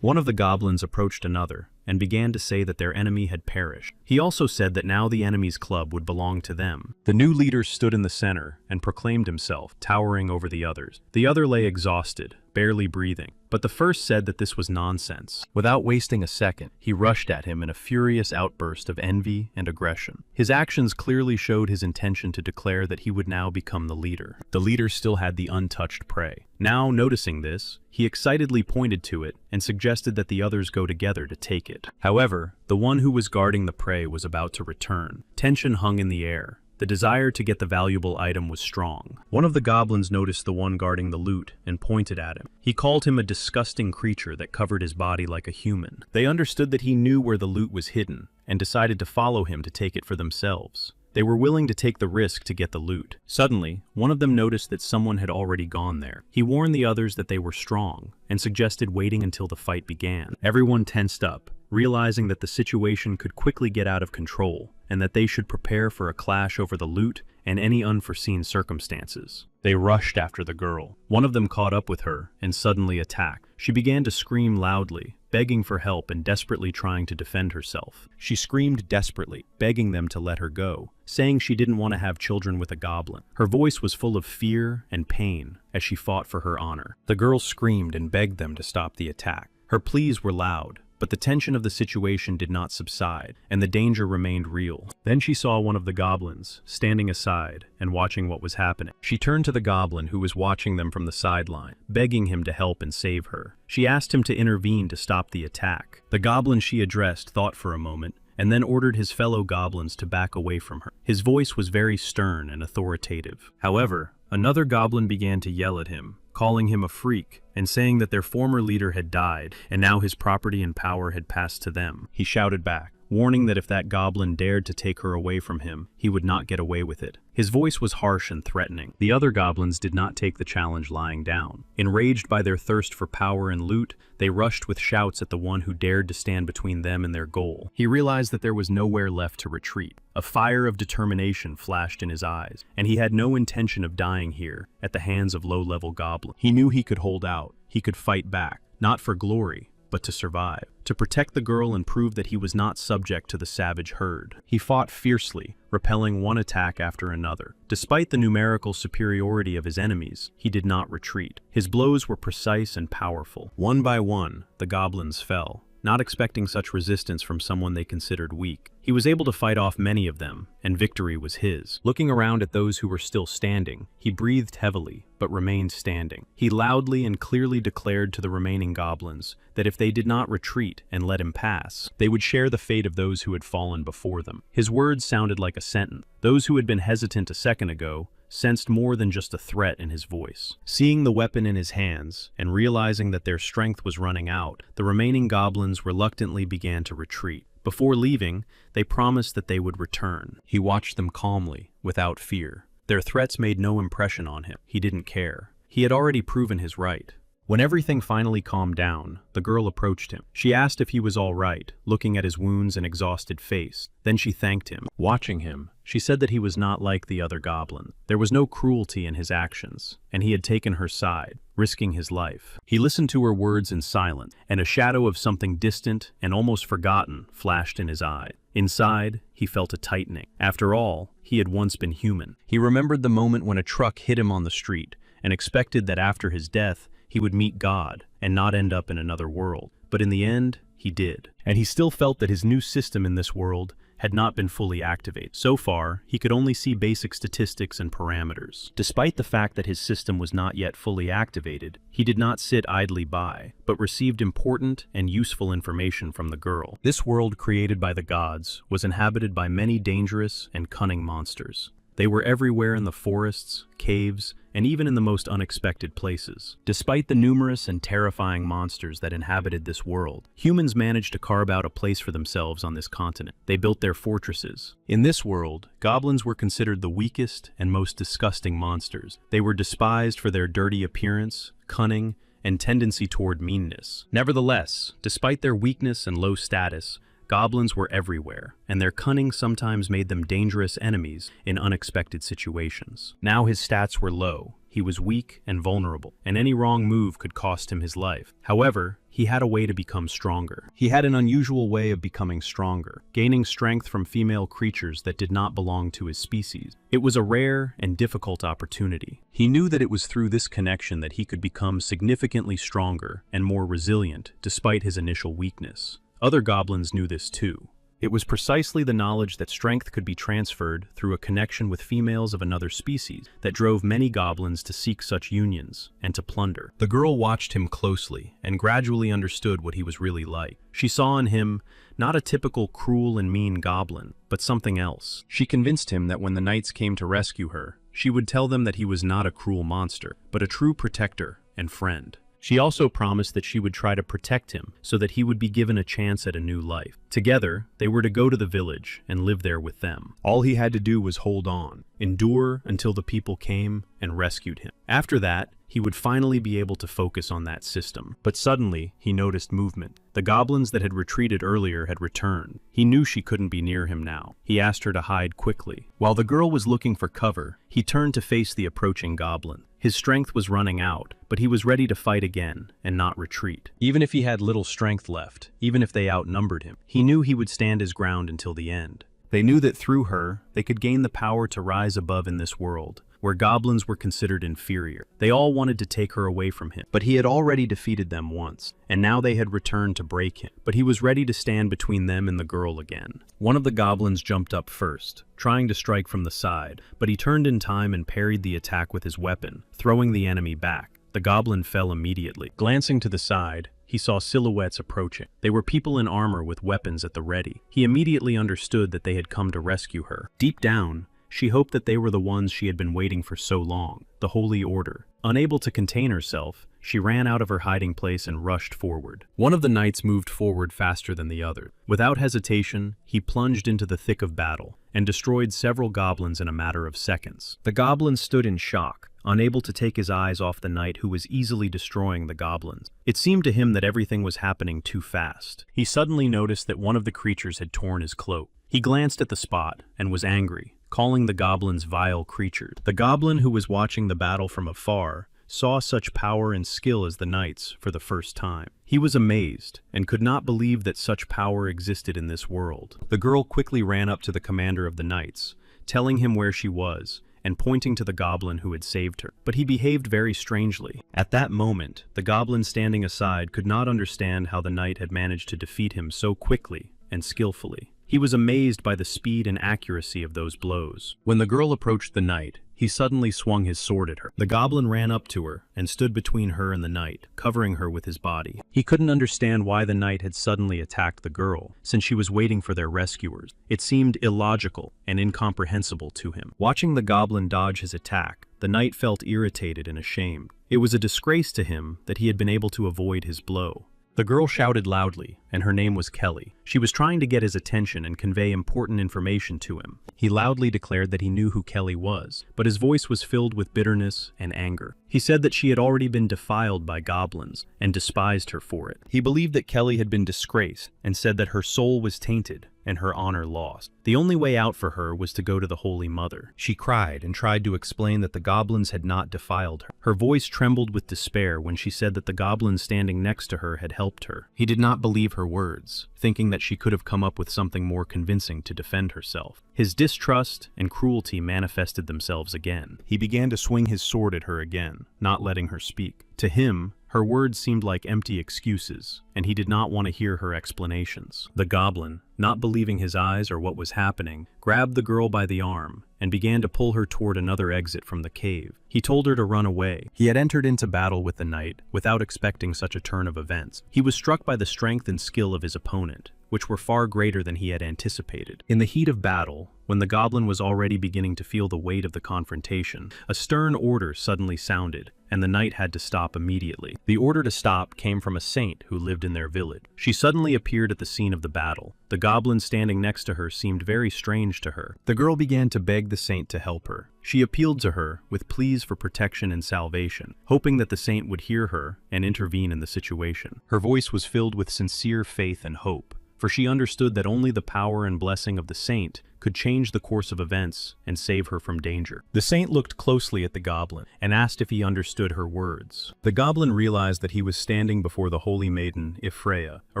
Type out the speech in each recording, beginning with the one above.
One of the goblins approached another and began to say that their enemy had perished. He also said that now the enemy's club would belong to them. The new leader stood in the center and proclaimed himself, towering over the others. The other lay exhausted, barely breathing, but the first said that this was nonsense. Without wasting a second, he rushed at him in a furious outburst of envy and aggression. His actions clearly showed his intention to declare that he would now become the leader. The leader still had the untouched prey. Now, noticing this, he excitedly pointed to it and suggested that the others go together to take it. However, the one who was guarding the prey was about to return. Tension hung in the air. The desire to get the valuable item was strong. One of the goblins noticed the one guarding the loot and pointed at him. He called him a disgusting creature that covered his body like a human. They understood that he knew where the loot was hidden and decided to follow him to take it for themselves. They were willing to take the risk to get the loot. Suddenly, one of them noticed that someone had already gone there. He warned the others that they were strong and suggested waiting until the fight began. Everyone tensed up, realizing that the situation could quickly get out of control and that they should prepare for a clash over the loot and any unforeseen circumstances. They rushed after the girl. One of them caught up with her and suddenly attacked. She began to scream loudly, begging for help and desperately trying to defend herself. She screamed desperately, begging them to let her go, saying she didn't want to have children with a goblin. Her voice was full of fear and pain as she fought for her honor. The girl screamed and begged them to stop the attack. Her pleas were loud, but the tension of the situation did not subside, and the danger remained real. Then she saw one of the goblins, standing aside and watching what was happening. She turned to the goblin who was watching them from the sideline, begging him to help and save her. She asked him to intervene to stop the attack. The goblin she addressed thought for a moment, and then ordered his fellow goblins to back away from her. His voice was very stern and authoritative. However, another goblin began to yell at him, calling him a freak, and saying that their former leader had died, and now his property and power had passed to them. He shouted back, warning that if that goblin dared to take her away from him, he would not get away with it. His voice was harsh and threatening. The other goblins did not take the challenge lying down. Enraged by their thirst for power and loot, they rushed with shouts at the one who dared to stand between them and their goal. He realized that there was nowhere left to retreat. A fire of determination flashed in his eyes, and he had no intention of dying here, at the hands of low-level goblins. He knew he could hold out. He could fight back, not for glory, but to survive, to protect the girl and prove that he was not subject to the savage herd. He fought fiercely, repelling one attack after another. Despite the numerical superiority of his enemies, he did not retreat. His blows were precise and powerful. One by one, the goblins fell, not expecting such resistance from someone they considered weak. He was able to fight off many of them, and victory was his. Looking around at those who were still standing, he breathed heavily, but remained standing. He loudly and clearly declared to the remaining goblins that if they did not retreat and let him pass, they would share the fate of those who had fallen before them. His words sounded like a sentence. Those who had been hesitant a second ago sensed more than just a threat in his voice. Seeing the weapon in his hands, and realizing that their strength was running out, the remaining goblins reluctantly began to retreat. Before leaving, they promised that they would return. He watched them calmly, without fear. Their threats made no impression on him. He didn't care. He had already proven his right. When everything finally calmed down, the girl approached him. She asked if he was all right, looking at his wounds and exhausted face. Then she thanked him. Watching him, she said that he was not like the other goblin. There was no cruelty in his actions, and he had taken her side, risking his life. He listened to her words in silence, and a shadow of something distant and almost forgotten flashed in his eye. Inside, he felt a tightening. After all, he had once been human. He remembered the moment when a truck hit him on the street, and expected that after his death, he would meet God and not end up in another world. But in the end, he did. And he still felt that his new system in this world had not been fully activated. So far, he could only see basic statistics and parameters. Despite the fact that his system was not yet fully activated, he did not sit idly by, but received important and useful information from the girl. This world created by the gods was inhabited by many dangerous and cunning monsters. They were everywhere in the forests, caves, and even in the most unexpected places. Despite the numerous and terrifying monsters that inhabited this world, humans managed to carve out a place for themselves on this continent. They built their fortresses. In this world, goblins were considered the weakest and most disgusting monsters. They were despised for their dirty appearance, cunning, and tendency toward meanness. Nevertheless, despite their weakness and low status, Goblins were everywhere, and their cunning sometimes made them dangerous enemies in unexpected situations. Now his stats were low, he was weak and vulnerable, and any wrong move could cost him his life. However, he had a way to become stronger. He had an unusual way of becoming stronger, gaining strength from female creatures that did not belong to his species. It was a rare and difficult opportunity. He knew that it was through this connection that he could become significantly stronger and more resilient despite his initial weakness. Other goblins knew this too. It was precisely the knowledge that strength could be transferred through a connection with females of another species that drove many goblins to seek such unions and to plunder. The girl watched him closely and gradually understood what he was really like. She saw in him not a typical cruel and mean goblin, but something else. She convinced him that when the knights came to rescue her, she would tell them that he was not a cruel monster, but a true protector and friend. She also promised that she would try to protect him so that he would be given a chance at a new life. Together, they were to go to the village and live there with them. All he had to do was hold on, endure until the people came and rescued him. After that, he would finally be able to focus on that system. But suddenly, he noticed movement. The goblins that had retreated earlier had returned. He knew she couldn't be near him now. He asked her to hide quickly. While the girl was looking for cover, he turned to face the approaching goblin. His strength was running out, but he was ready to fight again and not retreat. Even if he had little strength left, even if they outnumbered him, he knew he would stand his ground until the end. They knew that through her, they could gain the power to rise above in this world, where goblins were considered inferior. They all wanted to take her away from him, but he had already defeated them once, and now they had returned to break him. But he was ready to stand between them and the girl again. One of the goblins jumped up first, trying to strike from the side, but he turned in time and parried the attack with his weapon, throwing the enemy back. The goblin fell immediately. Glancing to the side, he saw silhouettes approaching. They were people in armor with weapons at the ready. He immediately understood that they had come to rescue her. Deep down, she hoped that they were the ones she had been waiting for so long, the Holy Order. Unable to contain herself, she ran out of her hiding place and rushed forward. One of the knights moved forward faster than the other. Without hesitation, he plunged into the thick of battle and destroyed several goblins in a matter of seconds. The goblin stood in shock, unable to take his eyes off the knight who was easily destroying the goblins. It seemed to him that everything was happening too fast. He suddenly noticed that one of the creatures had torn his cloak. He glanced at the spot and was angry, calling the goblins vile creatures. The goblin who was watching the battle from afar saw such power and skill as the knights for the first time. He was amazed and could not believe that such power existed in this world. The girl quickly ran up to the commander of the knights, telling him where she was and pointing to the goblin who had saved her. But he behaved very strangely. At that moment, the goblin standing aside could not understand how the knight had managed to defeat him so quickly and skillfully. He was amazed by the speed and accuracy of those blows. When the girl approached the knight, he suddenly swung his sword at her. The goblin ran up to her and stood between her and the knight, covering her with his body. He couldn't understand why the knight had suddenly attacked the girl, since she was waiting for their rescuers. It seemed illogical and incomprehensible to him. Watching the goblin dodge his attack, the knight felt irritated and ashamed. It was a disgrace to him that he had been able to avoid his blow. The girl shouted loudly, and her name was Kelly. She was trying to get his attention and convey important information to him. He loudly declared that he knew who Kelly was, but his voice was filled with bitterness and anger. He said that she had already been defiled by goblins and despised her for it. He believed that Kelly had been disgraced and said that her soul was tainted and her honor lost. The only way out for her was to go to the Holy Mother. She cried and tried to explain that the goblins had not defiled her. Her voice trembled with despair when she said that the goblin standing next to her had helped her. He did not believe her words, thinking that she could have come up with something more convincing to defend herself. His distrust and cruelty manifested themselves again. He began to swing his sword at her again, not letting her speak. To him, her words seemed like empty excuses, and he did not want to hear her explanations. The goblin, not believing his eyes or what was happening, grabbed the girl by the arm and began to pull her toward another exit from the cave. He told her to run away. He had entered into battle with the knight without expecting such a turn of events. He was struck by the strength and skill of his opponent, which were far greater than he had anticipated. In the heat of battle, when the goblin was already beginning to feel the weight of the confrontation, a stern order suddenly sounded, and the knight had to stop immediately. The order to stop came from a saint who lived in their village. She suddenly appeared at the scene of the battle. The goblin standing next to her seemed very strange to her. The girl began to beg the saint to help her. She appealed to her with pleas for protection and salvation, hoping that the saint would hear her and intervene in the situation. Her voice was filled with sincere faith and hope, for she understood that only the power and blessing of the saint could change the course of events and save her from danger. The saint looked closely at the goblin and asked if he understood her words. The goblin realized that he was standing before the holy maiden, Ifreya, a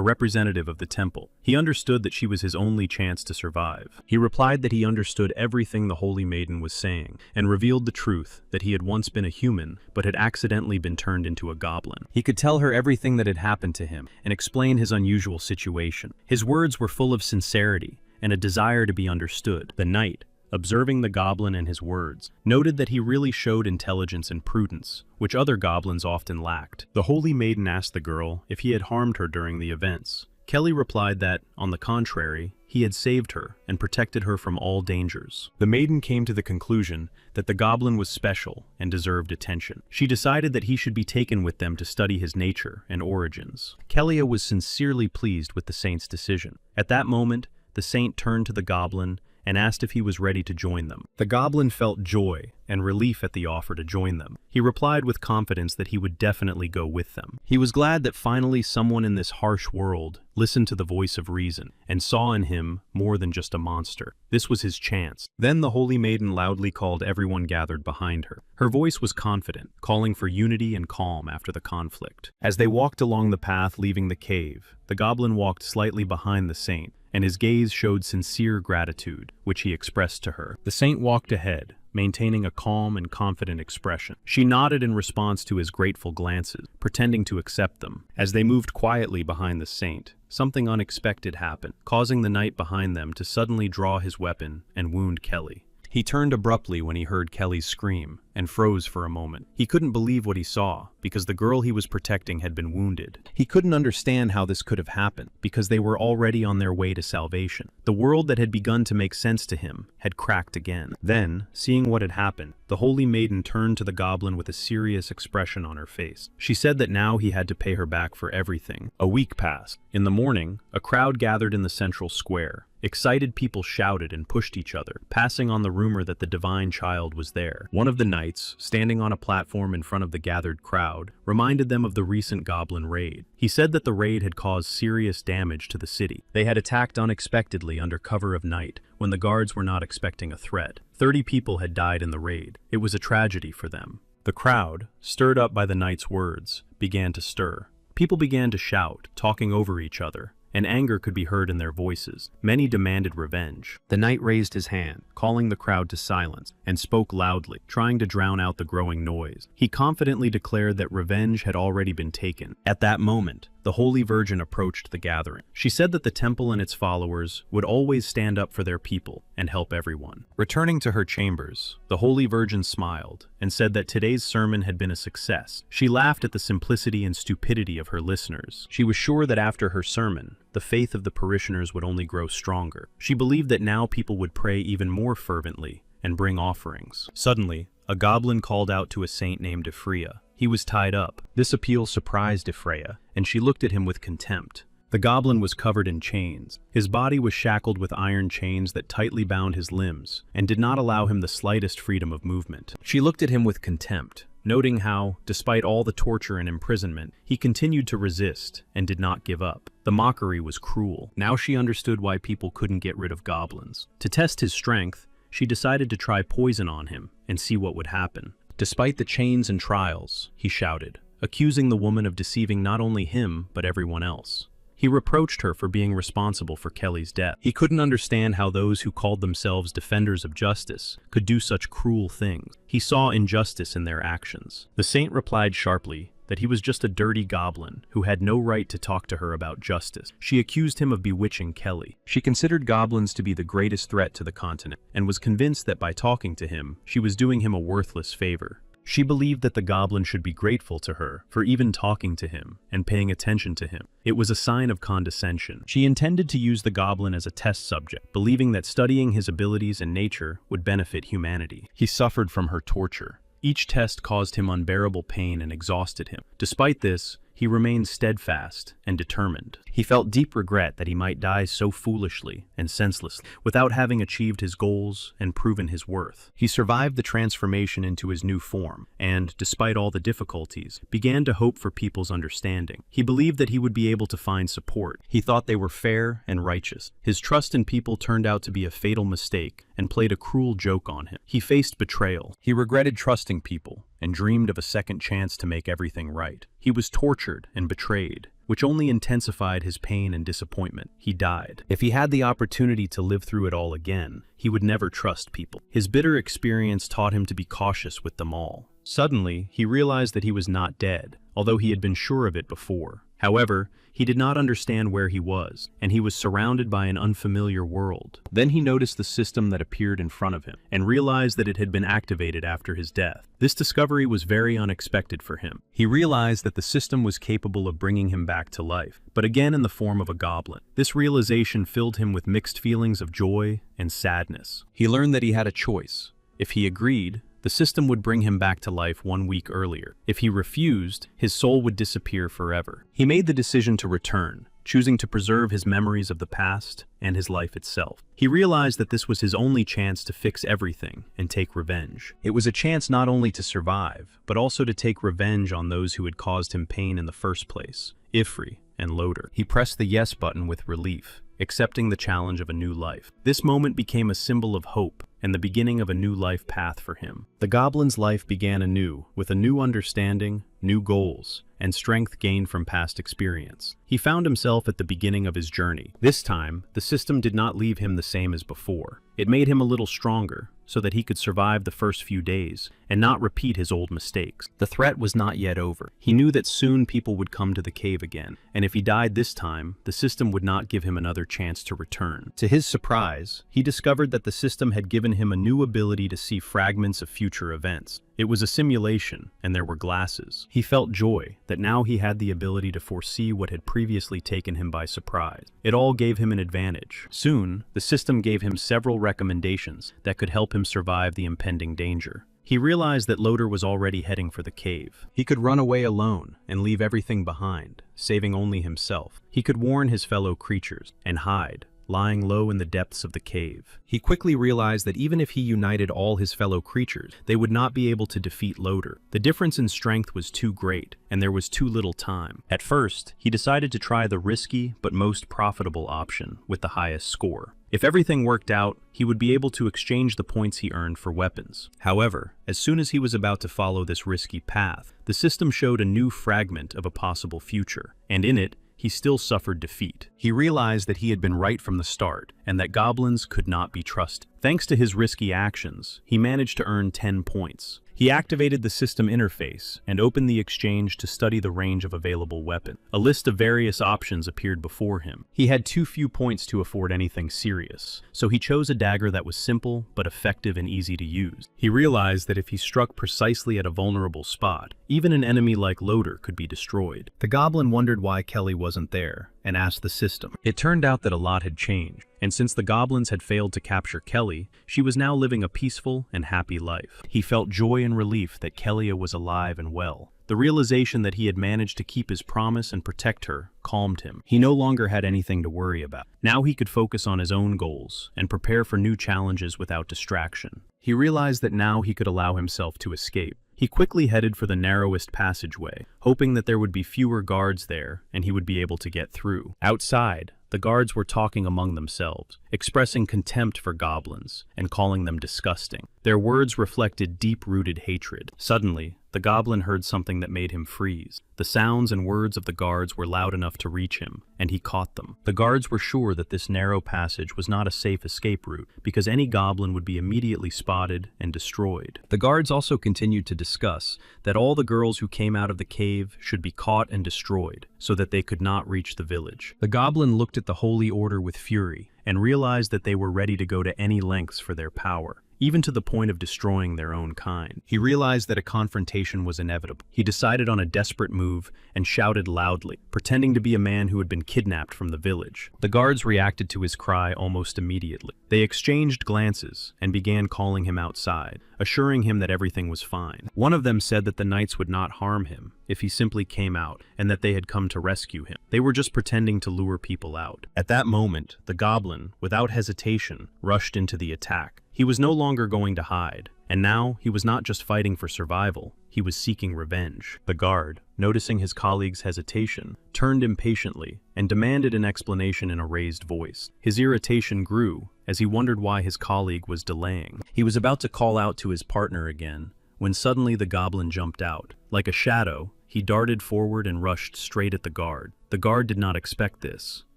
representative of the temple. He understood that she was his only chance to survive. He replied that he understood everything the holy maiden was saying and revealed the truth that he had once been a human but had accidentally been turned into a goblin. He could tell her everything that had happened to him and explain his unusual situation. His words were full of sincerity and a desire to be understood. The knight, observing the goblin and his words, noted that he really showed intelligence and prudence, which other goblins often lacked. The holy maiden asked the girl if he had harmed her during the events. Kelly replied that, on the contrary, he had saved her and protected her from all dangers. The maiden came to the conclusion that the goblin was special and deserved attention. She decided that he should be taken with them to study his nature and origins. Kelly was sincerely pleased with the saint's decision. At that moment, the saint turned to the goblin and asked if he was ready to join them. The goblin felt joy and relief at the offer to join them. He replied with confidence that he would definitely go with them. He was glad that finally someone in this harsh world listened to the voice of reason and saw in him more than just a monster. This was his chance. Then the holy maiden loudly called everyone gathered behind her. Her voice was confident, calling for unity and calm after the conflict. As they walked along the path leaving the cave, the goblin walked slightly behind the saint, and his gaze showed sincere gratitude, which he expressed to her. The saint walked ahead, maintaining a calm and confident expression. She nodded in response to his grateful glances, pretending to accept them. As they moved quietly behind the saint, something unexpected happened, causing the knight behind them to suddenly draw his weapon and wound Kelly. He turned abruptly when he heard Kelly's scream and froze for a moment. He couldn't believe what he saw because the girl he was protecting had been wounded. He couldn't understand how this could have happened because they were already on their way to salvation. The world that had begun to make sense to him had cracked again. Then, seeing what had happened, the holy maiden turned to the goblin with a serious expression on her face. She said that now he had to pay her back for everything. A week passed. In the morning, a crowd gathered in the central square. Excited people shouted and pushed each other, passing on the rumor that the divine child was there. One of the knights, standing on a platform in front of the gathered crowd, reminded them of the recent goblin raid. He said that the raid had caused serious damage to the city. They had attacked unexpectedly under cover of night, when the guards were not expecting a threat. 30 people had died in the raid. It was a tragedy for them. The crowd, stirred up by the knight's words, began to stir. People began to shout, talking over each other, and anger could be heard in their voices. Many demanded revenge. The knight raised his hand, calling the crowd to silence, and spoke loudly, trying to drown out the growing noise. He confidently declared that revenge had already been taken. At that moment, the Holy Virgin approached the gathering. She said that the temple and its followers would always stand up for their people and help everyone. Returning to her chambers, the Holy Virgin smiled and said that today's sermon had been a success. She laughed at the simplicity and stupidity of her listeners. She was sure that after her sermon, the faith of the parishioners would only grow stronger. She believed that now people would pray even more fervently and bring offerings. Suddenly, a goblin called out to a saint named Ifreya. He was tied up. This appeal surprised Ifreya, and she looked at him with contempt. The goblin was covered in chains. His body was shackled with iron chains that tightly bound his limbs and did not allow him the slightest freedom of movement. She looked at him with contempt, noting how, despite all the torture and imprisonment, he continued to resist and did not give up. The mockery was cruel. Now she understood why people couldn't get rid of goblins. To test his strength, she decided to try poison on him and see what would happen. Despite the chains and trials, he shouted, accusing the woman of deceiving not only him, but everyone else. He reproached her for being responsible for Kelly's death. He couldn't understand how those who called themselves defenders of justice could do such cruel things. He saw injustice in their actions. The saint replied sharply that he was just a dirty goblin who had no right to talk to her about justice. She accused him of bewitching Kelly. She considered goblins to be the greatest threat to the continent and was convinced that by talking to him, she was doing him a worthless favor. She believed that the goblin should be grateful to her for even talking to him and paying attention to him. It was a sign of condescension. She intended to use the goblin as a test subject, believing that studying his abilities and nature would benefit humanity. He suffered from her torture. Each test caused him unbearable pain and exhausted him. Despite this, he remained steadfast and determined. He felt deep regret that he might die so foolishly and senselessly without having achieved his goals and proven his worth. He survived the transformation into his new form and, despite all the difficulties, began to hope for people's understanding. He believed that he would be able to find support. He thought they were fair and righteous. His trust in people turned out to be a fatal mistake and played a cruel joke on him. He faced betrayal. He regretted trusting people and dreamed of a second chance to make everything right. He was tortured and betrayed, which only intensified his pain and disappointment. He died. If he had the opportunity to live through it all again, he would never trust people. His bitter experience taught him to be cautious with them all. Suddenly, he realized that he was not dead, although he had been sure of it before. However, he did not understand where he was, and he was surrounded by an unfamiliar world. Then he noticed the system that appeared in front of him, and realized that it had been activated after his death. This discovery was very unexpected for him. He realized that the system was capable of bringing him back to life, but again in the form of a goblin. This realization filled him with mixed feelings of joy and sadness. He learned that he had a choice. If he agreed, the system would bring him back to life 1 week earlier. If he refused, his soul would disappear forever. He made the decision to return, choosing to preserve his memories of the past and his life itself. He realized that this was his only chance to fix everything and take revenge. It was a chance not only to survive, but also to take revenge on those who had caused him pain in the first place, Ifri and Loader. He pressed the yes button with relief, accepting the challenge of a new life. This moment became a symbol of hope and the beginning of a new life path for him. The goblin's life began anew, with a new understanding, new goals, and strength gained from past experience. He found himself at the beginning of his journey. This time, the system did not leave him the same as before. It made him a little stronger, so that he could survive the first few days and not repeat his old mistakes. The threat was not yet over. He knew that soon people would come to the cave again, and if he died this time, the system would not give him another chance to return. To his surprise, he discovered that the system had given him a new ability to see fragments of future events. It was a simulation, and there were glasses. He felt joy that now he had the ability to foresee what had previously taken him by surprise. It all gave him an advantage. Soon, the system gave him several recommendations that could help him survive the impending danger. He realized that Loader was already heading for the cave. He could run away alone and leave everything behind, saving only himself. He could warn his fellow creatures and hide, lying low in the depths of the cave. He quickly realized that even if he united all his fellow creatures, they would not be able to defeat Loader. The difference in strength was too great, and there was too little time. At first, he decided to try the risky but most profitable option with the highest score. If everything worked out, he would be able to exchange the points he earned for weapons. However, as soon as he was about to follow this risky path, the system showed a new fragment of a possible future, and in it, he still suffered defeat. He realized that he had been right from the start, and that goblins could not be trusted. Thanks to his risky actions, he managed to earn 10 points. He activated the system interface and opened the exchange to study the range of available weapons. A list of various options appeared before him. He had too few points to afford anything serious, so he chose a dagger that was simple but effective and easy to use. He realized that if he struck precisely at a vulnerable spot, even an enemy like Loader could be destroyed. The goblin wondered why Kelly wasn't there and asked the system. It turned out that a lot had changed, and since the goblins had failed to capture Kelly, she was now living a peaceful and happy life. He felt joy and relief that Kelly was alive and well. The realization that he had managed to keep his promise and protect her calmed him. He no longer had anything to worry about. Now he could focus on his own goals and prepare for new challenges without distraction. He realized that now he could allow himself to escape. He quickly headed for the narrowest passageway, hoping that there would be fewer guards there and he would be able to get through. Outside, the guards were talking among themselves, expressing contempt for goblins and calling them disgusting. Their words reflected deep-rooted hatred. Suddenly, the goblin heard something that made him freeze. The sounds and words of the guards were loud enough to reach him, and he caught them. The guards were sure that this narrow passage was not a safe escape route, because any goblin would be immediately spotted and destroyed. The guards also continued to discuss that all the girls who came out of the cave should be caught and destroyed, so that they could not reach the village. The goblin looked at the Holy Order with fury, and realized that they were ready to go to any lengths for their power, even to the point of destroying their own kind. He realized that a confrontation was inevitable. He decided on a desperate move and shouted loudly, pretending to be a man who had been kidnapped from the village. The guards reacted to his cry almost immediately. They exchanged glances and began calling him outside. assuring him that everything was fine. One of them said that the knights would not harm him if he simply came out, and that they had come to rescue him. They were just pretending to lure people out. At that moment, the goblin, without hesitation, rushed into the attack. He was no longer going to hide, and now he was not just fighting for survival, he was seeking revenge. The guard, noticing his colleague's hesitation, turned impatiently and demanded an explanation in a raised voice. His irritation grew as he wondered why his colleague was delaying. He was about to call out to his partner again, when suddenly the goblin jumped out. Like a shadow, he darted forward and rushed straight at the guard. The guard did not expect this.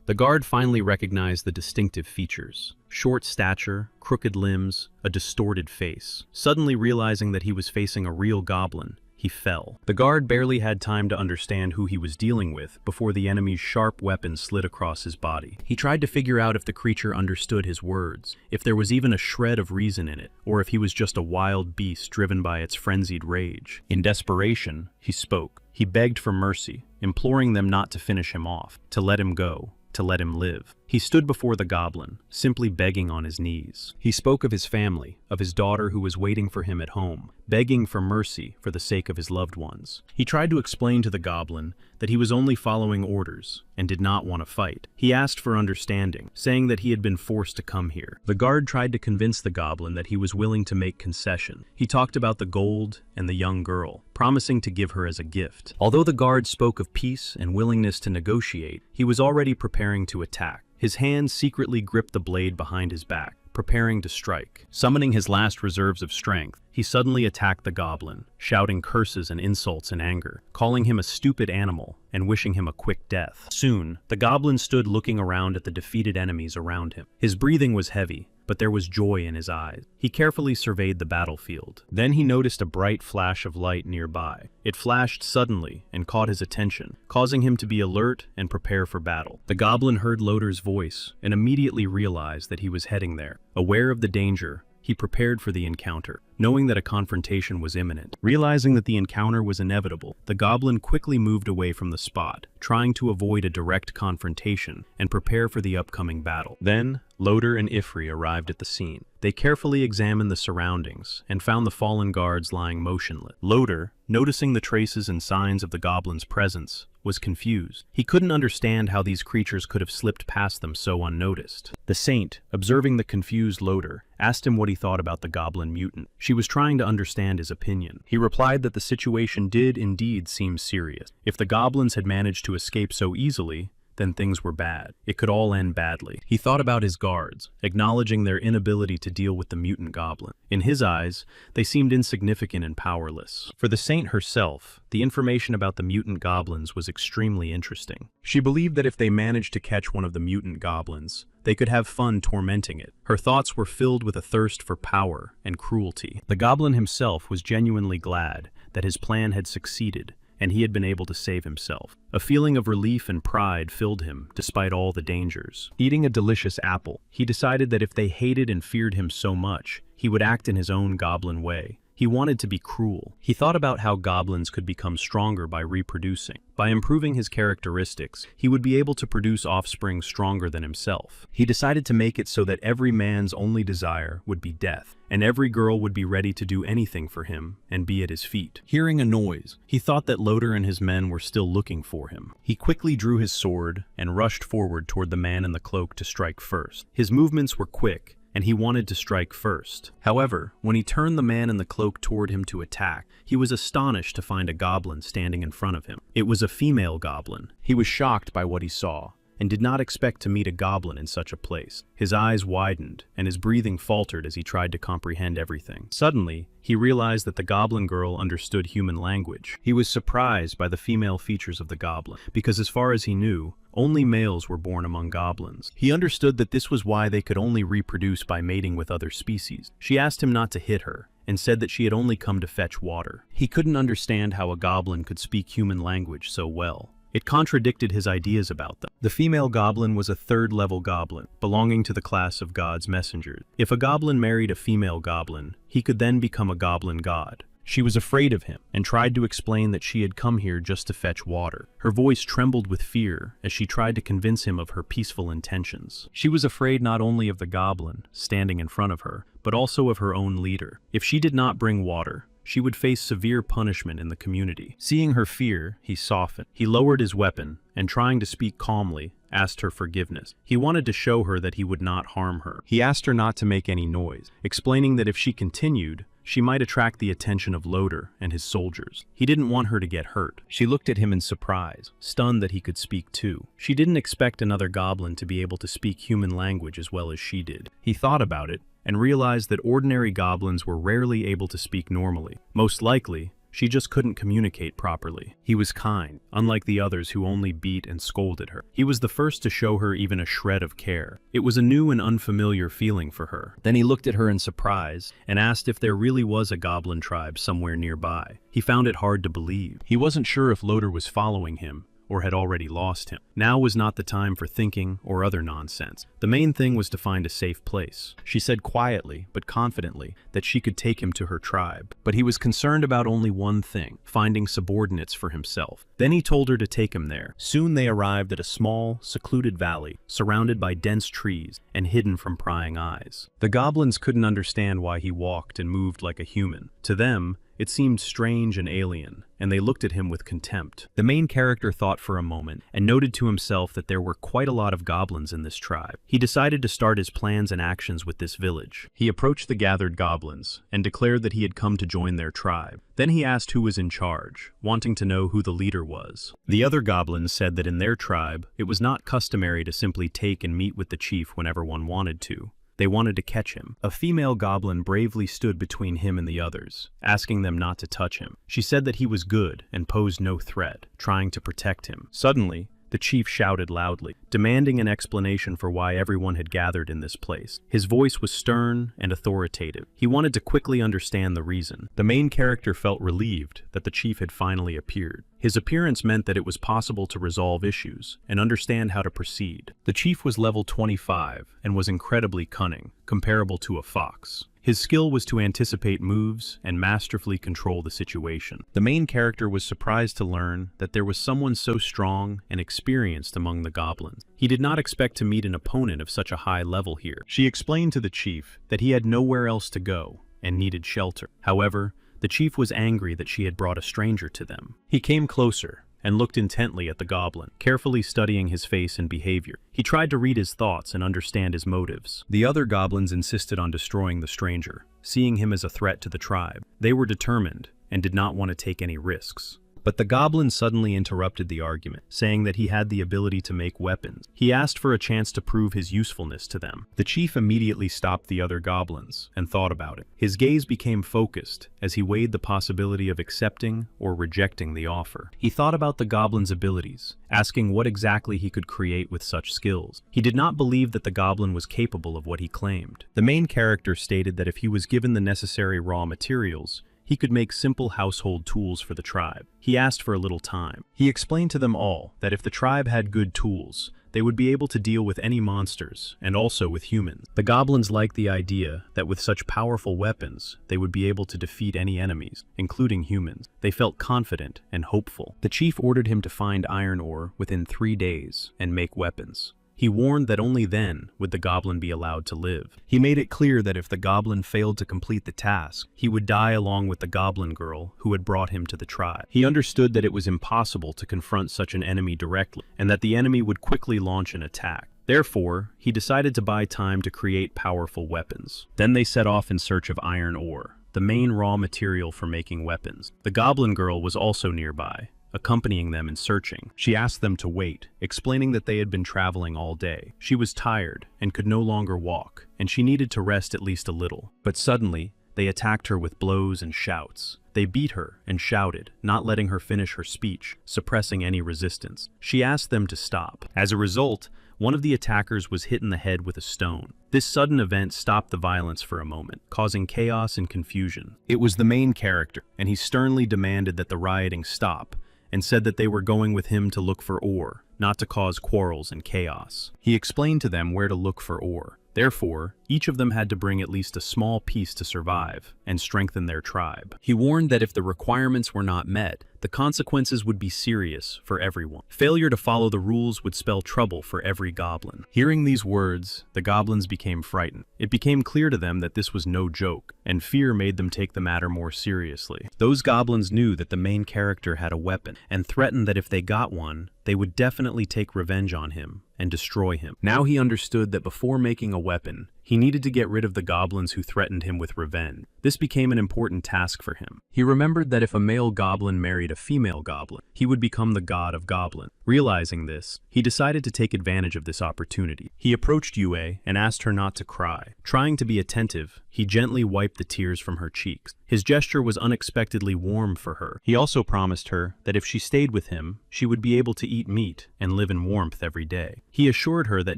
The guard finally recognized the distinctive features: short stature, crooked limbs, a distorted face. Suddenly realizing that he was facing a real goblin, he fell. The guard barely had time to understand who he was dealing with before the enemy's sharp weapon slid across his body. He tried to figure out if the creature understood his words, if there was even a shred of reason in it, or if he was just a wild beast driven by its frenzied rage. In desperation, he spoke. He begged for mercy, imploring them not to finish him off, to let him go, to let him live. He stood before the goblin, simply begging on his knees. He spoke of his family, of his daughter who was waiting for him at home, begging for mercy for the sake of his loved ones. He tried to explain to the goblin that he was only following orders and did not want to fight. He asked for understanding, saying that he had been forced to come here. The guard tried to convince the goblin that he was willing to make concession. He talked about the gold and the young girl, promising to give her as a gift. Although the guard spoke of peace and willingness to negotiate, he was already preparing to attack. His hands secretly gripped the blade behind his back, preparing to strike. Summoning his last reserves of strength, he suddenly attacked the goblin, shouting curses and insults in anger, calling him a stupid animal and wishing him a quick death. Soon, the goblin stood looking around at the defeated enemies around him. His breathing was heavy, but there was joy in his eyes. He carefully surveyed the battlefield. Then he noticed a bright flash of light nearby. It flashed suddenly and caught his attention, causing him to be alert and prepare for battle. The goblin heard Loder's voice and immediately realized that he was heading there. Aware of the danger, he prepared for the encounter, knowing that a confrontation was imminent. Realizing that the encounter was inevitable, the goblin quickly moved away from the spot, trying to avoid a direct confrontation and prepare for the upcoming battle. Then, Loder and Ifri arrived at the scene. They carefully examined the surroundings and found the fallen guards lying motionless. Loder, noticing the traces and signs of the goblin's presence, was confused. He couldn't understand how these creatures could have slipped past them so unnoticed. The saint, observing the confused Loder, asked him what he thought about the goblin mutant. She was trying to understand his opinion. He replied that the situation did indeed seem serious. If the goblins had managed to escape so easily, then things were bad. It could all end badly. He thought about his guards, acknowledging their inability to deal with the mutant goblin. In his eyes, they seemed insignificant and powerless. For the saint herself, the information about the mutant goblins was extremely interesting. She believed that if they managed to catch one of the mutant goblins, they could have fun tormenting it. Her thoughts were filled with a thirst for power and cruelty. The goblin himself was genuinely glad that his plan had succeeded, and he had been able to save himself. A feeling of relief and pride filled him, despite all the dangers. Eating a delicious apple, he decided that if they hated and feared him so much, he would act in his own goblin way. He wanted to be cruel. He thought about how goblins could become stronger by reproducing. By improving his characteristics, he would be able to produce offspring stronger than himself. He decided to make it so that every man's only desire would be death, and every girl would be ready to do anything for him and be at his feet. Hearing a noise, he thought that Loder and his men were still looking for him. He quickly drew his sword and rushed forward toward the man in the cloak to strike first. His movements were quick, and he wanted to strike first. However, when he turned the man in the cloak toward him to attack, he was astonished to find a goblin standing in front of him. It was a female goblin. He was shocked by what he saw, and did not expect to meet a goblin in such a place. His eyes widened, and his breathing faltered as he tried to comprehend everything. Suddenly, he realized that the goblin girl understood human language. He was surprised by the female features of the goblin, because as far as he knew, only males were born among goblins. He understood that this was why they could only reproduce by mating with other species. She asked him not to hit her, and said that she had only come to fetch water. He couldn't understand how a goblin could speak human language so well. It contradicted his ideas about them. The female goblin was a third-level goblin, belonging to the class of God's messengers. If a goblin married a female goblin, he could then become a goblin god. She was afraid of him and tried to explain that she had come here just to fetch water. Her voice trembled with fear as she tried to convince him of her peaceful intentions. She was afraid not only of the goblin standing in front of her, but also of her own leader. If she did not bring water, she would face severe punishment in the community. Seeing her fear, he softened. He lowered his weapon and, trying to speak calmly, asked her forgiveness. He wanted to show her that he would not harm her. He asked her not to make any noise, explaining that if she continued, she might attract the attention of Loder and his soldiers. He didn't want her to get hurt. She looked at him in surprise, stunned that he could speak too. She didn't expect another goblin to be able to speak human language as well as she did. He thought about it and realized that ordinary goblins were rarely able to speak normally. Most likely, she just couldn't communicate properly. He was kind, unlike the others who only beat and scolded her. He was the first to show her even a shred of care. It was a new and unfamiliar feeling for her. Then he looked at her in surprise and asked if there really was a goblin tribe somewhere nearby. He found it hard to believe. He wasn't sure if Loder was following him or had already lost him. Now was not the time for thinking or other nonsense. The main thing was to find a safe place. She said quietly but confidently that she could take him to her tribe, but he was concerned about only one thing: finding subordinates for himself. Then he told her to take him there. Soon they arrived at a small, secluded valley, surrounded by dense trees and hidden from prying eyes. The goblins couldn't understand why he walked and moved like a human. To them, it seemed strange and alien, and they looked at him with contempt. The main character thought for a moment and noted to himself that there were quite a lot of goblins in this tribe. He decided to start his plans and actions with this village. He approached the gathered goblins and declared that he had come to join their tribe. Then he asked who was in charge, wanting to know who the leader was. The other goblins said that in their tribe, it was not customary to simply take and meet with the chief whenever one wanted to. They wanted to catch him. A female goblin bravely stood between him and the others, asking them not to touch him. She said that he was good and posed no threat, trying to protect him. Suddenly, the chief shouted loudly, demanding an explanation for why everyone had gathered in this place. His voice was stern and authoritative. He wanted to quickly understand the reason. The main character felt relieved that the chief had finally appeared. His appearance meant that it was possible to resolve issues and understand how to proceed. The chief was level 25 and was incredibly cunning, comparable to a fox. His skill was to anticipate moves and masterfully control the situation. The main character was surprised to learn that there was someone so strong and experienced among the goblins. He did not expect to meet an opponent of such a high level here. She explained to the chief that he had nowhere else to go and needed shelter. However, the chief was angry that she had brought a stranger to them. He came closer and looked intently at the goblin, carefully studying his face and behavior. He tried to read his thoughts and understand his motives. The other goblins insisted on destroying the stranger, seeing him as a threat to the tribe. They were determined and did not want to take any risks. But the goblin suddenly interrupted the argument, saying that he had the ability to make weapons. He asked for a chance to prove his usefulness to them. The chief immediately stopped the other goblins and thought about it. His gaze became focused as he weighed the possibility of accepting or rejecting the offer. He thought about the goblin's abilities, asking what exactly he could create with such skills. He did not believe that the goblin was capable of what he claimed. The main character stated that if he was given the necessary raw materials, he could make simple household tools for the tribe. He asked for a little time. He explained to them all that if the tribe had good tools, they would be able to deal with any monsters and also with humans. The goblins liked the idea that with such powerful weapons, they would be able to defeat any enemies, including humans. They felt confident and hopeful. The chief ordered him to find iron ore within 3 days and make weapons. He warned that only then would the goblin be allowed to live. He made it clear that if the goblin failed to complete the task, he would die along with the goblin girl who had brought him to the tribe. He understood that it was impossible to confront such an enemy directly, and that the enemy would quickly launch an attack. Therefore, he decided to buy time to create powerful weapons. Then they set off in search of iron ore, the main raw material for making weapons. The goblin girl was also nearby, accompanying them in searching. She asked them to wait, explaining that they had been traveling all day. She was tired and could no longer walk, and she needed to rest at least a little. But suddenly, they attacked her with blows and shouts. They beat her and shouted, not letting her finish her speech, suppressing any resistance. She asked them to stop. As a result, one of the attackers was hit in the head with a stone. This sudden event stopped the violence for a moment, causing chaos and confusion. It was the main character, and he sternly demanded that the rioting stop, and said that they were going with him to look for ore, not to cause quarrels and chaos. He explained to them where to look for ore, Therefore, each of them had to bring at least a small piece to survive and strengthen their tribe. He warned that if the requirements were not met, the consequences would be serious for everyone. Failure to follow the rules would spell trouble for every goblin. Hearing these words, the goblins became frightened. It became clear to them that this was no joke, and fear made them take the matter more seriously. Those goblins knew that the main character had a weapon, and threatened that if they got one, they would definitely take revenge on him and destroy him. Now he understood that before making a weapon, he needed to get rid of the goblins who threatened him with revenge. This became an important task for him. He remembered that if a male goblin married a female goblin, he would become the god of goblin. Realizing this, he decided to take advantage of this opportunity. He approached Yue and asked her not to cry. Trying to be attentive, he gently wiped the tears from her cheeks. His gesture was unexpectedly warm for her. He also promised her that if she stayed with him, she would be able to eat meat and live in warmth every day. He assured her that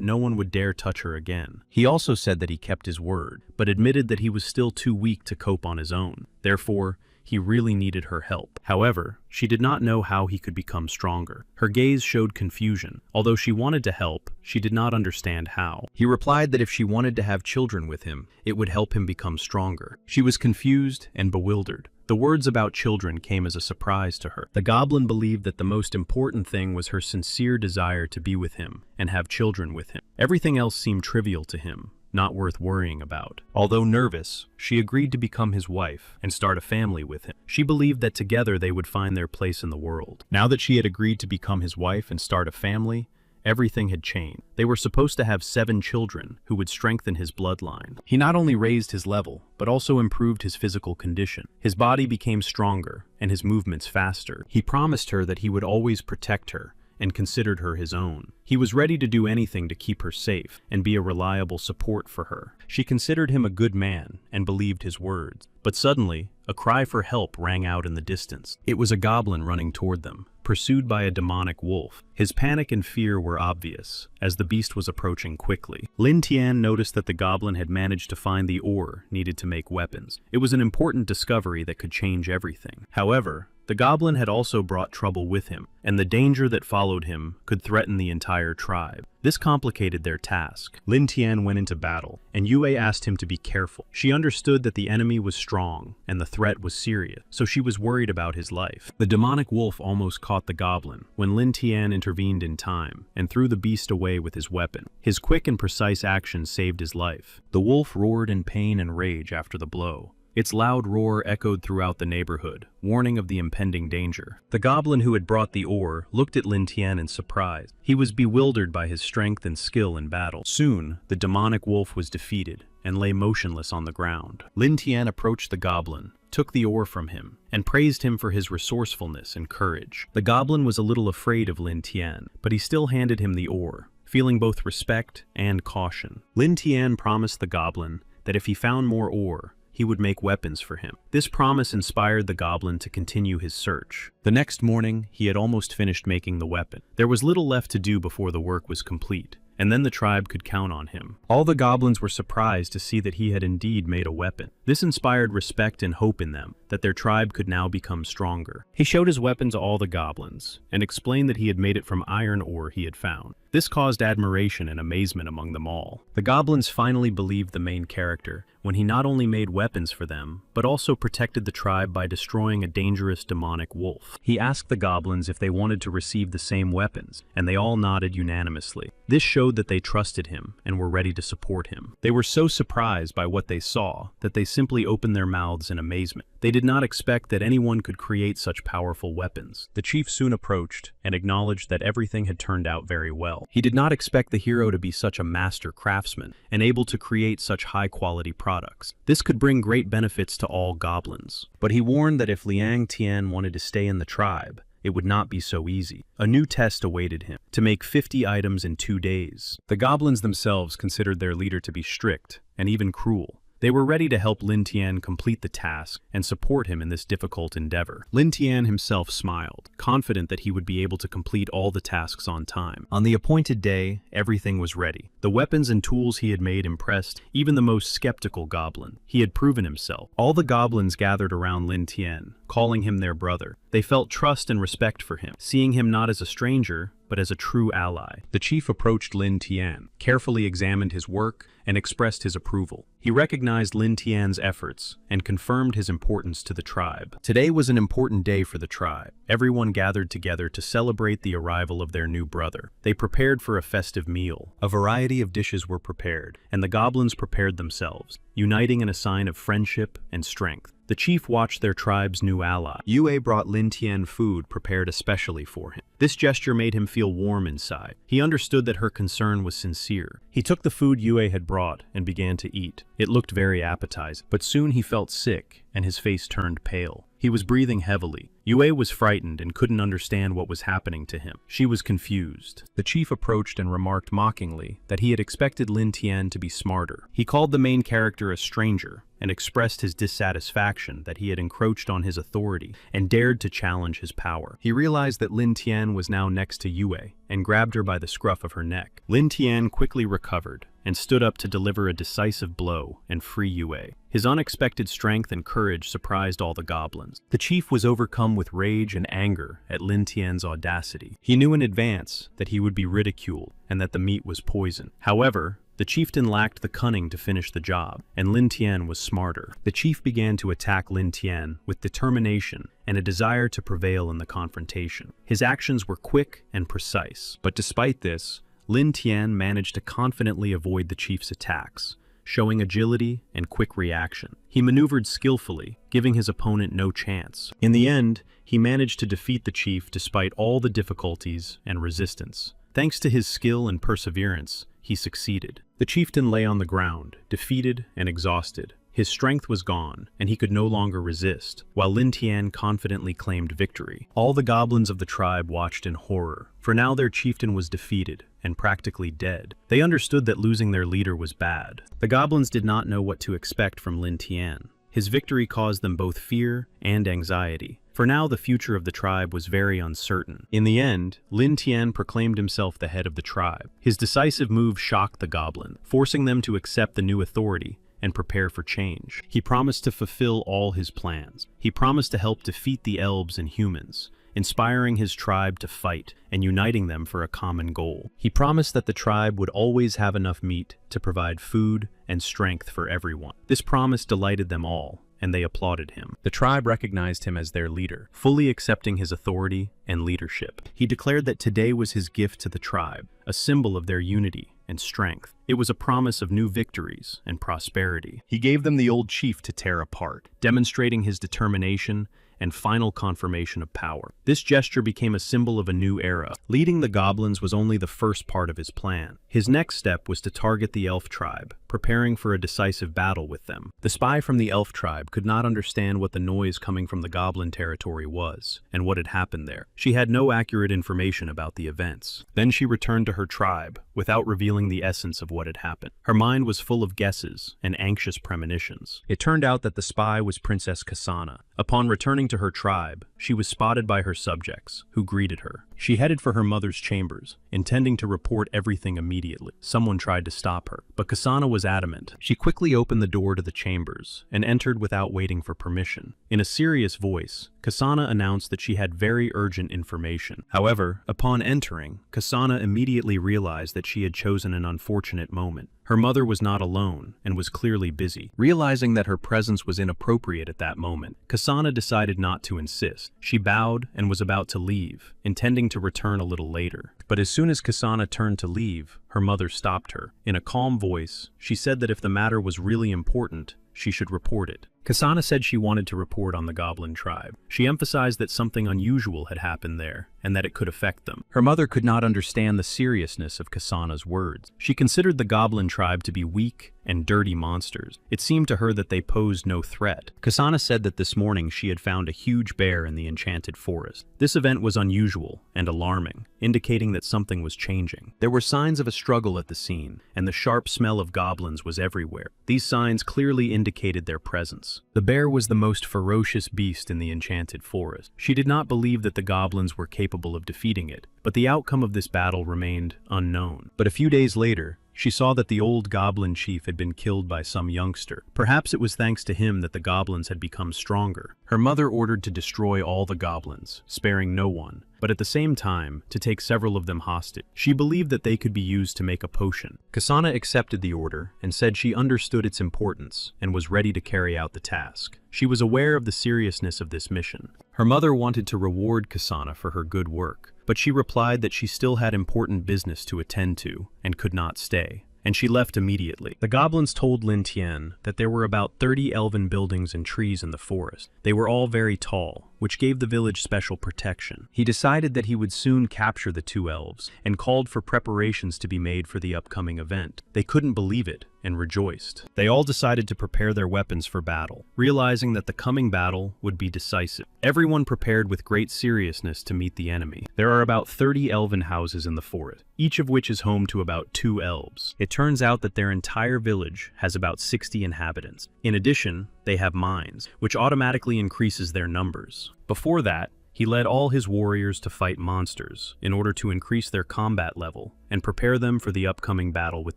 no one would dare touch her again. He also said that he kept his word, but admitted that he was still too weak to cope on his own. Therefore, he really needed her help. However, she did not know how he could become stronger. Her gaze showed confusion. Although she wanted to help, she did not understand how. He replied that if she wanted to have children with him, it would help him become stronger. She was confused and bewildered. The words about children came as a surprise to her. The goblin believed that the most important thing was her sincere desire to be with him and have children with him. Everything else seemed trivial to him, not worth worrying about. Although nervous, she agreed to become his wife and start a family with him. She believed that together they would find their place in the world. Now that she had agreed to become his wife and start a family, everything had changed. They were supposed to have 7 children who would strengthen his bloodline. He not only raised his level, but also improved his physical condition. His body became stronger and his movements faster. He promised her that he would always protect her and considered her his own. He was ready to do anything to keep her safe and be a reliable support for her. She considered him a good man and believed his words. But suddenly, a cry for help rang out in the distance. It was a goblin running toward them, pursued by a demonic wolf. His panic and fear were obvious, as the beast was approaching quickly. Lin Tian noticed that the goblin had managed to find the ore needed to make weapons. It was an important discovery that could change everything. However, the goblin had also brought trouble with him, and the danger that followed him could threaten the entire tribe. This complicated their task. Lin Tian went into battle, and Yue asked him to be careful. She understood that the enemy was strong, and the threat was serious, so she was worried about his life. The demonic wolf almost caught the goblin, when Lin Tian intervened in time, and threw the beast away with his weapon. His quick and precise action saved his life. The wolf roared in pain and rage after the blow. Its loud roar echoed throughout the neighborhood, warning of the impending danger. The goblin who had brought the ore looked at Lin Tian in surprise. He was bewildered by his strength and skill in battle. Soon, the demonic wolf was defeated and lay motionless on the ground. Lin Tian approached the goblin, took the ore from him, and praised him for his resourcefulness and courage. The goblin was a little afraid of Lin Tian, but he still handed him the ore, feeling both respect and caution. Lin Tian promised the goblin that if he found more ore, he would make weapons for him. This promise inspired the goblin to continue his search. The next morning, he had almost finished making the weapon. There was little left to do before the work was complete, and then the tribe could count on him. All the goblins were surprised to see that he had indeed made a weapon. This inspired respect and hope in them, that their tribe could now become stronger. He showed his weapon to all the goblins, and explained that he had made it from iron ore he had found. This caused admiration and amazement among them all. The goblins finally believed the main character when he not only made weapons for them, but also protected the tribe by destroying a dangerous demonic wolf. He asked the goblins if they wanted to receive the same weapons, and they all nodded unanimously. This showed that they trusted him and were ready to support him. They were so surprised by what they saw that they simply opened their mouths in amazement. They did not expect that anyone could create such powerful weapons. The chief soon approached and acknowledged that everything had turned out very well. He did not expect the hero to be such a master craftsman and able to create such high-quality products. This could bring great benefits to all goblins. But he warned that if Liang Tian wanted to stay in the tribe, it would not be so easy. A new test awaited him, to make 50 items in 2 days. The goblins themselves considered their leader to be strict and even cruel. They were ready to help Lin Tian complete the task and support him in this difficult endeavor. Lin Tian himself smiled, confident that he would be able to complete all the tasks on time. On the appointed day, everything was ready. The weapons and tools he had made impressed even the most skeptical goblin. He had proven himself. All the goblins gathered around Lin Tian, calling him their brother. They felt trust and respect for him, seeing him not as a stranger, but as a true ally. The chief approached Lin Tian, carefully examined his work, and expressed his approval. He recognized Lin Tian's efforts and confirmed his importance to the tribe. Today was an important day for the tribe. Everyone gathered together to celebrate the arrival of their new brother. They prepared for a festive meal. A variety of dishes were prepared, and the goblins prepared themselves, uniting in a sign of friendship and strength. The chief watched their tribe's new ally. Yue brought Lin Tian food prepared especially for him. This gesture made him feel warm inside. He understood that her concern was sincere. He took the food Yue had brought and began to eat. It looked very appetizing, but soon he felt sick and his face turned pale. He was breathing heavily. Yue was frightened and couldn't understand what was happening to him. She was confused. The chief approached and remarked mockingly that he had expected Lin Tian to be smarter. He called the main character a stranger and expressed his dissatisfaction that he had encroached on his authority and dared to challenge his power. He realized that Lin Tian was now next to Yue and grabbed her by the scruff of her neck. Lin Tian quickly recovered and stood up to deliver a decisive blow and free Yue. His unexpected strength and courage surprised all the goblins. The chief was overcome with rage and anger at Lin Tian's audacity. He knew in advance that he would be ridiculed and that the meat was poison. However, the chieftain lacked the cunning to finish the job, and Lin Tian was smarter. The chief began to attack Lin Tian with determination and a desire to prevail in the confrontation. His actions were quick and precise, but despite this, Lin Tian managed to confidently avoid the chief's attacks, showing agility and quick reaction. He maneuvered skillfully, giving his opponent no chance. In the end, he managed to defeat the chief despite all the difficulties and resistance. Thanks to his skill and perseverance, he succeeded. The chieftain lay on the ground, defeated and exhausted. His strength was gone, and he could no longer resist, while Lin Tian confidently claimed victory. All the goblins of the tribe watched in horror, for now their chieftain was defeated and practically dead. They understood that losing their leader was bad. The goblins did not know what to expect from Lin Tian. His victory caused them both fear and anxiety. For now, the future of the tribe was very uncertain. In the end, Lin Tian proclaimed himself the head of the tribe. His decisive move shocked the goblin, forcing them to accept the new authority and prepare for change. He promised to fulfill all his plans. He promised to help defeat the elves and humans, inspiring his tribe to fight and uniting them for a common goal. He promised that the tribe would always have enough meat to provide food and strength for everyone. This promise delighted them all, and they applauded him. The tribe recognized him as their leader, fully accepting his authority and leadership. He declared that today was his gift to the tribe, a symbol of their unity and strength. It was a promise of new victories and prosperity. He gave them the old chief to tear apart, demonstrating his determination and final confirmation of power. This gesture became a symbol of a new era. Leading the goblins was only the first part of his plan. His next step was to target the elf tribe, preparing for a decisive battle with them. The spy from the elf tribe could not understand what the noise coming from the goblin territory was, and what had happened there. She had no accurate information about the events. Then she returned to her tribe, without revealing the essence of what had happened. Her mind was full of guesses and anxious premonitions. It turned out that the spy was Princess Kasana. Upon returning to her tribe, she was spotted by her subjects, who greeted her. She headed for her mother's chambers, intending to report everything immediately. Someone tried to stop her, but Kasana was adamant. She quickly opened the door to the chambers and entered without waiting for permission. In a serious voice, Kasana announced that she had very urgent information. However, upon entering, Kasana immediately realized that she had chosen an unfortunate moment. Her mother was not alone and was clearly busy. Realizing that her presence was inappropriate at that moment, Kasana decided not to insist. She bowed and was about to leave, intending to return a little later. But as soon as Kasana turned to leave, her mother stopped her. In a calm voice, she said that if the matter was really important, she should report it. Kasana said she wanted to report on the Goblin tribe. She emphasized that something unusual had happened there, and that it could affect them. Her mother could not understand the seriousness of Kasana's words. She considered the Goblin tribe to be weak and dirty monsters. It seemed to her that they posed no threat. Kasana said that this morning she had found a huge bear in the enchanted forest. This event was unusual and alarming, indicating that something was changing. There were signs of a struggle at the scene, and the sharp smell of goblins was everywhere. These signs clearly indicated their presence. The bear was the most ferocious beast in the enchanted forest. She did not believe that the goblins were capable of defeating it, but the outcome of this battle remained unknown. But a few days later, she saw that the old goblin chief had been killed by some youngster. Perhaps it was thanks to him that the goblins had become stronger. Her mother ordered to destroy all the goblins, sparing no one, but at the same time, to take several of them hostage. She believed that they could be used to make a potion. Kasana accepted the order and said she understood its importance and was ready to carry out the task. She was aware of the seriousness of this mission. Her mother wanted to reward Kasana for her good work, but she replied that she still had important business to attend to and could not stay, and she left immediately. The goblins told Lin Tian that there were about 30 elven buildings and trees in the forest. They were all very tall, which gave the village special protection. He decided that he would soon capture the two elves and called for preparations to be made for the upcoming event. They couldn't believe it and rejoiced. They all decided to prepare their weapons for battle, realizing that the coming battle would be decisive. Everyone prepared with great seriousness to meet the enemy. There are about 30 elven houses in the forest, each of which is home to about 2 elves. It turns out that their entire village has about 60 inhabitants. In addition, they have mines, which automatically increases their numbers. Before that, he led all his warriors to fight monsters in order to increase their combat level and prepare them for the upcoming battle with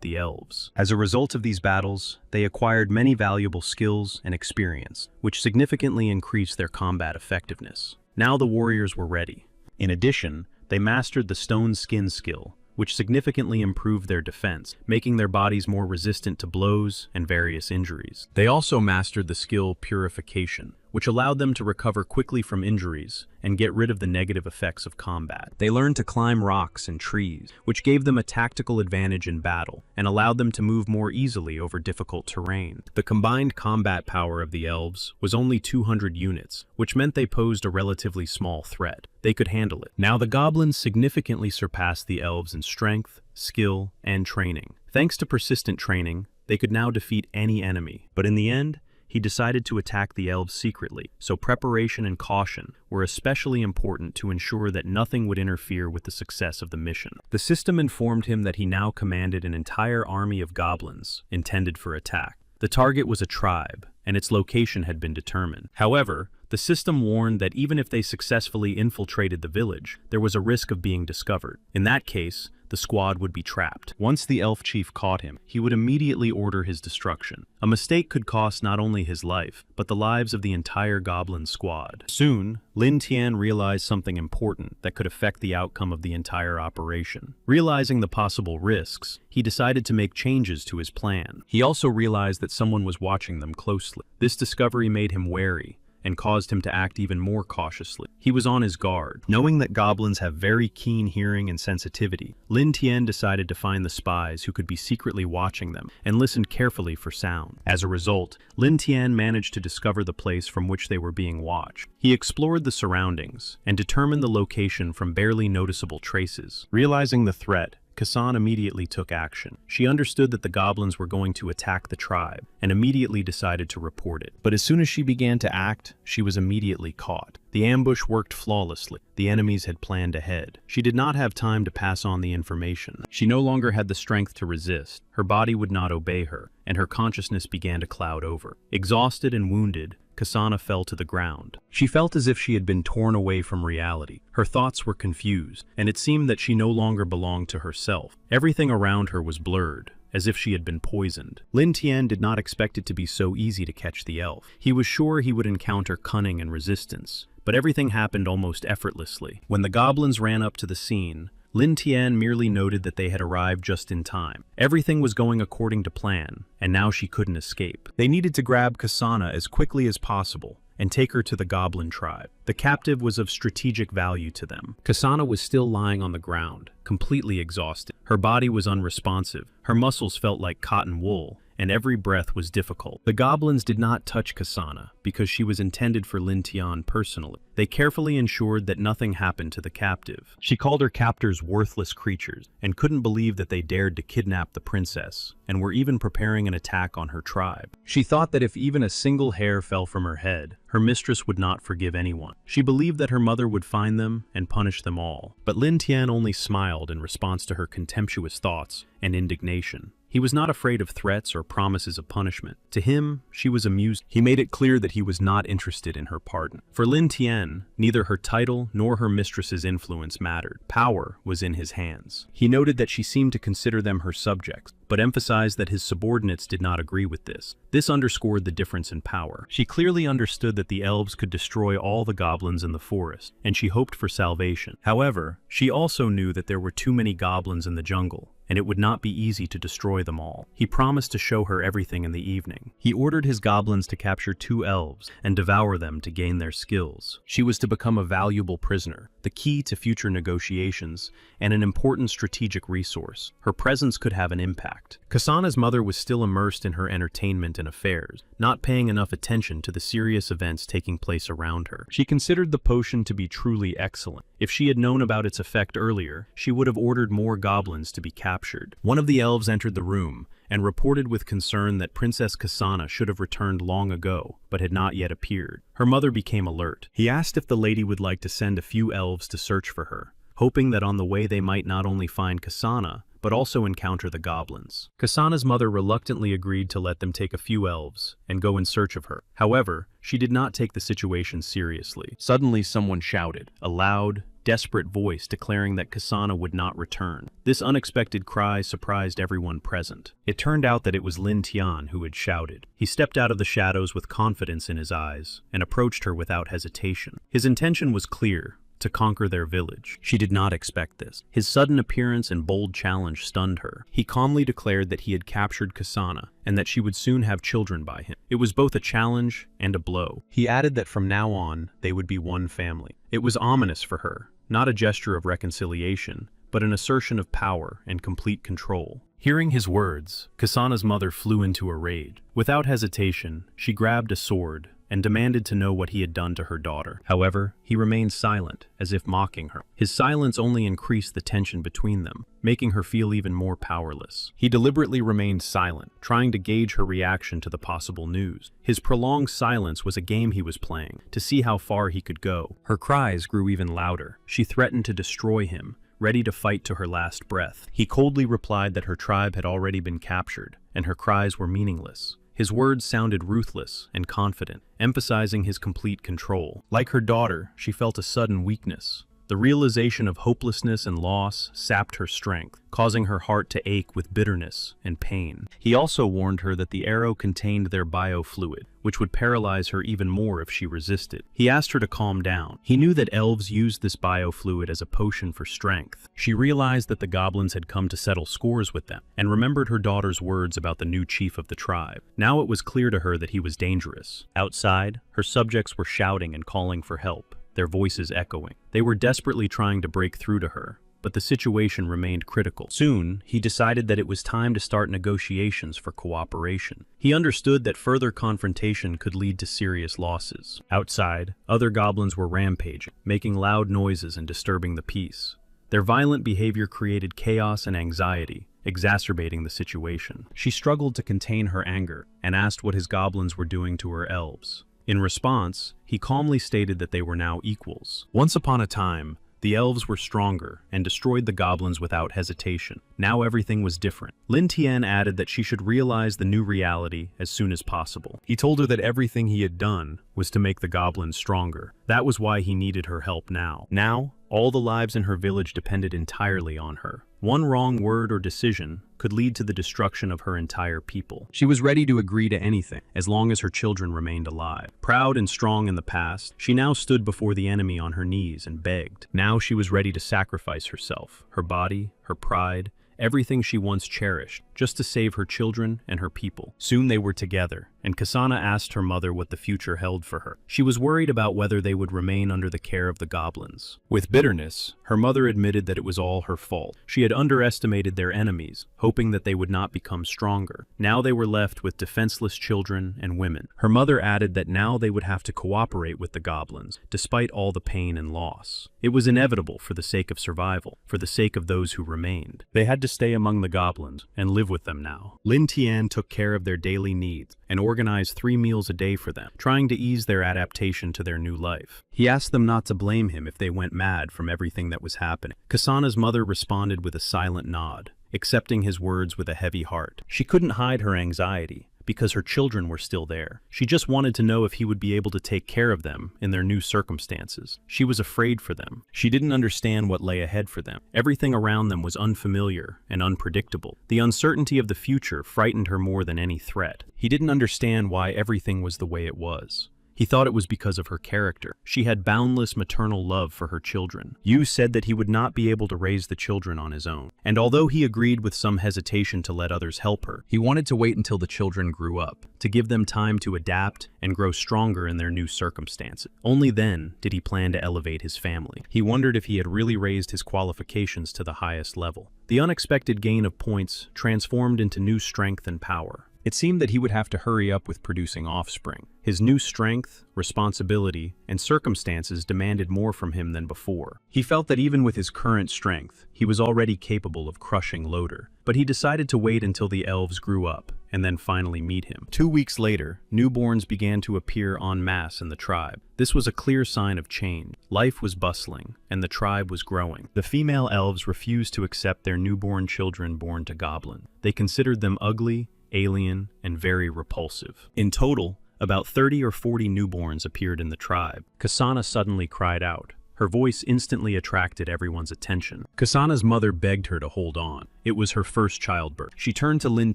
the elves. As a result of these battles, they acquired many valuable skills and experience, which significantly increased their combat effectiveness. Now the warriors were ready. In addition, they mastered the stone skin skill, which significantly improved their defense, making their bodies more resistant to blows and various injuries. They also mastered the skill purification, which allowed them to recover quickly from injuries and get rid of the negative effects of combat. They learned to climb rocks and trees, which gave them a tactical advantage in battle and allowed them to move more easily over difficult terrain. The combined combat power of the elves was only 200 units, which meant they posed a relatively small threat. They could handle it. Now the goblins significantly surpassed the elves in strength, skill, and training. Thanks to persistent training, they could now defeat any enemy. But in the end, he decided to attack the elves secretly, so preparation and caution were especially important to ensure that nothing would interfere with the success of the mission. The system informed him that he now commanded an entire army of goblins intended for attack. The target was a tribe, and its location had been determined. However, the system warned that even if they successfully infiltrated the village, there was a risk of being discovered. In that case, the squad would be trapped. Once the elf chief caught him, he would immediately order his destruction. A mistake could cost not only his life, but the lives of the entire goblin squad. Soon, Lin Tian realized something important that could affect the outcome of the entire operation. Realizing the possible risks, he decided to make changes to his plan. He also realized that someone was watching them closely. This discovery made him wary and caused him to act even more cautiously. He was on his guard. Knowing that goblins have very keen hearing and sensitivity, Lin Tian decided to find the spies who could be secretly watching them and listened carefully for sound. As a result, Lin Tian managed to discover the place from which they were being watched. He explored the surroundings and determined the location from barely noticeable traces. Realizing the threat, Kassan immediately took action. She understood that the goblins were going to attack the tribe and immediately decided to report it. But as soon as she began to act, she was immediately caught. The ambush worked flawlessly. The enemies had planned ahead. She did not have time to pass on the information. She no longer had the strength to resist. Her body would not obey her, and her consciousness began to cloud over. Exhausted and wounded, Kasana fell to the ground. She felt as if she had been torn away from reality. Her thoughts were confused, and it seemed that she no longer belonged to herself. Everything around her was blurred, as if she had been poisoned. Lin Tian did not expect it to be so easy to catch the elf. He was sure he would encounter cunning and resistance, but everything happened almost effortlessly. When the goblins ran up to the scene, Lin Tian merely noted that they had arrived just in time. Everything was going according to plan, and now she couldn't escape. They needed to grab Kasana as quickly as possible and take her to the goblin tribe. The captive was of strategic value to them. Kasana was still lying on the ground, completely exhausted. Her body was unresponsive, her muscles felt like cotton wool, and every breath was difficult. The goblins did not touch Kasana because she was intended for Lin Tian personally. They carefully ensured that nothing happened to the captive. She called her captors worthless creatures and couldn't believe that they dared to kidnap the princess and were even preparing an attack on her tribe. She thought that if even a single hair fell from her head, her mistress would not forgive anyone. She believed that her mother would find them and punish them all. But Lin Tian only smiled in response to her contemptuous thoughts and indignation. He was not afraid of threats or promises of punishment. To him, she was amused. He made it clear that he was not interested in her pardon. For Lin Tian, neither her title nor her mistress's influence mattered. Power was in his hands. He noted that she seemed to consider them her subjects, but emphasized that his subordinates did not agree with this. This underscored the difference in power. She clearly understood that the elves could destroy all the goblins in the forest, and she hoped for salvation. However, she also knew that there were too many goblins in the jungle, and it would not be easy to destroy them all. He promised to show her everything in the evening. He ordered his goblins to capture 2 elves and devour them to gain their skills. She was to become a valuable prisoner, the key to future negotiations, and an important strategic resource. Her presence could have an impact. Kasana's mother was still immersed in her entertainment and affairs, not paying enough attention to the serious events taking place around her. She considered the potion to be truly excellent. If she had known about its effect earlier, she would have ordered more goblins to be captured. One of the elves entered the room and reported with concern that Princess Kasana should have returned long ago, but had not yet appeared. Her mother became alert. He asked if the lady would like to send a few elves to search for her, hoping that on the way they might not only find Kasana, but also encounter the goblins. Kasana's mother reluctantly agreed to let them take a few elves and go in search of her. However, she did not take the situation seriously. Suddenly someone shouted, a loud, desperate voice declaring that Kasana would not return. This unexpected cry surprised everyone present. It turned out that it was Lin Tian who had shouted. He stepped out of the shadows with confidence in his eyes and approached her without hesitation. His intention was clear: to conquer their village. She did not expect this. His sudden appearance and bold challenge stunned her. He calmly declared that he had captured Kasana and that she would soon have children by him. It was both a challenge and a blow. He added that from now on, they would be one family. It was ominous for her, not a gesture of reconciliation, but an assertion of power and complete control. Hearing his words, Kasana's mother flew into a rage. Without hesitation, she grabbed a sword and demanded to know what he had done to her daughter. However, he remained silent, as if mocking her. His silence only increased the tension between them, making her feel even more powerless. He deliberately remained silent, trying to gauge her reaction to the possible news. His prolonged silence was a game he was playing, to see how far he could go. Her cries grew even louder. She threatened to destroy him, ready to fight to her last breath. He coldly replied that her tribe had already been captured, and her cries were meaningless. His words sounded ruthless and confident, emphasizing his complete control. Like her daughter, she felt a sudden weakness. The realization of hopelessness and loss sapped her strength, causing her heart to ache with bitterness and pain. He also warned her that the arrow contained their biofluid, which would paralyze her even more if she resisted. He asked her to calm down. He knew that elves used this biofluid as a potion for strength. She realized that the goblins had come to settle scores with them, and remembered her daughter's words about the new chief of the tribe. Now it was clear to her that he was dangerous. Outside, her subjects were shouting and calling for help, their voices echoing. They were desperately trying to break through to her, but the situation remained critical. Soon, he decided that it was time to start negotiations for cooperation. He understood that further confrontation could lead to serious losses. Outside, other goblins were rampaging, making loud noises and disturbing the peace. Their violent behavior created chaos and anxiety, exacerbating the situation. She struggled to contain her anger and asked what his goblins were doing to her elves. In response, he calmly stated that they were now equals. Once upon a time, the elves were stronger and destroyed the goblins without hesitation. Now everything was different. Lin Tian added that she should realize the new reality as soon as possible. He told her that everything he had done was to make the goblins stronger. That was why he needed her help now. Now, all the lives in her village depended entirely on her. One wrong word or decision could lead to the destruction of her entire people. She was ready to agree to anything, as long as her children remained alive. Proud and strong in the past, she now stood before the enemy on her knees and begged. Now she was ready to sacrifice herself, her body, her pride, everything she once cherished, just to save her children and her people. Soon they were together, and Kasana asked her mother what the future held for her. She was worried about whether they would remain under the care of the goblins. With bitterness, her mother admitted that it was all her fault. She had underestimated their enemies, hoping that they would not become stronger. Now they were left with defenseless children and women. Her mother added that now they would have to cooperate with the goblins, despite all the pain and loss. It was inevitable for the sake of survival, for the sake of those who remained. They had to stay among the goblins and live with them now. Lin Tian took care of their daily needs and organized 3 meals a day for them, trying to ease their adaptation to their new life. He asked them not to blame him if they went mad from everything that was happening. Kasana's mother responded with a silent nod, accepting his words with a heavy heart. She couldn't hide her anxiety, because her children were still there. She just wanted to know if he would be able to take care of them in their new circumstances. She was afraid for them. She didn't understand what lay ahead for them. Everything around them was unfamiliar and unpredictable. The uncertainty of the future frightened her more than any threat. He didn't understand why everything was the way it was. He thought it was because of her character. She had boundless maternal love for her children. Yu said that he would not be able to raise the children on his own. And although he agreed with some hesitation to let others help her, he wanted to wait until the children grew up, to give them time to adapt and grow stronger in their new circumstances. Only then did he plan to elevate his family. He wondered if he had really raised his qualifications to the highest level. The unexpected gain of points transformed into new strength and power. It seemed that he would have to hurry up with producing offspring. His new strength, responsibility, and circumstances demanded more from him than before. He felt that even with his current strength, he was already capable of crushing Loader. But he decided to wait until the elves grew up, and then finally meet him. 2 weeks later, newborns began to appear en masse in the tribe. This was a clear sign of change. Life was bustling, and the tribe was growing. The female elves refused to accept their newborn children born to Goblin. They considered them ugly, alien, and very repulsive. In total, about 30 or 40 newborns appeared in the tribe. Kasana suddenly cried out. Her voice instantly attracted everyone's attention. Kasana's mother begged her to hold on. It was her first childbirth. She turned to Lin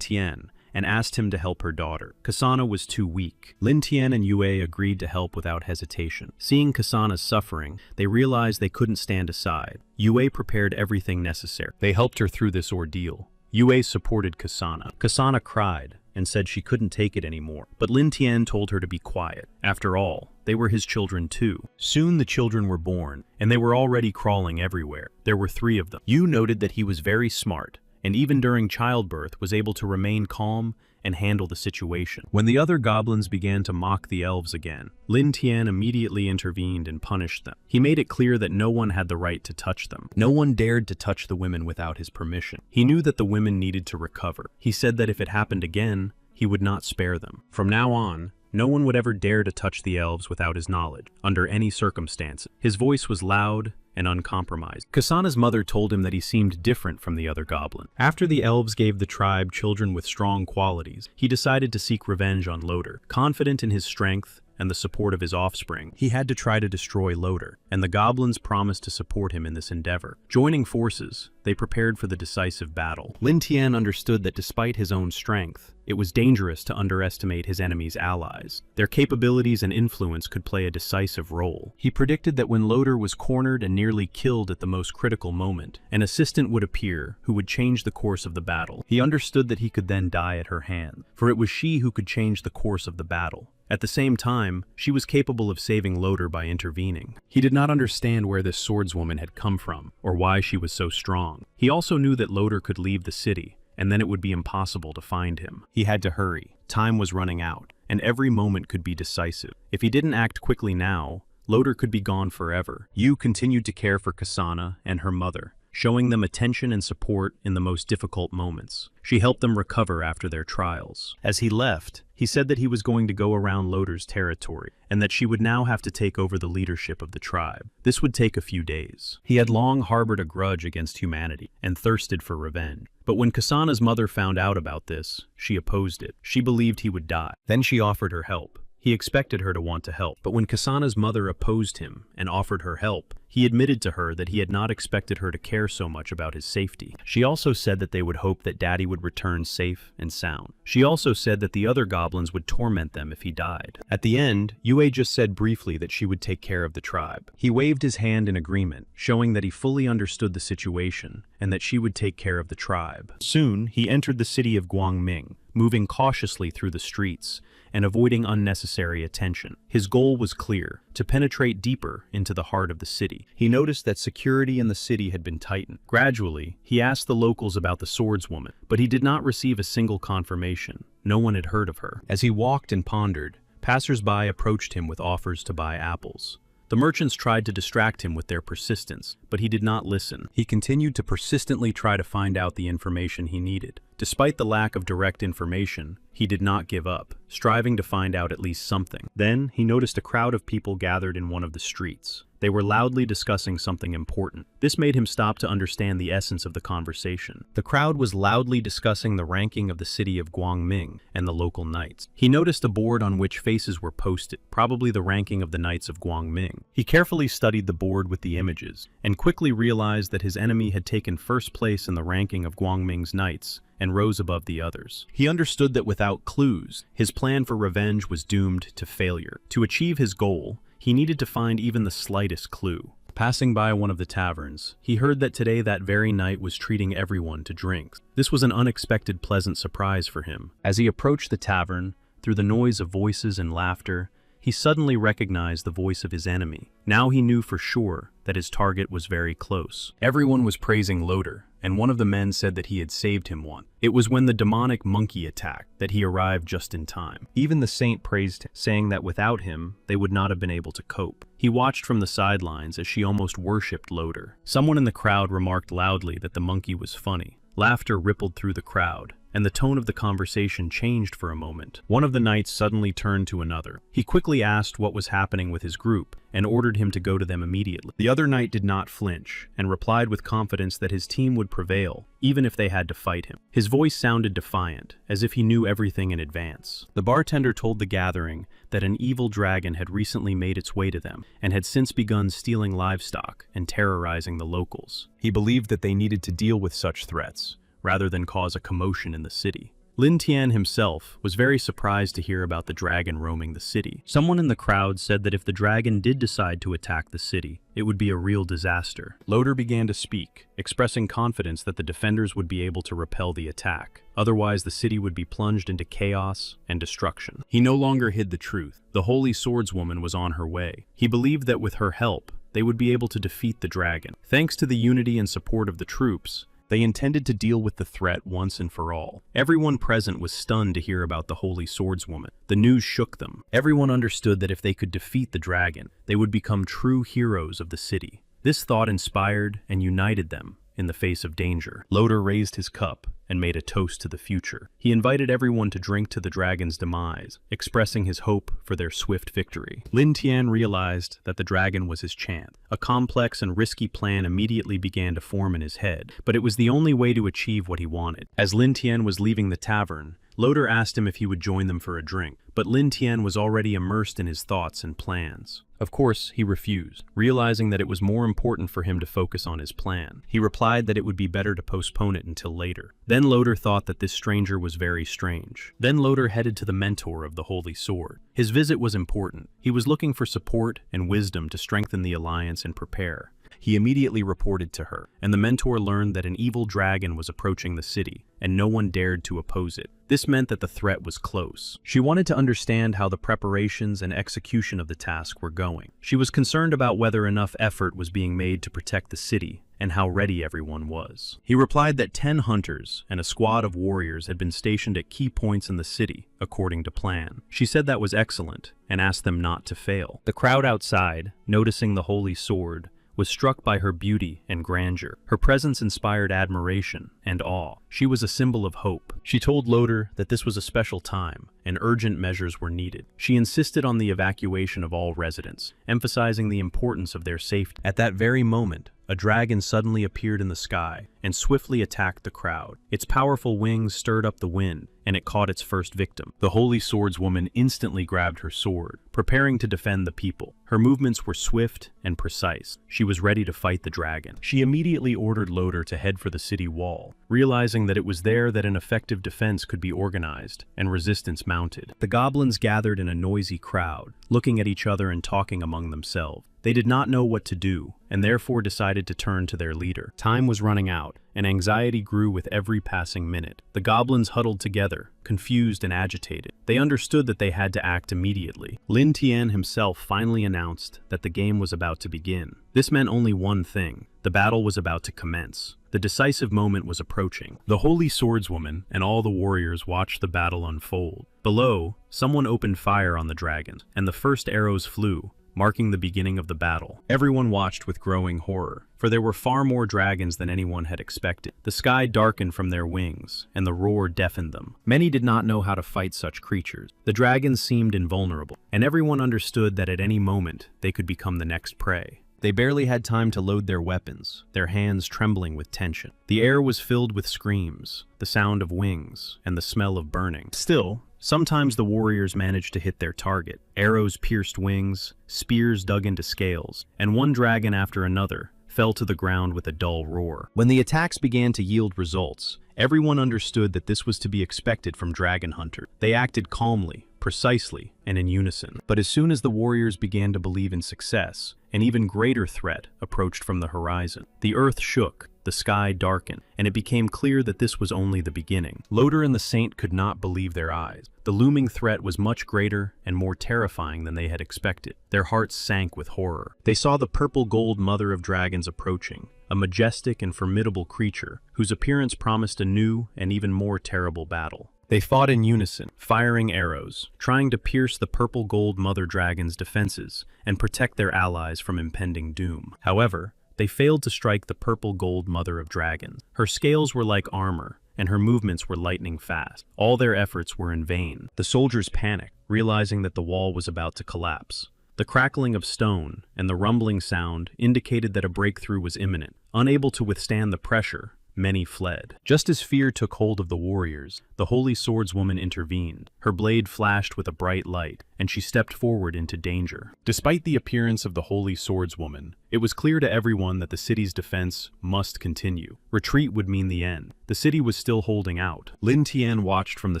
Tian and asked him to help her daughter. Kasana was too weak. Lin Tian and Yue agreed to help without hesitation. Seeing Kasana's suffering, they realized they couldn't stand aside. Yue prepared everything necessary. They helped her through this ordeal. Yue supported Kasana. Kasana cried and said she couldn't take it anymore. But Lin Tian told her to be quiet. After all, they were his children too. Soon the children were born, and they were already crawling everywhere. There were 3 of them. Yu noted that he was very smart, and even during childbirth was able to remain calm and handle the situation. When the other goblins began to mock the elves again, Lin Tian immediately intervened and punished them. He made it clear that no one had the right to touch them. No one dared to touch the women without his permission. He knew that the women needed to recover. He said that if it happened again, he would not spare them. From now on, no one would ever dare to touch the elves without his knowledge, under any circumstances. His voice was loud and uncompromised. Kasana's mother told him that he seemed different from the other goblin. After the elves gave the tribe children with strong qualities, he decided to seek revenge on Loader. Confident in his strength and the support of his offspring, he had to try to destroy Loader, and the goblins promised to support him in this endeavor. Joining forces, they prepared for the decisive battle. Lin Tian understood that despite his own strength, it was dangerous to underestimate his enemy's allies. Their capabilities and influence could play a decisive role. He predicted that when Loader was cornered and nearly killed at the most critical moment, an assistant would appear who would change the course of the battle. He understood that he could then die at her hand, for it was she who could change the course of the battle. At the same time, she was capable of saving Loader by intervening. He did not understand where this swordswoman had come from, or why she was so strong. He also knew that Loader could leave the city, and then it would be impossible to find him. He had to hurry. Time was running out, and every moment could be decisive. If he didn't act quickly now, Loader could be gone forever. Yu continued to care for Kasana and her mother, showing them attention and support in the most difficult moments. She helped them recover after their trials. As he left, he said that he was going to go around Loader's territory, and that she would now have to take over the leadership of the tribe. This would take a few days. He had long harbored a grudge against humanity, and thirsted for revenge. But when Kasana's mother found out about this, she opposed it. She believed he would die. Then she offered her help. He expected her to want to help, but when Kasana's mother opposed him and offered her help, he admitted to her that he had not expected her to care so much about his safety. She also said that they would hope that Daddy would return safe and sound. She also said that the other goblins would torment them if he died. At the end, Yue just said briefly that she would take care of the tribe. He waved his hand in agreement, showing that he fully understood the situation and that she would take care of the tribe. Soon, he entered the city of Guangming, moving cautiously through the streets and avoiding unnecessary attention. His goal was clear: to penetrate deeper into the heart of the city. He noticed that security in the city had been tightened. Gradually, he asked the locals about the swordswoman, but he did not receive a single confirmation. No one had heard of her. As he walked and pondered, passers-by approached him with offers to buy apples. The merchants tried to distract him with their persistence, but he did not listen. He continued to persistently try to find out the information he needed. Despite the lack of direct information, he did not give up, striving to find out at least something. Then, he noticed a crowd of people gathered in one of the streets. They were loudly discussing something important. This made him stop to understand the essence of the conversation. The crowd was loudly discussing the ranking of the city of Guangming and the local knights. He noticed a board on which faces were posted, probably the ranking of the knights of Guangming. He carefully studied the board with the images, and quickly realized that his enemy had taken first place in the ranking of Guangming's knights and rose above the others. He understood that without clues, his plan for revenge was doomed to failure. To achieve his goal, he needed to find even the slightest clue. Passing by one of the taverns, he heard that today that very knight was treating everyone to drinks. This was an unexpected pleasant surprise for him. As he approached the tavern, through the noise of voices and laughter, he suddenly recognized the voice of his enemy. Now he knew for sure that his target was very close. Everyone was praising Loader, and one of the men said that he had saved him one. It was when the demonic monkey attacked that he arrived just in time. Even the saint praised him, saying that without him, they would not have been able to cope. He watched from the sidelines as she almost worshipped Loader. Someone in the crowd remarked loudly that the monkey was funny. Laughter rippled through the crowd, and the tone of the conversation changed for a moment. One of the knights suddenly turned to another. He quickly asked what was happening with his group and ordered him to go to them immediately. The other knight did not flinch and replied with confidence that his team would prevail, even if they had to fight him. His voice sounded defiant, as if he knew everything in advance. The bartender told the gathering that an evil dragon had recently made its way to them and had since begun stealing livestock and terrorizing the locals. He believed that they needed to deal with such threats, rather than cause a commotion in the city. Lin Tian himself was very surprised to hear about the dragon roaming the city. Someone in the crowd said that if the dragon did decide to attack the city, it would be a real disaster. Loader began to speak, expressing confidence that the defenders would be able to repel the attack. Otherwise, the city would be plunged into chaos and destruction. He no longer hid the truth. The Holy Swordswoman was on her way. He believed that with her help, they would be able to defeat the dragon. Thanks to the unity and support of the troops, they intended to deal with the threat once and for all. Everyone present was stunned to hear about the Holy Swordswoman. The news shook them. Everyone understood that if they could defeat the dragon, they would become true heroes of the city. This thought inspired and united them in the face of danger. Loader raised his cup and made a toast to the future. He invited everyone to drink to the dragon's demise, expressing his hope for their swift victory. Lin Tian realized that the dragon was his chance. A complex and risky plan immediately began to form in his head, but it was the only way to achieve what he wanted. As Lin Tian was leaving the tavern, Loader asked him if he would join them for a drink, but Lin Tian was already immersed in his thoughts and plans. Of course, he refused, realizing that it was more important for him to focus on his plan. He replied that it would be better to postpone it until later. Then Loader thought that this stranger was very strange. Then Loader headed to the mentor of the Holy Sword. His visit was important. He was looking for support and wisdom to strengthen the alliance and prepare. He immediately reported to her, and the mentor learned that an evil dragon was approaching the city, and no one dared to oppose it. This meant that the threat was close. She wanted to understand how the preparations and execution of the task were going. She was concerned about whether enough effort was being made to protect the city, and how ready everyone was. He replied that 10 hunters and a squad of warriors had been stationed at key points in the city, according to plan. She said that was excellent, and asked them not to fail. The crowd outside, noticing the holy sword, was struck by her beauty and grandeur. Her presence inspired admiration and awe. She was a symbol of hope. She told Loader that this was a special time and urgent measures were needed. She insisted on the evacuation of all residents, emphasizing the importance of their safety. At that very moment, a dragon suddenly appeared in the sky and swiftly attacked the crowd. Its powerful wings stirred up the wind, and it caught its first victim. The Holy Swordswoman instantly grabbed her sword, preparing to defend the people. Her movements were swift and precise. She was ready to fight the dragon. She immediately ordered Loader to head for the city wall, realizing that it was there that an effective defense could be organized and resistance mounted. The goblins gathered in a noisy crowd, looking at each other and talking among themselves. They did not know what to do, and therefore decided to turn to their leader. Time was running out, and anxiety grew with every passing minute. The goblins huddled together, confused and agitated. They understood that they had to act immediately. Lin Tian himself finally announced that the game was about to begin. This meant only one thing: the battle was about to commence. The decisive moment was approaching. The Holy Swordswoman and all the warriors watched the battle unfold. Below, someone opened fire on the dragons, and the first arrows flew, marking the beginning of the battle. Everyone watched with growing horror, for there were far more dragons than anyone had expected. The sky darkened from their wings, and the roar deafened them. Many did not know how to fight such creatures. The dragons seemed invulnerable, and everyone understood that at any moment they could become the next prey. They barely had time to load their weapons, their hands trembling with tension. The air was filled with screams, the sound of wings, and the smell of burning. Still, sometimes the warriors managed to hit their target. Arrows pierced wings, spears dug into scales, and one dragon after another fell to the ground with a dull roar. When the attacks began to yield results, everyone understood that this was to be expected from dragon hunters. They acted calmly, precisely, and in unison. But as soon as the warriors began to believe in success, an even greater threat approached from the horizon. The earth shook, the sky darkened, and it became clear that this was only the beginning. Loder and the Saint could not believe their eyes. The looming threat was much greater and more terrifying than they had expected. Their hearts sank with horror. They saw the purple gold mother of dragons approaching, a majestic and formidable creature whose appearance promised a new and even more terrible battle. They fought in unison, firing arrows, trying to pierce the purple gold mother dragon's defenses and protect their allies from impending doom. However, they failed to strike the purple gold mother of dragons. Her scales were like armor, and her movements were lightning fast. All their efforts were in vain. The soldiers panicked, realizing that the wall was about to collapse. The crackling of stone and the rumbling sound indicated that a breakthrough was imminent. Unable to withstand the pressure, many fled. Just as fear took hold of the warriors, the holy swordswoman intervened. Her blade flashed with a bright light, and she stepped forward into danger. Despite the appearance of the holy swordswoman, it was clear to everyone that the city's defense must continue. Retreat would mean the end. The city was still holding out. Lin Tian watched from the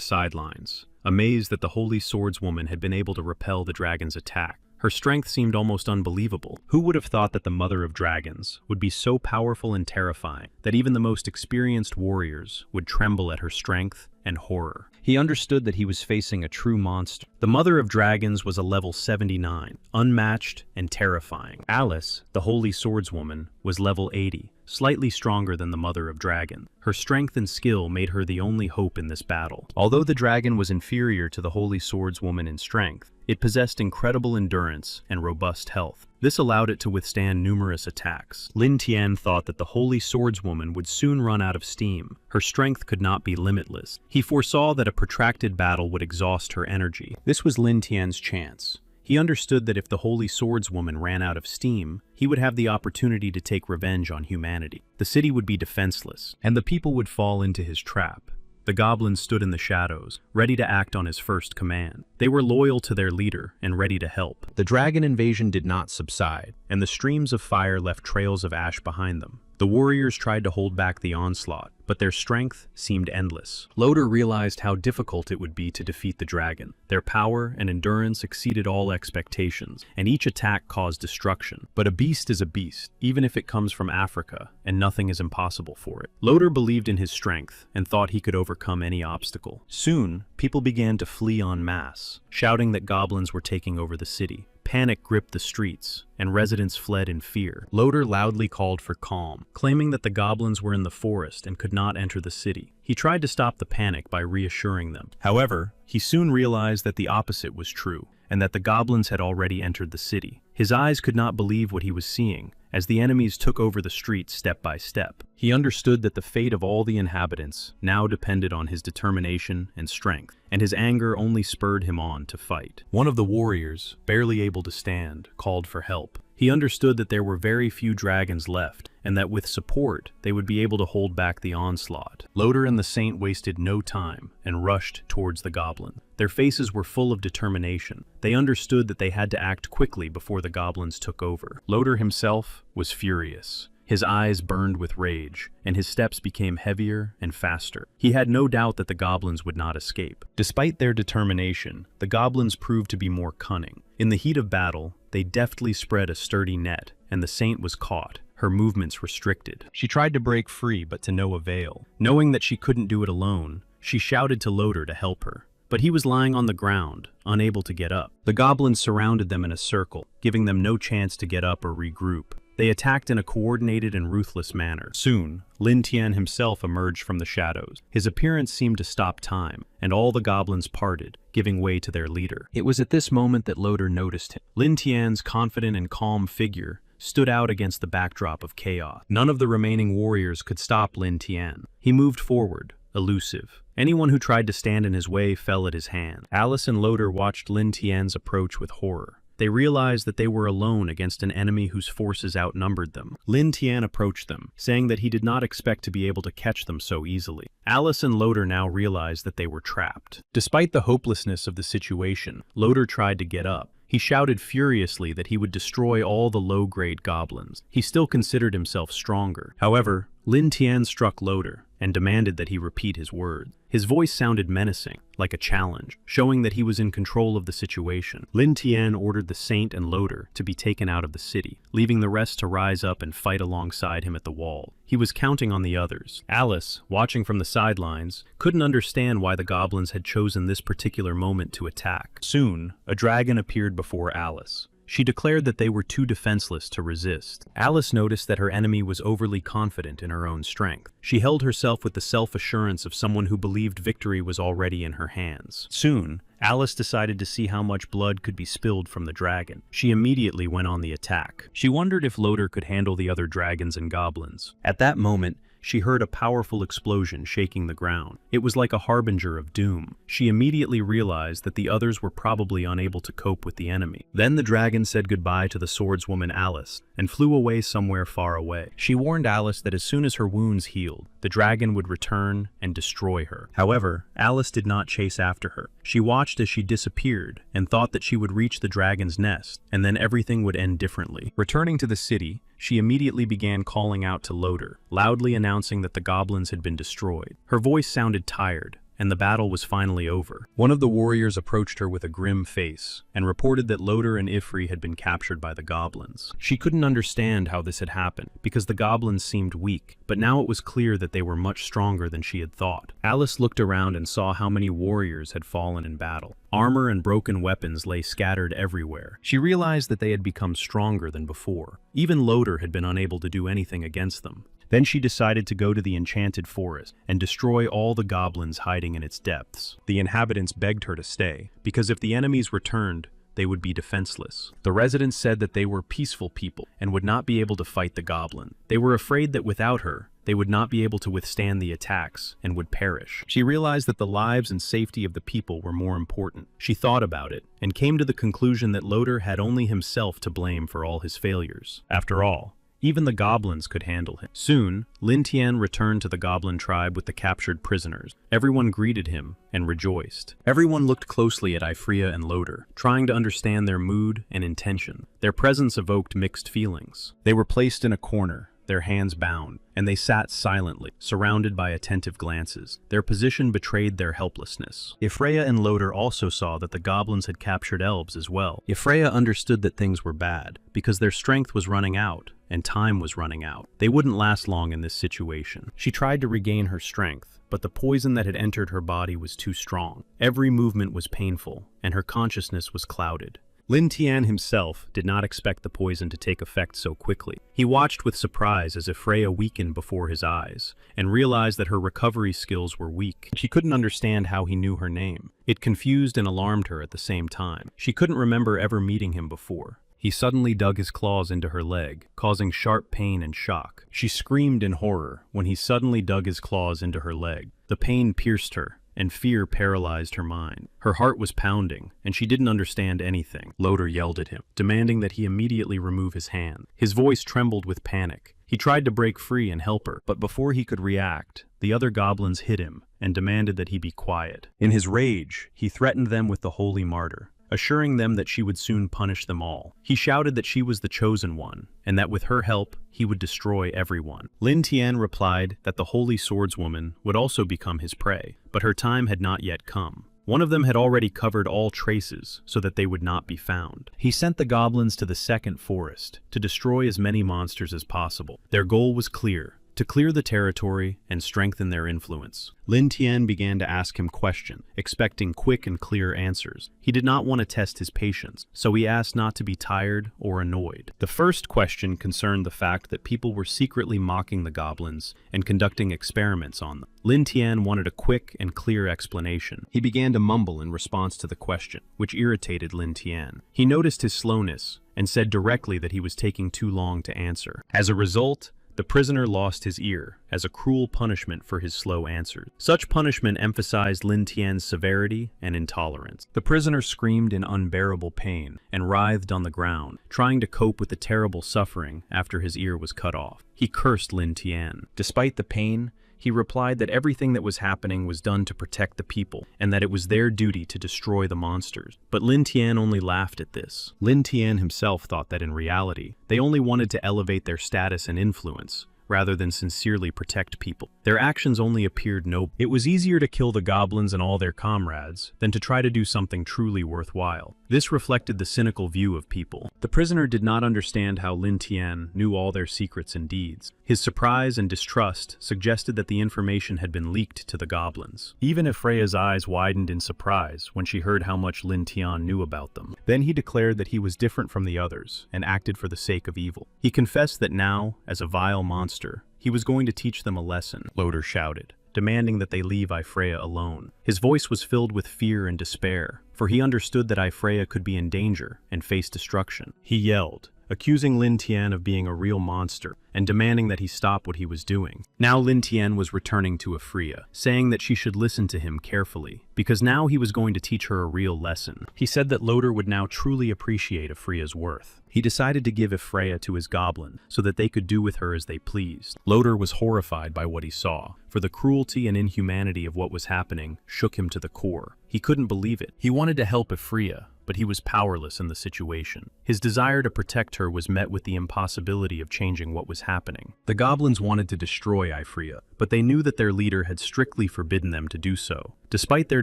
sidelines, amazed that the holy swordswoman had been able to repel the dragon's attack. Her strength seemed almost unbelievable. Who would have thought that the mother of dragons would be so powerful and terrifying that even the most experienced warriors would tremble at her strength and horror? He understood that he was facing a true monster. The mother of dragons was a level 79, unmatched and terrifying. Alice, the holy swordswoman, was level 80, slightly stronger than the mother of dragon. Her strength and skill made her the only hope in this battle. Although the dragon was inferior to the holy swordswoman in strength, it possessed incredible endurance and robust health. This allowed it to withstand numerous attacks. Lin Tian thought that the holy swordswoman would soon run out of steam. Her strength could not be limitless. He foresaw that a protracted battle would exhaust her energy. This was Lin Tian's chance. He understood that if the holy swordswoman ran out of steam, he would have the opportunity to take revenge on humanity. The city would be defenseless, and the people would fall into his trap. The goblins stood in the shadows, ready to act on his first command. They were loyal to their leader and ready to help. The dragon invasion did not subside, and the streams of fire left trails of ash behind them. The warriors tried to hold back the onslaught, but their strength seemed endless. Loder realized how difficult it would be to defeat the dragon. Their power and endurance exceeded all expectations, and each attack caused destruction. But a beast is a beast, even if it comes from Africa, and nothing is impossible for it. Loder believed in his strength and thought he could overcome any obstacle. Soon, people began to flee en masse, shouting that goblins were taking over the city. Panic gripped the streets, and residents fled in fear. Loder loudly called for calm, claiming that the goblins were in the forest and could not enter the city. He tried to stop the panic by reassuring them. However, he soon realized that the opposite was true, and that the goblins had already entered the city. His eyes could not believe what he was seeing, as the enemies took over the streets step by step. He understood that the fate of all the inhabitants now depended on his determination and strength, and his anger only spurred him on to fight. One of the warriors, barely able to stand, called for help. He understood that there were very few dragons left, and that with support, they would be able to hold back the onslaught. Loder and the Saint wasted no time and rushed towards the goblin. Their faces were full of determination. They understood that they had to act quickly before the goblins took over. Loder himself was furious. His eyes burned with rage, and his steps became heavier and faster. He had no doubt that the goblins would not escape. Despite their determination, the goblins proved to be more cunning. In the heat of battle, they deftly spread a sturdy net, and the Saint was caught, her movements restricted. She tried to break free, but to no avail. Knowing that she couldn't do it alone, she shouted to Loder to help her. But he was lying on the ground, unable to get up. The goblins surrounded them in a circle, giving them no chance to get up or regroup. They attacked in a coordinated and ruthless manner. Soon, Lin Tian himself emerged from the shadows. His appearance seemed to stop time, and all the goblins parted, giving way to their leader. It was at this moment that Loder noticed him. Lin Tian's confident and calm figure stood out against the backdrop of chaos. None of the remaining warriors could stop Lin Tian. He moved forward, elusive. Anyone who tried to stand in his way fell at his hand. Alice and Loder watched Lin Tian's approach with horror. They realized that they were alone against an enemy whose forces outnumbered them. Lin Tian approached them, saying that he did not expect to be able to catch them so easily. Alice and Loader now realized that they were trapped. Despite the hopelessness of the situation, Loader tried to get up. He shouted furiously that he would destroy all the low-grade goblins. He still considered himself stronger. However, Lin Tian struck Loader and demanded that he repeat his words. His voice sounded menacing, like a challenge, showing that he was in control of the situation. Lin Tian ordered the Saint and Loader to be taken out of the city, leaving the rest to rise up and fight alongside him at the wall. He was counting on the others. Alice, watching from the sidelines, couldn't understand why the goblins had chosen this particular moment to attack. Soon, a dragon appeared before Alice. She declared that they were too defenseless to resist. Alice noticed that her enemy was overly confident in her own strength. She held herself with the self-assurance of someone who believed victory was already in her hands. Soon, Alice decided to see how much blood could be spilled from the dragon. She immediately went on the attack. She wondered if Loader could handle the other dragons and goblins. At that moment, she heard a powerful explosion shaking the ground. It was like a harbinger of doom. She immediately realized that the others were probably unable to cope with the enemy. Then the dragon said goodbye to the swordswoman Alice and flew away somewhere far away. She warned Alice that as soon as her wounds healed, the dragon would return and destroy her. However, Alice did not chase after her. She watched as she disappeared and thought that she would reach the dragon's nest, and then everything would end differently. Returning to the city, she immediately began calling out to Loader, loudly announcing that the goblins had been destroyed. Her voice sounded tired, and the battle was finally over. One of the warriors approached her with a grim face and reported that Loader and Ifri had been captured by the goblins. She couldn't understand how this had happened, because the goblins seemed weak, but now it was clear that they were much stronger than she had thought. Alice looked around and saw how many warriors had fallen in battle. Armor and broken weapons lay scattered everywhere. She realized that they had become stronger than before. Even Loader had been unable to do anything against them. Then she decided to go to the enchanted forest and destroy all the goblins hiding in its depths. The inhabitants begged her to stay, because if the enemies returned, they would be defenseless. The residents said that they were peaceful people and would not be able to fight the goblin. They were afraid that without her, they would not be able to withstand the attacks and would perish. She realized that the lives and safety of the people were more important. She thought about it and came to the conclusion that Loader had only himself to blame for all his failures. After all, even the goblins could handle him. Soon, Lin Tian returned to the goblin tribe with the captured prisoners. Everyone greeted him and rejoiced. Everyone looked closely at Ifria and Loader, trying to understand their mood and intention. Their presence evoked mixed feelings. They were placed in a corner, their hands bound, and they sat silently, surrounded by attentive glances. Their position betrayed their helplessness. Ifreya and Loader also saw that the goblins had captured elves as well. Ifreya understood that things were bad, because their strength was running out, and time was running out. They wouldn't last long in this situation. She tried to regain her strength, but the poison that had entered her body was too strong. Every movement was painful, and her consciousness was clouded. Lin Tian himself did not expect the poison to take effect so quickly. He watched with surprise as Ifreya weakened before his eyes, and realized that her recovery skills were weak. She couldn't understand how he knew her name. It confused and alarmed her at the same time. She couldn't remember ever meeting him before. He suddenly dug his claws into her leg, causing sharp pain and shock. She screamed in horror when he suddenly dug his claws into her leg. The pain pierced her, and fear paralyzed her mind. Her heart was pounding, and she didn't understand anything. Loader yelled at him, demanding that he immediately remove his hand. His voice trembled with panic. He tried to break free and help her, but before he could react, the other goblins hit him and demanded that he be quiet. In his rage, he threatened them with the holy martyr, assuring them that she would soon punish them all. He shouted that she was the chosen one, and that with her help, he would destroy everyone. Lin Tian replied that the holy swordswoman would also become his prey, but her time had not yet come. One of them had already covered all traces so that they would not be found. He sent the goblins to the second forest to destroy as many monsters as possible. Their goal was clear: to clear the territory and strengthen their influence. Lin Tian began to ask him questions, expecting quick and clear answers. He did not want to test his patience, so he asked not to be tired or annoyed. The first question concerned the fact that people were secretly mocking the goblins and conducting experiments on them. Lin Tian wanted a quick and clear explanation. He began to mumble in response to the question, which irritated Lin Tian. He noticed his slowness and said directly that he was taking too long to answer. As a result, The prisoner lost his ear as a cruel punishment for his slow answers. Such punishment emphasized Lin Tian's severity and intolerance. The prisoner screamed in unbearable pain and writhed on the ground, trying to cope with the terrible suffering after his ear was cut off. He cursed Lin Tian. Despite the pain, he replied that everything that was happening was done to protect the people, and that it was their duty to destroy the monsters. But Lin Tian only laughed at this. Lin Tian himself thought that in reality, they only wanted to elevate their status and influence, rather than sincerely protect people. Their actions only appeared noble. It was easier to kill the goblins and all their comrades than to try to do something truly worthwhile. This reflected the cynical view of people. The prisoner did not understand how Lin Tian knew all their secrets and deeds. His surprise and distrust suggested that the information had been leaked to the goblins. Even if Freya's eyes widened in surprise when she heard how much Lin Tian knew about them. Then he declared that he was different from the others and acted for the sake of evil. He confessed that now, as a vile monster, he was going to teach them a lesson. Loder shouted, demanding that they leave Freya alone. His voice was filled with fear and despair, for he understood that Freya could be in danger and face destruction. He yelled, accusing Lin Tian of being a real monster and demanding that he stop what he was doing. Now Lin Tian was returning to Freya, saying that she should listen to him carefully, because now he was going to teach her a real lesson. He said that Loder would now truly appreciate Freya's worth. He decided to give Freya to his goblin so that they could do with her as they pleased. Loder was horrified by what he saw, for the cruelty and inhumanity of what was happening shook him to the core. He couldn't believe it. He wanted to help Freya, but he was powerless in the situation. His desire to protect her was met with the impossibility of changing what was happening. The goblins wanted to destroy Freya, but they knew that their leader had strictly forbidden them to do so. Despite their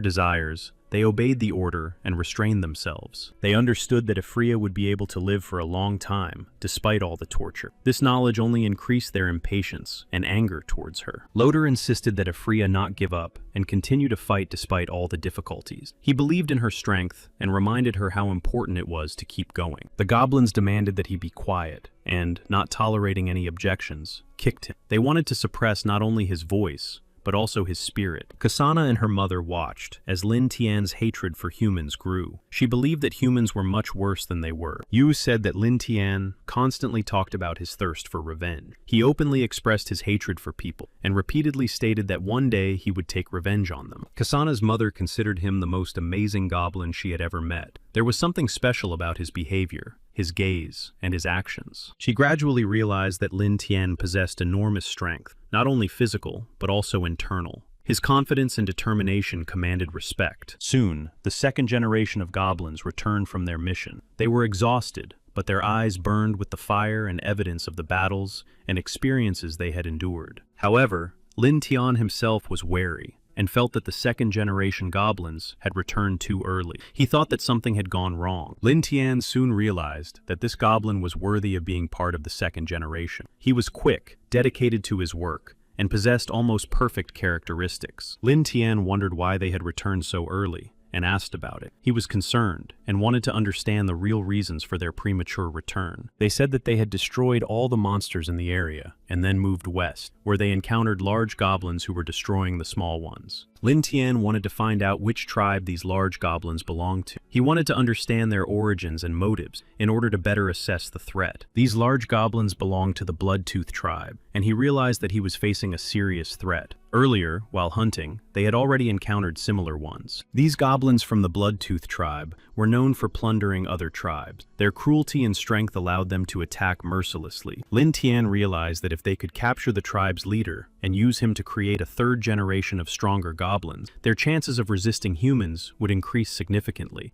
desires, they obeyed the order and restrained themselves. They understood that Freya would be able to live for a long time, despite all the torture. This knowledge only increased their impatience and anger towards her. Loder insisted that Freya not give up and continue to fight despite all the difficulties. He believed in her strength and reminded her how important it was to keep going. The goblins demanded that he be quiet and, not tolerating any objections, kicked him. They wanted to suppress not only his voice, but also his spirit. Kasana and her mother watched as Lin Tian's hatred for humans grew. She believed that humans were much worse than they were. Yu said that Lin Tian constantly talked about his thirst for revenge. He openly expressed his hatred for people and repeatedly stated that one day he would take revenge on them. Kasana's mother considered him the most amazing goblin she had ever met. There was something special about his behavior, his gaze, and his actions. She gradually realized that Lin Tian possessed enormous strength, not only physical, but also internal. His confidence and determination commanded respect. Soon, the second generation of goblins returned from their mission. They were exhausted, but their eyes burned with the fire and evidence of the battles and experiences they had endured. However, Lin Tian himself was wary and felt that the second-generation goblins had returned too early. He thought that something had gone wrong. Lin Tian soon realized that this goblin was worthy of being part of the second generation. He was quick, dedicated to his work, and possessed almost perfect characteristics. Lin Tian wondered why they had returned so early, and asked about it. He was concerned and wanted to understand the real reasons for their premature return. They said that they had destroyed all the monsters in the area and then moved west, where they encountered large goblins who were destroying the small ones. Lin Tian wanted to find out which tribe these large goblins belonged to. He wanted to understand their origins and motives in order to better assess the threat. These large goblins belonged to the Bloodtooth tribe, and he realized that he was facing a serious threat. Earlier, while hunting, they had already encountered similar ones. These goblins from the Bloodtooth tribe were known for plundering other tribes. Their cruelty and strength allowed them to attack mercilessly. Lin Tian realized that if they could capture the tribe's leader and use him to create a third generation of stronger goblins, their chances of resisting humans would increase significantly.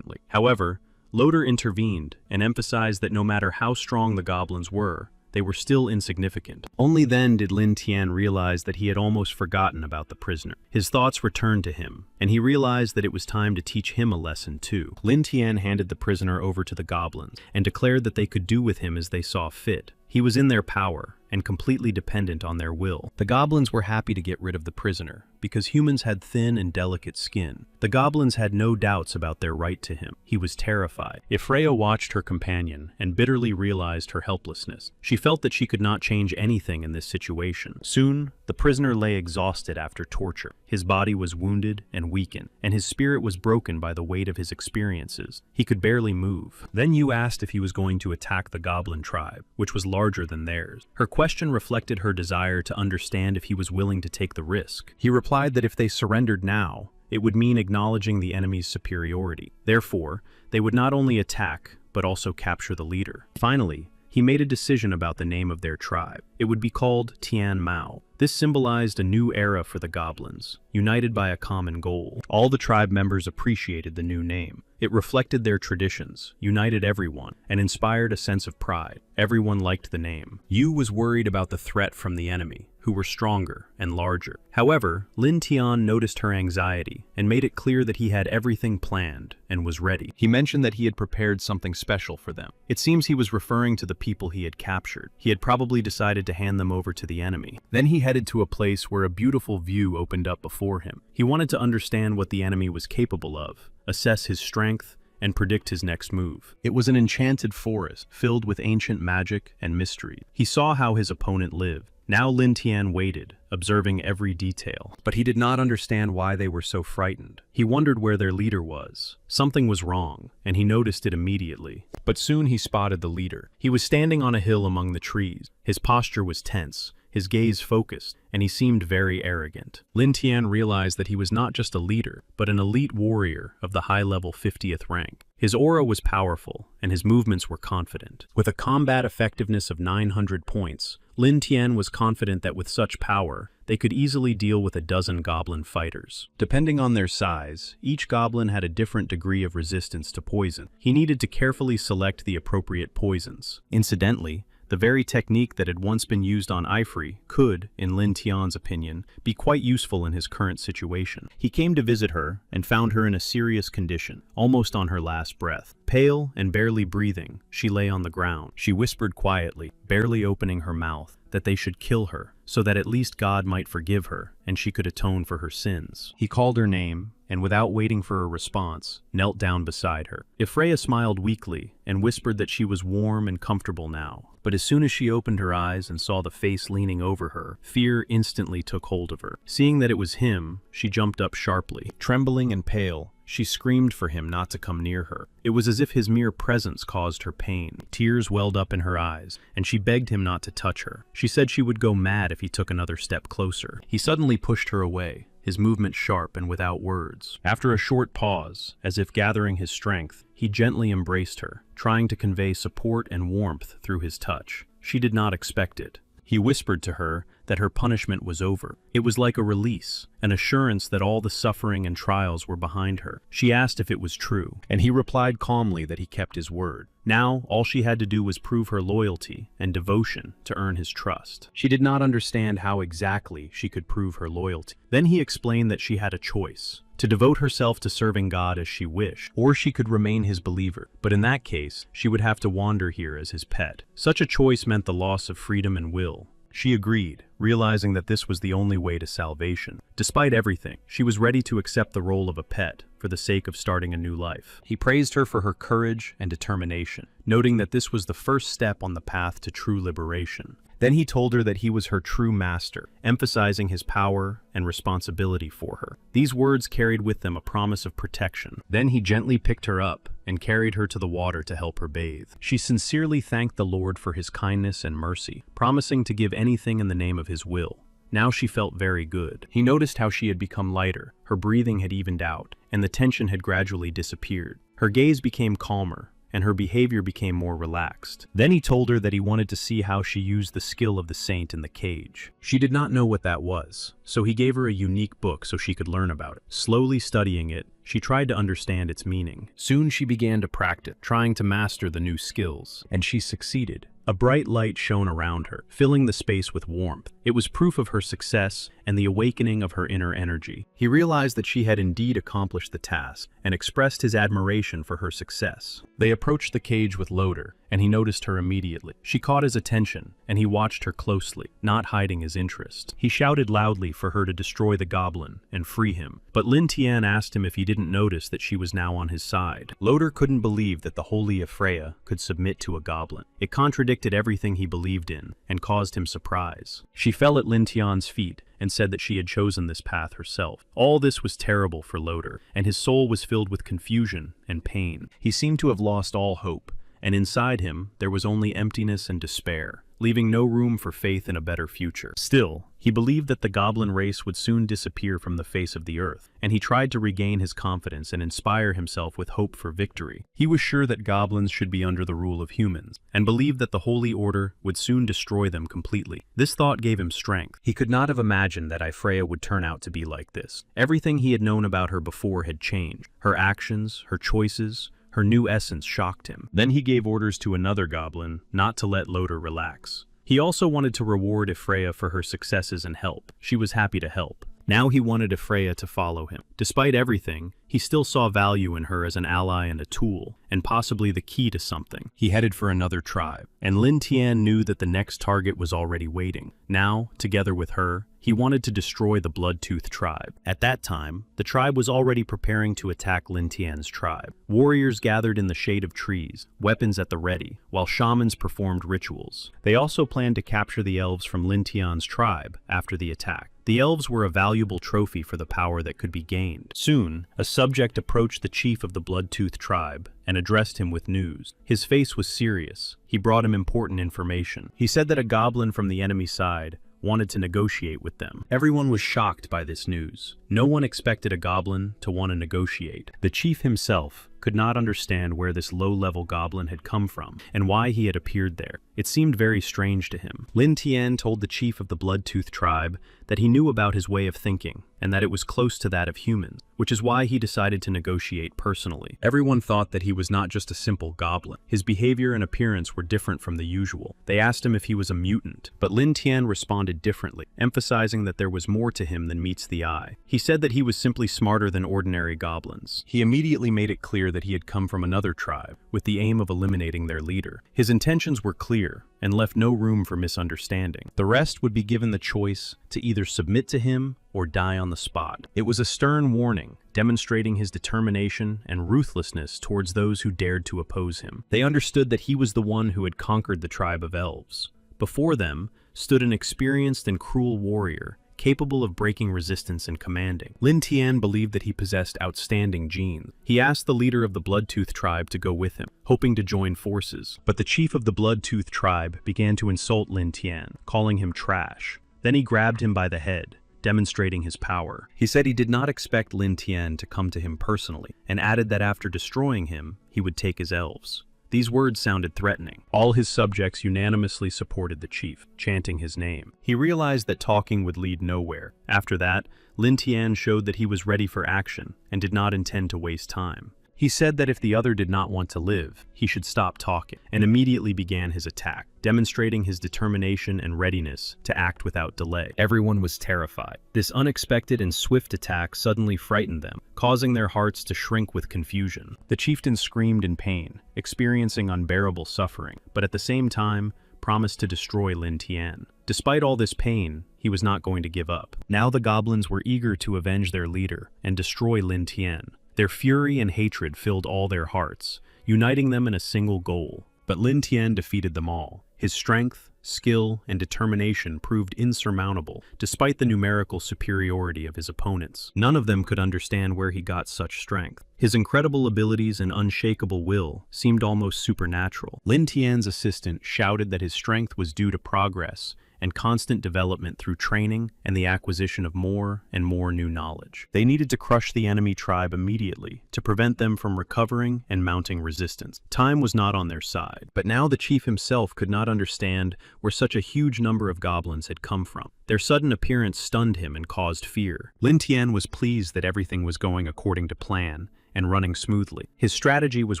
However, Loder intervened and emphasized that no matter how strong the goblins were, they were still insignificant. Only then did Lin Tian realize that he had almost forgotten about the prisoner. His thoughts returned to him, and he realized that it was time to teach him a lesson too. Lin Tian handed the prisoner over to the goblins and declared that they could do with him as they saw fit. He was in their power, and completely dependent on their will. The goblins were happy to get rid of the prisoner, because humans had thin and delicate skin. The goblins had no doubts about their right to him. He was terrified. Freya watched her companion and bitterly realized her helplessness. She felt that she could not change anything in this situation. Soon, the prisoner lay exhausted after torture. His body was wounded and weakened, and his spirit was broken by the weight of his experiences. He could barely move. Then Yu asked if he was going to attack the goblin tribe, which was larger than theirs. Her question reflected her desire to understand if he was willing to take the risk. He replied that if they surrendered now, it would mean acknowledging the enemy's superiority. Therefore, they would not only attack, but also capture the leader. Finally, he made a decision about the name of their tribe. It would be called Tian Mao. This symbolized a new era for the goblins, united by a common goal. All the tribe members appreciated the new name. It reflected their traditions, united everyone, and inspired a sense of pride. Everyone liked the name. Yu was worried about the threat from the enemy, who were stronger and larger. However, Lin Tian noticed her anxiety and made it clear that he had everything planned and was ready. He mentioned that he had prepared something special for them. It seems he was referring to the people he had captured. He had probably decided to hand them over to the enemy. Then he headed to a place where a beautiful view opened up before him. He wanted to understand what the enemy was capable of, assess his strength, and predict his next move. It was an enchanted forest filled with ancient magic and mystery. He saw how his opponent lived. Now Lin Tian waited, observing every detail. But he did not understand why they were so frightened. He wondered where their leader was. Something was wrong, and he noticed it immediately. But soon he spotted the leader. He was standing on a hill among the trees. His posture was tense, his gaze focused, and he seemed very arrogant. Lin Tian realized that he was not just a leader, but an elite warrior of the high-level 50th rank. His aura was powerful, and his movements were confident. With a combat effectiveness of 900 points, Lin Tian was confident that with such power, they could easily deal with a dozen goblin fighters. Depending on their size, each goblin had a different degree of resistance to poison. He needed to carefully select the appropriate poisons. Incidentally, the very technique that had once been used on Ifri could, in Lin Tian's opinion, be quite useful in his current situation. He came to visit her and found her in a serious condition, almost on her last breath. Pale and barely breathing, she lay on the ground. She whispered quietly, barely opening her mouth, that they should kill her, so that at least God might forgive her and she could atone for her sins. He called her name, and without waiting for a response, knelt down beside her. Freya smiled weakly and whispered that she was warm and comfortable now. But as soon as she opened her eyes and saw the face leaning over her, fear instantly took hold of her. Seeing that it was him, she jumped up sharply. Trembling and pale, she screamed for him not to come near her. It was as if his mere presence caused her pain. Tears welled up in her eyes, and she begged him not to touch her. She said she would go mad if he took another step closer. He suddenly pushed her away, his movement sharp and without words. After a short pause, as if gathering his strength, he gently embraced her, trying to convey support and warmth through his touch. She did not expect it. He whispered to her that her punishment was over. It was like a release, an assurance that all the suffering and trials were behind her. She asked if it was true, and he replied calmly that he kept his word. Now, all she had to do was prove her loyalty and devotion to earn his trust. She did not understand how exactly she could prove her loyalty. Then he explained that she had a choice: to devote herself to serving God as she wished, or she could remain his believer. But in that case, she would have to wander here as his pet. Such a choice meant the loss of freedom and will. She agreed, realizing that this was the only way to salvation. Despite everything, she was ready to accept the role of a pet for the sake of starting a new life. He praised her for her courage and determination, noting that this was the first step on the path to true liberation. Then he told her that he was her true master, emphasizing his power and responsibility for her. These words carried with them a promise of protection. Then he gently picked her up and carried her to the water to help her bathe. She sincerely thanked the Lord for his kindness and mercy, promising to give anything in the name of his will. Now she felt very good. He noticed how she had become lighter, her breathing had evened out, and the tension had gradually disappeared. Her gaze became calmer, and her behavior became more relaxed. Then he told her that he wanted to see how she used the skill of the saint in the cage. She did not know what that was, so he gave her a unique book so she could learn about it. Slowly studying it, she tried to understand its meaning. Soon she began to practice, trying to master the new skills, and she succeeded. A bright light shone around her, filling the space with warmth. It was proof of her success and the awakening of her inner energy. He realized that she had indeed accomplished the task and expressed his admiration for her success. They approached the cage with Loader, and he noticed her immediately. She caught his attention, and he watched her closely, not hiding his interest. He shouted loudly for her to destroy the goblin and free him, but Lin Tian asked him if he didn't notice that she was now on his side. Loder couldn't believe that the holy Freya could submit to a goblin. It contradicted everything he believed in, and caused him surprise. She fell at Lin Tian's feet, and said that she had chosen this path herself. All this was terrible for Loder, and his soul was filled with confusion and pain. He seemed to have lost all hope, and inside him there was only emptiness and despair, leaving no room for faith in a better future. Still, he believed that the goblin race would soon disappear from the face of the earth, and he tried to regain his confidence and inspire himself with hope for victory. He was sure that goblins should be under the rule of humans, and believed that the Holy Order would soon destroy them completely. This thought gave him strength. He could not have imagined that Freya would turn out to be like this. Everything he had known about her before had changed. Her actions, her choices, her new essence shocked him. Then he gave orders to another goblin not to let Loder relax. He also wanted to reward Freya for her successes and help. She was happy to help. Now he wanted Freya to follow him. Despite everything, he still saw value in her as an ally and a tool, and possibly the key to something. He headed for another tribe, and Lin Tian knew that the next target was already waiting. Now, together with her, he wanted to destroy the Bloodtooth tribe. At that time, the tribe was already preparing to attack Lin Tian's tribe. Warriors gathered in the shade of trees, weapons at the ready, while shamans performed rituals. They also planned to capture the elves from Lin Tian's tribe after the attack. The elves were a valuable trophy for the power that could be gained. Soon, a subject approached the chief of the Bloodtooth tribe and addressed him with news. His face was serious. He brought him important information. He said that a goblin from the enemy side wanted to negotiate with them. Everyone was shocked by this news. No one expected a goblin to want to negotiate. The chief himself could not understand where this low-level goblin had come from and why he had appeared there. It seemed very strange to him. Lin Tian told the chief of the Bloodtooth tribe that he knew about his way of thinking and that it was close to that of humans, which is why he decided to negotiate personally. Everyone thought that he was not just a simple goblin. His behavior and appearance were different from the usual. They asked him if he was a mutant, but Lin Tian responded differently, emphasizing that there was more to him than meets the eye. He said that he was simply smarter than ordinary goblins. He immediately made it clear that he had come from another tribe, with the aim of eliminating their leader. His intentions were clear, and left no room for misunderstanding. The rest would be given the choice to either submit to him or die on the spot. It was a stern warning, demonstrating his determination and ruthlessness towards those who dared to oppose him. They understood that he was the one who had conquered the tribe of elves. Before them stood an experienced and cruel warrior, capable of breaking resistance and commanding. Lin Tian believed that he possessed outstanding genes. He asked the leader of the Bloodtooth tribe to go with him, hoping to join forces. But the chief of the Bloodtooth tribe began to insult Lin Tian, calling him trash. Then he grabbed him by the head, demonstrating his power. He said he did not expect Lin Tian to come to him personally, and added that after destroying him, he would take his elves. These words sounded threatening. All his subjects unanimously supported the chief, chanting his name. He realized that talking would lead nowhere. After that, Lin Tian showed that he was ready for action and did not intend to waste time. He said that if the other did not want to live, he should stop talking, and immediately began his attack, demonstrating his determination and readiness to act without delay. Everyone was terrified. This unexpected and swift attack suddenly frightened them, causing their hearts to shrink with confusion. The chieftain screamed in pain, experiencing unbearable suffering, but at the same time, promised to destroy Lin Tian. Despite all this pain, he was not going to give up. Now the goblins were eager to avenge their leader and destroy Lin Tian. Their fury and hatred filled all their hearts, uniting them in a single goal. But Lin Tian defeated them all. His strength, skill, and determination proved insurmountable, despite the numerical superiority of his opponents. None of them could understand where he got such strength. His incredible abilities and unshakable will seemed almost supernatural. Lin Tian's assistant shouted that his strength was due to progress and constant development through training and the acquisition of more and more new knowledge. They needed to crush the enemy tribe immediately to prevent them from recovering and mounting resistance. Time was not on their side, but now the chief himself could not understand where such a huge number of goblins had come from. Their sudden appearance stunned him and caused fear. Lin Tian was pleased that everything was going according to plan and running smoothly. His strategy was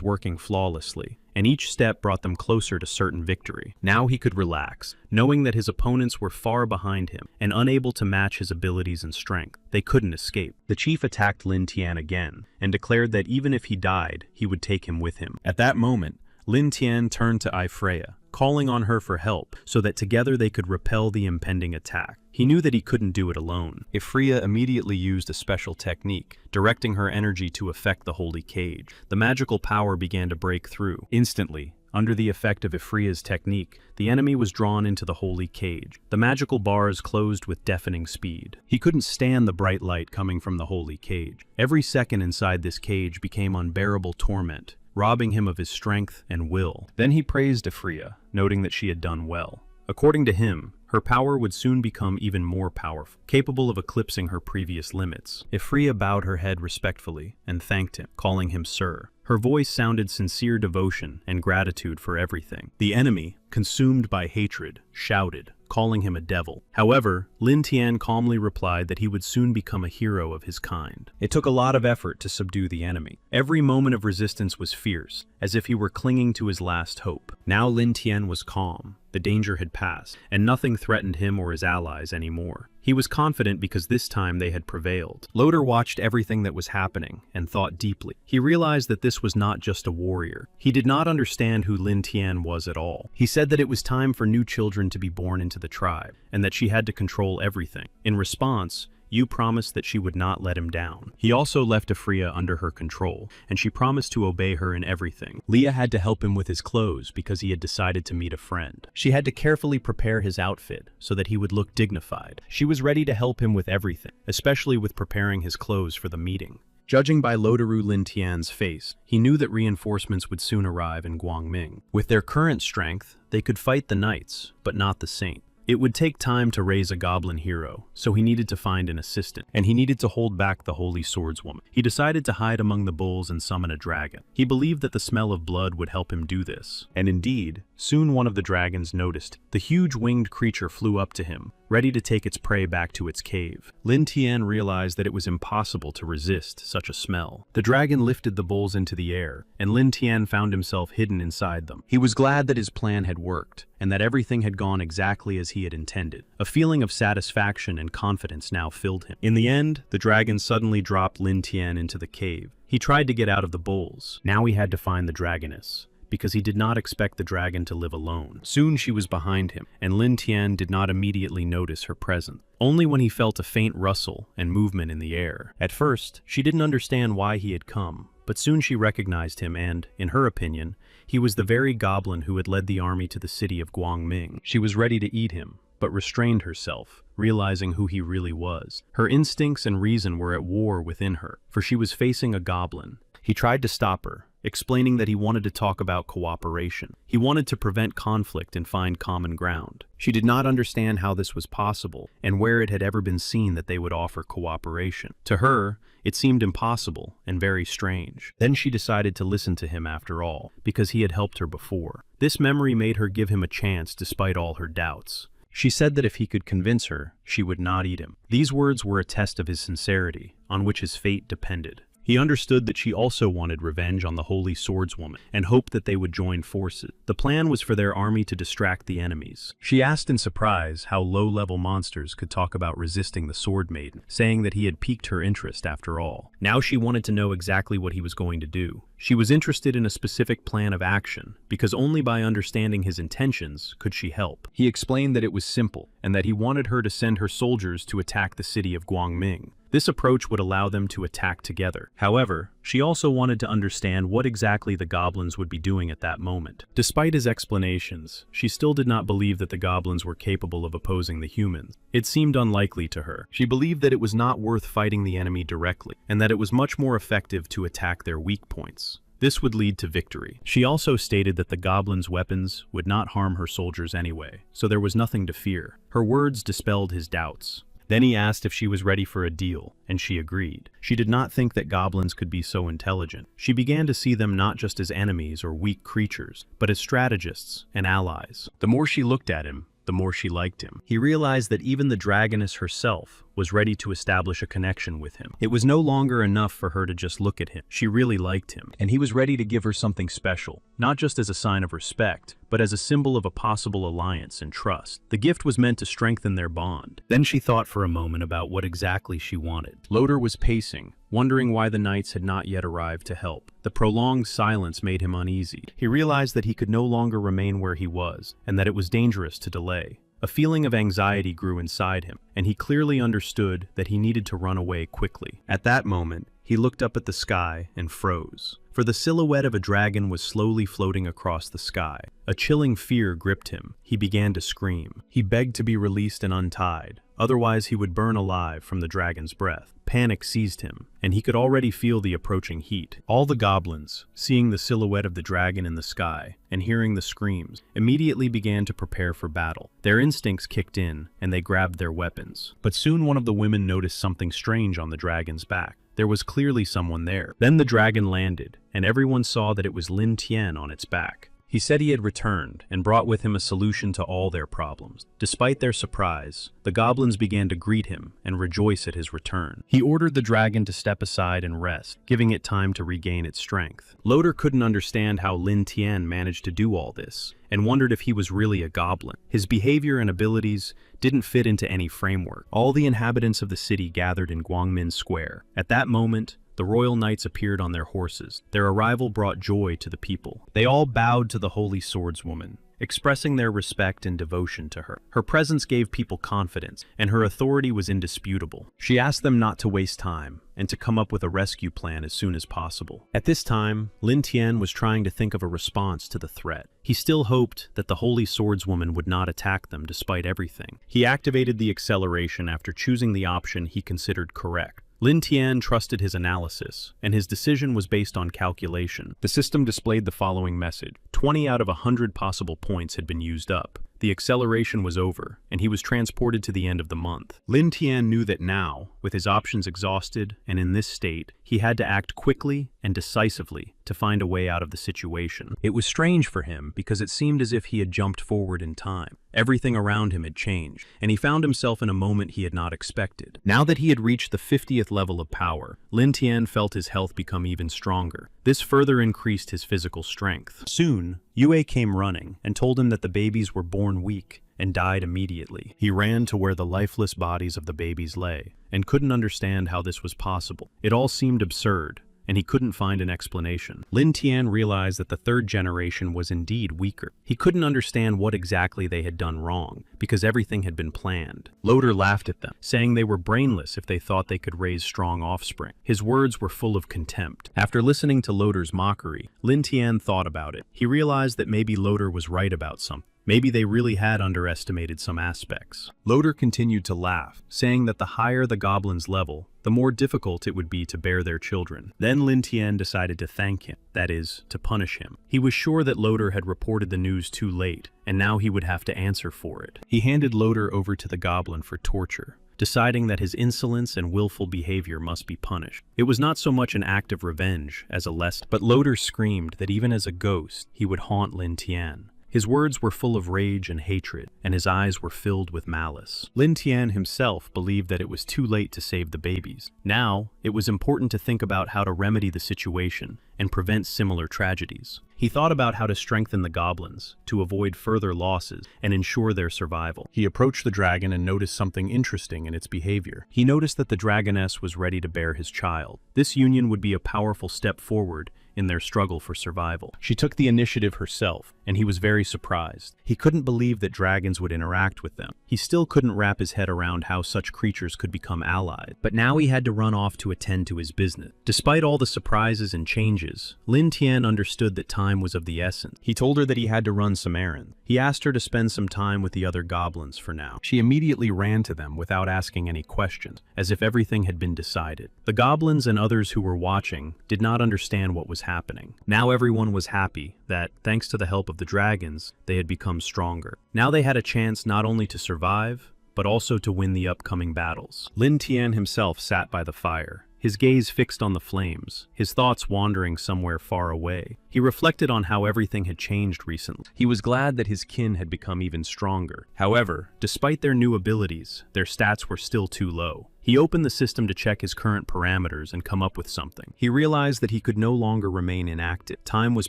working flawlessly, and each step brought them closer to certain victory. Now he could relax, knowing that his opponents were far behind him and unable to match his abilities and strength. They couldn't escape. The chief attacked Lin Tian again and declared that even if he died, he would take him with him. At that moment, Lin Tian turned to Freya, calling on her for help so that together they could repel the impending attack. He knew that he couldn't do it alone. Freya immediately used a special technique, directing her energy to affect the holy cage. The magical power began to break through. Instantly, under the effect of Freya's technique, the enemy was drawn into the holy cage. The magical bars closed with deafening speed. He couldn't stand the bright light coming from the holy cage. Every second inside this cage became unbearable torment, robbing him of his strength and will. Then he praised Freya, noting that she had done well. According to him, her power would soon become even more powerful, capable of eclipsing her previous limits. Freya bowed her head respectfully and thanked him, calling him Sir. Her voice sounded sincere devotion and gratitude for everything. The enemy, consumed by hatred, shouted, calling him a devil. However, Lin Tian calmly replied that he would soon become a hero of his kind. It took a lot of effort to subdue the enemy. Every moment of resistance was fierce, as if he were clinging to his last hope. Now Lin Tian was calm. The danger had passed, and nothing threatened him or his allies anymore. He was confident because this time they had prevailed. Loder watched everything that was happening and thought deeply. He realized that this was not just a warrior. He did not understand who Lin Tian was at all. He said that it was time for new children to be born into the tribe, and that she had to control everything. In response, Yu promised that she would not let him down. He also left Freya under her control, and she promised to obey her in everything. Leah had to help him with his clothes because he had decided to meet a friend. She had to carefully prepare his outfit so that he would look dignified. She was ready to help him with everything, especially with preparing his clothes for the meeting. Judging by Loderu Lin Tian's face, he knew that reinforcements would soon arrive in Guangming. With their current strength, they could fight the knights, but not the saint. It would take time to raise a goblin hero, so he needed to find an assistant, and he needed to hold back the Holy Swordswoman. He decided to hide among the bulls and summon a dragon. He believed that the smell of blood would help him do this, and indeed, soon one of the dragons noticed. The huge winged creature flew up to him, ready to take its prey back to its cave. Lin Tian realized that it was impossible to resist such a smell. The dragon lifted the bulls into the air, and Lin Tian found himself hidden inside them. He was glad that his plan had worked, and that everything had gone exactly as he had intended. A feeling of satisfaction and confidence now filled him. In the end, the dragon suddenly dropped Lin Tian into the cave. He tried to get out of the bulls. Now he had to find the dragoness, because he did not expect the dragon to live alone. Soon she was behind him, and Lin Tian did not immediately notice her presence. Only when he felt a faint rustle and movement in the air. At first, she didn't understand why he had come, but soon she recognized him and, in her opinion, he was the very goblin who had led the army to the city of Guangming. She was ready to eat him, but restrained herself, realizing who he really was. Her instincts and reason were at war within her, for she was facing a goblin. He tried to stop her, explaining that he wanted to talk about cooperation. He wanted to prevent conflict and find common ground. She did not understand how this was possible, and where it had ever been seen that they would offer cooperation. To her, it seemed impossible and very strange. Then she decided to listen to him after all, because he had helped her before. This memory made her give him a chance despite all her doubts. She said that if he could convince her, she would not eat him. These words were a test of his sincerity, on which his fate depended. He understood that she also wanted revenge on the Holy Swordswoman, and hoped that they would join forces. The plan was for their army to distract the enemies. She asked in surprise how low-level monsters could talk about resisting the Sword Maiden, saying that he had piqued her interest after all. Now she wanted to know exactly what he was going to do. She was interested in a specific plan of action, because only by understanding his intentions could she help. He explained that it was simple, and that he wanted her to send her soldiers to attack the city of Guangming. This approach would allow them to attack together. However, she also wanted to understand what exactly the goblins would be doing at that moment. Despite his explanations, she still did not believe that the goblins were capable of opposing the humans. It seemed unlikely to her. She believed that it was not worth fighting the enemy directly, and that it was much more effective to attack their weak points. This would lead to victory. She also stated that the goblins' weapons would not harm her soldiers anyway, so there was nothing to fear. Her words dispelled his doubts. Then he asked if she was ready for a deal, and she agreed. She did not think that goblins could be so intelligent. She began to see them not just as enemies or weak creatures, but as strategists and allies. The more she looked at him, the more she liked him. He realized that even the dragoness herself was ready to establish a connection with him. It was no longer enough for her to just look at him. She really liked him, and he was ready to give her something special, not just as a sign of respect, but as a symbol of a possible alliance and trust. The gift was meant to strengthen their bond. Then she thought for a moment about what exactly she wanted. Loder was pacing, wondering why the knights had not yet arrived to help. The prolonged silence made him uneasy. He realized that he could no longer remain where he was, and that it was dangerous to delay. A feeling of anxiety grew inside him, and he clearly understood that he needed to run away quickly. At that moment, he looked up at the sky and froze. For the silhouette of a dragon was slowly floating across the sky. A chilling fear gripped him. He began to scream. He begged to be released and untied. Otherwise, he would burn alive from the dragon's breath. Panic seized him, and he could already feel the approaching heat. All the goblins, seeing the silhouette of the dragon in the sky and hearing the screams, immediately began to prepare for battle. Their instincts kicked in, and they grabbed their weapons. But soon one of the women noticed something strange on the dragon's back. There was clearly someone there. Then the dragon landed, and everyone saw that it was Lin Tian on its back. He said he had returned and brought with him a solution to all their problems. Despite their surprise, the goblins began to greet him and rejoice at his return. He ordered the dragon to step aside and rest, giving it time to regain its strength. Loder couldn't understand how Lin Tian managed to do all this, and wondered if he was really a goblin. His behavior and abilities didn't fit into any framework. All the inhabitants of the city gathered in Guangmin Square. At that moment, the royal knights appeared on their horses. Their arrival brought joy to the people. They all bowed to the holy swordswoman, expressing their respect and devotion to her. Her presence gave people confidence, and her authority was indisputable. She asked them not to waste time, and to come up with a rescue plan as soon as possible. At this time, Lin Tian was trying to think of a response to the threat. He still hoped that the holy swordswoman would not attack them despite everything. He activated the acceleration after choosing the option he considered correct. Lin Tian trusted his analysis, and his decision was based on calculation. The system displayed the following message: 20 out of 100 possible points had been used up. The acceleration was over, and he was transported to the end of the month. Lin Tian knew that now, with his options exhausted and in this state, he had to act quickly and decisively to find a way out of the situation. It was strange for him because it seemed as if he had jumped forward in time. Everything around him had changed, and he found himself in a moment he had not expected. Now that he had reached the 50th level of power, Lin Tian felt his health become even stronger. This further increased his physical strength. Soon, Yue came running and told him that the babies were born weak and died immediately. He ran to where the lifeless bodies of the babies lay and couldn't understand how this was possible. It all seemed absurd, and he couldn't find an explanation. Lin Tian realized that the third generation was indeed weaker. He couldn't understand what exactly they had done wrong, because everything had been planned. Loder laughed at them, saying they were brainless if they thought they could raise strong offspring. His words were full of contempt. After listening to Loder's mockery, Lin Tian thought about it. He realized that maybe Loder was right about something. Maybe they really had underestimated some aspects. Loder continued to laugh, saying that the higher the goblin's level, the more difficult it would be to bear their children. Then Lin Tian decided to thank him, that is, to punish him. He was sure that Loder had reported the news too late, and now he would have to answer for it. He handed Loder over to the goblin for torture, deciding that his insolence and willful behavior must be punished. It was not so much an act of revenge as a lesson, but Loder screamed that even as a ghost, he would haunt Lin Tian. His words were full of rage and hatred, and his eyes were filled with malice. Lin Tian himself believed that it was too late to save the babies. Now, it was important to think about how to remedy the situation and prevent similar tragedies. He thought about how to strengthen the goblins, to avoid further losses, and ensure their survival. He approached the dragon and noticed something interesting in its behavior. He noticed that the dragoness was ready to bear his child. This union would be a powerful step forward in their struggle for survival. She took the initiative herself, and he was very surprised. He couldn't believe that dragons would interact with them. He still couldn't wrap his head around how such creatures could become allies. But now he had to run off to attend to his business. Despite all the surprises and changes, Lin Tian understood that time was of the essence. He told her that he had to run some errands. He asked her to spend some time with the other goblins for now. She immediately ran to them without asking any questions, as if everything had been decided. The goblins and others who were watching did not understand what was happening. Now everyone was happy that, thanks to the help of the dragons, they had become stronger. Now they had a chance not only to survive, but also to win the upcoming battles. Lin Tian himself sat by the fire, his gaze fixed on the flames, his thoughts wandering somewhere far away. He reflected on how everything had changed recently. He was glad that his kin had become even stronger. However, despite their new abilities, their stats were still too low. He opened the system to check his current parameters and come up with something. He realized that he could no longer remain inactive. Time was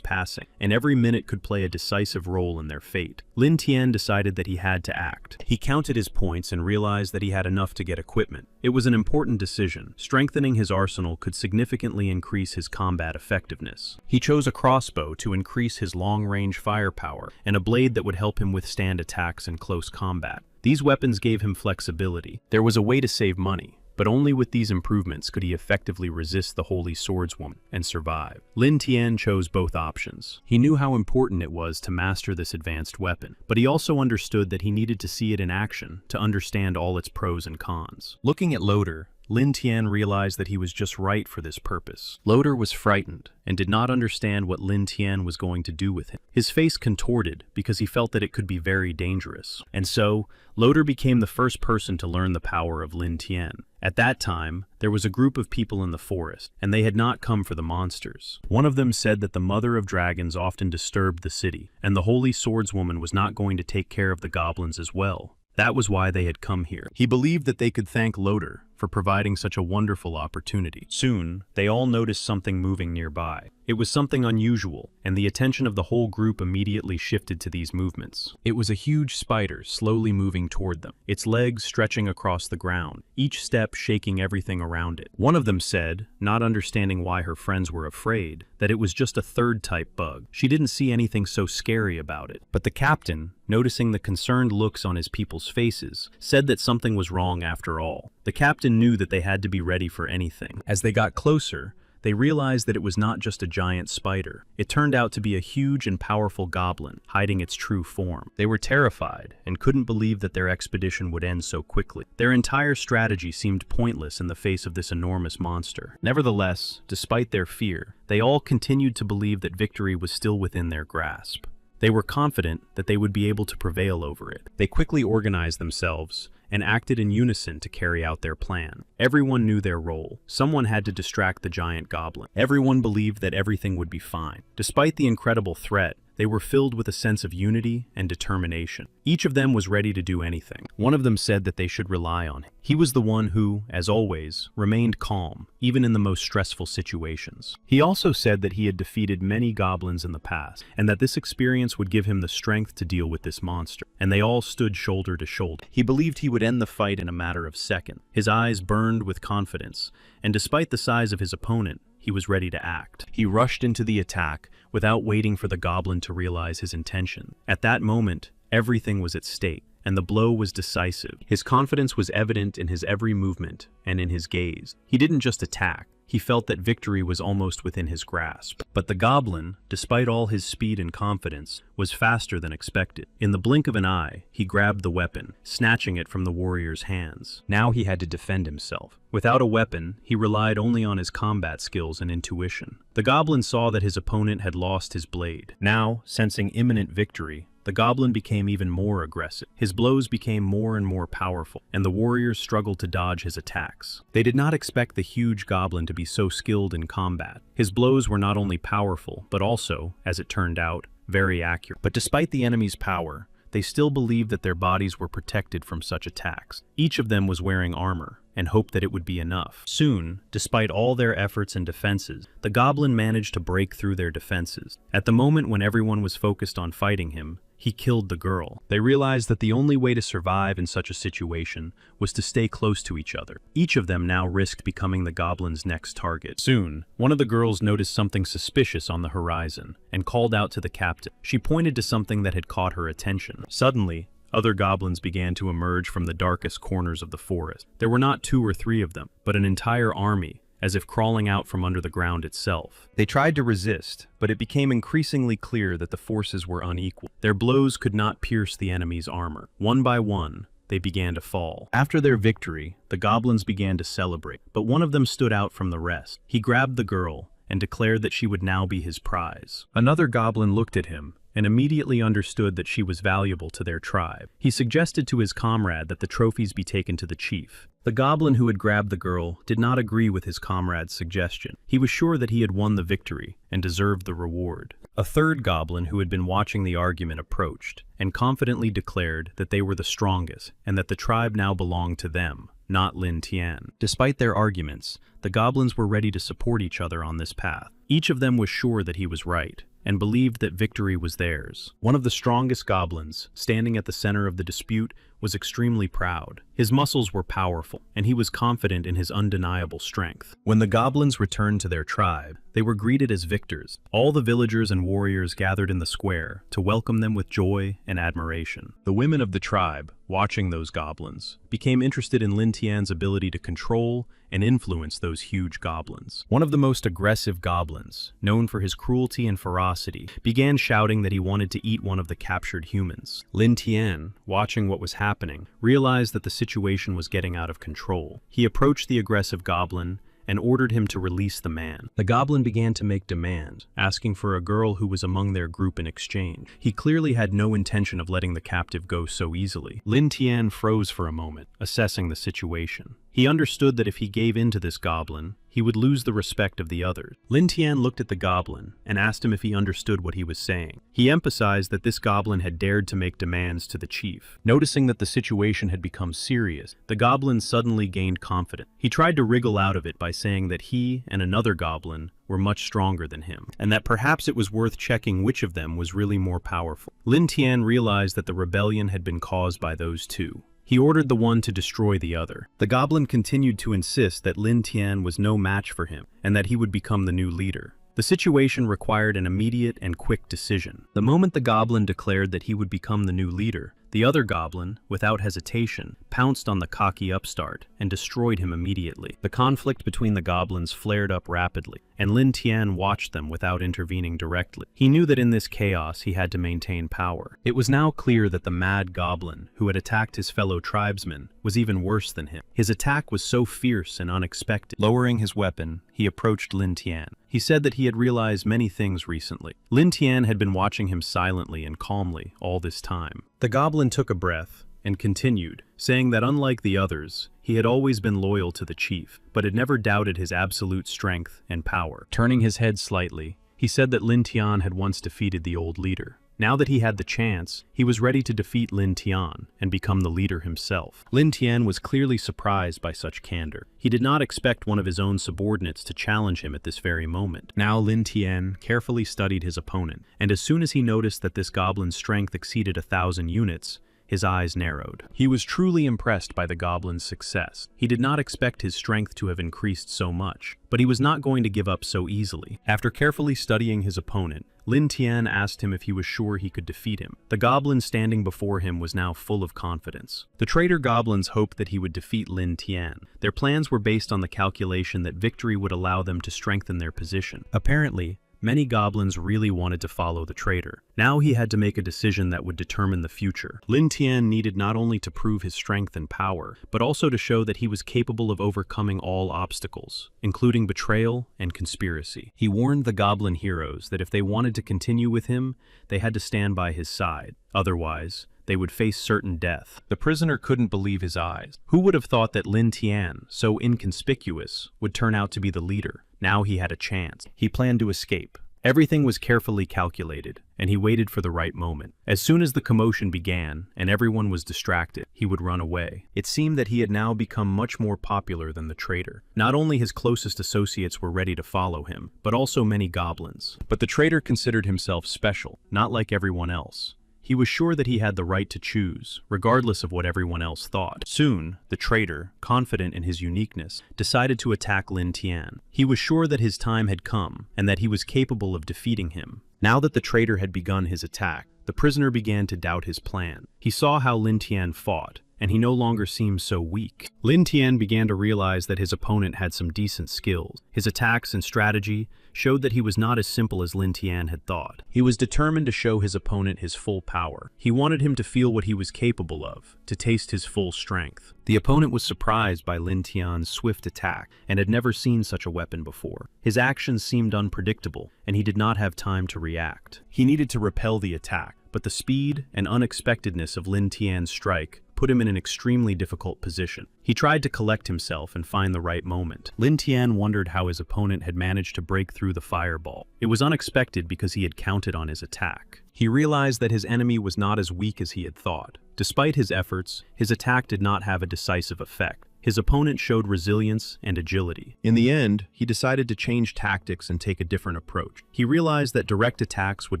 passing, and every minute could play a decisive role in their fate. Lin Tian decided that he had to act. He counted his points and realized that he had enough to get equipment. It was an important decision. Strengthening his arsenal could significantly increase his combat effectiveness. He chose a crossbow to increase his long-range firepower, and a blade that would help him withstand attacks in close combat. These weapons gave him flexibility. There was a way to save money, but only with these improvements could he effectively resist the Holy Swordswoman and survive. Lin Tian chose both options. He knew how important it was to master this advanced weapon, but he also understood that he needed to see it in action to understand all its pros and cons. Looking at Loader, Lin Tian realized that he was just right for this purpose. Loader was frightened and did not understand what Lin Tian was going to do with him. His face contorted because he felt that it could be very dangerous. And so, Loader became the first person to learn the power of Lin Tian. At that time, there was a group of people in the forest, and they had not come for the monsters. One of them said that the Mother of Dragons often disturbed the city, and the Holy Swordswoman was not going to take care of the goblins as well. That was why they had come here. He believed that they could thank Loader for providing such a wonderful opportunity. Soon, they all noticed something moving nearby. It was something unusual, and the attention of the whole group immediately shifted to these movements. It was a huge spider slowly moving toward them, its legs stretching across the ground, each step shaking everything around it. One of them said, not understanding why her friends were afraid, that it was just a third-type bug. She didn't see anything so scary about it. But the captain, noticing the concerned looks on his people's faces, said that something was wrong after all. The captain knew that they had to be ready for anything. As they got closer, they realized that it was not just a giant spider. It turned out to be a huge and powerful goblin, hiding its true form. They were terrified and couldn't believe that their expedition would end so quickly. Their entire strategy seemed pointless in the face of this enormous monster. Nevertheless, despite their fear, they all continued to believe that victory was still within their grasp. They were confident that they would be able to prevail over it. They quickly organized themselves and acted in unison to carry out their plan. Everyone knew their role. Someone had to distract the giant goblin. Everyone believed that everything would be fine. Despite the incredible threat, they were filled with a sense of unity and determination. Each of them was ready to do anything. One of them said that they should rely on him. He was the one who, as always, remained calm, even in the most stressful situations. He also said that he had defeated many goblins in the past, and that this experience would give him the strength to deal with this monster. And they all stood shoulder to shoulder. He believed he would end the fight in a matter of seconds. His eyes burned with confidence, and despite the size of his opponent, he was ready to act. He rushed into the attack without waiting for the goblin to realize his intention. At that moment, everything was at stake, and the blow was decisive. His confidence was evident in his every movement and in his gaze. He didn't just attack. He felt that victory was almost within his grasp. But the goblin, despite all his speed and confidence, was faster than expected. In the blink of an eye, he grabbed the weapon, snatching it from the warrior's hands. Now he had to defend himself. Without a weapon, he relied only on his combat skills and intuition. The goblin saw that his opponent had lost his blade. Now, sensing imminent victory, the goblin became even more aggressive. His blows became more and more powerful, and the warriors struggled to dodge his attacks. They did not expect the huge goblin to be so skilled in combat. His blows were not only powerful, but also, as it turned out, very accurate. But despite the enemy's power, they still believed that their bodies were protected from such attacks. Each of them was wearing armor, and hoped that it would be enough. Soon, despite all their efforts and defenses, the goblin managed to break through their defenses. At the moment when everyone was focused on fighting him, he killed the girl. They realized that the only way to survive in such a situation was to stay close to each other. Each of them now risked becoming the goblin's next target. Soon, one of the girls noticed something suspicious on the horizon and called out to the captain. She pointed to something that had caught her attention. Suddenly, other goblins began to emerge from the darkest corners of the forest. There were not 2 or 3 of them, but an entire army, as if crawling out from under the ground itself. They tried to resist, but it became increasingly clear that the forces were unequal. Their blows could not pierce the enemy's armor. One by one, they began to fall. After their victory, the goblins began to celebrate, but one of them stood out from the rest. He grabbed the girl and declared that she would now be his prize. Another goblin looked at him and immediately understood that she was valuable to their tribe. He suggested to his comrade that the trophies be taken to the chief. The goblin who had grabbed the girl did not agree with his comrade's suggestion. He was sure that he had won the victory and deserved the reward. A third goblin who had been watching the argument approached and confidently declared that they were the strongest and that the tribe now belonged to them, not Lin Tian. Despite their arguments, the goblins were ready to support each other on this path. Each of them was sure that he was right and believed that victory was theirs. One of the strongest goblins, standing at the center of the dispute, was extremely proud. His muscles were powerful, and he was confident in his undeniable strength. When the goblins returned to their tribe, they were greeted as victors. All the villagers and warriors gathered in the square to welcome them with joy and admiration. The women of the tribe, watching those goblins, became interested in Lin Tian's ability to control and influence those huge goblins. One of the most aggressive goblins, known for his cruelty and ferocity, began shouting that he wanted to eat one of the captured humans. Lin Tian, watching what was happening, realized that the situation was getting out of control. He approached the aggressive goblin and ordered him to release the man. The goblin began to make demands, asking for a girl who was among their group in exchange. He clearly had no intention of letting the captive go so easily. Lin Tian froze for a moment, assessing the situation. He understood that if he gave in to this goblin, he would lose the respect of the others. Lin Tian looked at the goblin and asked him if he understood what he was saying. He emphasized that this goblin had dared to make demands to the chief. Noticing that the situation had become serious, the goblin suddenly gained confidence. He tried to wriggle out of it by saying that he and another goblin were much stronger than him, and that perhaps it was worth checking which of them was really more powerful. Lin Tian realized that the rebellion had been caused by those two. He ordered the one to destroy the other. The goblin continued to insist that Lin Tian was no match for him and that he would become the new leader. The situation required an immediate and quick decision. The moment the goblin declared that he would become the new leader, the other goblin, without hesitation, pounced on the cocky upstart and destroyed him immediately. The conflict between the goblins flared up rapidly, and Lin Tian watched them without intervening directly. He knew that in this chaos he had to maintain power. It was now clear that the mad goblin, who had attacked his fellow tribesmen, was even worse than him. His attack was so fierce and unexpected. Lowering his weapon, he approached Lin Tian. He said that he had realized many things recently. Lin Tian had been watching him silently and calmly all this time. The goblin took a breath and continued, saying that unlike the others, he had always been loyal to the chief, but had never doubted his absolute strength and power. Turning his head slightly, he said that Lin Tian had once defeated the old leader. Now that he had the chance, he was ready to defeat Lin Tian and become the leader himself. Lin Tian was clearly surprised by such candor. He did not expect one of his own subordinates to challenge him at this very moment. Now Lin Tian carefully studied his opponent, and as soon as he noticed that this goblin's strength exceeded 1,000 units, his eyes narrowed. He was truly impressed by the goblin's success. He did not expect his strength to have increased so much, but he was not going to give up so easily. After carefully studying his opponent, Lin Tian asked him if he was sure he could defeat him. The goblin standing before him was now full of confidence. The traitor goblins hoped that he would defeat Lin Tian. Their plans were based on the calculation that victory would allow them to strengthen their position. Apparently, many goblins really wanted to follow the traitor. Now he had to make a decision that would determine the future. Lin Tian needed not only to prove his strength and power, but also to show that he was capable of overcoming all obstacles, including betrayal and conspiracy. He warned the goblin heroes that if they wanted to continue with him, they had to stand by his side. Otherwise, they would face certain death. The prisoner couldn't believe his eyes. Who would have thought that Lin Tian, so inconspicuous, would turn out to be the leader? Now he had a chance. He planned to escape. Everything was carefully calculated, and he waited for the right moment. As soon as the commotion began, and everyone was distracted, he would run away. It seemed that he had now become much more popular than the traitor. Not only his closest associates were ready to follow him, but also many goblins. But the traitor considered himself special, not like everyone else. He was sure that he had the right to choose, regardless of what everyone else thought. Soon, the traitor, confident in his uniqueness, decided to attack Lin Tian. He was sure that his time had come, and that he was capable of defeating him. Now that the traitor had begun his attack, the prisoner began to doubt his plan. He saw how Lin Tian fought, and he no longer seemed so weak. Lin Tian began to realize that his opponent had some decent skills. His attacks and strategy showed that he was not as simple as Lin Tian had thought. He was determined to show his opponent his full power. He wanted him to feel what he was capable of, to taste his full strength. The opponent was surprised by Lin Tian's swift attack and had never seen such a weapon before. His actions seemed unpredictable, and he did not have time to react. He needed to repel the attack, but the speed and unexpectedness of Lin Tian's strike put him in an extremely difficult position. He tried to collect himself and find the right moment. Lin Tian wondered how his opponent had managed to break through the fireball. It was unexpected because he had counted on his attack. He realized that his enemy was not as weak as he had thought. Despite his efforts, his attack did not have a decisive effect. His opponent showed resilience and agility. In the end, he decided to change tactics and take a different approach. He realized that direct attacks would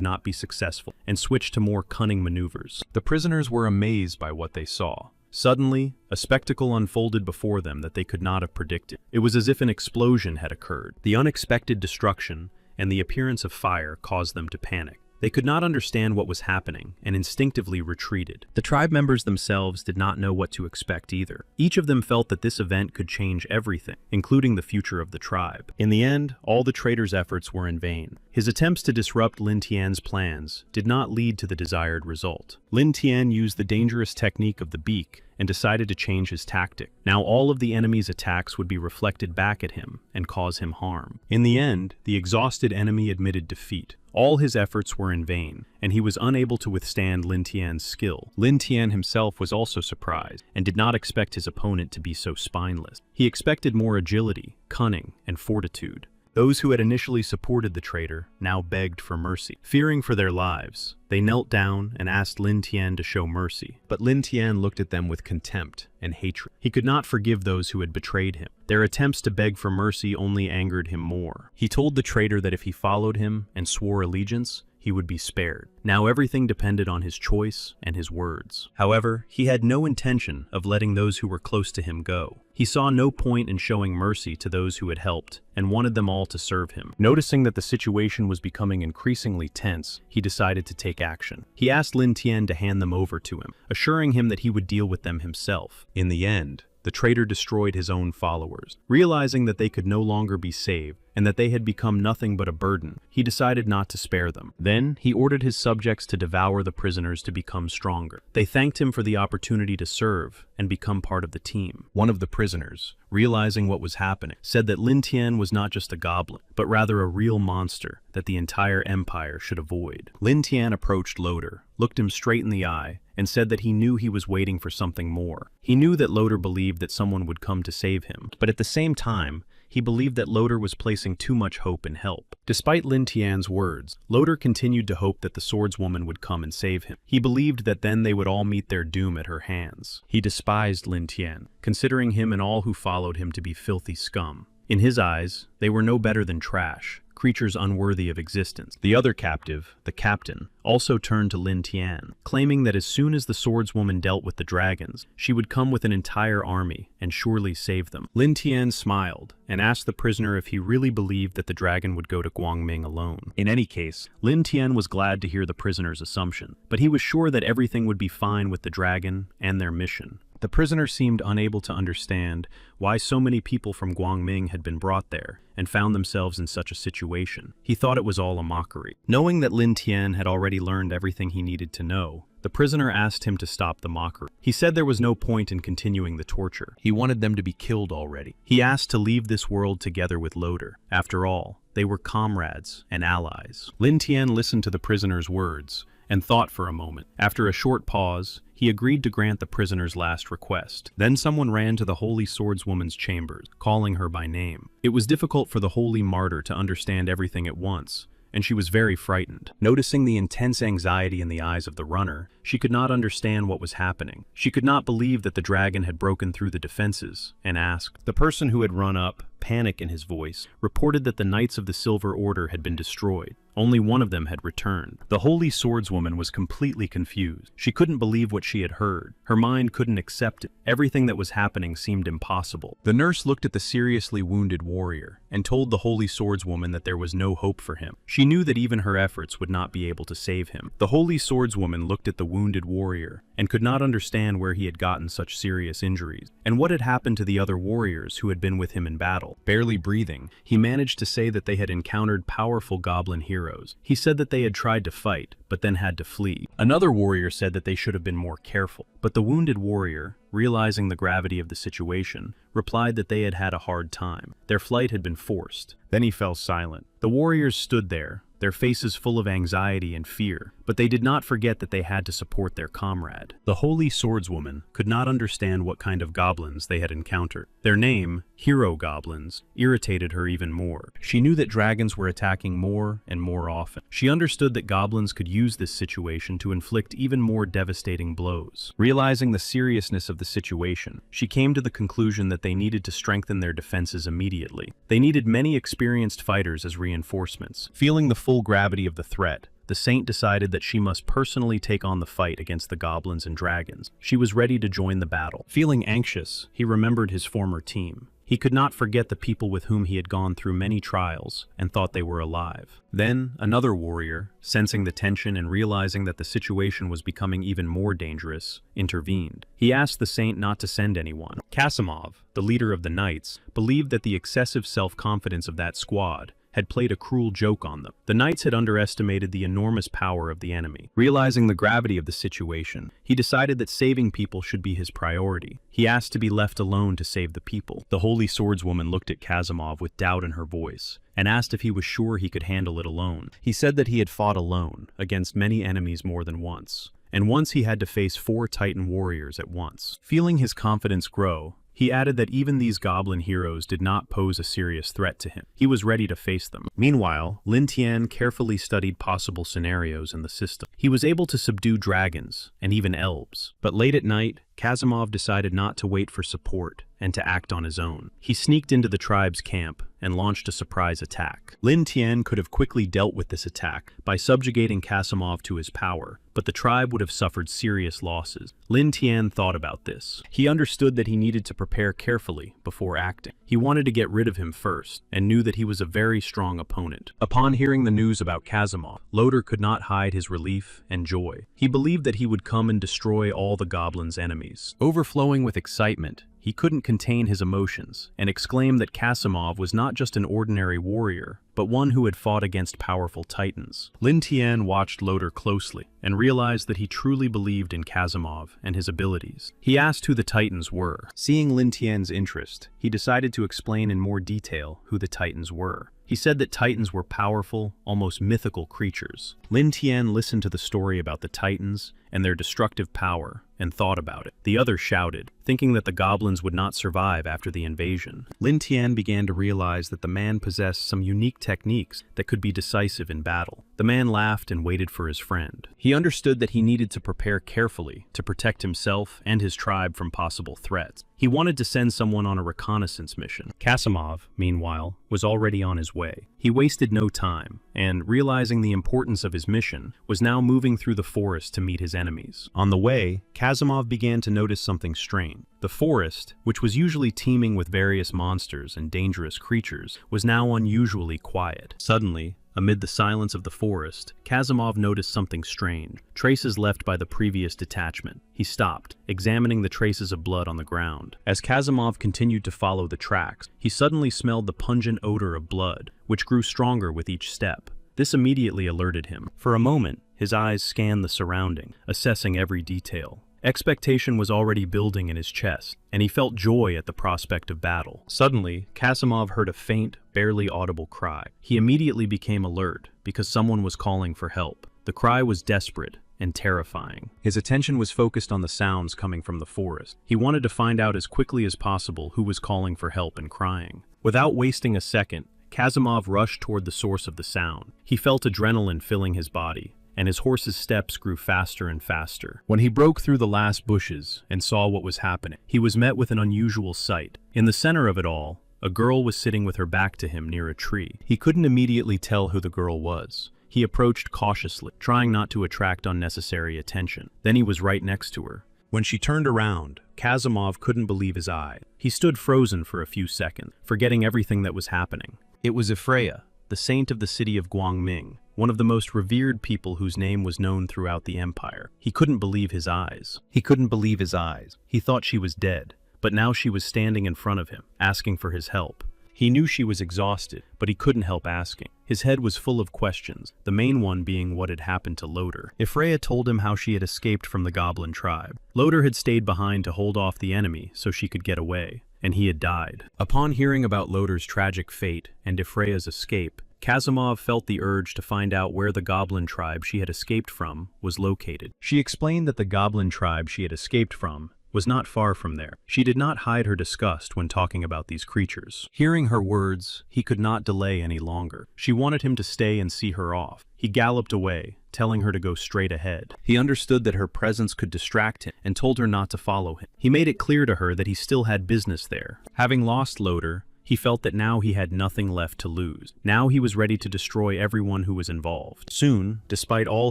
not be successful and switched to more cunning maneuvers. The prisoners were amazed by what they saw. Suddenly, a spectacle unfolded before them that they could not have predicted. It was as if an explosion had occurred. The unexpected destruction and the appearance of fire caused them to panic. They could not understand what was happening and instinctively retreated. The tribe members themselves did not know what to expect either. Each of them felt that this event could change everything, including the future of the tribe. In the end, all the traitor's efforts were in vain. His attempts to disrupt Lin Tian's plans did not lead to the desired result. Lin Tian used the dangerous technique of the beak and decided to change his tactic. Now all of the enemy's attacks would be reflected back at him and cause him harm. In the end, the exhausted enemy admitted defeat. All his efforts were in vain, and he was unable to withstand Lin Tian's skill. Lin Tian himself was also surprised and did not expect his opponent to be so spineless. He expected more agility, cunning, and fortitude. Those who had initially supported the traitor now begged for mercy. Fearing for their lives, they knelt down and asked Lin Tian to show mercy. But Lin Tian looked at them with contempt and hatred. He could not forgive those who had betrayed him. Their attempts to beg for mercy only angered him more. He told the traitor that if he followed him and swore allegiance, he would be spared. Now everything depended on his choice and his words. However, he had no intention of letting those who were close to him go. He saw no point in showing mercy to those who had helped and wanted them all to serve him. Noticing that the situation was becoming increasingly tense, he decided to take action. He asked Lin Tian to hand them over to him, assuring him that he would deal with them himself. In the end, the traitor destroyed his own followers. Realizing that they could no longer be saved and that they had become nothing but a burden, he decided not to spare them. Then, he ordered his subjects to devour the prisoners to become stronger. They thanked him for the opportunity to serve and become part of the team. One of the prisoners, realizing what was happening, said that Lin Tian was not just a goblin, but rather a real monster that the entire empire should avoid. Lin Tian approached Loader, looked him straight in the eye, and said that he knew he was waiting for something more. He knew that Loader believed that someone would come to save him, but at the same time, he believed that Loader was placing too much hope in help. Despite Lin Tian's words, Loader continued to hope that the swordswoman would come and save him. He believed that then they would all meet their doom at her hands. He despised Lin Tian, considering him and all who followed him to be filthy scum. In his eyes, they were no better than trash, creatures unworthy of existence. The other captive, the captain, also turned to Lin Tian, claiming that as soon as the swordswoman dealt with the dragons, she would come with an entire army and surely save them. Lin Tian smiled and asked the prisoner if he really believed that the dragon would go to Guangming alone. In any case, Lin Tian was glad to hear the prisoner's assumption, but he was sure that everything would be fine with the dragon and their mission. The prisoner seemed unable to understand why so many people from Guangming had been brought there and found themselves in such a situation. He thought it was all a mockery. Knowing that Lin Tian had already learned everything he needed to know, the prisoner asked him to stop the mockery. He said there was no point in continuing the torture. He wanted them to be killed already. He asked to leave this world together with Loader. After all, they were comrades and allies. Lin Tian listened to the prisoner's words and thought for a moment. After a short pause, he agreed to grant the prisoner's last request. Then someone ran to the holy swordswoman's chambers, calling her by name. It was difficult for the holy martyr to understand everything at once, and she was very frightened. Noticing the intense anxiety in the eyes of the runner, she could not understand what was happening. She could not believe that the dragon had broken through the defenses, and asked. The person who had run up, panic in his voice, reported that the Knights of the Silver Order had been destroyed. Only one of them had returned. The holy swordswoman was completely confused. She couldn't believe what she had heard. Her mind couldn't accept it. Everything that was happening seemed impossible. The nurse looked at the seriously wounded warrior and told the holy swordswoman that there was no hope for him. She knew that even her efforts would not be able to save him. The holy swordswoman looked at the wounded warrior and could not understand where he had gotten such serious injuries and what had happened to the other warriors who had been with him in battle. Barely breathing, he managed to say that they had encountered powerful goblin heroes. He said that they had tried to fight, but then had to flee. Another warrior said that they should have been more careful, but the wounded warrior, realizing the gravity of the situation, replied that they had had a hard time. Their flight had been forced. Then he fell silent. The warriors stood there, their faces full of anxiety and fear, but they did not forget that they had to support their comrade. The holy swordswoman could not understand what kind of goblins they had encountered. Their name, hero goblins, irritated her even more. She knew that dragons were attacking more and more often. She understood that goblins could use this situation to inflict even more devastating blows. Realizing the seriousness of the situation, she came to the conclusion that they needed to strengthen their defenses immediately. They needed many experienced fighters as reinforcements. Feeling the full gravity of the threat, the saint decided that she must personally take on the fight against the goblins and dragons. She was ready to join the battle. Feeling anxious, he remembered his former team. He could not forget the people with whom he had gone through many trials and thought they were alive. Then, another warrior, sensing the tension and realizing that the situation was becoming even more dangerous, intervened. He asked the saint not to send anyone. Kasimov, the leader of the knights, believed that the excessive self-confidence of that squad had played a cruel joke on them. The knights had underestimated the enormous power of the enemy. Realizing the gravity of the situation, he decided that saving people should be his priority. He asked to be left alone to save the people. The holy swordswoman looked at Kasimov with doubt in her voice and asked if he was sure he could handle it alone. He said that he had fought alone against many enemies more than once, and once he had to face 4 Titan warriors at once. Feeling his confidence grow, he added that even these goblin heroes did not pose a serious threat to him. He was ready to face them. Meanwhile, Lin Tian carefully studied possible scenarios in the system. He was able to subdue dragons and even elves. But late at night, Kasimov decided not to wait for support and to act on his own. He sneaked into the tribe's camp and launched a surprise attack. Lin Tian could have quickly dealt with this attack by subjugating Kasimov to his power, but the tribe would have suffered serious losses. Lin Tian thought about this. He understood that he needed to prepare carefully before acting. He wanted to get rid of him first, and knew that he was a very strong opponent. Upon hearing the news about Kasimov, Loder could not hide his relief and joy. He believed that he would come and destroy all the goblins' enemies. Overflowing with excitement, he couldn't contain his emotions and exclaimed that Kasimov was not just an ordinary warrior, but one who had fought against powerful titans. Lin Tian watched Loder closely and realized that he truly believed in Kasimov and his abilities. He asked who the titans were. Seeing Lin Tian's interest, he decided to explain in more detail who the titans were. He said that titans were powerful, almost mythical creatures. Lin Tian listened to the story about the titans and their destructive power and thought about it. The others shouted, thinking that the goblins would not survive after the invasion. Lin Tian began to realize that the man possessed some unique techniques that could be decisive in battle. The man laughed and waited for his friend. He understood that he needed to prepare carefully to protect himself and his tribe from possible threats. He wanted to send someone on a reconnaissance mission. Kasimov, meanwhile, was already on his way. He wasted no time, and, realizing the importance of his mission, was now moving through the forest to meet his enemies. On the way, Kasimov began to notice something strange. The forest, which was usually teeming with various monsters and dangerous creatures, was now unusually quiet. Suddenly, amid the silence of the forest, Kasimov noticed something strange, traces left by the previous detachment. He stopped, examining the traces of blood on the ground. As Kasimov continued to follow the tracks, he suddenly smelled the pungent odor of blood, which grew stronger with each step. This immediately alerted him. For a moment, his eyes scanned the surrounding, assessing every detail. Expectation was already building in his chest, and he felt joy at the prospect of battle. Suddenly, Kasimov heard a faint, barely audible cry. He immediately became alert, because someone was calling for help. The cry was desperate and terrifying. His attention was focused on the sounds coming from the forest. He wanted to find out as quickly as possible who was calling for help and crying. Without wasting a second, Kasimov rushed toward the source of the sound. He felt adrenaline filling his body, and his horse's steps grew faster and faster. When he broke through the last bushes and saw what was happening, he was met with an unusual sight. In the center of it all, a girl was sitting with her back to him near a tree. He couldn't immediately tell who the girl was. He approached cautiously, trying not to attract unnecessary attention. Then he was right next to her. When she turned around, Kasimov couldn't believe his eyes. He stood frozen for a few seconds, forgetting everything that was happening. It was Freya, the saint of the city of Guangming, one of the most revered people whose name was known throughout the empire. He couldn't believe his eyes. He couldn't believe his eyes. He thought she was dead, but now she was standing in front of him, asking for his help. He knew she was exhausted, but he couldn't help asking. His head was full of questions, the main one being what had happened to Loder. Freya told him how she had escaped from the goblin tribe. Loder had stayed behind to hold off the enemy so she could get away, and he had died. Upon hearing about Loder's tragic fate and Freya's escape, Kazimov felt the urge to find out where the goblin tribe she had escaped from was located. She explained that the goblin tribe she had escaped from was not far from there. She did not hide her disgust when talking about these creatures. Hearing her words, he could not delay any longer. She wanted him to stay and see her off. He galloped away, telling her to go straight ahead. He understood that her presence could distract him and told her not to follow him. He made it clear to her that he still had business there. Having lost Loader, he felt that now he had nothing left to lose. Now he was ready to destroy everyone who was involved. Soon, despite all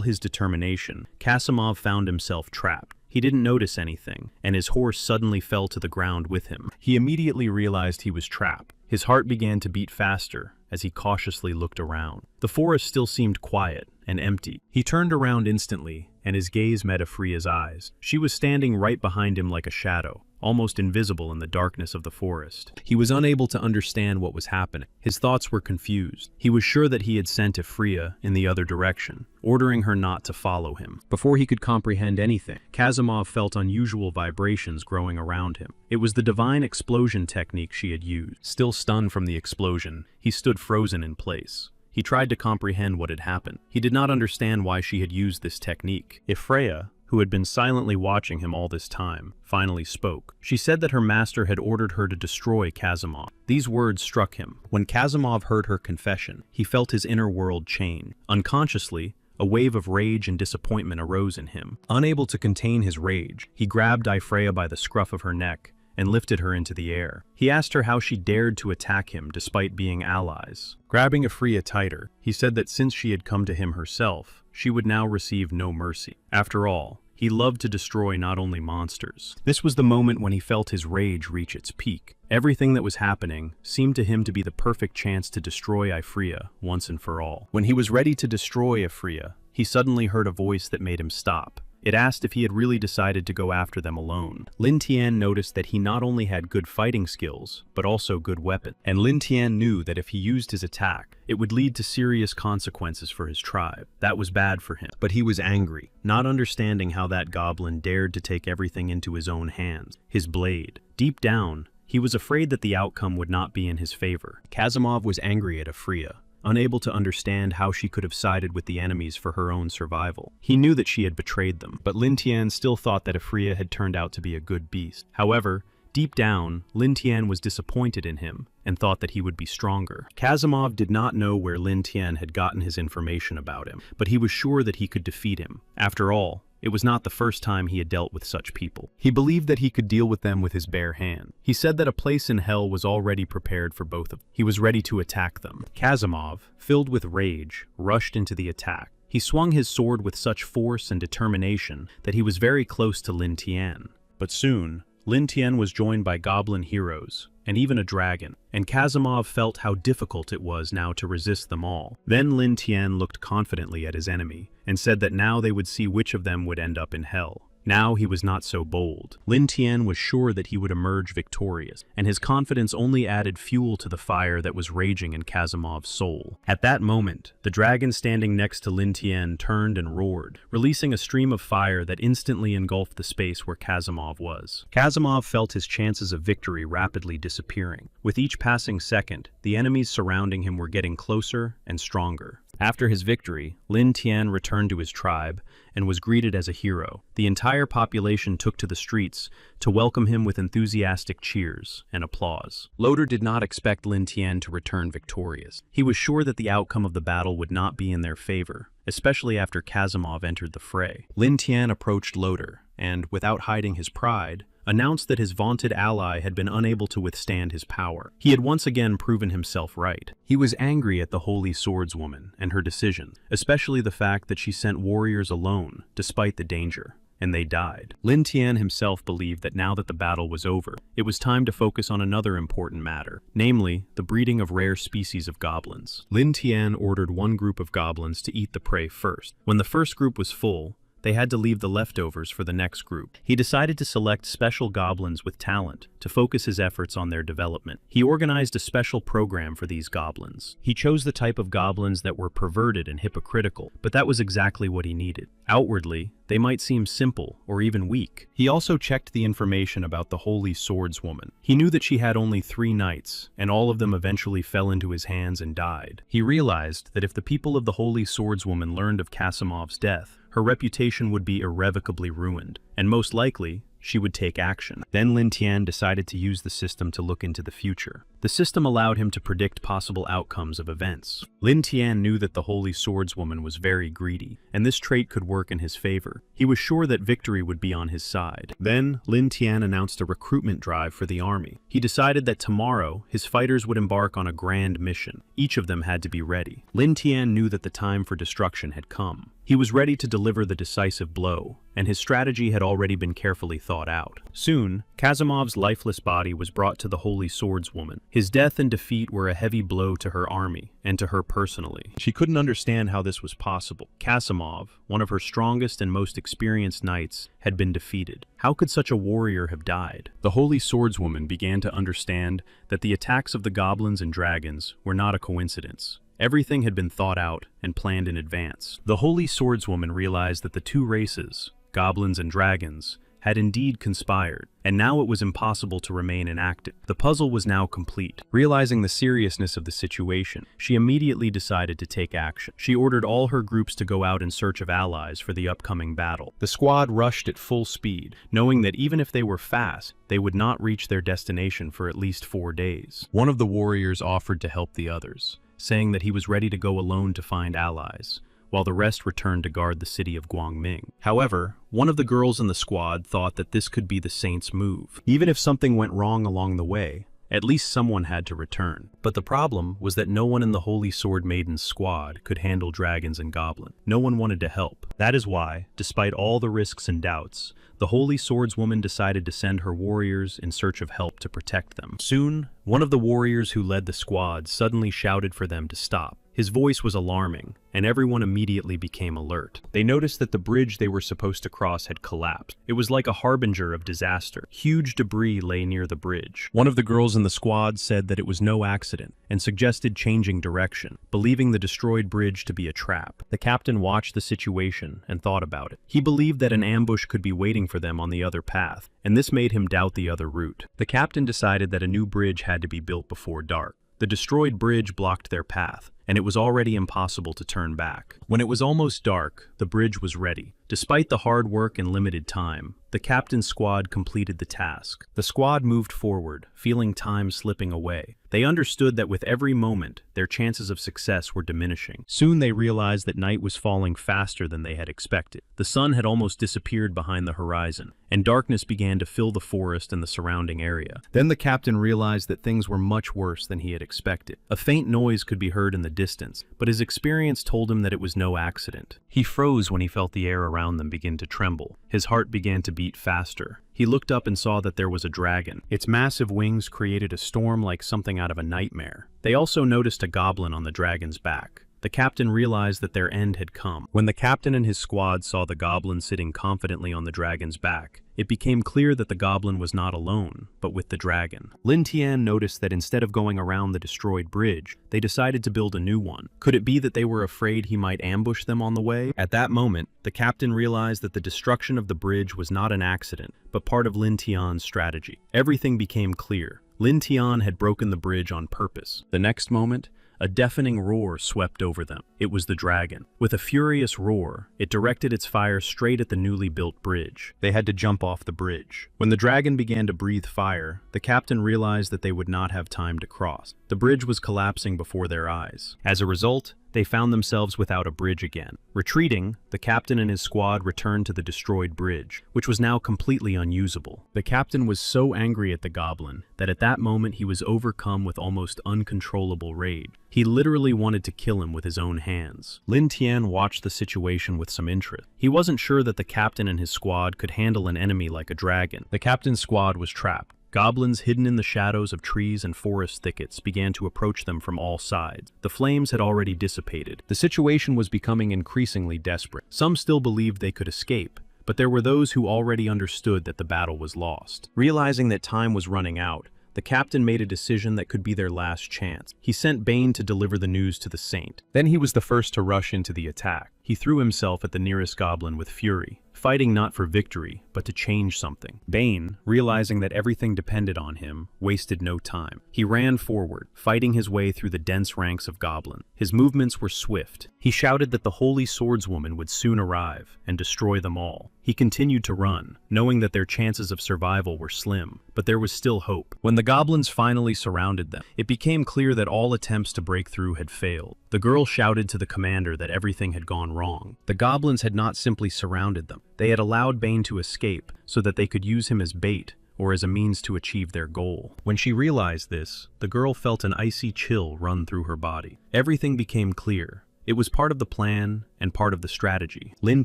his determination, Kazimov found himself trapped. He didn't notice anything, and his horse suddenly fell to the ground with him. He immediately realized he was trapped. His heart began to beat faster as he cautiously looked around. The forest still seemed quiet and empty. He turned around instantly, and his gaze met Afria's eyes. She was standing right behind him like a shadow, almost invisible in the darkness of the forest. He was unable to understand what was happening. His thoughts were confused. He was sure that he had sent Afria in the other direction, ordering her not to follow him. Before he could comprehend anything, Kazimov felt unusual vibrations growing around him. It was the divine explosion technique she had used. Still stunned from the explosion, he stood frozen in place. He tried to comprehend what had happened. He did not understand why she had used this technique. Freya, who had been silently watching him all this time, finally spoke. She said that her master had ordered her to destroy Kazimov. These words struck him. When Kazimov heard her confession, he felt his inner world change. Unconsciously, a wave of rage and disappointment arose in him. Unable to contain his rage, he grabbed Freya by the scruff of her neck and lifted her into the air. He asked her how she dared to attack him despite being allies. Grabbing Afria tighter, he said that since she had come to him herself, she would now receive no mercy. After all, he loved to destroy not only monsters. This was the moment when he felt his rage reach its peak. Everything that was happening seemed to him to be the perfect chance to destroy Afria once and for all. When he was ready to destroy Afria, he suddenly heard a voice that made him stop. It asked if he had really decided to go after them alone. Lin Tian noticed that he not only had good fighting skills, but also good weapons. And Lin Tian knew that if he used his attack, it would lead to serious consequences for his tribe. That was bad for him. But he was angry, not understanding how that goblin dared to take everything into his own hands. His blade. Deep down, he was afraid that the outcome would not be in his favor. Kazimov was angry at Afria, unable to understand how she could have sided with the enemies for her own survival. He knew that she had betrayed them, but Lin Tian still thought that Afria had turned out to be a good beast. However, deep down, Lin Tian was disappointed in him and thought that he would be stronger. Kazimov did not know where Lin Tian had gotten his information about him, but he was sure that he could defeat him. After all, it was not the first time he had dealt with such people. He believed that he could deal with them with his bare hand. He said that a place in hell was already prepared for both of them. He was ready to attack them. Kazimov, filled with rage, rushed into the attack. He swung his sword with such force and determination that he was very close to Lin Tian. But soon, Lin Tian was joined by goblin heroes, and even a dragon, and Kazimov felt how difficult it was now to resist them all. Then Lin Tian looked confidently at his enemy, and said that now they would see which of them would end up in hell. Now he was not so bold. Lin Tian was sure that he would emerge victorious, and his confidence only added fuel to the fire that was raging in Kazimov's soul. At that moment, the dragon standing next to Lin Tian turned and roared, releasing a stream of fire that instantly engulfed the space where Kazimov was. Kazimov felt his chances of victory rapidly disappearing. With each passing second, the enemies surrounding him were getting closer and stronger. After his victory, Lin Tian returned to his tribe and was greeted as a hero. The entire population took to the streets to welcome him with enthusiastic cheers and applause. Loader did not expect Lin Tian to return victorious. He was sure that the outcome of the battle would not be in their favor, especially after Kazimov entered the fray. Lin Tian approached Loader and, without hiding his pride, announced that his vaunted ally had been unable to withstand his power. He had once again proven himself right. He was angry at the Holy Swordswoman and her decision, especially the fact that she sent warriors alone, despite the danger, and they died. Lin Tian himself believed that now that the battle was over, it was time to focus on another important matter, namely, the breeding of rare species of goblins. Lin Tian ordered one group of goblins to eat the prey first. When the first group was full, they had to leave the leftovers for the next group. He decided to select special goblins with talent to focus his efforts on their development. He organized a special program for these goblins. He chose the type of goblins that were perverted and hypocritical, but that was exactly what he needed. Outwardly, they might seem simple or even weak. He also checked the information about the Holy Swordswoman. He knew that she had only 3 knights, and all of them eventually fell into his hands and died. He realized that if the people of the Holy Swordswoman learned of Kasimov's death, her reputation would be irrevocably ruined, and most likely, she would take action. Then Lin Tian decided to use the system to look into the future. The system allowed him to predict possible outcomes of events. Lin Tian knew that the Holy Swordswoman was very greedy, and this trait could work in his favor. He was sure that victory would be on his side. Then, Lin Tian announced a recruitment drive for the army. He decided that tomorrow, his fighters would embark on a grand mission. Each of them had to be ready. Lin Tian knew that the time for destruction had come. He was ready to deliver the decisive blow, and his strategy had already been carefully thought out. Soon, Kasimov's lifeless body was brought to the Holy Swordswoman. His death and defeat were a heavy blow to her army, and to her personally. She couldn't understand how this was possible. Kasimov, one of her strongest and most experienced knights, had been defeated. How could such a warrior have died? The Holy Swordswoman began to understand that the attacks of the goblins and dragons were not a coincidence. Everything had been thought out and planned in advance. The Holy Swordswoman realized that the 2 races, goblins and dragons, had indeed conspired, and now it was impossible to remain inactive. The puzzle was now complete. Realizing the seriousness of the situation, she immediately decided to take action. She ordered all her groups to go out in search of allies for the upcoming battle. The squad rushed at full speed, knowing that even if they were fast, they would not reach their destination for at least 4 days. One of the warriors offered to help the others, saying that he was ready to go alone to find allies, while the rest returned to guard the city of Guangming. However, one of the girls in the squad thought that this could be the Saints' move. Even if something went wrong along the way, at least someone had to return. But the problem was that no one in the Holy Sword Maiden's squad could handle dragons and goblins. No one wanted to help. That is why, despite all the risks and doubts, the Holy Swordswoman decided to send her warriors in search of help to protect them. Soon, one of the warriors who led the squad suddenly shouted for them to stop. His voice was alarming, and everyone immediately became alert. They noticed that the bridge they were supposed to cross had collapsed. It was like a harbinger of disaster. Huge debris lay near the bridge. One of the girls in the squad said that it was no accident, and suggested changing direction, believing the destroyed bridge to be a trap. The captain watched the situation and thought about it. He believed that an ambush could be waiting for them on the other path, and this made him doubt the other route. The captain decided that a new bridge had to be built before dark. The destroyed bridge blocked their path, and it was already impossible to turn back. When it was almost dark, the bridge was ready. Despite the hard work and limited time, the captain's squad completed the task. The squad moved forward, feeling time slipping away. They understood that with every moment, their chances of success were diminishing. Soon they realized that night was falling faster than they had expected. The sun had almost disappeared behind the horizon, and darkness began to fill the forest and the surrounding area. Then the captain realized that things were much worse than he had expected. A faint noise could be heard in the distance, but his experience told him that it was no accident. He froze when he felt the air around them begin to tremble. His heart began to beat faster. He looked up and saw that there was a dragon. Its massive wings created a storm like something out of a nightmare. They also noticed a goblin on the dragon's back. The captain realized that their end had come. When the captain and his squad saw the goblin sitting confidently on the dragon's back, it became clear that the goblin was not alone, but with the dragon. Lin Tian noticed that instead of going around the destroyed bridge, they decided to build a new one. Could it be that they were afraid he might ambush them on the way? At that moment, the captain realized that the destruction of the bridge was not an accident, but part of Lin Tian's strategy. Everything became clear. Lin Tian had broken the bridge on purpose. The next moment, a deafening roar swept over them. It was the dragon. With a furious roar, it directed its fire straight at the newly built bridge. They had to jump off the bridge. When the dragon began to breathe fire, the captain realized that they would not have time to cross. The bridge was collapsing before their eyes. As a result, they found themselves without a bridge again. Retreating, the captain and his squad returned to the destroyed bridge, which was now completely unusable. The captain was so angry at the goblin that at that moment he was overcome with almost uncontrollable rage. He literally wanted to kill him with his own hands. Lin Tian watched the situation with some interest. He wasn't sure that the captain and his squad could handle an enemy like a dragon. The captain's squad was trapped. Goblins hidden in the shadows of trees and forest thickets began to approach them from all sides. The flames had already dissipated. The situation was becoming increasingly desperate. Some still believed they could escape, but there were those who already understood that the battle was lost. Realizing that time was running out, the captain made a decision that could be their last chance. He sent Bane to deliver the news to the Saint. Then he was the first to rush into the attack. He threw himself at the nearest goblin with fury, fighting not for victory, but to change something. Bane, realizing that everything depended on him, wasted no time. He ran forward, fighting his way through the dense ranks of goblin. His movements were swift. He shouted that the holy swordswoman would soon arrive and destroy them all. He continued to run, knowing that their chances of survival were slim, but there was still hope. When the goblins finally surrounded them, it became clear that all attempts to break through had failed. The girl shouted to the commander that everything had gone wrong. The goblins had not simply surrounded them. They had allowed Bane to escape so that they could use him as bait or as a means to achieve their goal. When she realized this, the girl felt an icy chill run through her body. Everything became clear. It was part of the plan and part of the strategy. Lin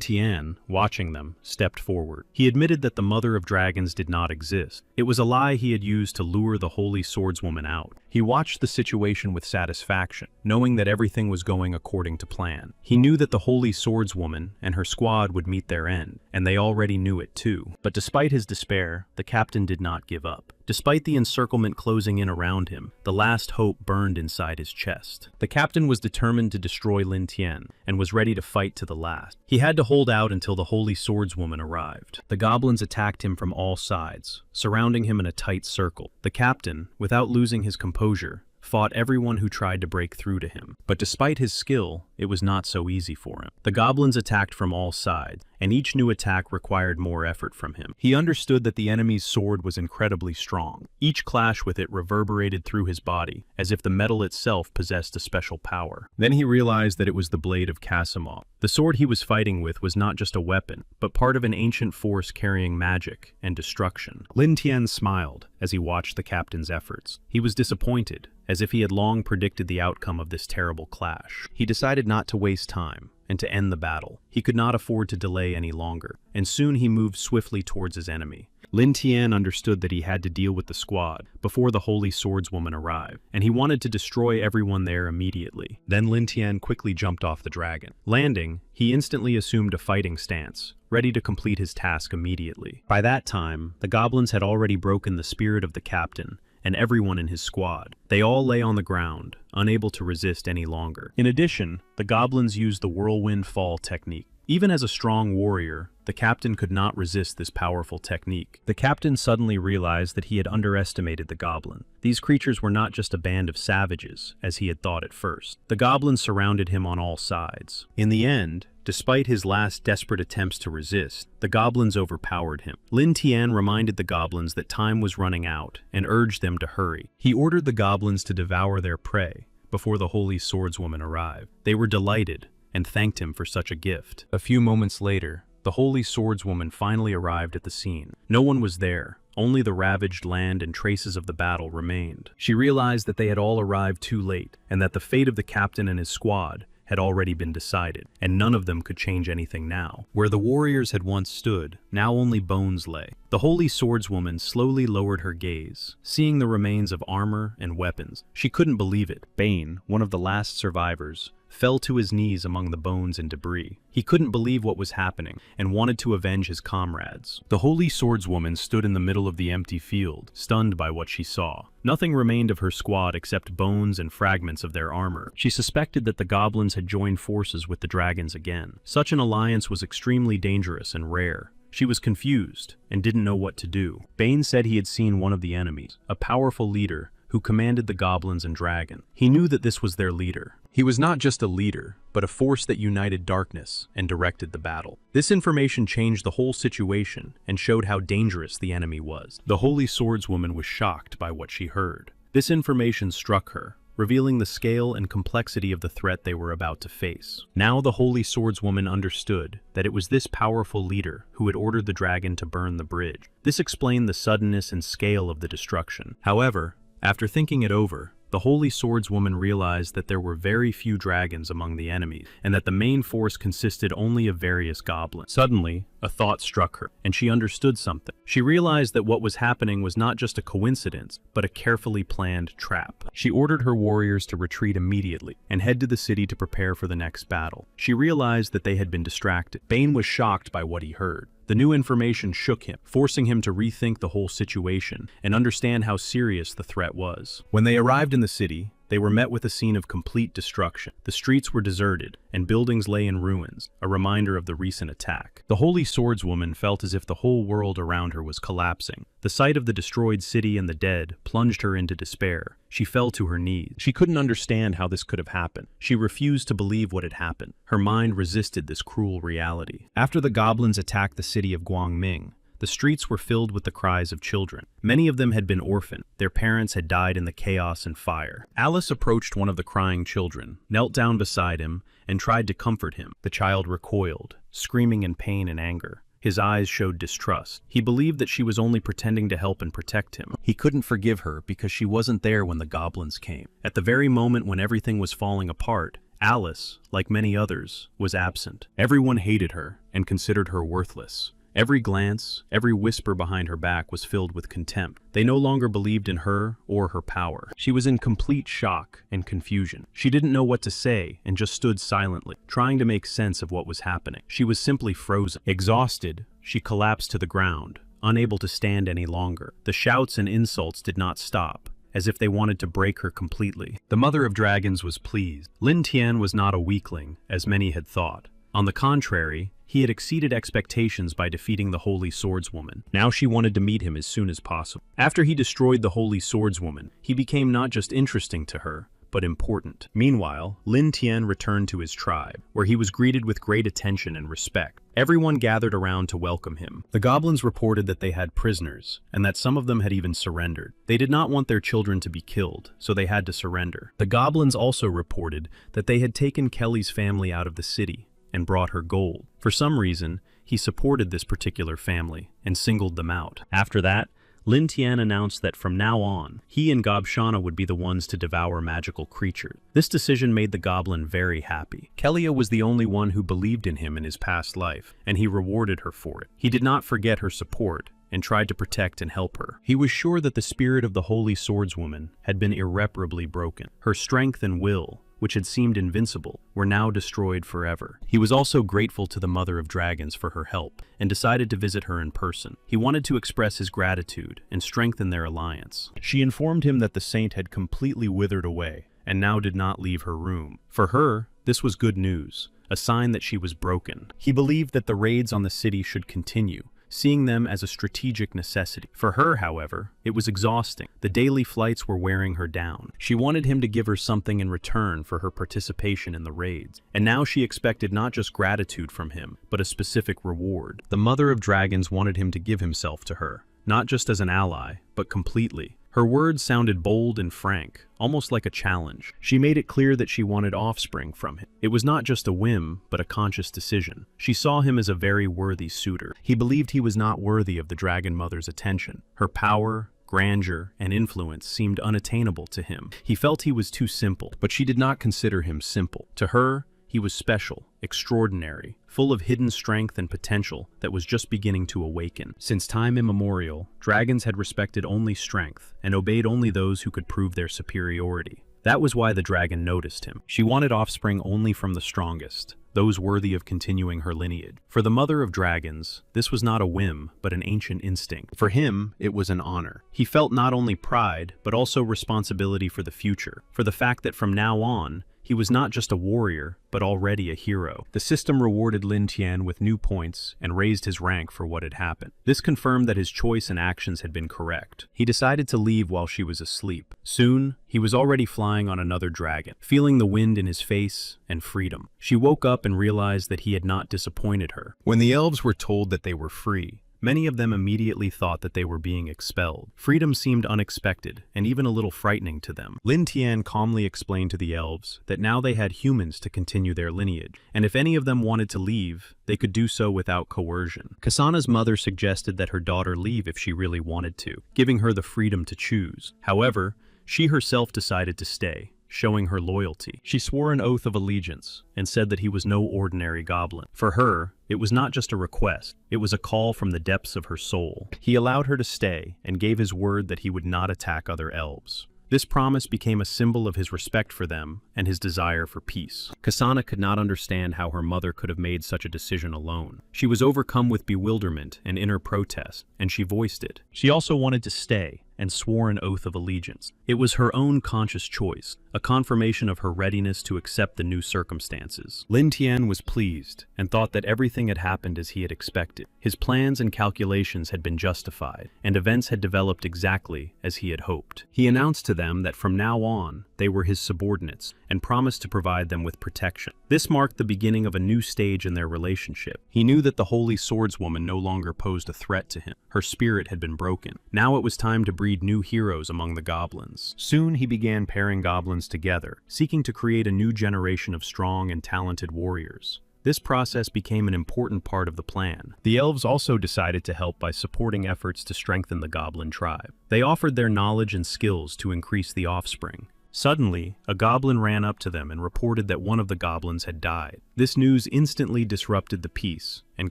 Tian, watching them, stepped forward. He admitted that the Mother of Dragons did not exist. It was a lie he had used to lure the Holy Swordswoman out. He watched the situation with satisfaction, knowing that everything was going according to plan. He knew that the Holy Swordswoman and her squad would meet their end, and they already knew it too. But despite his despair, the captain did not give up. Despite the encirclement closing in around him, the last hope burned inside his chest. The captain was determined to destroy Lin Tian, and was ready to fight to the last. He had to hold out until the Holy Swordswoman arrived. The goblins attacked him from all sides, surrounding him in a tight circle. The captain, without losing his composure, fought everyone who tried to break through to him. But despite his skill, it was not so easy for him. The goblins attacked from all sides, and each new attack required more effort from him. He understood that the enemy's sword was incredibly strong. Each clash with it reverberated through his body, as if the metal itself possessed a special power. Then he realized that it was the blade of Casimov. The sword he was fighting with was not just a weapon, but part of an ancient force carrying magic and destruction. Lin Tian smiled as he watched the captain's efforts. He was disappointed, as if he had long predicted the outcome of this terrible clash. He decided not to waste time and to end the battle. He could not afford to delay any longer, and soon he moved swiftly towards his enemy. Lin Tian understood that he had to deal with the squad before the Holy Swordswoman arrived, and he wanted to destroy everyone there immediately. Then Lin Tian quickly jumped off the dragon. Landing, he instantly assumed a fighting stance, ready to complete his task immediately. By that time, the goblins had already broken the spirit of the captain and everyone in his squad. They all lay on the ground, unable to resist any longer. In addition, the goblins used the whirlwind fall technique. Even as a strong warrior, the captain could not resist this powerful technique. The captain suddenly realized that he had underestimated the goblin. These creatures were not just a band of savages, as he had thought at first. The goblins surrounded him on all sides. In the end, despite his last desperate attempts to resist, the goblins overpowered him. Lin Tian reminded the goblins that time was running out and urged them to hurry. He ordered the goblins to devour their prey before the Holy Swordswoman arrived. They were delighted and thanked him for such a gift. A few moments later, the Holy Swordswoman finally arrived at the scene. No one was there. Only the ravaged land and traces of the battle remained. She realized that they had all arrived too late, and that the fate of the captain and his squad had already been decided, and none of them could change anything now. Where the warriors had once stood, now only bones lay. The Holy Swordswoman slowly lowered her gaze, seeing the remains of armor and weapons. She couldn't believe it. Bane, one of the last survivors, fell to his knees among the bones and debris. He couldn't believe what was happening and wanted to avenge his comrades. The Holy Swordswoman stood in the middle of the empty field, stunned by what she saw. Nothing remained of her squad except bones and fragments of their armor. She suspected that the goblins had joined forces with the dragons again. Such an alliance was extremely dangerous and rare. She was confused and didn't know what to do. Bane said he had seen one of the enemies, a powerful leader who commanded the goblins and dragon. He knew that this was their leader. He was not just a leader, but a force that united darkness and directed the battle. This information changed the whole situation and showed how dangerous the enemy was. The Holy Swordswoman was shocked by what she heard. This information struck her, revealing the scale and complexity of the threat they were about to face. Now the Holy Swordswoman understood that it was this powerful leader who had ordered the dragon to burn the bridge. This explained the suddenness and scale of the destruction. However, after thinking it over, the Holy Swordswoman realized that there were very few dragons among the enemies, and that the main force consisted only of various goblins. Suddenly, a thought struck her, and she understood something. She realized that what was happening was not just a coincidence, but a carefully planned trap. She ordered her warriors to retreat immediately and head to the city to prepare for the next battle. She realized that they had been distracted. Bane was shocked by what he heard. The new information shook him, forcing him to rethink the whole situation and understand how serious the threat was. When they arrived in the city, they were met with a scene of complete destruction. The streets were deserted, and buildings lay in ruins, a reminder of the recent attack. The Holy Swordswoman felt as if the whole world around her was collapsing. The sight of the destroyed city and the dead plunged her into despair. She fell to her knees. She couldn't understand how this could have happened. She refused to believe what had happened. Her mind resisted this cruel reality. After the goblins attacked the city of Guangming, the streets were filled with the cries of children. Many of them had been orphaned. Their parents had died in the chaos and fire. Alice approached one of the crying children, knelt down beside him, and tried to comfort him. The child recoiled, screaming in pain and anger. His eyes showed distrust. He believed that she was only pretending to help and protect him. He couldn't forgive her because she wasn't there when the goblins came. At the very moment when everything was falling apart, Alice, like many others, was absent. Everyone hated her and considered her worthless. Every glance, every whisper behind her back was filled with contempt. They no longer believed in her or her power. She was in complete shock and confusion. She didn't know what to say and just stood silently, trying to make sense of what was happening. She was simply frozen. Exhausted, she collapsed to the ground, unable to stand any longer. The shouts and insults did not stop, as if they wanted to break her completely. The Mother of Dragons was pleased. Lin Tian was not a weakling, as many had thought. On the contrary, he had exceeded expectations by defeating the Holy Swordswoman. Now she wanted to meet him as soon as possible. After he destroyed the Holy Swordswoman, he became not just interesting to her, but important. Meanwhile, Lin Tian returned to his tribe, where he was greeted with great attention and respect. Everyone gathered around to welcome him. The goblins reported that they had prisoners, and that some of them had even surrendered. They did not want their children to be killed, so they had to surrender. The goblins also reported that they had taken Kelly's family out of the city and brought her gold. For some reason, he supported this particular family and singled them out. After that, Lin Tian announced that from now on, he and Gobshana would be the ones to devour magical creatures. This decision made the goblin very happy. Kelia was the only one who believed in him in his past life, and he rewarded her for it. He did not forget her support and tried to protect and help her. He was sure that the spirit of the Holy Swordswoman had been irreparably broken. Her strength and will, which had seemed invincible, were now destroyed forever. He was also grateful to the Mother of Dragons for her help, and decided to visit her in person. He wanted to express his gratitude and strengthen their alliance. She informed him that the saint had completely withered away, and now did not leave her room. For her, this was good news, a sign that she was broken. He believed that the raids on the city should continue, seeing them as a strategic necessity. For her, however, it was exhausting. The daily flights were wearing her down. She wanted him to give her something in return for her participation in the raids, and now she expected not just gratitude from him, but a specific reward. The Mother of Dragons wanted him to give himself to her, not just as an ally, but completely. Her words sounded bold and frank, almost like a challenge. She made it clear that she wanted offspring from him. It was not just a whim, but a conscious decision. She saw him as a very worthy suitor. He believed he was not worthy of the Dragon Mother's attention. Her power, grandeur, and influence seemed unattainable to him. He felt he was too simple, but she did not consider him simple. To her, he was special, extraordinary, full of hidden strength and potential that was just beginning to awaken. Since time immemorial, dragons had respected only strength and obeyed only those who could prove their superiority. That was why the dragon noticed him. She wanted offspring only from the strongest, those worthy of continuing her lineage. For the Mother of Dragons, this was not a whim, but an ancient instinct. For him, it was an honor. He felt not only pride, but also responsibility for the future, for the fact that from now on, he was not just a warrior, but already a hero. The system rewarded Lin Tian with new points and raised his rank for what had happened. This confirmed that his choice and actions had been correct. He decided to leave while she was asleep. Soon, he was already flying on another dragon, feeling the wind in his face and freedom. She woke up and realized that he had not disappointed her. When the elves were told that they were free, many of them immediately thought that they were being expelled. Freedom seemed unexpected and even a little frightening to them. Lin Tian calmly explained to the elves that now they had humans to continue their lineage, and if any of them wanted to leave, they could do so without coercion. Kasana's mother suggested that her daughter leave if she really wanted to, giving her the freedom to choose. However, She herself decided to stay, showing her loyalty. She swore an oath of allegiance and said that he was no ordinary goblin. For her, it was not just a request, it was a call from the depths of her soul. He allowed her to stay and gave his word that he would not attack other elves. This promise became a symbol of his respect for them and his desire for peace. Kasana could not understand how her mother could have made such a decision alone. She was overcome with bewilderment and inner protest, and she voiced it. She also wanted to stay and swore an oath of allegiance. It was her own conscious choice, a confirmation of her readiness to accept the new circumstances. Lin Tian was pleased and thought that everything had happened as he had expected. His plans and calculations had been justified, and events had developed exactly as he had hoped. He announced to them that from now on, they were his subordinates and promised to provide them with protection. This marked the beginning of a new stage in their relationship. He knew that the Holy Swordswoman no longer posed a threat to him. Her spirit had been broken. Now it was time to breed new heroes among the goblins. Soon he began pairing goblins together, seeking to create a new generation of strong and talented warriors. This process became an important part of the plan. The elves also decided to help by supporting efforts to strengthen the goblin tribe. They offered their knowledge and skills to increase the offspring. Suddenly, a goblin ran up to them and reported that one of the goblins had died. This news instantly disrupted the peace and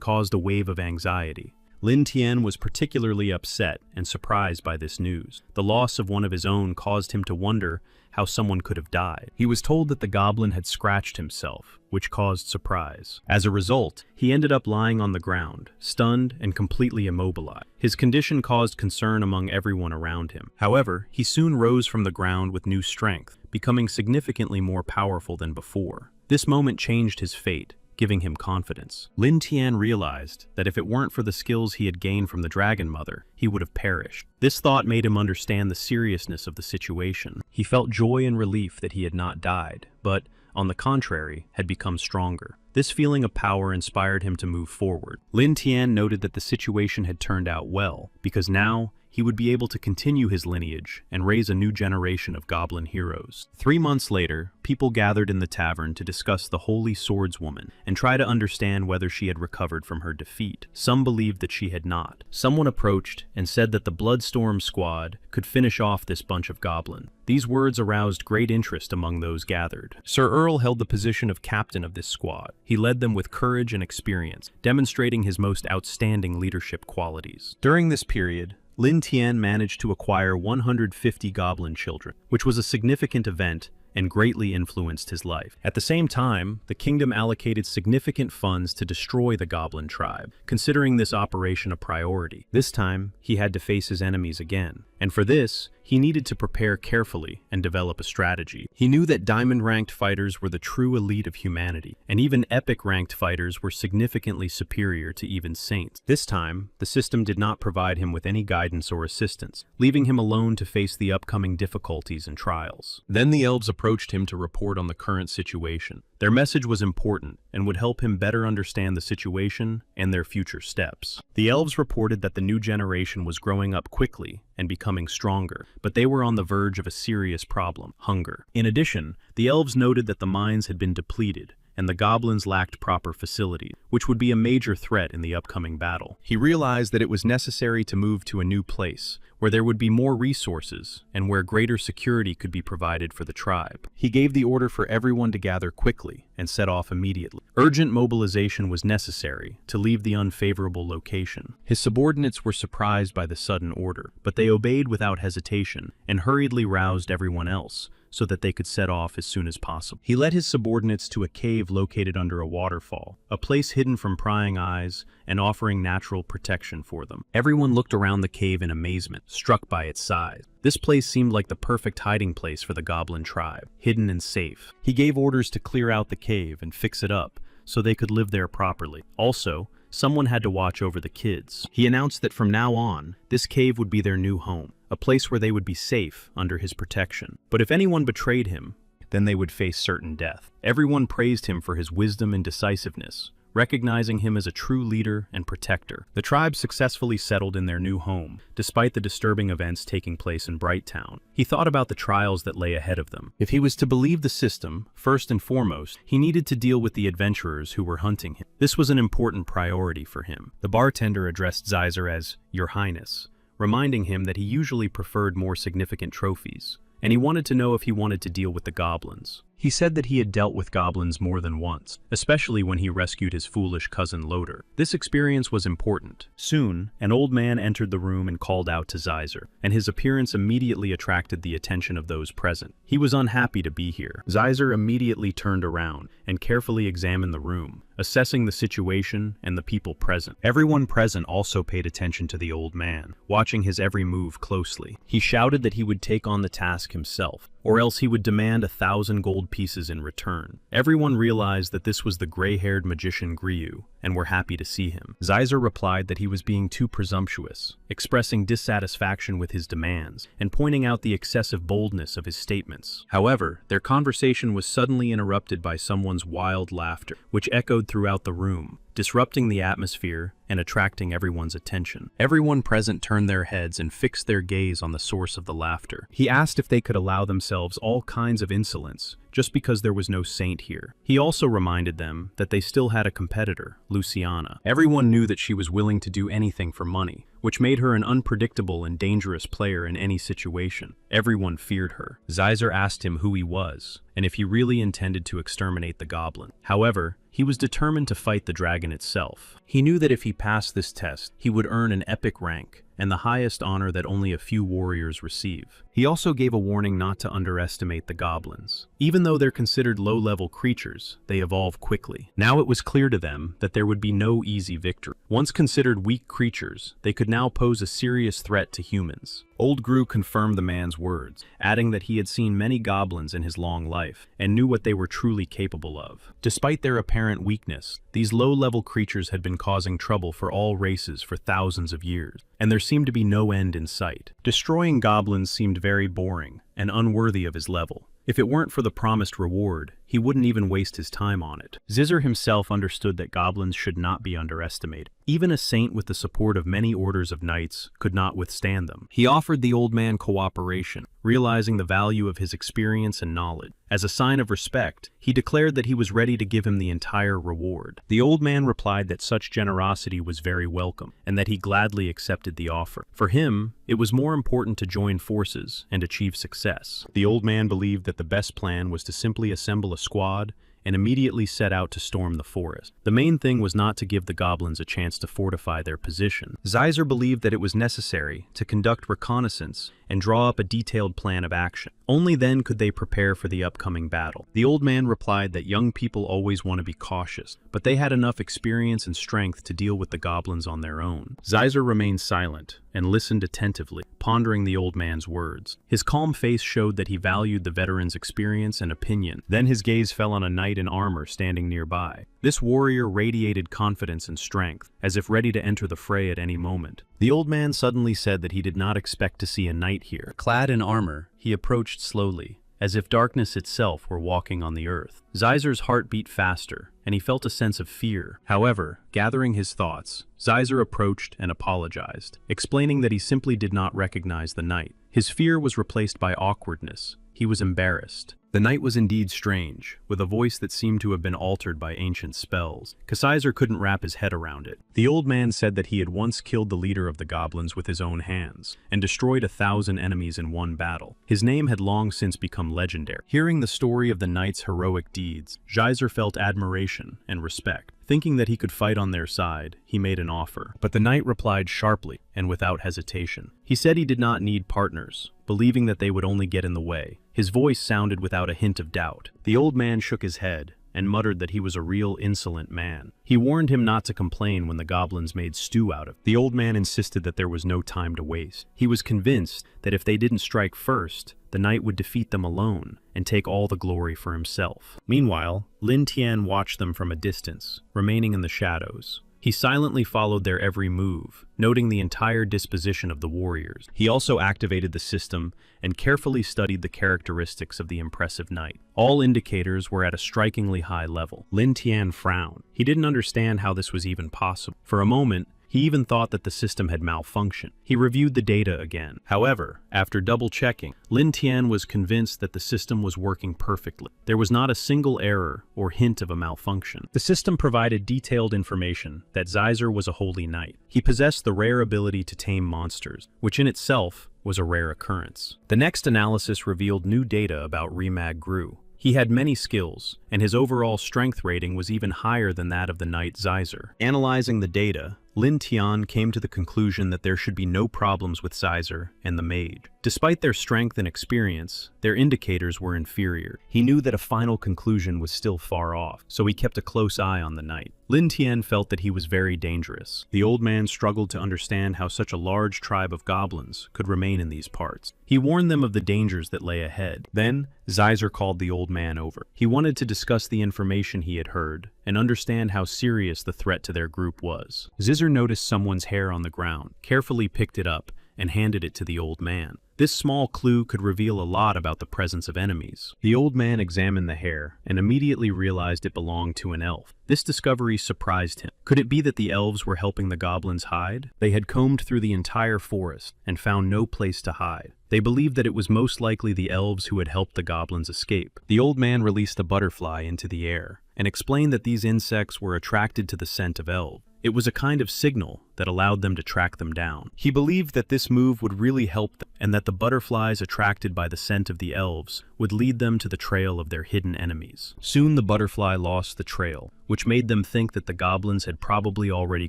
caused a wave of anxiety. Lin Tian was particularly upset and surprised by this news. The loss of one of his own caused him to wonder how someone could have died. He was told that the goblin had scratched himself, which caused surprise. As a result, he ended up lying on the ground, stunned and completely immobilized. His condition caused concern among everyone around him. However, he soon rose from the ground with new strength, becoming significantly more powerful than before. This moment changed his fate, giving him confidence. Lin Tian realized that if it weren't for the skills he had gained from the Dragon Mother, he would have perished. This thought made him understand the seriousness of the situation. He felt joy and relief that he had not died, but, on the contrary, had become stronger. This feeling of power inspired him to move forward. Lin Tian noted that the situation had turned out well, because now he would be able to continue his lineage and raise a new generation of goblin heroes. 3 months later, people gathered in the tavern to discuss the Holy Swordswoman and try to understand whether she had recovered from her defeat. Some believed that she had not. Someone approached and said that the Bloodstorm squad could finish off this bunch of goblins. These words aroused great interest among those gathered. Sir Earl held the position of captain of this squad. He led them with courage and experience, demonstrating his most outstanding leadership qualities. During this period, Lin Tian managed to acquire 150 goblin children, which was a significant event and greatly influenced his life. At the same time, the kingdom allocated significant funds to destroy the goblin tribe, considering this operation a priority. This time, he had to face his enemies again, and for this, he needed to prepare carefully and develop a strategy. He knew that diamond-ranked fighters were the true elite of humanity, and even epic-ranked fighters were significantly superior to even saints. This time, the system did not provide him with any guidance or assistance, leaving him alone to face the upcoming difficulties and trials. Then the elves approached him to report on the current situation. Their message was important and would help him better understand the situation and their future steps. The elves reported that the new generation was growing up quickly and becoming stronger, but they were on the verge of a serious problem: hunger. In addition, the elves noted that the mines had been depleted and the goblins lacked proper facilities, which would be a major threat in the upcoming battle. He realized that it was necessary to move to a new place, where there would be more resources and where greater security could be provided for the tribe. He gave the order for everyone to gather quickly and set off immediately. Urgent mobilization was necessary to leave the unfavorable location. His subordinates were surprised by the sudden order, but they obeyed without hesitation and hurriedly roused everyone else, so that they could set off as soon as possible. He led his subordinates to a cave located under a waterfall, a place hidden from prying eyes and offering natural protection for them. Everyone looked around the cave in amazement, struck by its size. This place seemed like the perfect hiding place for the goblin tribe, hidden and safe. He gave orders to clear out the cave and fix it up so they could live there properly. Also, someone had to watch over the kids. He announced that from now on, this cave would be their new home, a place where they would be safe under his protection. But if anyone betrayed him, then they would face certain death. Everyone praised him for his wisdom and decisiveness, recognizing him as a true leader and protector. The tribe successfully settled in their new home, despite the disturbing events taking place in Bright Town. He thought about the trials that lay ahead of them. If he was to believe the system, first and foremost, he needed to deal with the adventurers who were hunting him. This was an important priority for him. The bartender addressed Zeiser as Your Highness, reminding him that he usually preferred more significant trophies, and he wanted to know if he wanted to deal with the goblins. He said that he had dealt with goblins more than once, especially when he rescued his foolish cousin Loader. This experience was important. Soon, an old man entered the room and called out to Zeiser, and his appearance immediately attracted the attention of those present. He was unhappy to be here. Zeiser immediately turned around and carefully examined the room, assessing the situation and the people present. Everyone present also paid attention to the old man, watching his every move closely. He shouted that he would take on the task himself, or else he would demand 1,000 gold pieces in return. Everyone realized that this was the gray-haired magician Gryu, and were happy to see him. Zeiser replied that he was being too presumptuous, expressing dissatisfaction with his demands, and pointing out the excessive boldness of his statements. However, their conversation was suddenly interrupted by someone's wild laughter, which echoed throughout the room, disrupting the atmosphere and attracting everyone's attention. Everyone present turned their heads and fixed their gaze on the source of the laughter. He asked if they could allow themselves all kinds of insolence, just because there was no saint here. He also reminded them that they still had a competitor, Luciana. Everyone knew that she was willing to do anything for money, which made her an unpredictable and dangerous player in any situation. Everyone feared her. Zeiser asked him who he was, and if he really intended to exterminate the goblin. However, he was determined to fight the dragon itself. He knew that if he passed this test, he would earn an epic rank, and the highest honor that only a few warriors receive. He also gave a warning not to underestimate the goblins. Even though they're considered low-level creatures, they evolve quickly. Now it was clear to them that there would be no easy victory. Once considered weak creatures, they could now pose a serious threat to humans. Old Gru confirmed the man's words, adding that he had seen many goblins in his long life, and knew what they were truly capable of. Despite their apparent weakness, these low-level creatures had been causing trouble for all races for thousands of years, and there seemed to be no end in sight. Destroying goblins seemed very boring and unworthy of his level. If it weren't for the promised reward, he wouldn't even waste his time on it. Zeiser himself understood that goblins should not be underestimated. Even a saint with the support of many orders of knights could not withstand them. He offered the old man cooperation, realizing the value of his experience and knowledge. As a sign of respect, he declared that he was ready to give him the entire reward. The old man replied that such generosity was very welcome, and that he gladly accepted the offer. For him, it was more important to join forces and achieve success. The old man believed that the best plan was to simply assemble a squad and immediately set out to storm the forest. The main thing was not to give the goblins a chance to fortify their position. Zeiser believed that it was necessary to conduct reconnaissance and draw up a detailed plan of action. Only then could they prepare for the upcoming battle. The old man replied that young people always want to be cautious, but they had enough experience and strength to deal with the goblins on their own. Zeiser remained silent and listened attentively, pondering the old man's words. His calm face showed that he valued the veteran's experience and opinion. Then his gaze fell on a knight in armor standing nearby. This warrior radiated confidence and strength, as if ready to enter the fray at any moment. The old man suddenly said that he did not expect to see a knight here. Clad in armor, he approached slowly, as if darkness itself were walking on the earth. Zeiser's heart beat faster, and he felt a sense of fear. However, gathering his thoughts, Zeiser approached and apologized, explaining that he simply did not recognize the knight. His fear was replaced by awkwardness. He was embarrassed. The knight was indeed strange, with a voice that seemed to have been altered by ancient spells. Zeiser couldn't wrap his head around it. The old man said that he had once killed the leader of the goblins with his own hands, and destroyed 1,000 enemies in one battle. His name had long since become legendary. Hearing the story of the knight's heroic deeds, Zeiser felt admiration and respect. Thinking that he could fight on their side, he made an offer. But the knight replied sharply and without hesitation. He said he did not need partners, believing that they would only get in the way. His voice sounded without a hint of doubt. The old man shook his head and muttered that he was a real insolent man. He warned him not to complain when the goblins made stew out of him. The old man insisted that there was no time to waste. He was convinced that if they didn't strike first, the knight would defeat them alone and take all the glory for himself. Meanwhile, Lin Tian watched them from a distance, remaining in the shadows. He silently followed their every move, noting the entire disposition of the warriors. He also activated the system and carefully studied the characteristics of the impressive knight. All indicators were at a strikingly high level. Lin Tian frowned. He didn't understand how this was even possible. For a moment, He even thought that the system had malfunctioned. He reviewed the data again. However, after double-checking, Lin Tian was convinced that the system was working perfectly. There was not a single error or hint of a malfunction. The system provided detailed information that Xizor was a holy knight. He possessed the rare ability to tame monsters, which in itself was a rare occurrence. The next analysis revealed new data about Remag Gru. He had many skills, and his overall strength rating was even higher than that of the knight Xizor. Analyzing the data, Lin Tian came to the conclusion that there should be no problems with Xizor and the mage. Despite their strength and experience, their indicators were inferior. He knew that a final conclusion was still far off, so he kept a close eye on the knight. Lin Tian felt that he was very dangerous. The old man struggled to understand how such a large tribe of goblins could remain in these parts. He warned them of the dangers that lay ahead. Then, Xizor called the old man over. He wanted to discuss the information he had heard and understand how serious the threat to their group was. Xizor noticed someone's hair on the ground, carefully picked it up, and handed it to the old man. This small clue could reveal a lot about the presence of enemies. The old man examined the hair and immediately realized it belonged to an elf. This discovery surprised him. Could it be that the elves were helping the goblins hide? They had combed through the entire forest and found no place to hide. They believed that it was most likely the elves who had helped the goblins escape. The old man released a butterfly into the air and explained that these insects were attracted to the scent of elves. It was a kind of signal that allowed them to track them down. He believed that this move would really help them, and that the butterflies attracted by the scent of the elves would lead them to the trail of their hidden enemies. Soon the butterfly lost the trail, which made them think that the goblins had probably already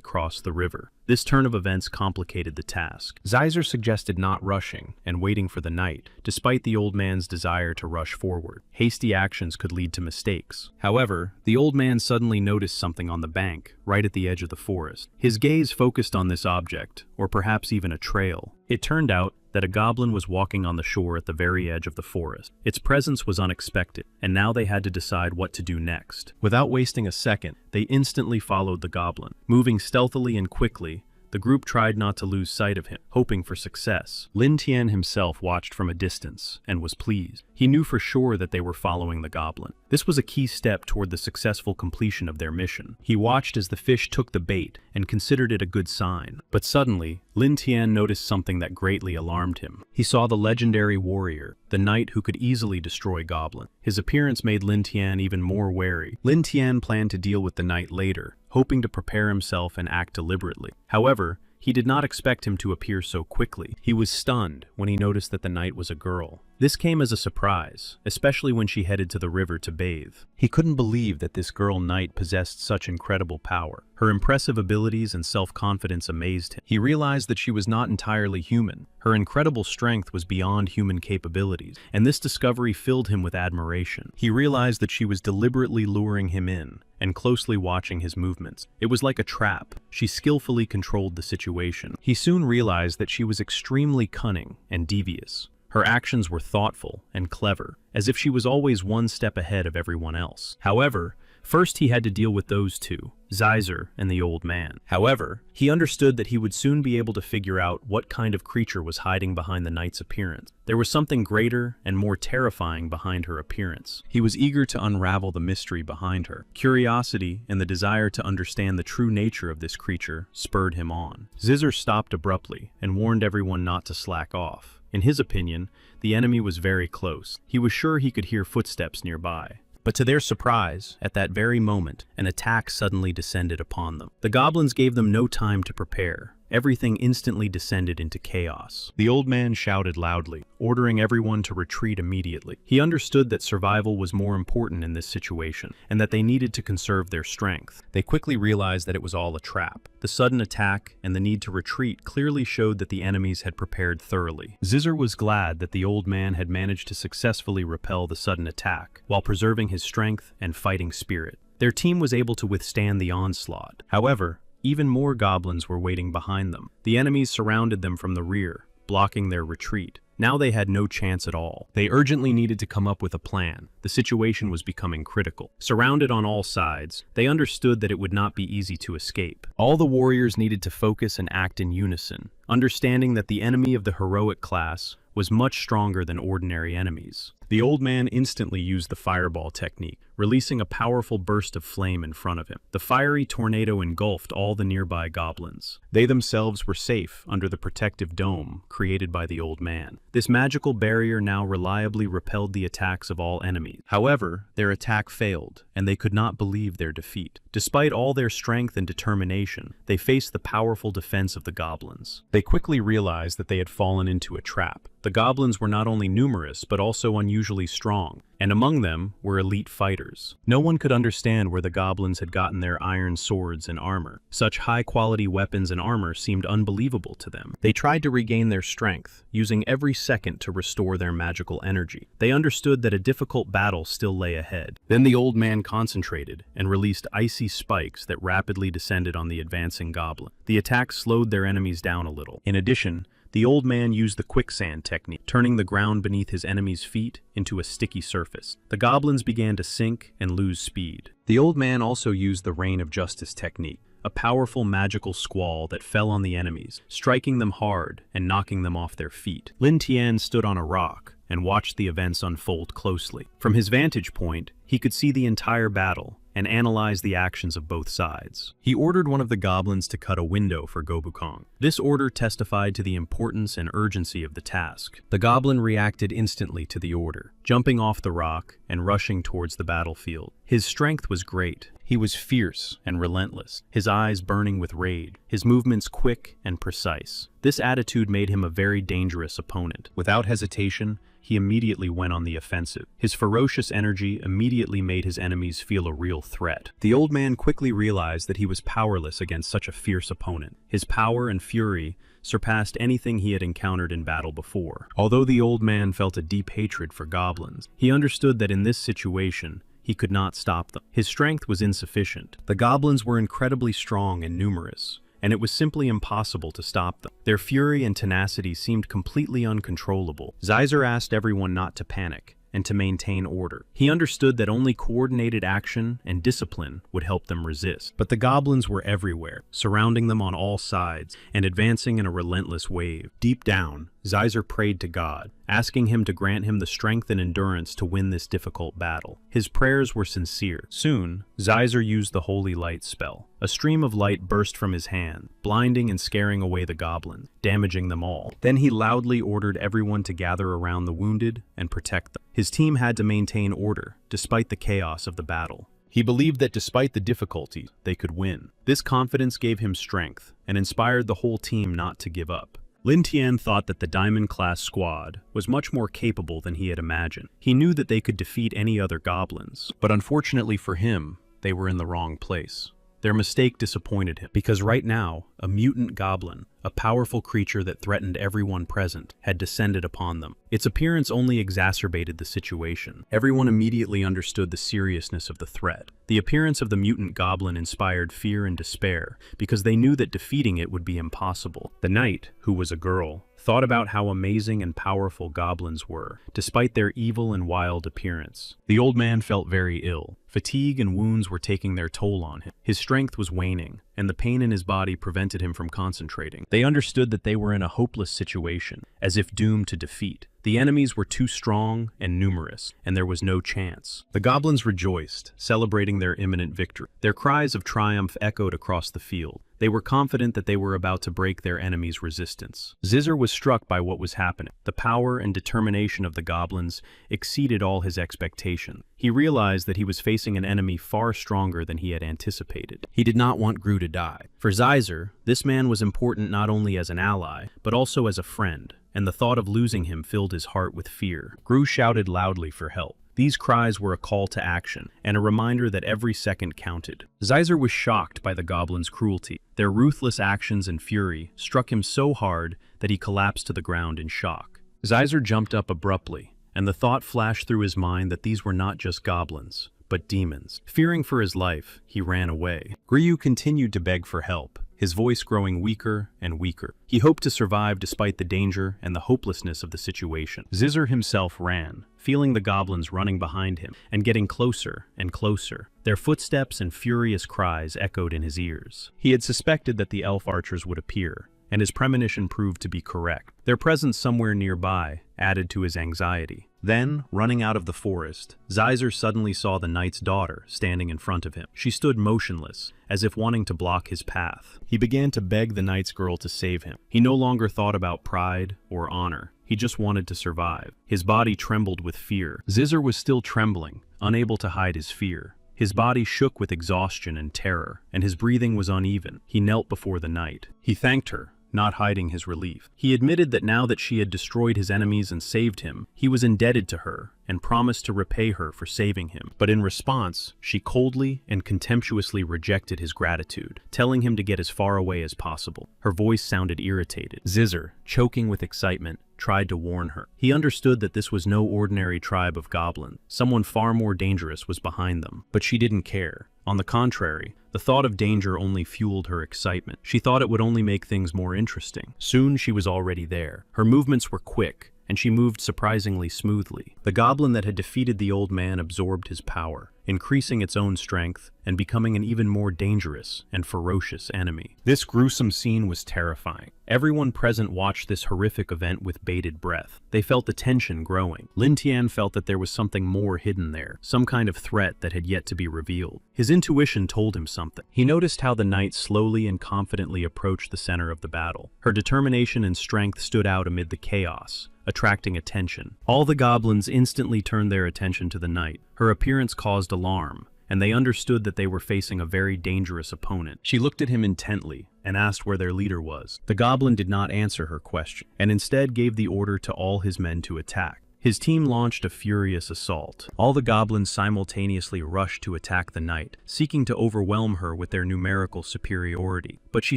crossed the river. This turn of events complicated the task. Xizor suggested not rushing and waiting for the night, despite the old man's desire to rush forward. Hasty actions could lead to mistakes. However, the old man suddenly noticed something on the bank, right at the edge of the forest. His gaze focused on this object, or perhaps even a trail. It turned out that a goblin was walking on the shore at the very edge of the forest. Its presence was unexpected, and now they had to decide what to do next. Without wasting a second, they instantly followed the goblin. Moving stealthily and quickly, the group tried not to lose sight of him, hoping for success. Lin Tian himself watched from a distance and was pleased. He knew for sure that they were following the goblin. This was a key step toward the successful completion of their mission. He watched as the fish took the bait and considered it a good sign. But suddenly, Lin Tian noticed something that greatly alarmed him. He saw the legendary warrior, the knight who could easily destroy goblins. His appearance made Lin Tian even more wary. Lin Tian planned to deal with the knight later, hoping to prepare himself and act deliberately. However, he did not expect him to appear so quickly. He was stunned when he noticed that the knight was a girl. This came as a surprise, especially when she headed to the river to bathe. He couldn't believe that this girl knight possessed such incredible power. Her impressive abilities and self-confidence amazed him. He realized that she was not entirely human. Her incredible strength was beyond human capabilities, and this discovery filled him with admiration. He realized that she was deliberately luring him in and closely watching his movements. It was like a trap. She skillfully controlled the situation. He soon realized that she was extremely cunning and devious. Her actions were thoughtful and clever, as if she was always one step ahead of everyone else. However, first he had to deal with those two, Xizor and the old man. However, he understood that he would soon be able to figure out what kind of creature was hiding behind the knight's appearance. There was something greater and more terrifying behind her appearance. He was eager to unravel the mystery behind her. Curiosity and the desire to understand the true nature of this creature spurred him on. Xizor stopped abruptly and warned everyone not to slack off. In his opinion, the enemy was very close. He was sure he could hear footsteps nearby. But to their surprise, at that very moment, an attack suddenly descended upon them. The goblins gave them no time to prepare. Everything instantly descended into chaos. The old man shouted loudly, ordering everyone to retreat immediately. He understood that survival was more important in this situation, and that they needed to conserve their strength. They quickly realized that it was all a trap. The sudden attack and the need to retreat clearly showed that the enemies had prepared thoroughly. Xizor was glad that the old man had managed to successfully repel the sudden attack, while preserving his strength and fighting spirit. Their team was able to withstand the onslaught. However, even more goblins were waiting behind them. The enemies surrounded them from the rear, blocking their retreat. Now they had no chance at all. They urgently needed to come up with a plan. The situation was becoming critical. Surrounded on all sides, they understood that it would not be easy to escape. All the warriors needed to focus and act in unison, understanding that the enemy of the heroic class was much stronger than ordinary enemies. The old man instantly used the fireball technique, releasing a powerful burst of flame in front of him. The fiery tornado engulfed all the nearby goblins. They themselves were safe under the protective dome created by the old man. This magical barrier now reliably repelled the attacks of all enemies. However, their attack failed, and they could not believe their defeat. Despite all their strength and determination, they faced the powerful defense of the goblins. They quickly realized that they had fallen into a trap. The goblins were not only numerous, but also unusually strong, and among them were elite fighters. No one could understand where the goblins had gotten their iron swords and armor. Such high-quality weapons and armor seemed unbelievable to them. They tried to regain their strength, using every second to restore their magical energy. They understood that a difficult battle still lay ahead. Then the old man concentrated and released icy spikes that rapidly descended on the advancing goblin. The attack slowed their enemies down a little. In addition, the old man used the quicksand technique, turning the ground beneath his enemy's feet into a sticky surface. The goblins began to sink and lose speed. The old man also used the Rain of Justice technique, a powerful magical squall that fell on the enemies, striking them hard and knocking them off their feet. Lin Tian stood on a rock and watched the events unfold closely. From his vantage point, he could see the entire battle and analyze the actions of both sides. He ordered one of the goblins to cut a window for Gobukong. This order testified to the importance and urgency of the task. The goblin reacted instantly to the order, jumping off the rock and rushing towards the battlefield. His strength was great. He was fierce and relentless, his eyes burning with rage, his movements quick and precise. This attitude made him a very dangerous opponent. Without hesitation, he immediately went on the offensive. His ferocious energy immediately made his enemies feel a real threat. The old man quickly realized that he was powerless against such a fierce opponent. His power and fury surpassed anything he had encountered in battle before. Although the old man felt a deep hatred for goblins, he understood that in this situation, he could not stop them. His strength was insufficient. The goblins were incredibly strong and numerous, and it was simply impossible to stop them. Their fury and tenacity seemed completely uncontrollable. Zeiser asked everyone not to panic and to maintain order. He understood that only coordinated action and discipline would help them resist. But the goblins were everywhere, surrounding them on all sides and advancing in a relentless wave. Deep down, Zeiser prayed to God, asking him to grant him the strength and endurance to win this difficult battle. His prayers were sincere. Soon, Zeiser used the Holy Light spell. A stream of light burst from his hand, blinding and scaring away the goblins, damaging them all. Then he loudly ordered everyone to gather around the wounded and protect them. His team had to maintain order, despite the chaos of the battle. He believed that despite the difficulties, they could win. This confidence gave him strength and inspired the whole team not to give up. Lin Tian thought that the Diamond-class squad was much more capable than he had imagined. He knew that they could defeat any other goblins, but unfortunately for him, they were in the wrong place. Their mistake disappointed him, because right now, a mutant goblin, a powerful creature that threatened everyone present, had descended upon them. Its appearance only exacerbated the situation. Everyone immediately understood the seriousness of the threat. The appearance of the mutant goblin inspired fear and despair, because they knew that defeating it would be impossible. The knight, who was a girl, thought about how amazing and powerful goblins were, despite their evil and wild appearance. The old man felt very ill. Fatigue and wounds were taking their toll on him. His strength was waning, and the pain in his body prevented him from concentrating. They understood that they were in a hopeless situation, as if doomed to defeat. The enemies were too strong and numerous, and there was no chance. The goblins rejoiced, celebrating their imminent victory. Their cries of triumph echoed across the field. They were confident that they were about to break their enemies' resistance. Zeiser was struck by what was happening. The power and determination of the goblins exceeded all his expectations. He realized that he was facing an enemy far stronger than he had anticipated. He did not want Gru to die. For Zeiser, this man was important not only as an ally, but also as a friend, and the thought of losing him filled his heart with fear. Gru shouted loudly for help. These cries were a call to action, and a reminder that every second counted. Zeiser was shocked by the goblins' cruelty. Their ruthless actions and fury struck him so hard that he collapsed to the ground in shock. Zeiser jumped up abruptly, and the thought flashed through his mind that these were not just goblins, but demons. Fearing for his life, he ran away. Ryu continued to beg for help, his voice growing weaker and weaker. He hoped to survive despite the danger and the hopelessness of the situation. Zeiser himself ran, feeling the goblins running behind him and getting closer and closer. Their footsteps and furious cries echoed in his ears. He had suspected that the elf archers would appear, and his premonition proved to be correct. Their presence somewhere nearby added to his anxiety. Then, running out of the forest, Zeiser suddenly saw the knight's daughter standing in front of him. She stood motionless, as if wanting to block his path. He began to beg the knight's girl to save him. He no longer thought about pride or honor. He just wanted to survive. His body trembled with fear. Zeiser was still trembling, unable to hide his fear. His body shook with exhaustion and terror, and his breathing was uneven. He knelt before the knight. He thanked her, not hiding his relief. He admitted that now that she had destroyed his enemies and saved him, he was indebted to her and promised to repay her for saving him. But in response, she coldly and contemptuously rejected his gratitude, telling him to get as far away as possible. Her voice sounded irritated. Zeiser, choking with excitement, tried to warn her. He understood that this was no ordinary tribe of goblins. Someone far more dangerous was behind them, but she didn't care. On the contrary, the thought of danger only fueled her excitement. She thought it would only make things more interesting. Soon she was already there. Her movements were quick, and she moved surprisingly smoothly. The goblin that had defeated the old man absorbed his power, increasing its own strength and becoming an even more dangerous and ferocious enemy. This gruesome scene was terrifying. Everyone present watched this horrific event with bated breath. They felt the tension growing. Lin Tian felt that there was something more hidden there, some kind of threat that had yet to be revealed. His intuition told him something. He noticed how the knight slowly and confidently approached the center of the battle. Her determination and strength stood out amid the chaos, attracting attention. All the goblins instantly turned their attention to the knight. Her appearance caused alarm, and they understood that they were facing a very dangerous opponent. She looked at him intently and asked where their leader was. The goblin did not answer her question, and instead gave the order to all his men to attack. His team launched a furious assault. All the goblins simultaneously rushed to attack the knight, seeking to overwhelm her with their numerical superiority. But she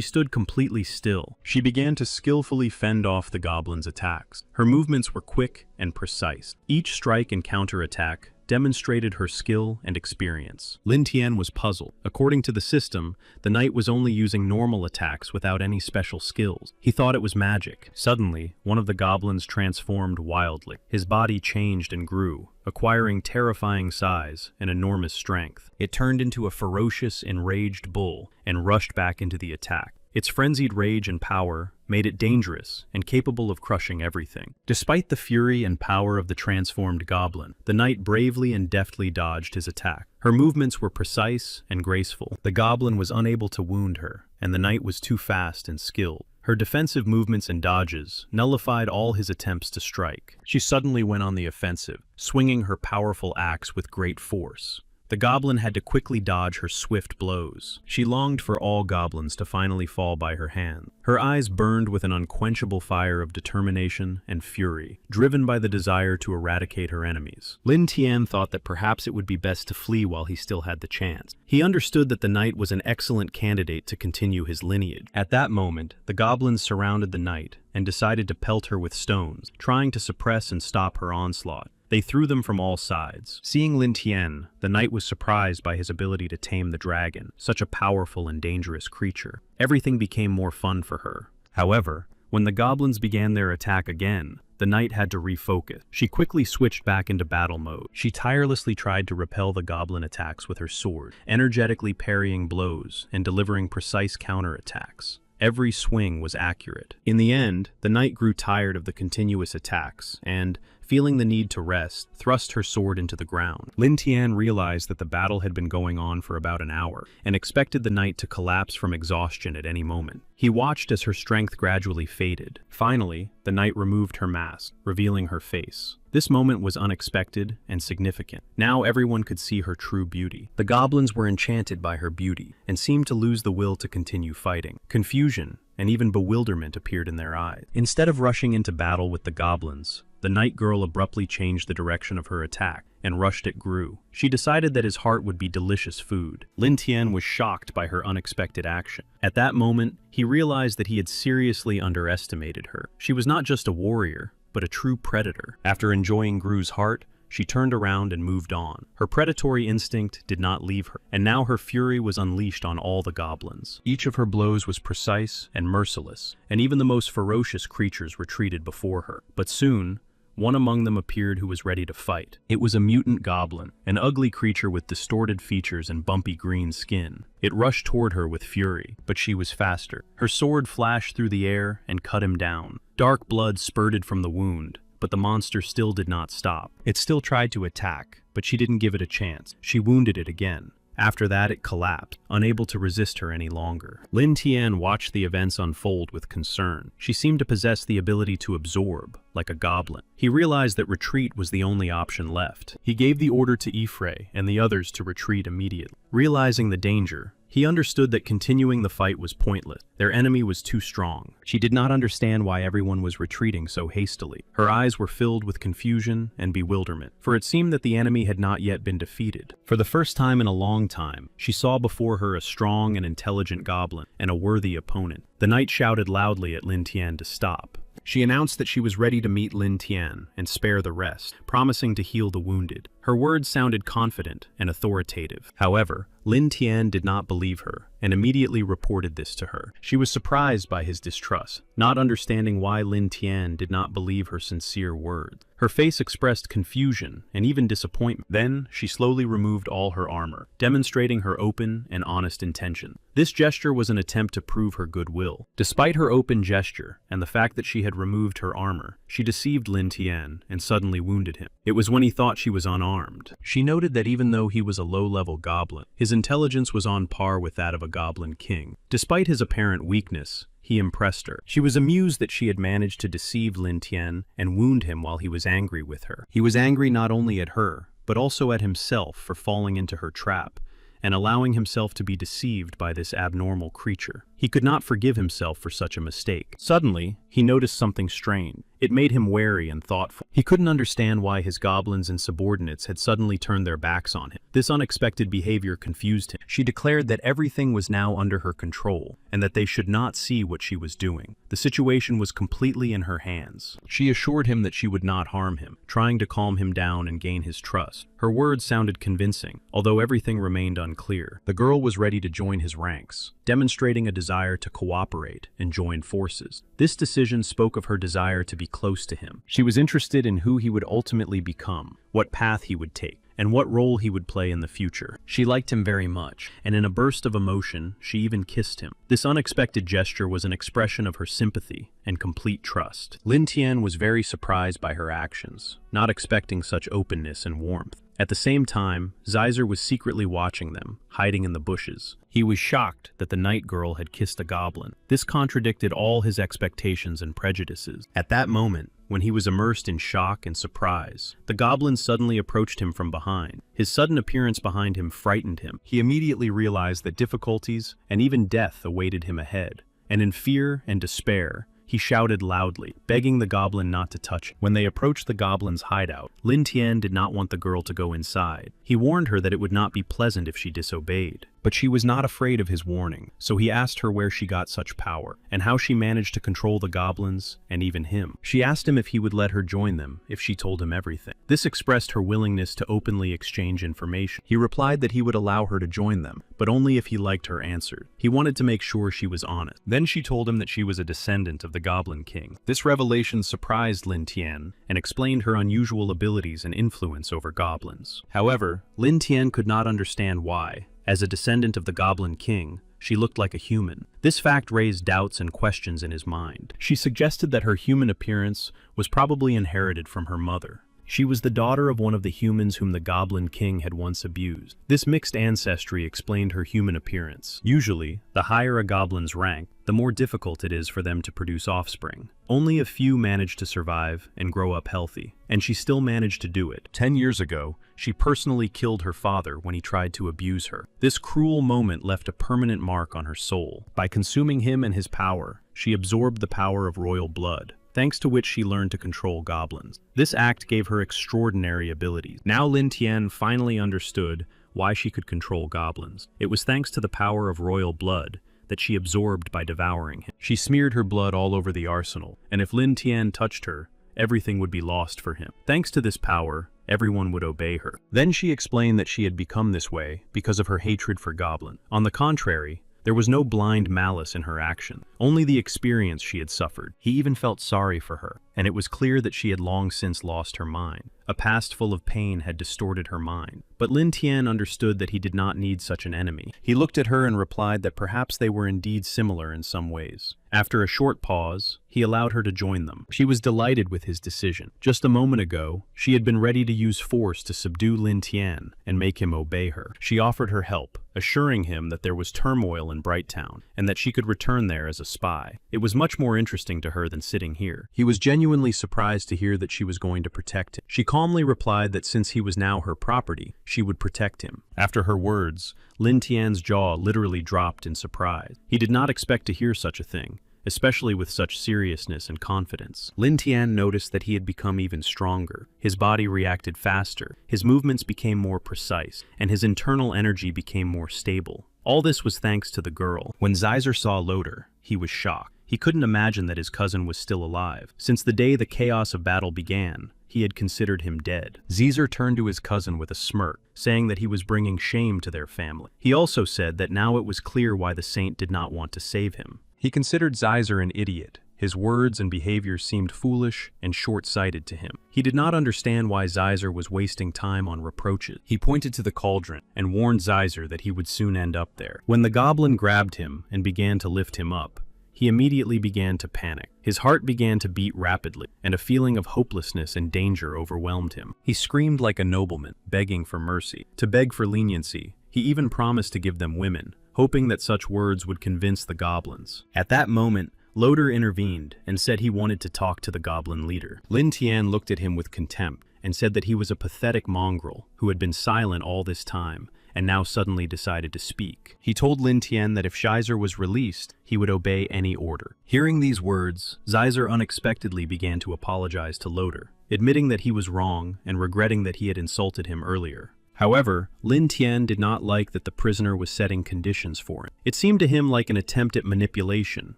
stood completely still. She began to skillfully fend off the goblins' attacks. Her movements were quick and precise. Each strike and counterattack demonstrated her skill and experience. Lin Tian was puzzled. According to the system, the knight was only using normal attacks without any special skills. He thought it was magic. Suddenly, one of the goblins transformed wildly. His body changed and grew, acquiring terrifying size and enormous strength. It turned into a ferocious, enraged bull and rushed back into the attack. Its frenzied rage and power made it dangerous and capable of crushing everything. Despite the fury and power of the transformed goblin, the knight bravely and deftly dodged his attack. Her movements were precise and graceful. The goblin was unable to wound her, and the knight was too fast and skilled. Her defensive movements and dodges nullified all his attempts to strike. She suddenly went on the offensive, swinging her powerful axe with great force. The goblin had to quickly dodge her swift blows. She longed for all goblins to finally fall by her hand. Her eyes burned with an unquenchable fire of determination and fury, driven by the desire to eradicate her enemies. Lin Tian thought that perhaps it would be best to flee while he still had the chance. He understood that the knight was an excellent candidate to continue his lineage. At that moment, the goblins surrounded the knight and decided to pelt her with stones, trying to suppress and stop her onslaught. They threw them from all sides. Seeing Lin Tian, the knight was surprised by his ability to tame the dragon, such a powerful and dangerous creature. Everything became more fun for her. However, when the goblins began their attack again, the knight had to refocus. She quickly switched back into battle mode. She tirelessly tried to repel the goblin attacks with her sword, energetically parrying blows and delivering precise counterattacks. Every swing was accurate. In the end, the knight grew tired of the continuous attacks and, feeling the need to rest, thrust her sword into the ground. Lin Tian realized that the battle had been going on for about an hour and expected the knight to collapse from exhaustion at any moment. He watched as her strength gradually faded. Finally, the knight removed her mask, revealing her face. This moment was unexpected and significant. Now everyone could see her true beauty. The goblins were enchanted by her beauty and seemed to lose the will to continue fighting. Confusion and even bewilderment appeared in their eyes. Instead of rushing into battle with the goblins, the night girl abruptly changed the direction of her attack and rushed at Gru. She decided that his heart would be delicious food. Lin Tian was shocked by her unexpected action. At that moment, he realized that he had seriously underestimated her. She was not just a warrior, but a true predator. After enjoying Gru's heart, she turned around and moved on. Her predatory instinct did not leave her, and now her fury was unleashed on all the goblins. Each of her blows was precise and merciless, and even the most ferocious creatures retreated before her. But soon, one among them appeared who was ready to fight. It was a mutant goblin, an ugly creature with distorted features and bumpy green skin. It rushed toward her with fury, but she was faster. Her sword flashed through the air and cut him down. Dark blood spurted from the wound, but the monster still did not stop. It still tried to attack, but she didn't give it a chance. She wounded it again. After that, it collapsed, unable to resist her any longer. Lin Tian watched the events unfold with concern. She seemed to possess the ability to absorb, like a goblin. He realized that retreat was the only option left. He gave the order to Ifrei and the others to retreat immediately. Realizing the danger, he understood that continuing the fight was pointless. Their enemy was too strong. She did not understand why everyone was retreating so hastily. Her eyes were filled with confusion and bewilderment, for it seemed that the enemy had not yet been defeated. For the first time in a long time, she saw before her a strong and intelligent goblin and a worthy opponent. The knight shouted loudly at Lin Tian to stop. She announced that she was ready to meet Lin Tian and spare the rest, promising to heal the wounded. Her words sounded confident and authoritative. However, Lin Tian did not believe her and immediately reported this to her. She was surprised by his distrust, not understanding why Lin Tian did not believe her sincere words. Her face expressed confusion and even disappointment. Then, she slowly removed all her armor, demonstrating her open and honest intention. This gesture was an attempt to prove her goodwill. Despite her open gesture and the fact that she had removed her armor, she deceived Lin Tian and suddenly wounded him. It was when he thought she was unarmed. She noted that even though he was a low-level goblin, his intelligence was on par with that of a goblin king. Despite his apparent weakness, he impressed her. She was amused that she had managed to deceive Lin Tian and wound him while he was angry with her. He was angry not only at her, but also at himself for falling into her trap and allowing himself to be deceived by this abnormal creature. He could not forgive himself for such a mistake. Suddenly, he noticed something strange. It made him wary and thoughtful. He couldn't understand why his goblins and subordinates had suddenly turned their backs on him. This unexpected behavior confused him. She declared that everything was now under her control and that they should not see what she was doing. The situation was completely in her hands. She assured him that she would not harm him, trying to calm him down and gain his trust. Her words sounded convincing, although everything remained unclear. The girl was ready to join his ranks, demonstrating a desire to cooperate and join forces. This decision spoke of her desire to be close to him. She was interested in who he would ultimately become, what path he would take, and what role he would play in the future. She liked him very much, and in a burst of emotion, she even kissed him. This unexpected gesture was an expression of her sympathy and complete trust. Lin Tian was very surprised by her actions, not expecting such openness and warmth. At the same time, Zeiser was secretly watching them, hiding in the bushes. He was shocked that the night girl had kissed a goblin. This contradicted all his expectations and prejudices. At that moment, when he was immersed in shock and surprise, the goblin suddenly approached him from behind. His sudden appearance behind him frightened him. He immediately realized that difficulties and even death awaited him ahead, and in fear and despair, he shouted loudly, begging the goblin not to touch him. When they approached the goblin's hideout, Lin Tian did not want the girl to go inside. He warned her that it would not be pleasant if she disobeyed. But she was not afraid of his warning, so he asked her where she got such power, and how she managed to control the goblins, and even him. She asked him if he would let her join them, if she told him everything. This expressed her willingness to openly exchange information. He replied that he would allow her to join them, but only if he liked her answer. He wanted to make sure she was honest. Then she told him that she was a descendant of the Goblin King. This revelation surprised Lin Tian, and explained her unusual abilities and influence over goblins. However, Lin Tian could not understand why. As a descendant of the Goblin King, she looked like a human. This fact raised doubts and questions in his mind. She suggested that her human appearance was probably inherited from her mother. She was the daughter of one of the humans whom the Goblin King had once abused. This mixed ancestry explained her human appearance. Usually, the higher a goblin's rank, the more difficult it is for them to produce offspring. Only a few manage to survive and grow up healthy, and she still managed to do it. 10 years ago, she personally killed her father when he tried to abuse her. This cruel moment left a permanent mark on her soul. By consuming him and his power, she absorbed the power of royal blood, thanks to which she learned to control goblins. This act gave her extraordinary abilities. Now Lin Tian finally understood why she could control goblins. It was thanks to the power of royal blood that she absorbed by devouring him. She smeared her blood all over the arsenal, and if Lin Tian touched her, everything would be lost for him. Thanks to this power, everyone would obey her. Then she explained that she had become this way because of her hatred for goblins. On the contrary, there was no blind malice in her action, only the experience she had suffered. He even felt sorry for her, and it was clear that she had long since lost her mind. A past full of pain had distorted her mind. But Lin Tian understood that he did not need such an enemy. He looked at her and replied that perhaps they were indeed similar in some ways. After a short pause, he allowed her to join them. She was delighted with his decision. Just a moment ago, she had been ready to use force to subdue Lin Tian and make him obey her. She offered her help, assuring him that there was turmoil in Bright Town and that she could return there as a spy. It was much more interesting to her than sitting here. He was genuinely surprised to hear that she was going to protect him. She calmly replied that since he was now her property, she would protect him. After her words, Lin Tian's jaw literally dropped in surprise. He did not expect to hear such a thing, especially with such seriousness and confidence. Lin Tian noticed that he had become even stronger. His body reacted faster, his movements became more precise, and his internal energy became more stable. All this was thanks to the girl. When Zeiser saw Loader, he was shocked. He couldn't imagine that his cousin was still alive. Since the day the chaos of battle began, he had considered him dead. Zeiser turned to his cousin with a smirk, saying that he was bringing shame to their family. He also said that now it was clear why the saint did not want to save him. He considered Zeiser an idiot. His words and behavior seemed foolish and short-sighted to him. He did not understand why Zeiser was wasting time on reproaches. He pointed to the cauldron and warned Zeiser that he would soon end up there. When the goblin grabbed him and began to lift him up, he immediately began to panic. His heart began to beat rapidly, and a feeling of hopelessness and danger overwhelmed him. He screamed like a nobleman, begging for mercy. To beg for leniency, he even promised to give them women, hoping that such words would convince the goblins. At that moment, Loader intervened and said he wanted to talk to the goblin leader. Lin Tian looked at him with contempt and said that he was a pathetic mongrel who had been silent all this time and now suddenly decided to speak. He told Lin Tian that if Zeiser was released, he would obey any order. Hearing these words, Zeiser unexpectedly began to apologize to Loader, admitting that he was wrong and regretting that he had insulted him earlier. However, Lin Tian did not like that the prisoner was setting conditions for him. It seemed to him like an attempt at manipulation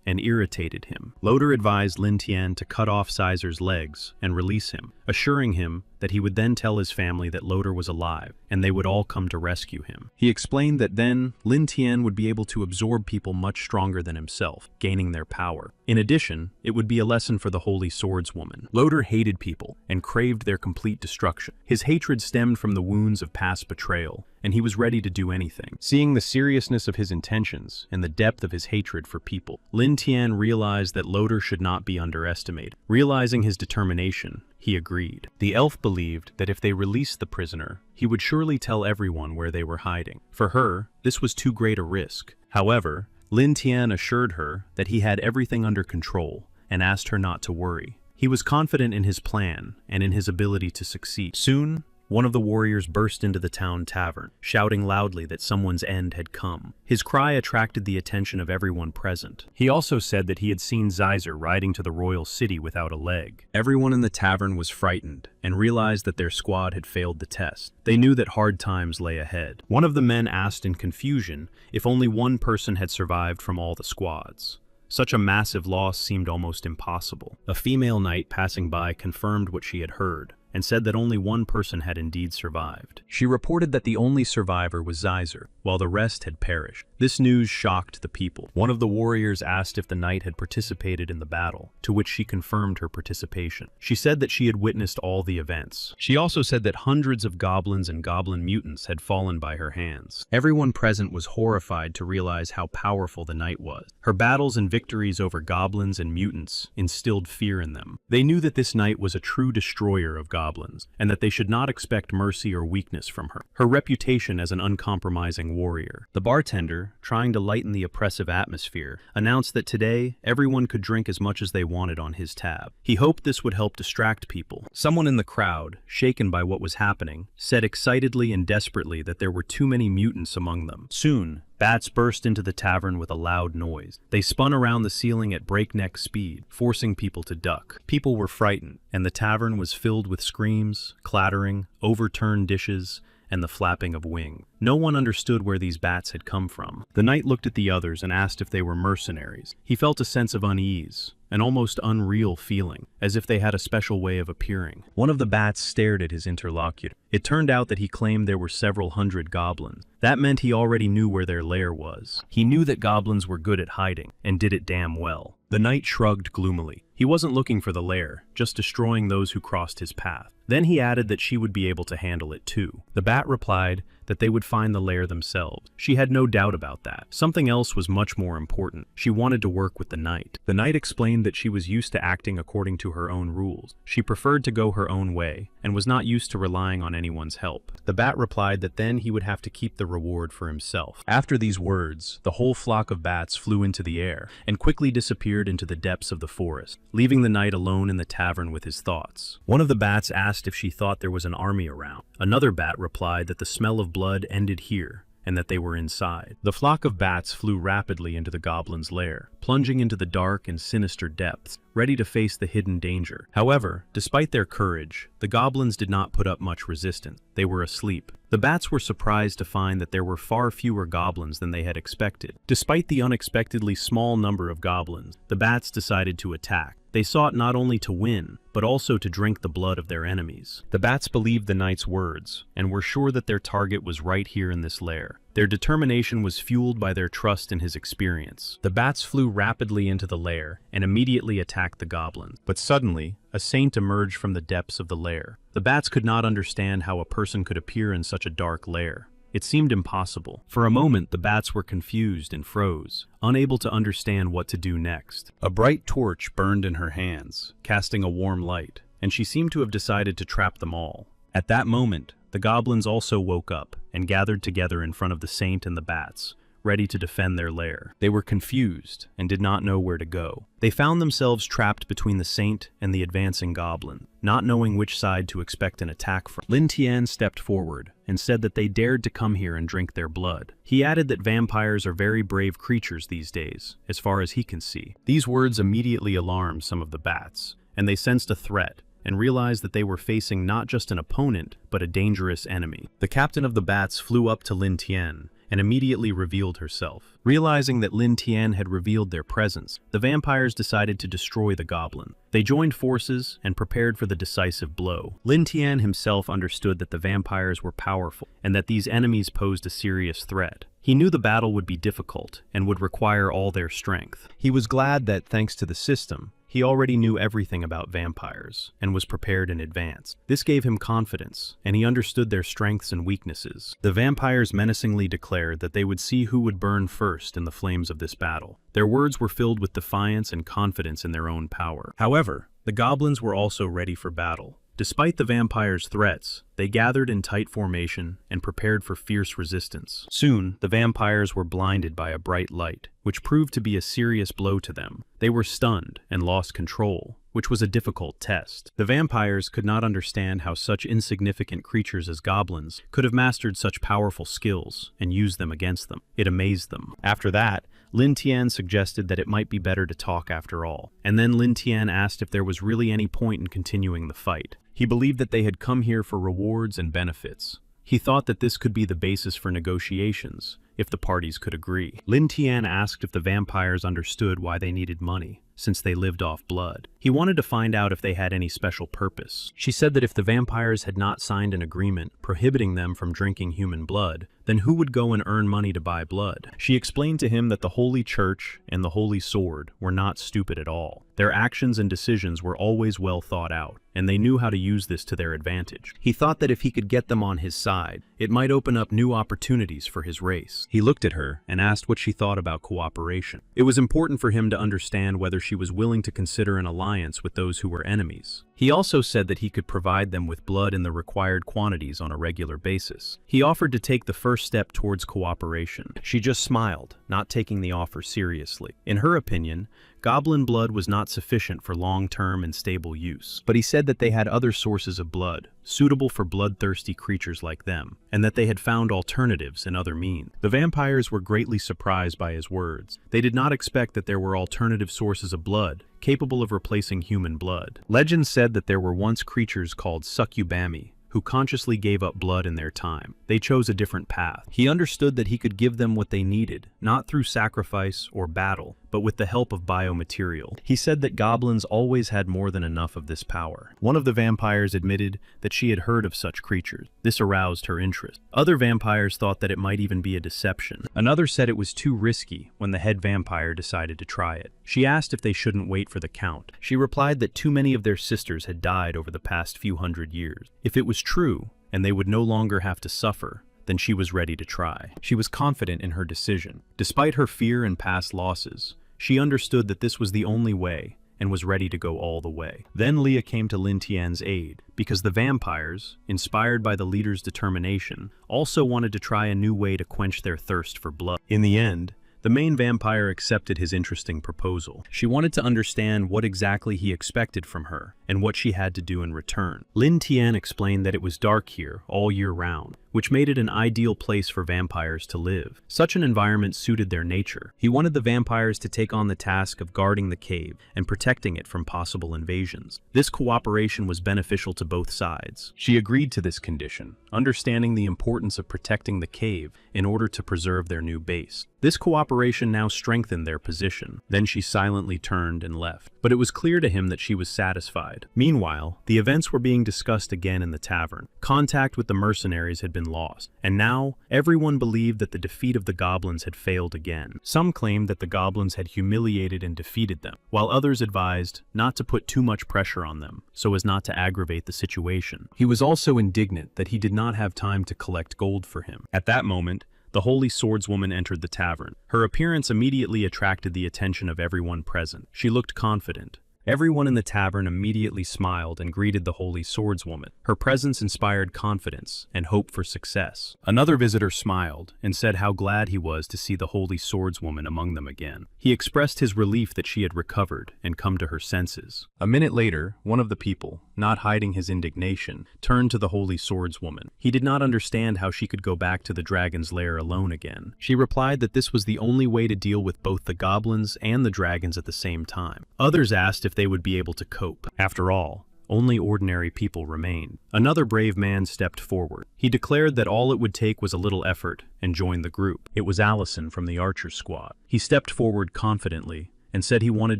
and irritated him. Loader advised Lin Tian to cut off Zeiser's legs and release him, assuring him that he would then tell his family that Loader was alive and they would all come to rescue him. He explained that then Lin Tian would be able to absorb people much stronger than himself, gaining their power. In addition, it would be a lesson for the Holy Swordswoman. Loader hated people and craved their complete destruction. His hatred stemmed from the wounds of past betrayal, and he was ready to do anything. Seeing the seriousness of his intentions and the depth of his hatred for people, Lin Tian realized that Loader should not be underestimated. Realizing his determination, he agreed. The elf believed that if they released the prisoner, he would surely tell everyone where they were hiding. For her, this was too great a risk. However, Lin Tian assured her that he had everything under control and asked her not to worry. He was confident in his plan and in his ability to succeed. Soon, one of the warriors burst into the town tavern, shouting loudly that someone's end had come. His cry attracted the attention of everyone present. He also said that he had seen Zeiser riding to the royal city without a leg. Everyone in the tavern was frightened and realized that their squad had failed the test. They knew that hard times lay ahead. One of the men asked in confusion if only one person had survived from all the squads. Such a massive loss seemed almost impossible. A female knight passing by confirmed what she had heard, and said that only one person had indeed survived. She reported that the only survivor was Zeiser, while the rest had perished. This news shocked the people. One of the warriors asked if the knight had participated in the battle, to which she confirmed her participation. She said that she had witnessed all the events. She also said that hundreds of goblins and goblin mutants had fallen by her hands. Everyone present was horrified to realize how powerful the knight was. Her battles and victories over goblins and mutants instilled fear in them. They knew that this knight was a true destroyer of goblins, and that they should not expect mercy or weakness from her. Her reputation as an uncompromising warrior. The bartender, trying to lighten the oppressive atmosphere, announced that today everyone could drink as much as they wanted on his tab. He hoped this would help distract people. Someone in the crowd, shaken by what was happening, said excitedly and desperately that there were too many mutants among them. Soon, bats burst into the tavern with a loud noise. They spun around the ceiling at breakneck speed, forcing people to duck. People were frightened, and the tavern was filled with screams, clattering, overturned dishes, and the flapping of wings. No one understood where these bats had come from. The knight looked at the others and asked if they were mercenaries. He felt a sense of unease, an almost unreal feeling, as if they had a special way of appearing. One of the bats stared at his interlocutor. It turned out that he claimed there were several hundred goblins. That meant he already knew where their lair was. He knew that goblins were good at hiding, and did it damn well. The knight shrugged gloomily. He wasn't looking for the lair, just destroying those who crossed his path. Then he added that she would be able to handle it too. The bat replied that they would find the lair themselves. She had no doubt about that. Something else was much more important. She wanted to work with the knight. The knight explained that she was used to acting according to her own rules. She preferred to go her own way, and was not used to relying on anyone's help. The bat replied that then he would have to keep the reward for himself. After these words, the whole flock of bats flew into the air, and quickly disappeared into the depths of the forest, leaving the knight alone in the tavern with his thoughts. One of the bats asked if she thought there was an army around. Another bat replied that the smell of blood ended here, and that they were inside. The flock of bats flew rapidly into the goblin's lair, plunging into the dark and sinister depths, ready to face the hidden danger. However, despite their courage, the goblins did not put up much resistance. They were asleep. The bats were surprised to find that there were far fewer goblins than they had expected. Despite the unexpectedly small number of goblins, the bats decided to attack. They sought not only to win, but also to drink the blood of their enemies. The bats believed the knight's words, and were sure that their target was right here in this lair. Their determination was fueled by their trust in his experience. The bats flew rapidly into the lair, and immediately attacked the goblins. But suddenly, a saint emerged from the depths of the lair. The bats could not understand how a person could appear in such a dark lair. It seemed impossible. For a moment, the bats were confused and froze, unable to understand what to do next. A bright torch burned in her hands, casting a warm light, and she seemed to have decided to trap them all. At that moment, the goblins also woke up and gathered together in front of the saint and the bats, ready to defend their lair. They were confused and did not know where to go. They found themselves trapped between the saint and the advancing goblin, not knowing which side to expect an attack from. Lin Tian stepped forward and said that they dared to come here and drink their blood. He added that vampires are very brave creatures these days, as far as he can see. These words immediately alarmed some of the bats, and they sensed a threat and realized that they were facing not just an opponent, but a dangerous enemy. The captain of the bats flew up to Lin Tian and immediately revealed herself. Realizing that Lin Tian had revealed their presence, the vampires decided to destroy the goblin. They joined forces and prepared for the decisive blow. Lin Tian himself understood that the vampires were powerful and that these enemies posed a serious threat. He knew the battle would be difficult and would require all their strength. He was glad that, thanks to the system, he already knew everything about vampires and was prepared in advance. This gave him confidence, and he understood their strengths and weaknesses. The vampires menacingly declared that they would see who would burn first in the flames of this battle. Their words were filled with defiance and confidence in their own power. However, the goblins were also ready for battle. Despite the vampires' threats, they gathered in tight formation and prepared for fierce resistance. Soon, the vampires were blinded by a bright light, which proved to be a serious blow to them. They were stunned and lost control, which was a difficult test. The vampires could not understand how such insignificant creatures as goblins could have mastered such powerful skills and used them against them. It amazed them. After that, Lin Tian suggested that it might be better to talk after all, and then Lin Tian asked if there was really any point in continuing the fight. He believed that they had come here for rewards and benefits. He thought that this could be the basis for negotiations, if the parties could agree. Lin Tian asked if the vampires understood why they needed money, since they lived off blood. He wanted to find out if they had any special purpose. She said that if the vampires had not signed an agreement prohibiting them from drinking human blood, then who would go and earn money to buy blood? She explained to him that the Holy Church and the Holy Sword were not stupid at all. Their actions and decisions were always well thought out, and they knew how to use this to their advantage. He thought that if he could get them on his side, it might open up new opportunities for his race. He looked at her and asked what she thought about cooperation. It was important for him to understand whether she was willing to consider an alliance with those who were enemies. He also said that he could provide them with blood in the required quantities on a regular basis. He offered to take the first step towards cooperation. She just smiled, not taking the offer seriously. In her opinion, goblin blood was not sufficient for long-term and stable use, but he said that they had other sources of blood, suitable for bloodthirsty creatures like them, and that they had found alternatives in other means. The vampires were greatly surprised by his words. They did not expect that there were alternative sources of blood, capable of replacing human blood. Legend said that there were once creatures called succubami, who consciously gave up blood in their time. They chose a different path. He understood that he could give them what they needed, not through sacrifice or battle, but with the help of biomaterial. He said that goblins always had more than enough of this power. One of the vampires admitted that she had heard of such creatures. This aroused her interest. Other vampires thought that it might even be a deception. Another said it was too risky when the head vampire decided to try it. She asked if they shouldn't wait for the count. She replied that too many of their sisters had died over the past few hundred years. If it was true, and they would no longer have to suffer, then she was ready to try. She was confident in her decision. Despite her fear and past losses, she understood that this was the only way and was ready to go all the way. Then Leah came to Lin Tian's aid, because the vampires, inspired by the leader's determination, also wanted to try a new way to quench their thirst for blood. In the end, the main vampire accepted his interesting proposal. She wanted to understand what exactly he expected from her and what she had to do in return. Lin Tian explained that it was dark here all year round, which made it an ideal place for vampires to live. Such an environment suited their nature. He wanted the vampires to take on the task of guarding the cave and protecting it from possible invasions. This cooperation was beneficial to both sides. She agreed to this condition, understanding the importance of protecting the cave in order to preserve their new base. This cooperation now strengthened their position. Then she silently turned and left. But it was clear to him that she was satisfied. Meanwhile, the events were being discussed again in the tavern. Contact with the mercenaries had been lost, and now everyone believed that the defeat of the goblins had failed again. Some claimed that the goblins had humiliated and defeated them, while others advised not to put too much pressure on them, so as not to aggravate the situation. He was also indignant that he did not have time to collect gold for him. At that moment, the holy swordswoman entered the tavern. Her appearance immediately attracted the attention of everyone present. She looked confident. Everyone in the tavern immediately smiled and greeted the holy swordswoman. Her presence inspired confidence and hope for success. Another visitor smiled and said how glad he was to see the holy swordswoman among them again. He expressed his relief that she had recovered and come to her senses. A minute later, one of the people, not hiding his indignation, turned to the holy swordswoman. He did not understand how she could go back to the dragon's lair alone again. She replied that this was the only way to deal with both the goblins and the dragons at the same time. Others asked if they would be able to cope. After all, only ordinary people remained. Another brave man stepped forward. He declared that all it would take was a little effort and joined the group. It was Allison from the Archer Squad. He stepped forward confidently and said he wanted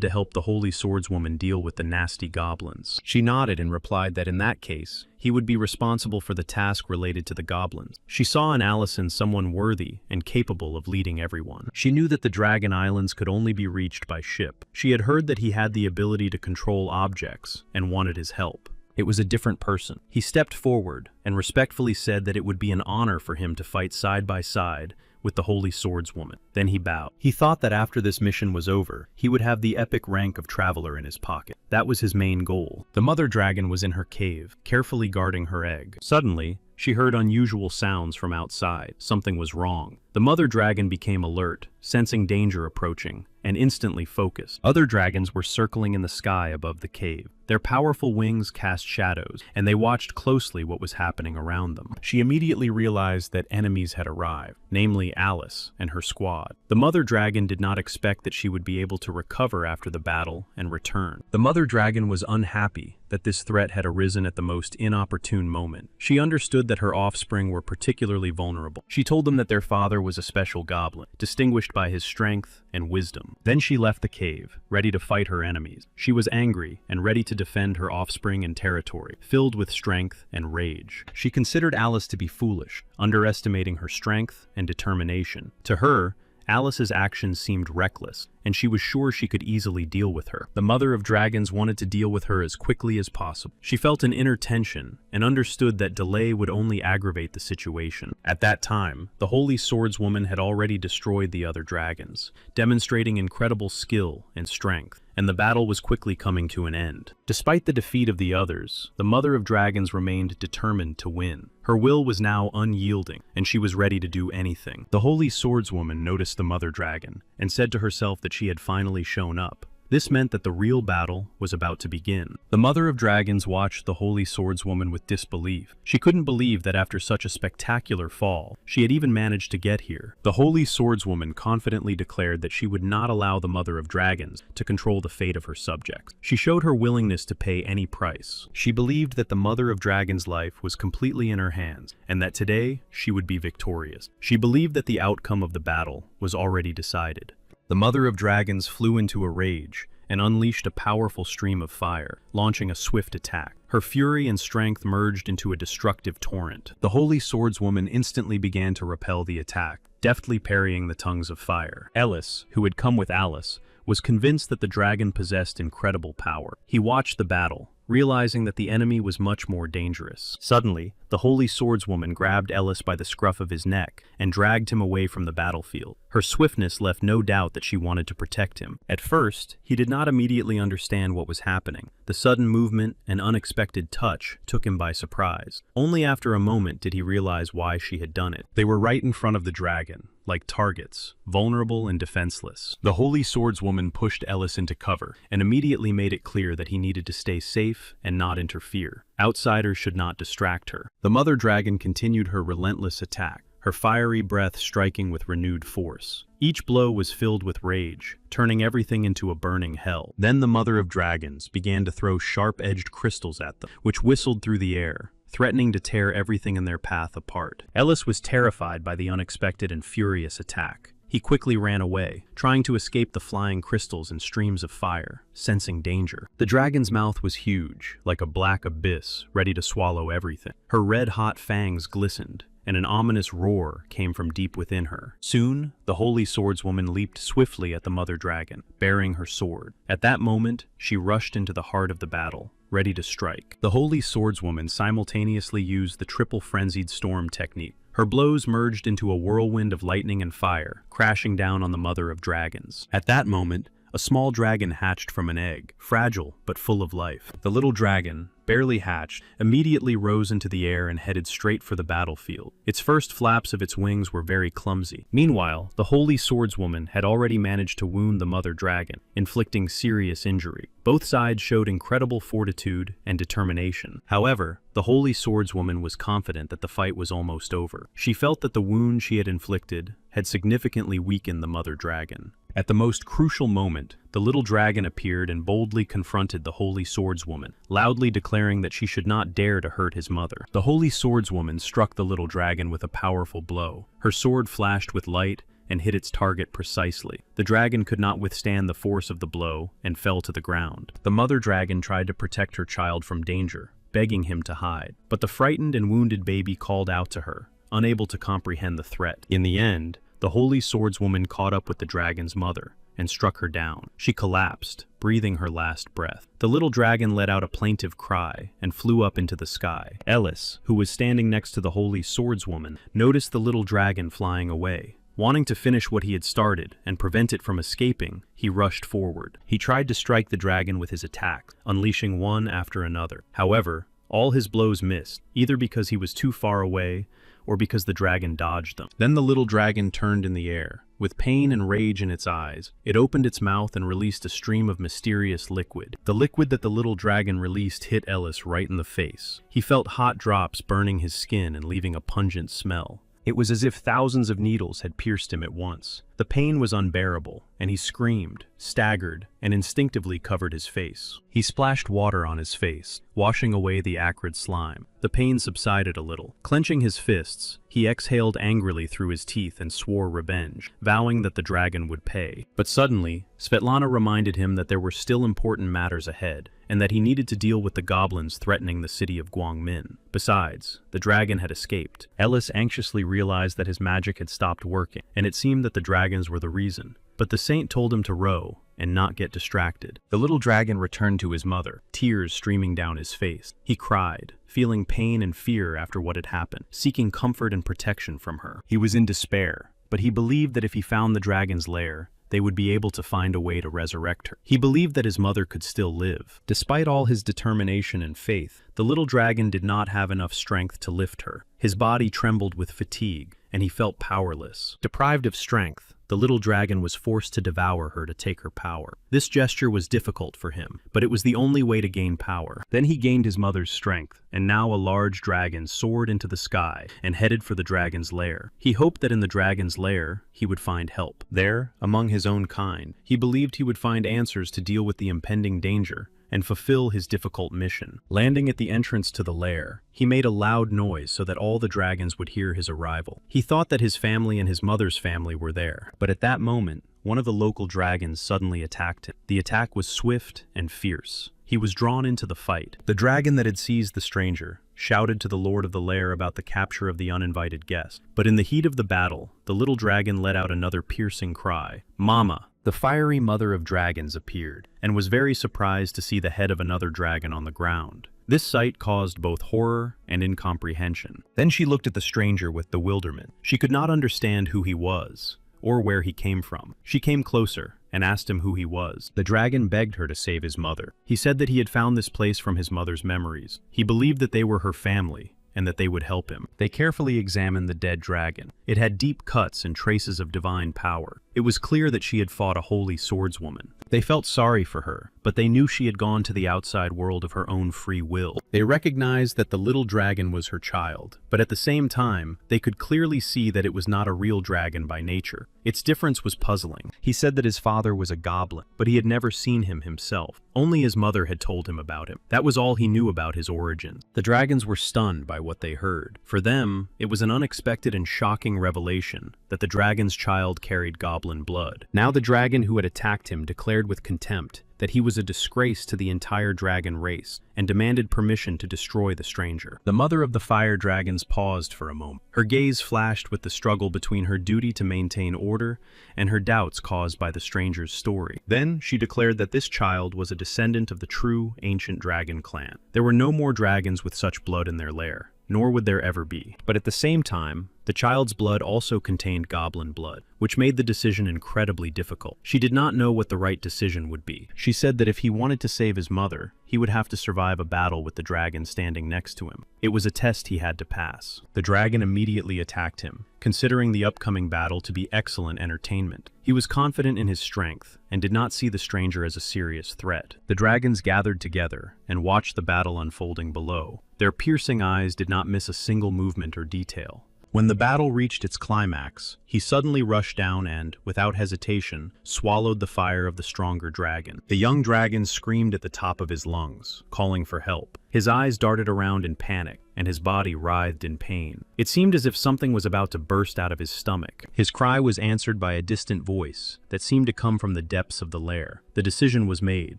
to help the holy swordswoman deal with the nasty goblins. She nodded and replied that in that case, he would be responsible for the task related to the goblins. She saw in Allison someone worthy and capable of leading everyone. She knew that the Dragon Islands could only be reached by ship. She had heard that he had the ability to control objects and wanted his help. It was a different person. He stepped forward and respectfully said that it would be an honor for him to fight side by side with the holy swordswoman. Then he bowed. He thought that after this mission was over, he would have the epic rank of traveler in his pocket. That was his main goal. The mother dragon was in her cave, carefully guarding her egg. Suddenly, she heard unusual sounds from outside. Something was wrong. The mother dragon became alert, sensing danger approaching, and instantly focused. Other dragons were circling in the sky above the cave. Their powerful wings cast shadows, and they watched closely what was happening around them. She immediately realized that enemies had arrived, namely Alice and her squad. The mother dragon did not expect that she would be able to recover after the battle and return. The mother dragon was unhappy that this threat had arisen at the most inopportune moment. She understood that her offspring were particularly vulnerable. She told them that their father was a special goblin, distinguished by his strength and wisdom. Then she left the cave, ready to fight her enemies. She was angry and ready to defend her offspring and territory, filled with strength and rage. She considered Alice to be foolish, underestimating her strength and determination. To her, Alice's actions seemed reckless, and she was sure she could easily deal with her. The mother of dragons wanted to deal with her as quickly as possible. She felt an inner tension and understood that delay would only aggravate the situation. At that time, the holy swordswoman had already destroyed the other dragons, demonstrating incredible skill and strength, and the battle was quickly coming to an end. Despite the defeat of the others, the mother of dragons remained determined to win. Her will was now unyielding, and she was ready to do anything. The holy swordswoman noticed the mother dragon and said to herself that she had finally shown up, This meant that the real battle was about to begin. The Mother of Dragons watched the Holy Swordswoman with disbelief. She couldn't believe that after such a spectacular fall, she had even managed to get here. The Holy Swordswoman confidently declared that she would not allow the Mother of Dragons to control the fate of her subjects. She showed her willingness to pay any price. She believed that the Mother of Dragons' life was completely in her hands, and that today she would be victorious. She believed that the outcome of the battle was already decided. The Mother of Dragons flew into a rage and unleashed a powerful stream of fire, launching a swift attack. Her fury and strength merged into a destructive torrent. The Holy Swordswoman instantly began to repel the attack, deftly parrying the tongues of fire. Ellis, who had come with Alice, was convinced that the dragon possessed incredible power. He watched the battle, realizing that the enemy was much more dangerous. Suddenly, the Holy Swordswoman grabbed Ellis by the scruff of his neck and dragged him away from the battlefield. Her swiftness left no doubt that she wanted to protect him. At first, he did not immediately understand what was happening. The sudden movement and unexpected touch took him by surprise. Only after a moment did he realize why she had done it. They were right in front of the dragon, like targets, vulnerable and defenseless. The Holy Swordswoman pushed Ellis into cover and immediately made it clear that he needed to stay safe and not interfere. Outsiders should not distract her. The Mother Dragon continued her relentless attack, her fiery breath striking with renewed force. Each blow was filled with rage, turning everything into a burning hell. Then the Mother of Dragons began to throw sharp-edged crystals at them, which whistled through the air, threatening to tear everything in their path apart. Ellis was terrified by the unexpected and furious attack. He quickly ran away, trying to escape the flying crystals and streams of fire, sensing danger. The dragon's mouth was huge, like a black abyss, ready to swallow everything. Her red-hot fangs glistened, and an ominous roar came from deep within her. Soon, the Holy Swordswoman leaped swiftly at the Mother Dragon, bearing her sword. At that moment, she rushed into the heart of the battle, ready to strike. The Holy Swordswoman simultaneously used the triple frenzied storm technique. Her blows merged into a whirlwind of lightning and fire, crashing down on the Mother of Dragons. At that moment, a small dragon hatched from an egg, fragile but full of life. The little dragon, barely hatched, immediately rose into the air and headed straight for the battlefield. Its first flaps of its wings were very clumsy. Meanwhile, the Holy Swordswoman had already managed to wound the Mother Dragon, inflicting serious injury. Both sides showed incredible fortitude and determination. However, the Holy Swordswoman was confident that the fight was almost over. She felt that the wound she had inflicted had significantly weakened the Mother Dragon. At the most crucial moment, the little dragon appeared and boldly confronted the Holy Swordswoman, loudly declaring that she should not dare to hurt his mother. The Holy Swordswoman struck the little dragon with a powerful blow. Her sword flashed with light and hit its target precisely. The dragon could not withstand the force of the blow and fell to the ground. The Mother Dragon tried to protect her child from danger, begging him to hide. But the frightened and wounded baby called out to her, unable to comprehend the threat. In the end, the Holy Swordswoman caught up with the dragon's mother and struck her down. She collapsed, breathing her last breath. The little dragon let out a plaintive cry and flew up into the sky. Ellis, who was standing next to the Holy Swordswoman, noticed the little dragon flying away. Wanting to finish what he had started and prevent it from escaping, he rushed forward. He tried to strike the dragon with his attacks, unleashing one after another. However, all his blows missed, either because he was too far away or because the dragon dodged them. Then the little dragon turned in the air. With pain and rage in its eyes, it opened its mouth and released a stream of mysterious liquid. The liquid that the little dragon released hit Ellis right in the face. He felt hot drops burning his skin and leaving a pungent smell. It was as if thousands of needles had pierced him at once. The pain was unbearable, and he screamed, staggered, and instinctively covered his face. He splashed water on his face, washing away the acrid slime. The pain subsided a little. Clenching his fists, he exhaled angrily through his teeth and swore revenge, vowing that the dragon would pay. But suddenly, Svetlana reminded him that there were still important matters ahead, and that he needed to deal with the goblins threatening the city of Guangmin. Besides, the dragon had escaped. Ellis anxiously realized that his magic had stopped working, and it seemed that the dragons were the reason. But the saint told him to row and not get distracted. The little dragon returned to his mother, tears streaming down his face. He cried, feeling pain and fear after what had happened, seeking comfort and protection from her. He was in despair, but he believed that if he found the dragon's lair, they would be able to find a way to resurrect her. He believed that his mother could still live. Despite all his determination and faith, the little dragon did not have enough strength to lift her. His body trembled with fatigue, and he felt powerless. Deprived of strength, the little dragon was forced to devour her to take her power. This gesture was difficult for him, but it was the only way to gain power. Then he gained his mother's strength, and now a large dragon soared into the sky and headed for the dragon's lair. He hoped that in the dragon's lair, he would find help. There, among his own kind, he believed he would find answers to deal with the impending danger and fulfill his difficult mission. Landing at the entrance to the lair, he made a loud noise so that all the dragons would hear his arrival. He thought that his family and his mother's family were there, but at that moment, one of the local dragons suddenly attacked him. The attack was swift and fierce. He was drawn into the fight. The dragon that had seized the stranger shouted to the lord of the lair about the capture of the uninvited guest. But in the heat of the battle, the little dragon let out another piercing cry. Mama! The fiery mother of dragons appeared, and was very surprised to see the head of another dragon on the ground. This sight caused both horror and incomprehension. Then she looked at the stranger with bewilderment. She could not understand who he was, or where he came from. She came closer and asked him who he was. The dragon begged her to save his mother. He said that he had found this place from his mother's memories. He believed that they were her family, and that they would help him. They carefully examined the dead dragon. It had deep cuts and traces of divine power. It was clear that she had fought a holy swordswoman. They felt sorry for her, but they knew she had gone to the outside world of her own free will. They recognized that the little dragon was her child, but at the same time, they could clearly see that it was not a real dragon by nature. Its difference was puzzling. He said that his father was a goblin, but he had never seen him himself. Only his mother had told him about him. That was all he knew about his origins. The dragons were stunned by what they heard. For them, it was an unexpected and shocking revelation that the dragon's child carried goblin blood. Now the dragon who had attacked him declared with contempt that he was a disgrace to the entire dragon race and demanded permission to destroy the stranger. The mother of the fire dragons paused for a moment. Her gaze flashed with the struggle between her duty to maintain order and her doubts caused by the stranger's story. Then she declared that this child was a descendant of the true ancient dragon clan. There were no more dragons with such blood in their lair, nor would there ever be. But at the same time, the child's blood also contained goblin blood, which made the decision incredibly difficult. She did not know what the right decision would be. She said that if he wanted to save his mother, he would have to survive a battle with the dragon standing next to him. It was a test he had to pass. The dragon immediately attacked him, considering the upcoming battle to be excellent entertainment. He was confident in his strength and did not see the stranger as a serious threat. The dragons gathered together and watched the battle unfolding below. Their piercing eyes did not miss a single movement or detail. When the battle reached its climax, he suddenly rushed down and, without hesitation, swallowed the fire of the stronger dragon. The young dragon screamed at the top of his lungs, calling for help. His eyes darted around in panic, and his body writhed in pain. It seemed as if something was about to burst out of his stomach. His cry was answered by a distant voice that seemed to come from the depths of the lair. The decision was made.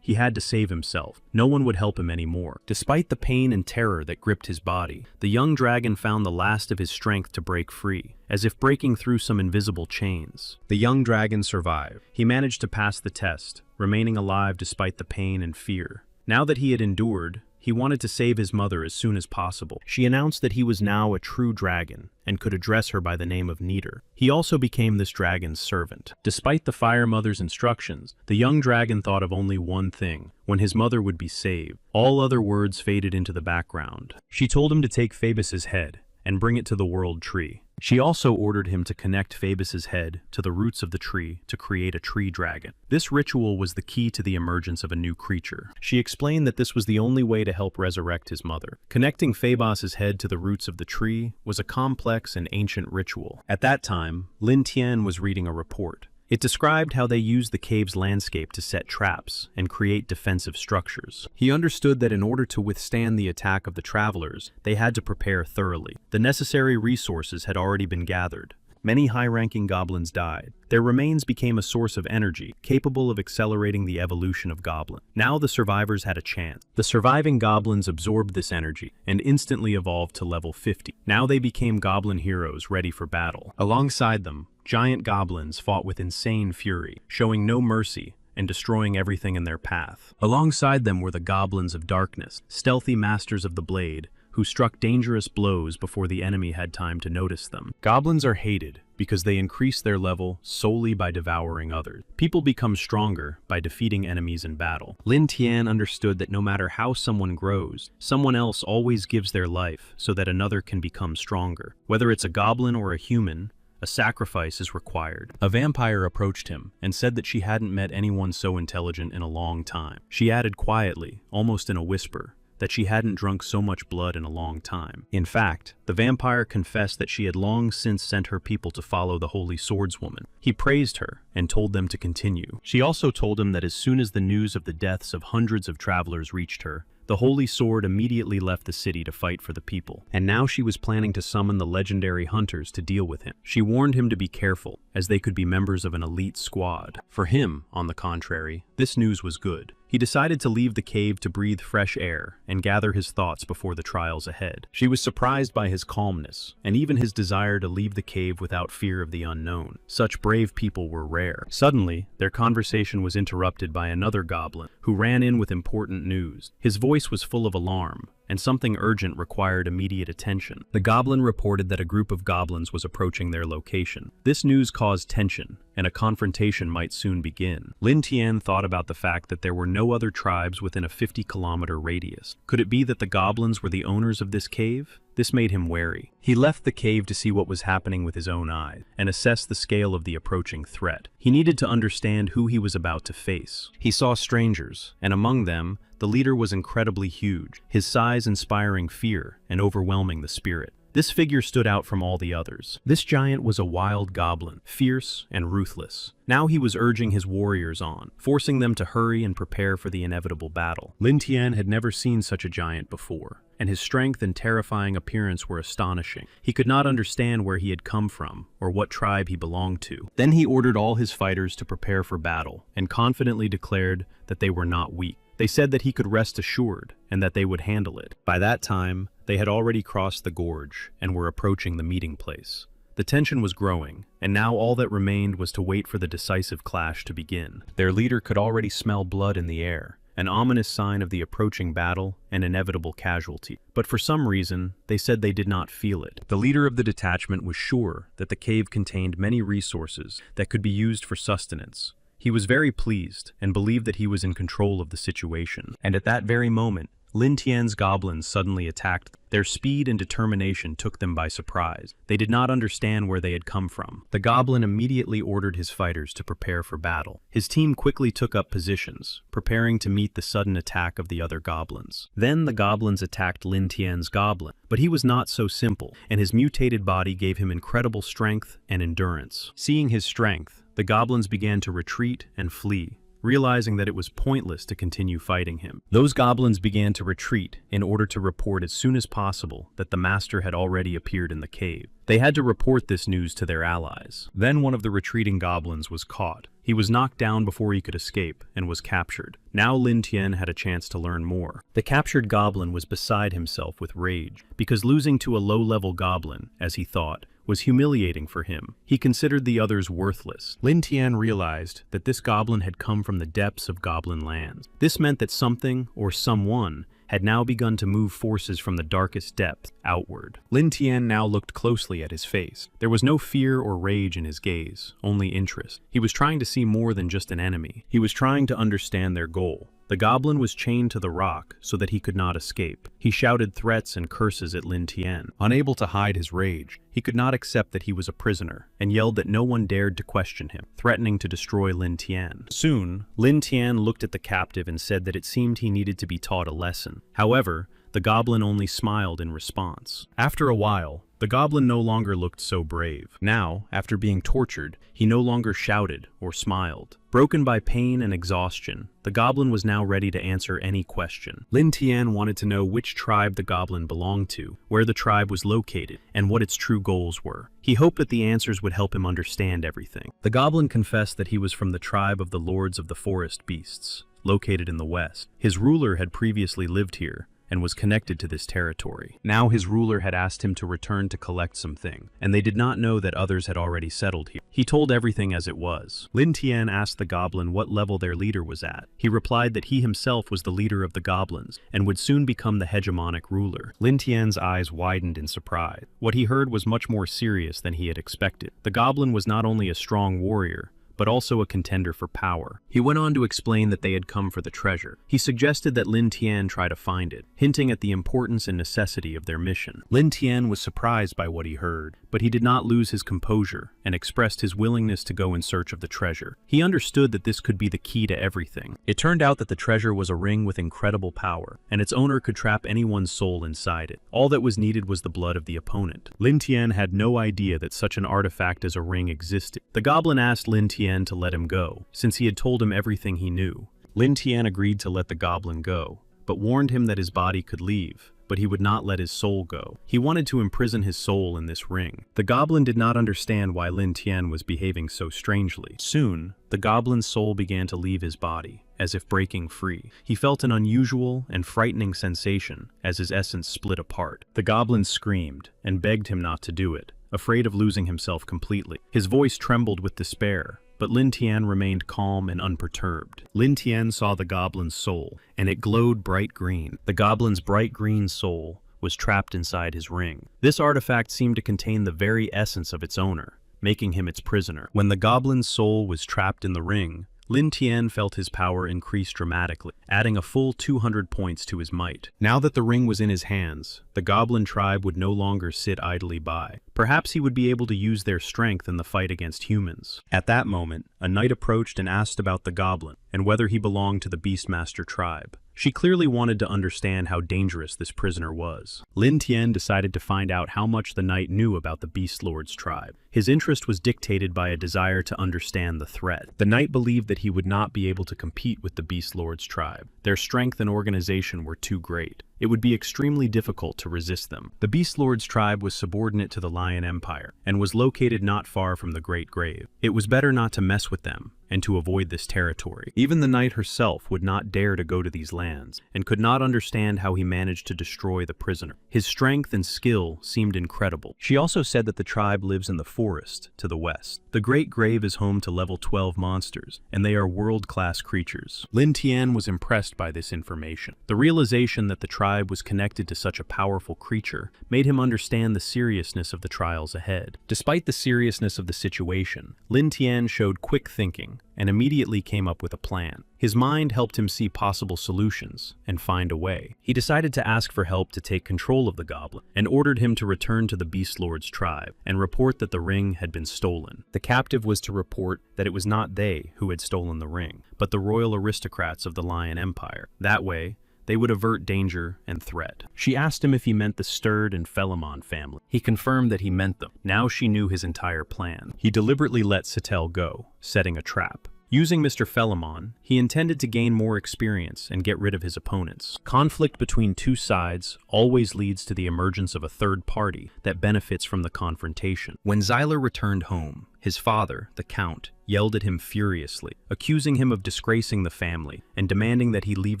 He had to save himself. No one would help him anymore. Despite the pain and terror that gripped his body, the young dragon found the last of his strength to break free, as if breaking through some invisible chains. The young dragon survived. He managed to pass the test, remaining alive despite the pain and fear. Now that he had endured, he wanted to save his mother as soon as possible. She announced that he was now a true dragon and could address her by the name of Neater. He also became this dragon's servant. Despite the Fire Mother's instructions, the young dragon thought of only one thing: when his mother would be saved. All other words faded into the background. She told him to take Phoebus's head and bring it to the world tree. She also ordered him to connect Phoebus's head to the roots of the tree to create a tree dragon. This ritual was the key to the emergence of a new creature. She explained that this was the only way to help resurrect his mother. Connecting Phoebus's head to the roots of the tree was a complex and ancient ritual. At that time, Lin Tian was reading a report. It described how they used the cave's landscape to set traps and create defensive structures. He understood that in order to withstand the attack of the travelers, they had to prepare thoroughly. The necessary resources had already been gathered. Many high-ranking goblins died. Their remains became a source of energy, capable of accelerating the evolution of Goblin. Now the survivors had a chance. The surviving goblins absorbed this energy and instantly evolved to level 50. Now they became goblin heroes ready for battle. Alongside them, giant goblins fought with insane fury, showing no mercy and destroying everything in their path. Alongside them were the goblins of darkness, stealthy masters of the blade, who struck dangerous blows before the enemy had time to notice them. Goblins are hated because they increase their level solely by devouring others. People become stronger by defeating enemies in battle. Lin Tian understood that no matter how someone grows, someone else always gives their life so that another can become stronger. Whether it's a goblin or a human, A sacrifice is required. A vampire approached him and said that she hadn't met anyone so intelligent in a long time. She added quietly, almost in a whisper, that she hadn't drunk so much blood in a long time. In fact, the vampire confessed that she had long since sent her people to follow the holy swordswoman. He praised her and told them to continue. She also told him that as soon as the news of the deaths of hundreds of travelers reached her, the Holy Sword immediately left the city to fight for the people, and now she was planning to summon the legendary hunters to deal with him. She warned him to be careful, as they could be members of an elite squad. For him, on the contrary, this news was good. He decided to leave the cave to breathe fresh air and gather his thoughts before the trials ahead. She was surprised by his calmness, and even his desire to leave the cave without fear of the unknown. Such brave people were rare. Suddenly, their conversation was interrupted by another goblin, who ran in with important news. His voice was full of alarm, and something urgent required immediate attention. The goblin reported that a group of goblins was approaching their location. This news caused tension, and a confrontation might soon begin. Lin Tian thought about the fact that there were no other tribes within a 50-kilometer radius. Could it be that the goblins were the owners of this cave? This made him wary. He left the cave to see what was happening with his own eyes and assess the scale of the approaching threat. He needed to understand who he was about to face. He saw strangers, and among them, the leader was incredibly huge, his size inspiring fear and overwhelming the spirit. This figure stood out from all the others. This giant was a wild goblin, fierce and ruthless. Now he was urging his warriors on, forcing them to hurry and prepare for the inevitable battle. Lin Tian had never seen such a giant before, and his strength and terrifying appearance were astonishing. He could not understand where he had come from or what tribe he belonged to. Then he ordered all his fighters to prepare for battle and confidently declared that they were not weak. They said that he could rest assured and that they would handle it. By that time, they had already crossed the gorge and were approaching the meeting place. The tension was growing, and now all that remained was to wait for the decisive clash to begin. Their leader could already smell blood in the air, an ominous sign of the approaching battle and inevitable casualty. But for some reason, they said they did not feel it. The leader of the detachment was sure that the cave contained many resources that could be used for sustenance. He was very pleased and believed that he was in control of the situation. And at that very moment, Lin Tian's goblins suddenly attacked. Their speed and determination took them by surprise. They did not understand where they had come from. The goblin immediately ordered his fighters to prepare for battle. His team quickly took up positions, preparing to meet the sudden attack of the other goblins. Then the goblins attacked Lin Tian's goblin, but he was not so simple, and his mutated body gave him incredible strength and endurance. Seeing his strength, the goblins began to retreat and flee, realizing that it was pointless to continue fighting him. Those goblins began to retreat in order to report as soon as possible that the master had already appeared in the cave. They had to report this news to their allies. Then one of the retreating goblins was caught. He was knocked down before he could escape and was captured. Now Lin Tian had a chance to learn more. The captured goblin was beside himself with rage, because losing to a low-level goblin, as he thought, was humiliating for him. He considered the others worthless. Lin Tian realized that this goblin had come from the depths of goblin lands. This meant that something, or someone, had now begun to move forces from the darkest depths outward. Lin Tian now looked closely at his face. There was no fear or rage in his gaze, only interest. He was trying to see more than just an enemy. He was trying to understand their goal. The goblin was chained to the rock so that he could not escape. He shouted threats and curses at Lin Tian. Unable to hide his rage, he could not accept that he was a prisoner, and yelled that no one dared to question him, threatening to destroy Lin Tian. Soon, Lin Tian looked at the captive and said that it seemed he needed to be taught a lesson. However, the goblin only smiled in response. After a while, the goblin no longer looked so brave. Now, after being tortured, he no longer shouted or smiled. Broken by pain and exhaustion, the goblin was now ready to answer any question. Lin Tian wanted to know which tribe the goblin belonged to, where the tribe was located, and what its true goals were. He hoped that the answers would help him understand everything. The goblin confessed that he was from the tribe of the Lords of the Forest Beasts, located in the west. His ruler had previously lived here, and was connected to this territory. Now his ruler had asked him to return to collect something, and they did not know that others had already settled here. He told everything as it was. Lin Tian asked the goblin what level their leader was at. He replied that he himself was the leader of the goblins, and would soon become the hegemonic ruler. Lin Tian's eyes widened in surprise. What he heard was much more serious than he had expected. The goblin was not only a strong warrior, but also a contender for power. He went on to explain that they had come for the treasure. He suggested that Lin Tian try to find it, hinting at the importance and necessity of their mission. Lin Tian was surprised by what he heard, but he did not lose his composure and expressed his willingness to go in search of the treasure. He understood that this could be the key to everything. It turned out that the treasure was a ring with incredible power, and its owner could trap anyone's soul inside it. All that was needed was the blood of the opponent. Lin Tian had no idea that such an artifact as a ring existed. The goblin asked Lin Tian to let him go, since he had told him everything he knew. Lin Tian agreed to let the goblin go, but warned him that his body could leave, but he would not let his soul go. He wanted to imprison his soul in this ring. The goblin did not understand why Lin Tian was behaving so strangely. Soon, the goblin's soul began to leave his body, as if breaking free. He felt an unusual and frightening sensation as his essence split apart. The goblin screamed and begged him not to do it, afraid of losing himself completely. His voice trembled with despair, but Lin Tian remained calm and unperturbed. Lin Tian saw the goblin's soul, and it glowed bright green. The goblin's bright green soul was trapped inside his ring. This artifact seemed to contain the very essence of its owner, making him its prisoner. When the goblin's soul was trapped in the ring, Lin Tian felt his power increase dramatically, adding a full 200 points to his might. Now that the ring was in his hands, the goblin tribe would no longer sit idly by. Perhaps he would be able to use their strength in the fight against humans. At that moment, a knight approached and asked about the goblin, and whether he belonged to the Beastmaster tribe. She clearly wanted to understand how dangerous this prisoner was. Lin Tian decided to find out how much the knight knew about the Beast Lord's tribe. His interest was dictated by a desire to understand the threat. The knight believed that he would not be able to compete with the Beast Lord's tribe. Their strength and organization were too great. It would be extremely difficult to resist them. The Beast Lord's tribe was subordinate to the Lion Empire, and was located not far from the Great Grave. It was better not to mess with them, and to avoid this territory. Even the knight herself would not dare to go to these lands, and could not understand how he managed to destroy the prisoner. His strength and skill seemed incredible. She also said that the tribe lives in the forest to the west. The Great Grave is home to level 12 monsters, and they are world-class creatures. Lin Tian was impressed by this information. The realization that the tribe was connected to such a powerful creature made him understand the seriousness of the trials ahead. Despite the seriousness of the situation, Lin Tian showed quick thinking and immediately came up with a plan. His mind helped him see possible solutions and find a way. He decided to ask for help to take control of the goblin, and ordered him to return to the Beast Lord's tribe and report that the ring had been stolen. The captive was to report that it was not they who had stolen the ring, but the royal aristocrats of the Lion Empire. That way, they would avert danger and threat. She asked him if he meant the Sturd and Philemon family. He confirmed that he meant them. Now she knew his entire plan. He deliberately let Satel go, setting a trap. Using Mr. Philemon, he intended to gain more experience and get rid of his opponents. Conflict between two sides always leads to the emergence of a third party that benefits from the confrontation. When Xyler returned home, his father, the Count, yelled at him furiously, accusing him of disgracing the family and demanding that he leave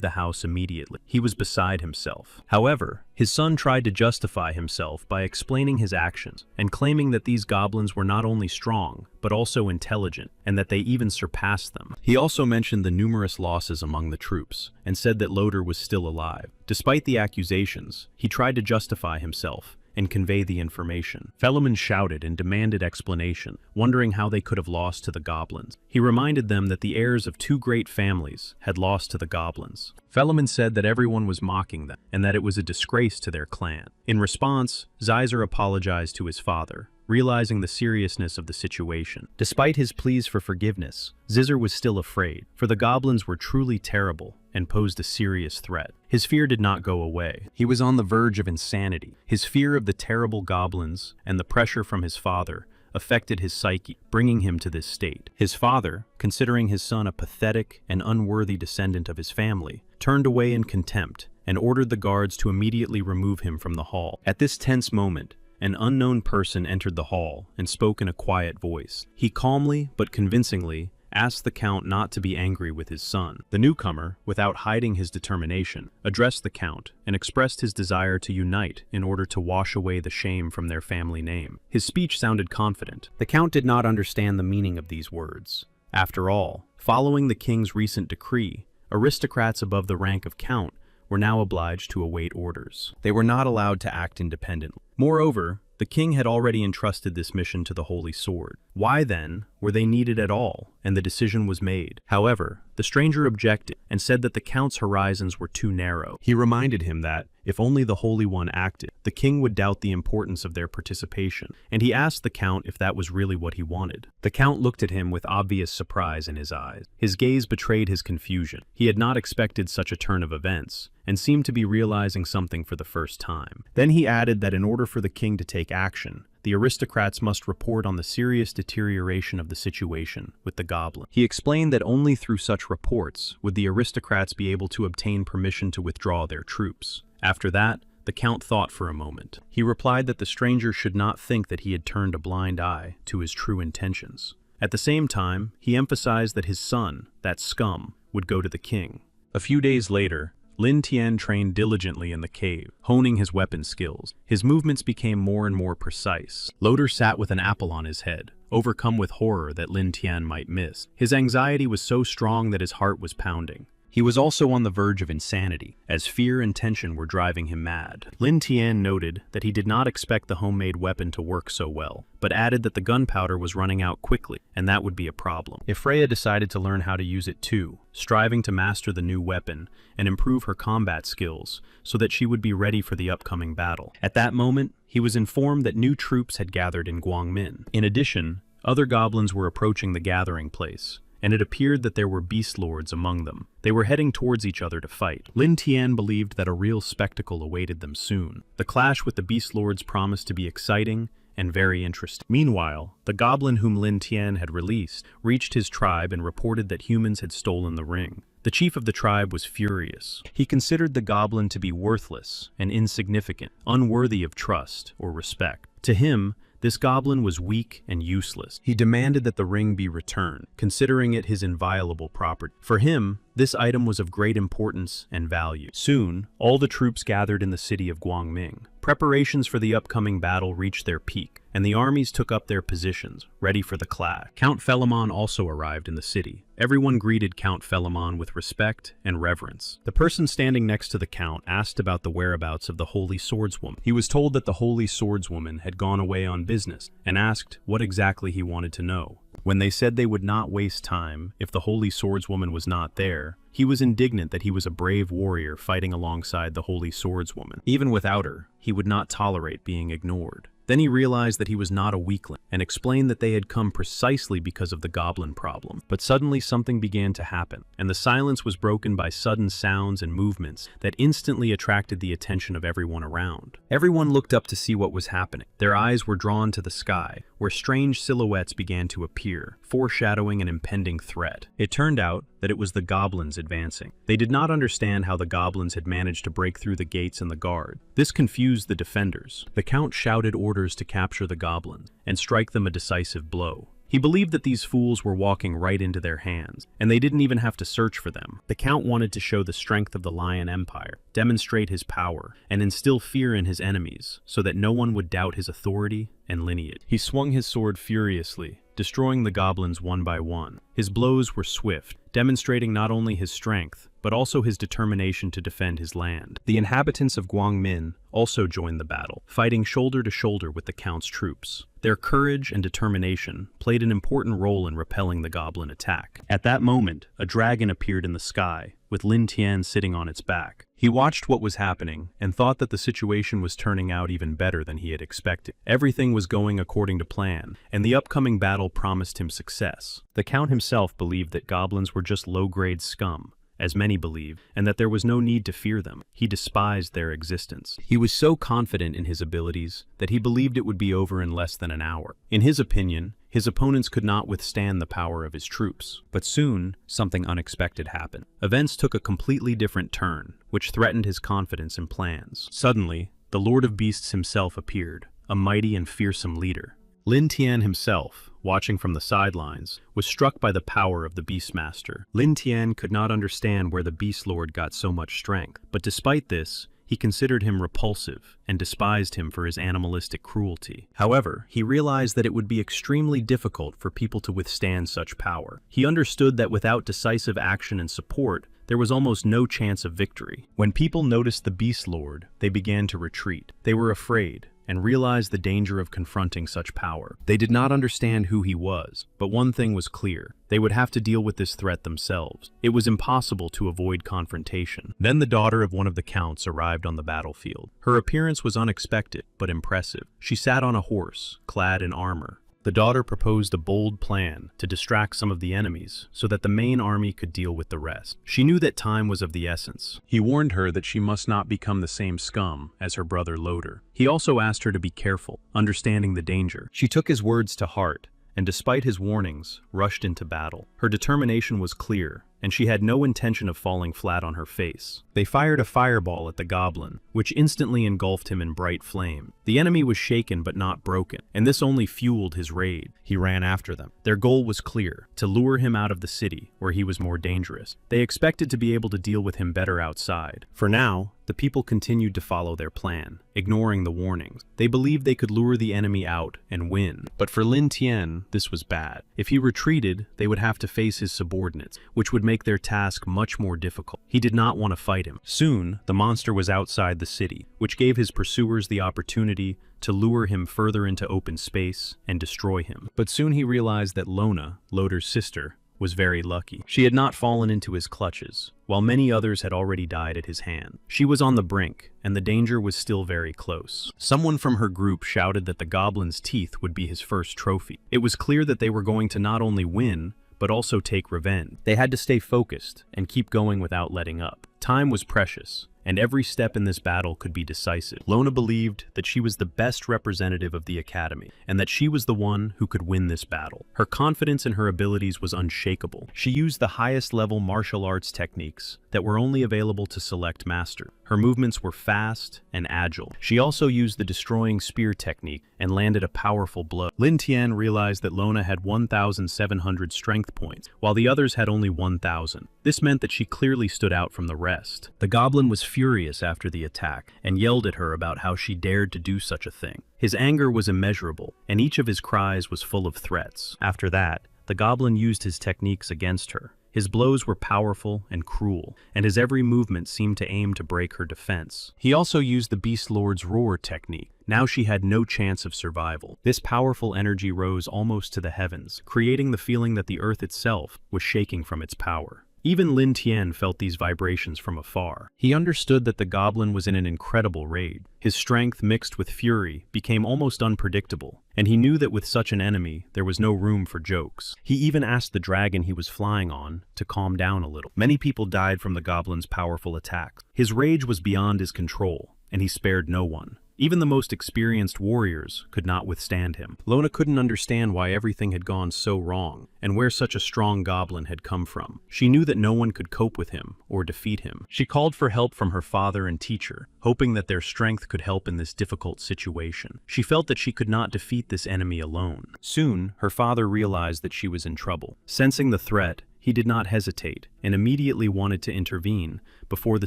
the house immediately. He was beside himself. However, his son tried to justify himself by explaining his actions and claiming that these goblins were not only strong, but also intelligent, and that they even surpassed them. He also mentioned the numerous losses among the troops and said that Loder was still alive. Despite the accusations, he tried to justify himself and convey the information. Philemon shouted and demanded explanation, wondering how they could have lost to the goblins. He reminded them that the heirs of two great families had lost to the goblins. Philemon said that everyone was mocking them, and that it was a disgrace to their clan. In response, Xyzer apologized to his father, realizing the seriousness of the situation. Despite his pleas for forgiveness, Xyzer was still afraid, for the goblins were truly terrible and posed a serious threat. His fear did not go away. He was on the verge of insanity. His fear of the terrible goblins and the pressure from his father affected his psyche, bringing him to this state. His father, considering his son a pathetic and unworthy descendant of his family, turned away in contempt and ordered the guards to immediately remove him from the hall. At this tense moment, an unknown person entered the hall and spoke in a quiet voice. He calmly but convincingly asked the Count not to be angry with his son. The newcomer, without hiding his determination, addressed the Count and expressed his desire to unite in order to wash away the shame from their family name. His speech sounded confident. The Count did not understand the meaning of these words. After all, following the king's recent decree, aristocrats above the rank of Count were now obliged to await orders. They were not allowed to act independently. Moreover, The king had already entrusted this mission to the Holy Sword. Why, then, were they needed at all, and the decision was made? However, the stranger objected and said that the Count's horizons were too narrow. He reminded him that, if only the Holy One acted, the king would doubt the importance of their participation, and he asked the Count if that was really what he wanted. The Count looked at him with obvious surprise in his eyes. His gaze betrayed his confusion. He had not expected such a turn of events, and seemed to be realizing something for the first time. Then he added that in order for the king to take action, the aristocrats must report on the serious deterioration of the situation with the Goblin. He explained that only through such reports would the aristocrats be able to obtain permission to withdraw their troops. After that, the Count thought for a moment. He replied that the stranger should not think that he had turned a blind eye to his true intentions. At the same time, he emphasized that his son, that scum, would go to the king. A few days later, Lin Tian trained diligently in the cave, honing his weapon skills. His movements became more and more precise. Loader sat with an apple on his head, overcome with horror that Lin Tian might miss. His anxiety was so strong that his heart was pounding. He was also on the verge of insanity, as fear and tension were driving him mad. Lin Tian noted that he did not expect the homemade weapon to work so well, but added that the gunpowder was running out quickly, and that would be a problem. If Freya decided to learn how to use it too, striving to master the new weapon and improve her combat skills so that she would be ready for the upcoming battle. At that moment, he was informed that new troops had gathered in Guangmin. In addition, other goblins were approaching the gathering place, and it appeared that there were beast lords among them. They were heading towards each other to fight. Lin Tian believed that a real spectacle awaited them soon. The clash with the beast lords promised to be exciting and very interesting. Meanwhile, the goblin whom Lin Tian had released reached his tribe and reported that humans had stolen the ring. The chief of the tribe was furious. He considered the goblin to be worthless and insignificant, unworthy of trust or respect. To him, this goblin was weak and useless. He demanded that the ring be returned, considering it his inviolable property. For him, this item was of great importance and value. Soon, all the troops gathered in the city of Guangming. Preparations for the upcoming battle reached their peak, and the armies took up their positions, ready for the clash. Count Philemon also arrived in the city. Everyone greeted Count Philemon with respect and reverence. The person standing next to the Count asked about the whereabouts of the Holy Swordswoman. He was told that the Holy Swordswoman had gone away on business, and asked what exactly he wanted to know. When they said they would not waste time if the Holy Swordswoman was not there, he was indignant that he was a brave warrior fighting alongside the Holy Swordswoman. Even without her, he would not tolerate being ignored. Then he realized that he was not a weakling, and explained that they had come precisely because of the goblin problem. But suddenly something began to happen, and the silence was broken by sudden sounds and movements that instantly attracted the attention of everyone around. Everyone looked up to see what was happening. Their eyes were drawn to the sky, where strange silhouettes began to appear, foreshadowing an impending threat. It turned out that it was the goblins advancing. They did not understand how the goblins had managed to break through the gates and the guard. This confused the defenders. The Count shouted orders to capture the goblins and strike them a decisive blow. He believed that these fools were walking right into their hands, and they didn't even have to search for them. The Count wanted to show the strength of the Lion Empire, demonstrate his power, and instill fear in his enemies, so that no one would doubt his authority and lineage. He swung his sword furiously, destroying the goblins one by one. His blows were swift, demonstrating not only his strength, but also his determination to defend his land. The inhabitants of Guangmin also joined the battle, fighting shoulder to shoulder with the Count's troops. Their courage and determination played an important role in repelling the goblin attack. At that moment, a dragon appeared in the sky, with Lin Tian sitting on its back. He watched what was happening and thought that the situation was turning out even better than he had expected. Everything was going according to plan, and the upcoming battle promised him success. The Count himself believed that goblins were just low-grade scum, as many believe, and that there was no need to fear them. He despised their existence. He was so confident in his abilities that he believed it would be over in less than an hour. In his opinion, his opponents could not withstand the power of his troops. But soon, something unexpected happened. Events took a completely different turn, which threatened his confidence and plans. Suddenly, the Lord of Beasts himself appeared, a mighty and fearsome leader. Lin Tian himself, watching from the sidelines, was struck by the power of the Beastmaster. Lin Tian could not understand where the Beast Lord got so much strength, but despite this, he considered him repulsive and despised him for his animalistic cruelty. However, he realized that it would be extremely difficult for people to withstand such power. He understood that without decisive action and support, there was almost no chance of victory. When people noticed the Beast Lord, they began to retreat. They were afraid, and realized the danger of confronting such power. They did not understand who he was, but one thing was clear. They would have to deal with this threat themselves. It was impossible to avoid confrontation. Then the daughter of one of the counts arrived on the battlefield. Her appearance was unexpected, but impressive. She sat on a horse, clad in armor. The daughter proposed a bold plan to distract some of the enemies so that the main army could deal with the rest. She knew that time was of the essence. He warned her that she must not become the same scum as her brother Loder. He also asked her to be careful, understanding the danger. She took his words to heart, and despite his warnings, rushed into battle. Her determination was clear, and she had no intention of falling flat on her face. They fired a fireball at the goblin, which instantly engulfed him in bright flame. The enemy was shaken but not broken, and this only fueled his rage. He ran after them. Their goal was clear, to lure him out of the city, where he was more dangerous. They expected to be able to deal with him better outside. For now, the people continued to follow their plan, ignoring the warnings. They believed they could lure the enemy out and win. But for Lin Tian, this was bad. If he retreated, they would have to face his subordinates, which would make their task much more difficult. He did not want to fight him. Soon, the monster was outside the city, which gave his pursuers the opportunity to lure him further into open space and destroy him. But soon he realized that Lona, Loder's sister, was very lucky. She had not fallen into his clutches, while many others had already died at his hand. She was on the brink, and the danger was still very close. Someone from her group shouted that the goblin's teeth would be his first trophy. It was clear that they were going to not only win, but also take revenge. They had to stay focused and keep going without letting up. Time was precious, and every step in this battle could be decisive. Lona believed that she was the best representative of the academy, and that she was the one who could win this battle. Her confidence in her abilities was unshakable. She used the highest level martial arts techniques that were only available to select master. Her movements were fast and agile. She also used the destroying spear technique and landed a powerful blow. Lin Tian realized that Lona had 1,700 strength points, while the others had only 1,000. This meant that she clearly stood out from the rest. The goblin was furious after the attack and yelled at her about how she dared to do such a thing. His anger was immeasurable, and each of his cries was full of threats. After that, the goblin used his techniques against her. His blows were powerful and cruel, and his every movement seemed to aim to break her defense. He also used the Beast Lord's Roar technique. Now she had no chance of survival. This powerful energy rose almost to the heavens, creating the feeling that the earth itself was shaking from its power. Even Lin Tian felt these vibrations from afar. He understood that the goblin was in an incredible rage. His strength mixed with fury became almost unpredictable, and he knew that with such an enemy, there was no room for jokes. He even asked the dragon he was flying on to calm down a little. Many people died from the goblin's powerful attacks. His rage was beyond his control, and he spared no one. Even the most experienced warriors could not withstand him. Lona couldn't understand why everything had gone so wrong, and where such a strong goblin had come from. She knew that no one could cope with him or defeat him. She called for help from her father and teacher, hoping that their strength could help in this difficult situation. She felt that she could not defeat this enemy alone. Soon, her father realized that she was in trouble. Sensing the threat, he did not hesitate and immediately wanted to intervene before the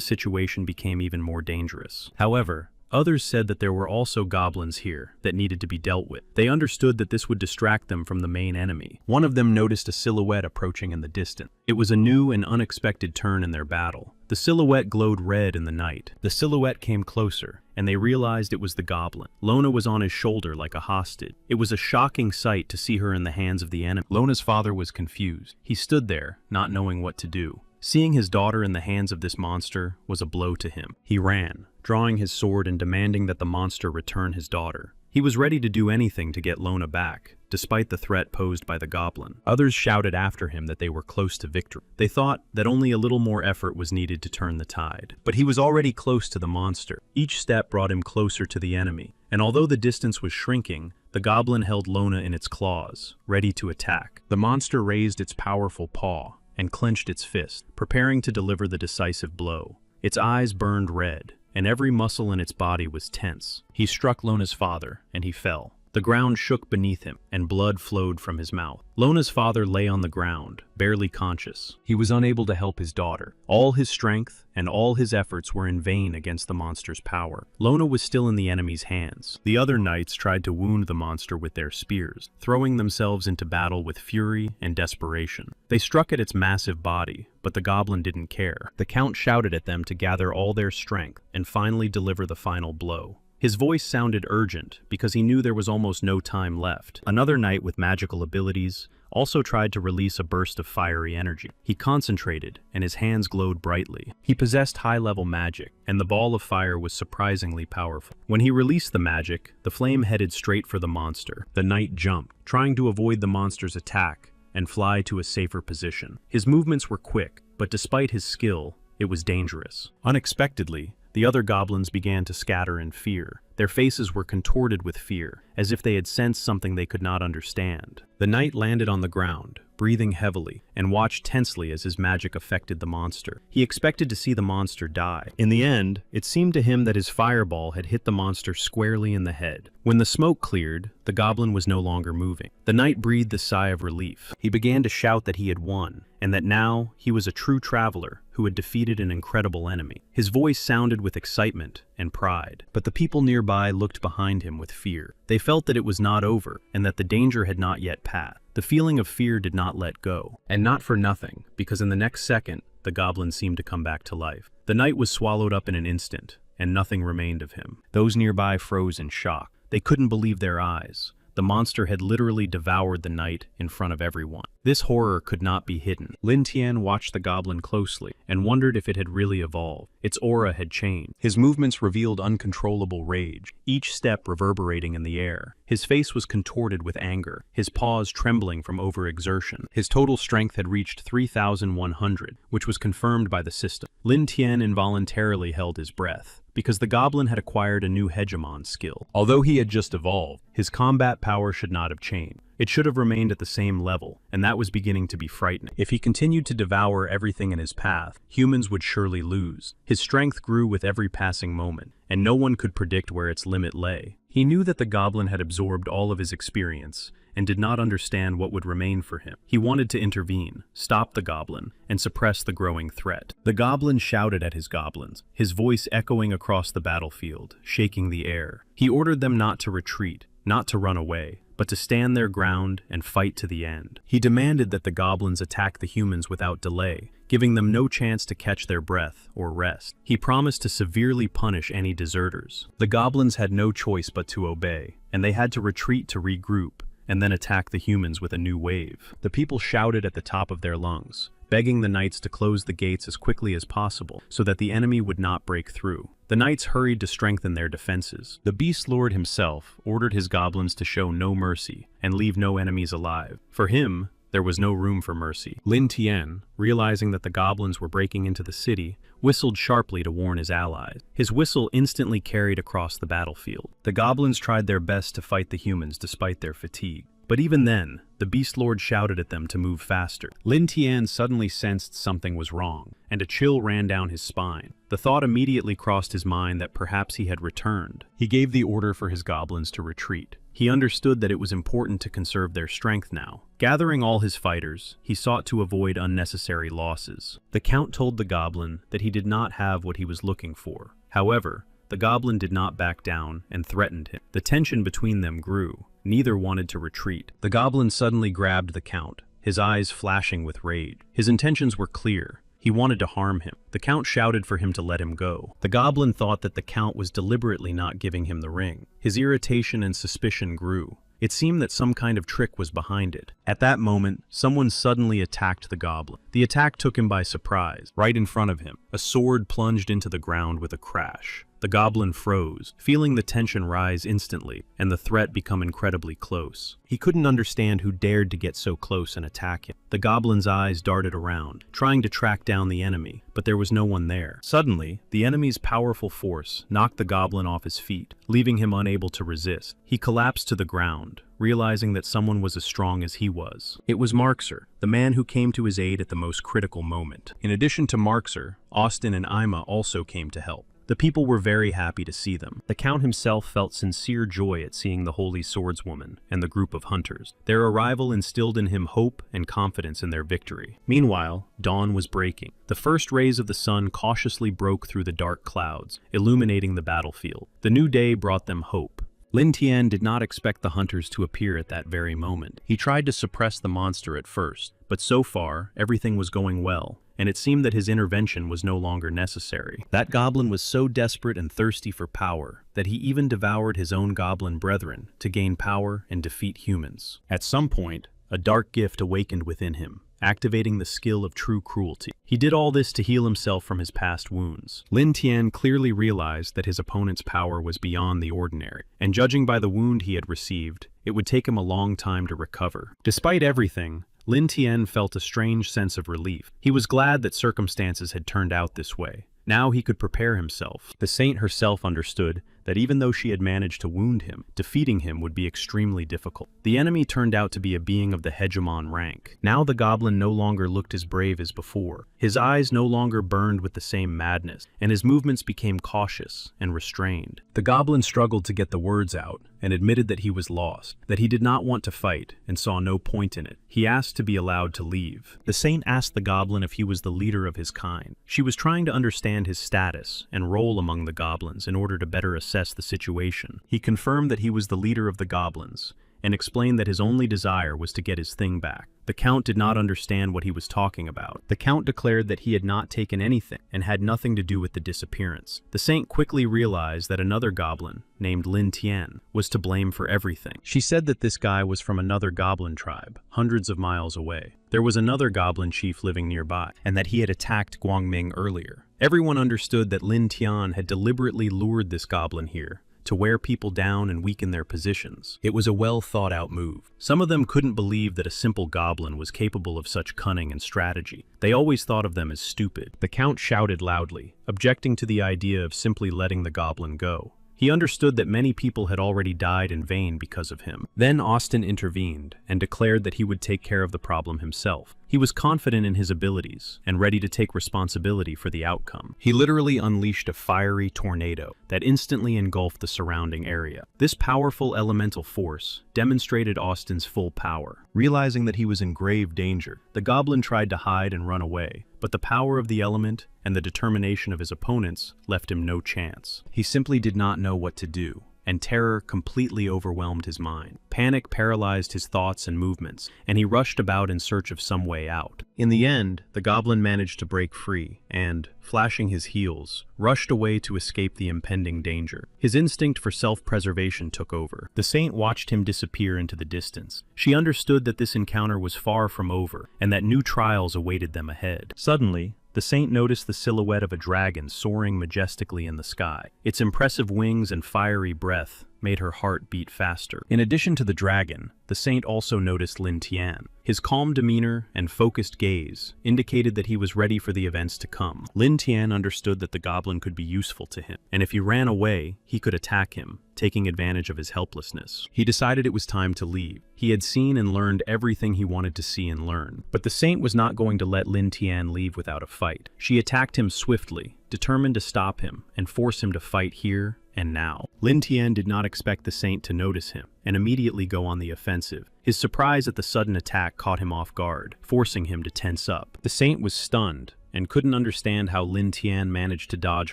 situation became even more dangerous. However, others said that there were also goblins here that needed to be dealt with. They understood that this would distract them from the main enemy. One of them noticed a silhouette approaching in the distance. It was a new and unexpected turn in their battle. The silhouette glowed red in the night. The silhouette came closer, and they realized it was the goblin. Lona was on his shoulder like a hostage. It was a shocking sight to see her in the hands of the enemy. Lona's father was confused. He stood there, not knowing what to do. Seeing his daughter in the hands of this monster was a blow to him. He ran, drawing his sword and demanding that the monster return his daughter. He was ready to do anything to get Lona back, despite the threat posed by the goblin. Others shouted after him that they were close to victory. They thought that only a little more effort was needed to turn the tide. But he was already close to the monster. Each step brought him closer to the enemy, and although the distance was shrinking, the goblin held Lona in its claws, ready to attack. The monster raised its powerful paw and clenched its fist, preparing to deliver the decisive blow. Its eyes burned red, and every muscle in its body was tense. He struck Lona's father, and he fell. The ground shook beneath him, and blood flowed from his mouth. Lona's father lay on the ground, barely conscious. He was unable to help his daughter. All his strength and all his efforts were in vain against the monster's power. Lona was still in the enemy's hands. The other knights tried to wound the monster with their spears, throwing themselves into battle with fury and desperation. They struck at its massive body, but the goblin didn't care. The count shouted at them to gather all their strength and finally deliver the final blow. His voice sounded urgent because he knew there was almost no time left. Another knight with magical abilities also tried to release a burst of fiery energy. He concentrated, and his hands glowed brightly. He possessed high-level magic, and the ball of fire was surprisingly powerful. When he released the magic, the flame headed straight for the monster. The knight jumped, trying to avoid the monster's attack and fly to a safer position. His movements were quick, but despite his skill, it was dangerous. Unexpectedly, the other goblins began to scatter in fear. Their faces were contorted with fear, as if they had sensed something they could not understand. The knight landed on the ground, breathing heavily, and watched tensely as his magic affected the monster. He expected to see the monster die. In the end, it seemed to him that his fireball had hit the monster squarely in the head. When the smoke cleared, the goblin was no longer moving. The knight breathed a sigh of relief. He began to shout that he had won, and that now he was a true traveler who had defeated an incredible enemy. His voice sounded with excitement and pride, but the people nearby looked behind him with fear. They felt that it was not over and that the danger had not yet passed. The feeling of fear did not let go, and not for nothing, because in the next second, the goblin seemed to come back to life. The knight was swallowed up in an instant, and nothing remained of him. Those nearby froze in shock. They couldn't believe their eyes. The monster had literally devoured the knight in front of everyone. This horror could not be hidden. Lin Tian watched the goblin closely and wondered if it had really evolved. Its aura had changed. His movements revealed uncontrollable rage, each step reverberating in the air. His face was contorted with anger, his paws trembling from overexertion. His total strength had reached 3,100, which was confirmed by the system. Lin Tian involuntarily held his breath, because the goblin had acquired a new hegemon skill. Although he had just evolved, his combat power should not have changed. It should have remained at the same level, and that was beginning to be frightening. If he continued to devour everything in his path, humans would surely lose. His strength grew with every passing moment, and no one could predict where its limit lay. He knew that the goblin had absorbed all of his experience, and did not understand what would remain for him. He wanted to intervene, stop the goblin, and suppress the growing threat. The goblin shouted at his goblins, his voice echoing across the battlefield, shaking the air. He ordered them not to retreat, not to run away, but to stand their ground and fight to the end. He demanded that the goblins attack the humans without delay, giving them no chance to catch their breath or rest. He promised to severely punish any deserters. The goblins had no choice but to obey, and they had to retreat to regroup, and then attack the humans with a new wave. The people shouted at the top of their lungs, begging the knights to close the gates as quickly as possible so that the enemy would not break through. The knights hurried to strengthen their defenses. The Beast Lord himself ordered his goblins to show no mercy and leave no enemies alive. For him, there was no room for mercy. Lin Tian, realizing that the goblins were breaking into the city, whistled sharply to warn his allies. His whistle instantly carried across the battlefield. The goblins tried their best to fight the humans despite their fatigue. But even then, the Beast Lord shouted at them to move faster. Lin Tian suddenly sensed something was wrong, and a chill ran down his spine. The thought immediately crossed his mind that perhaps he had returned. He gave the order for his goblins to retreat. He understood that it was important to conserve their strength now. Gathering all his fighters, he sought to avoid unnecessary losses. The Count told the goblin that he did not have what he was looking for. However, the goblin did not back down and threatened him. The tension between them grew. Neither wanted to retreat. The goblin suddenly grabbed the Count, his eyes flashing with rage. His intentions were clear. He wanted to harm him. The Count shouted for him to let him go. The goblin thought that the Count was deliberately not giving him the ring. His irritation and suspicion grew. It seemed that some kind of trick was behind it. At that moment, someone suddenly attacked the goblin. The attack took him by surprise. Right in front of him, a sword plunged into the ground with a crash. The goblin froze, feeling the tension rise instantly, and the threat become incredibly close. He couldn't understand who dared to get so close and attack him. The goblin's eyes darted around, trying to track down the enemy, but there was no one there. Suddenly, the enemy's powerful force knocked the goblin off his feet, leaving him unable to resist. He collapsed to the ground, realizing that someone was as strong as he was. It was Marxer, the man who came to his aid at the most critical moment. In addition to Marxer, Austin and Ima also came to help. The people were very happy to see them. The Count himself felt sincere joy at seeing the Holy Swordswoman and the group of hunters. Their arrival instilled in him hope and confidence in their victory. Meanwhile, dawn was breaking. The first rays of the sun cautiously broke through the dark clouds, illuminating the battlefield. The new day brought them hope. Lin Tian did not expect the hunters to appear at that very moment. He tried to suppress the monster at first, but so far, everything was going well, and it seemed that his intervention was no longer necessary. That goblin was so desperate and thirsty for power that he even devoured his own goblin brethren to gain power and defeat humans. At some point, a dark gift awakened within him, activating the skill of true cruelty. He did all this to heal himself from his past wounds. Lin Tian clearly realized that his opponent's power was beyond the ordinary, and judging by the wound he had received, it would take him a long time to recover. Despite everything, Lin Tian felt a strange sense of relief. He was glad that circumstances had turned out this way. Now he could prepare himself. The saint herself understood that even though she had managed to wound him, defeating him would be extremely difficult. The enemy turned out to be a being of the hegemon rank. Now the goblin no longer looked as brave as before. His eyes no longer burned with the same madness, and his movements became cautious and restrained. The goblin struggled to get the words out, and admitted that he was lost, that he did not want to fight, and saw no point in it. He asked to be allowed to leave. The saint asked the goblin if he was the leader of his kind. She was trying to understand his status and role among the goblins in order to better assess the situation. He confirmed that he was the leader of the goblins, and explained that his only desire was to get his thing back. The Count did not understand what he was talking about. The Count declared that he had not taken anything and had nothing to do with the disappearance. The saint quickly realized that another goblin, named Lin Tian, was to blame for everything. She said that this guy was from another goblin tribe, hundreds of miles away. There was another goblin chief living nearby, and that he had attacked Guangming earlier. Everyone understood that Lin Tian had deliberately lured this goblin here, to wear people down and weaken their positions. It was a well-thought-out move. Some of them couldn't believe that a simple goblin was capable of such cunning and strategy. They always thought of them as stupid. The Count shouted loudly, objecting to the idea of simply letting the goblin go. He understood that many people had already died in vain because of him. Then Austin intervened and declared that he would take care of the problem himself. He was confident in his abilities and ready to take responsibility for the outcome. He literally unleashed a fiery tornado that instantly engulfed the surrounding area. This powerful elemental force demonstrated Austin's full power. Realizing that he was in grave danger, the goblin tried to hide and run away, but the power of the element and the determination of his opponents left him no chance. He simply did not know what to do, and terror completely overwhelmed his mind. Panic paralyzed his thoughts and movements, and he rushed about in search of some way out. In the end, the goblin managed to break free and, flashing his heels, rushed away to escape the impending danger. His instinct for self-preservation took over. The saint watched him disappear into the distance. She understood that this encounter was far from over, and that new trials awaited them ahead. Suddenly, the saint noticed the silhouette of a dragon soaring majestically in the sky. Its impressive wings and fiery breath made her heart beat faster. In addition to the dragon, the saint also noticed Lin Tian. His calm demeanor and focused gaze indicated that he was ready for the events to come. Lin Tian understood that the goblin could be useful to him, and if he ran away, he could attack him, taking advantage of his helplessness. He decided it was time to leave. He had seen and learned everything he wanted to see and learn. But the saint was not going to let Lin Tian leave without a fight. She attacked him swiftly, determined to stop him and force him to fight here and now. Lin Tian did not expect the saint to notice him and immediately go on the offensive. His surprise at the sudden attack caught him off guard, forcing him to tense up. The saint was stunned and couldn't understand how Lin Tian managed to dodge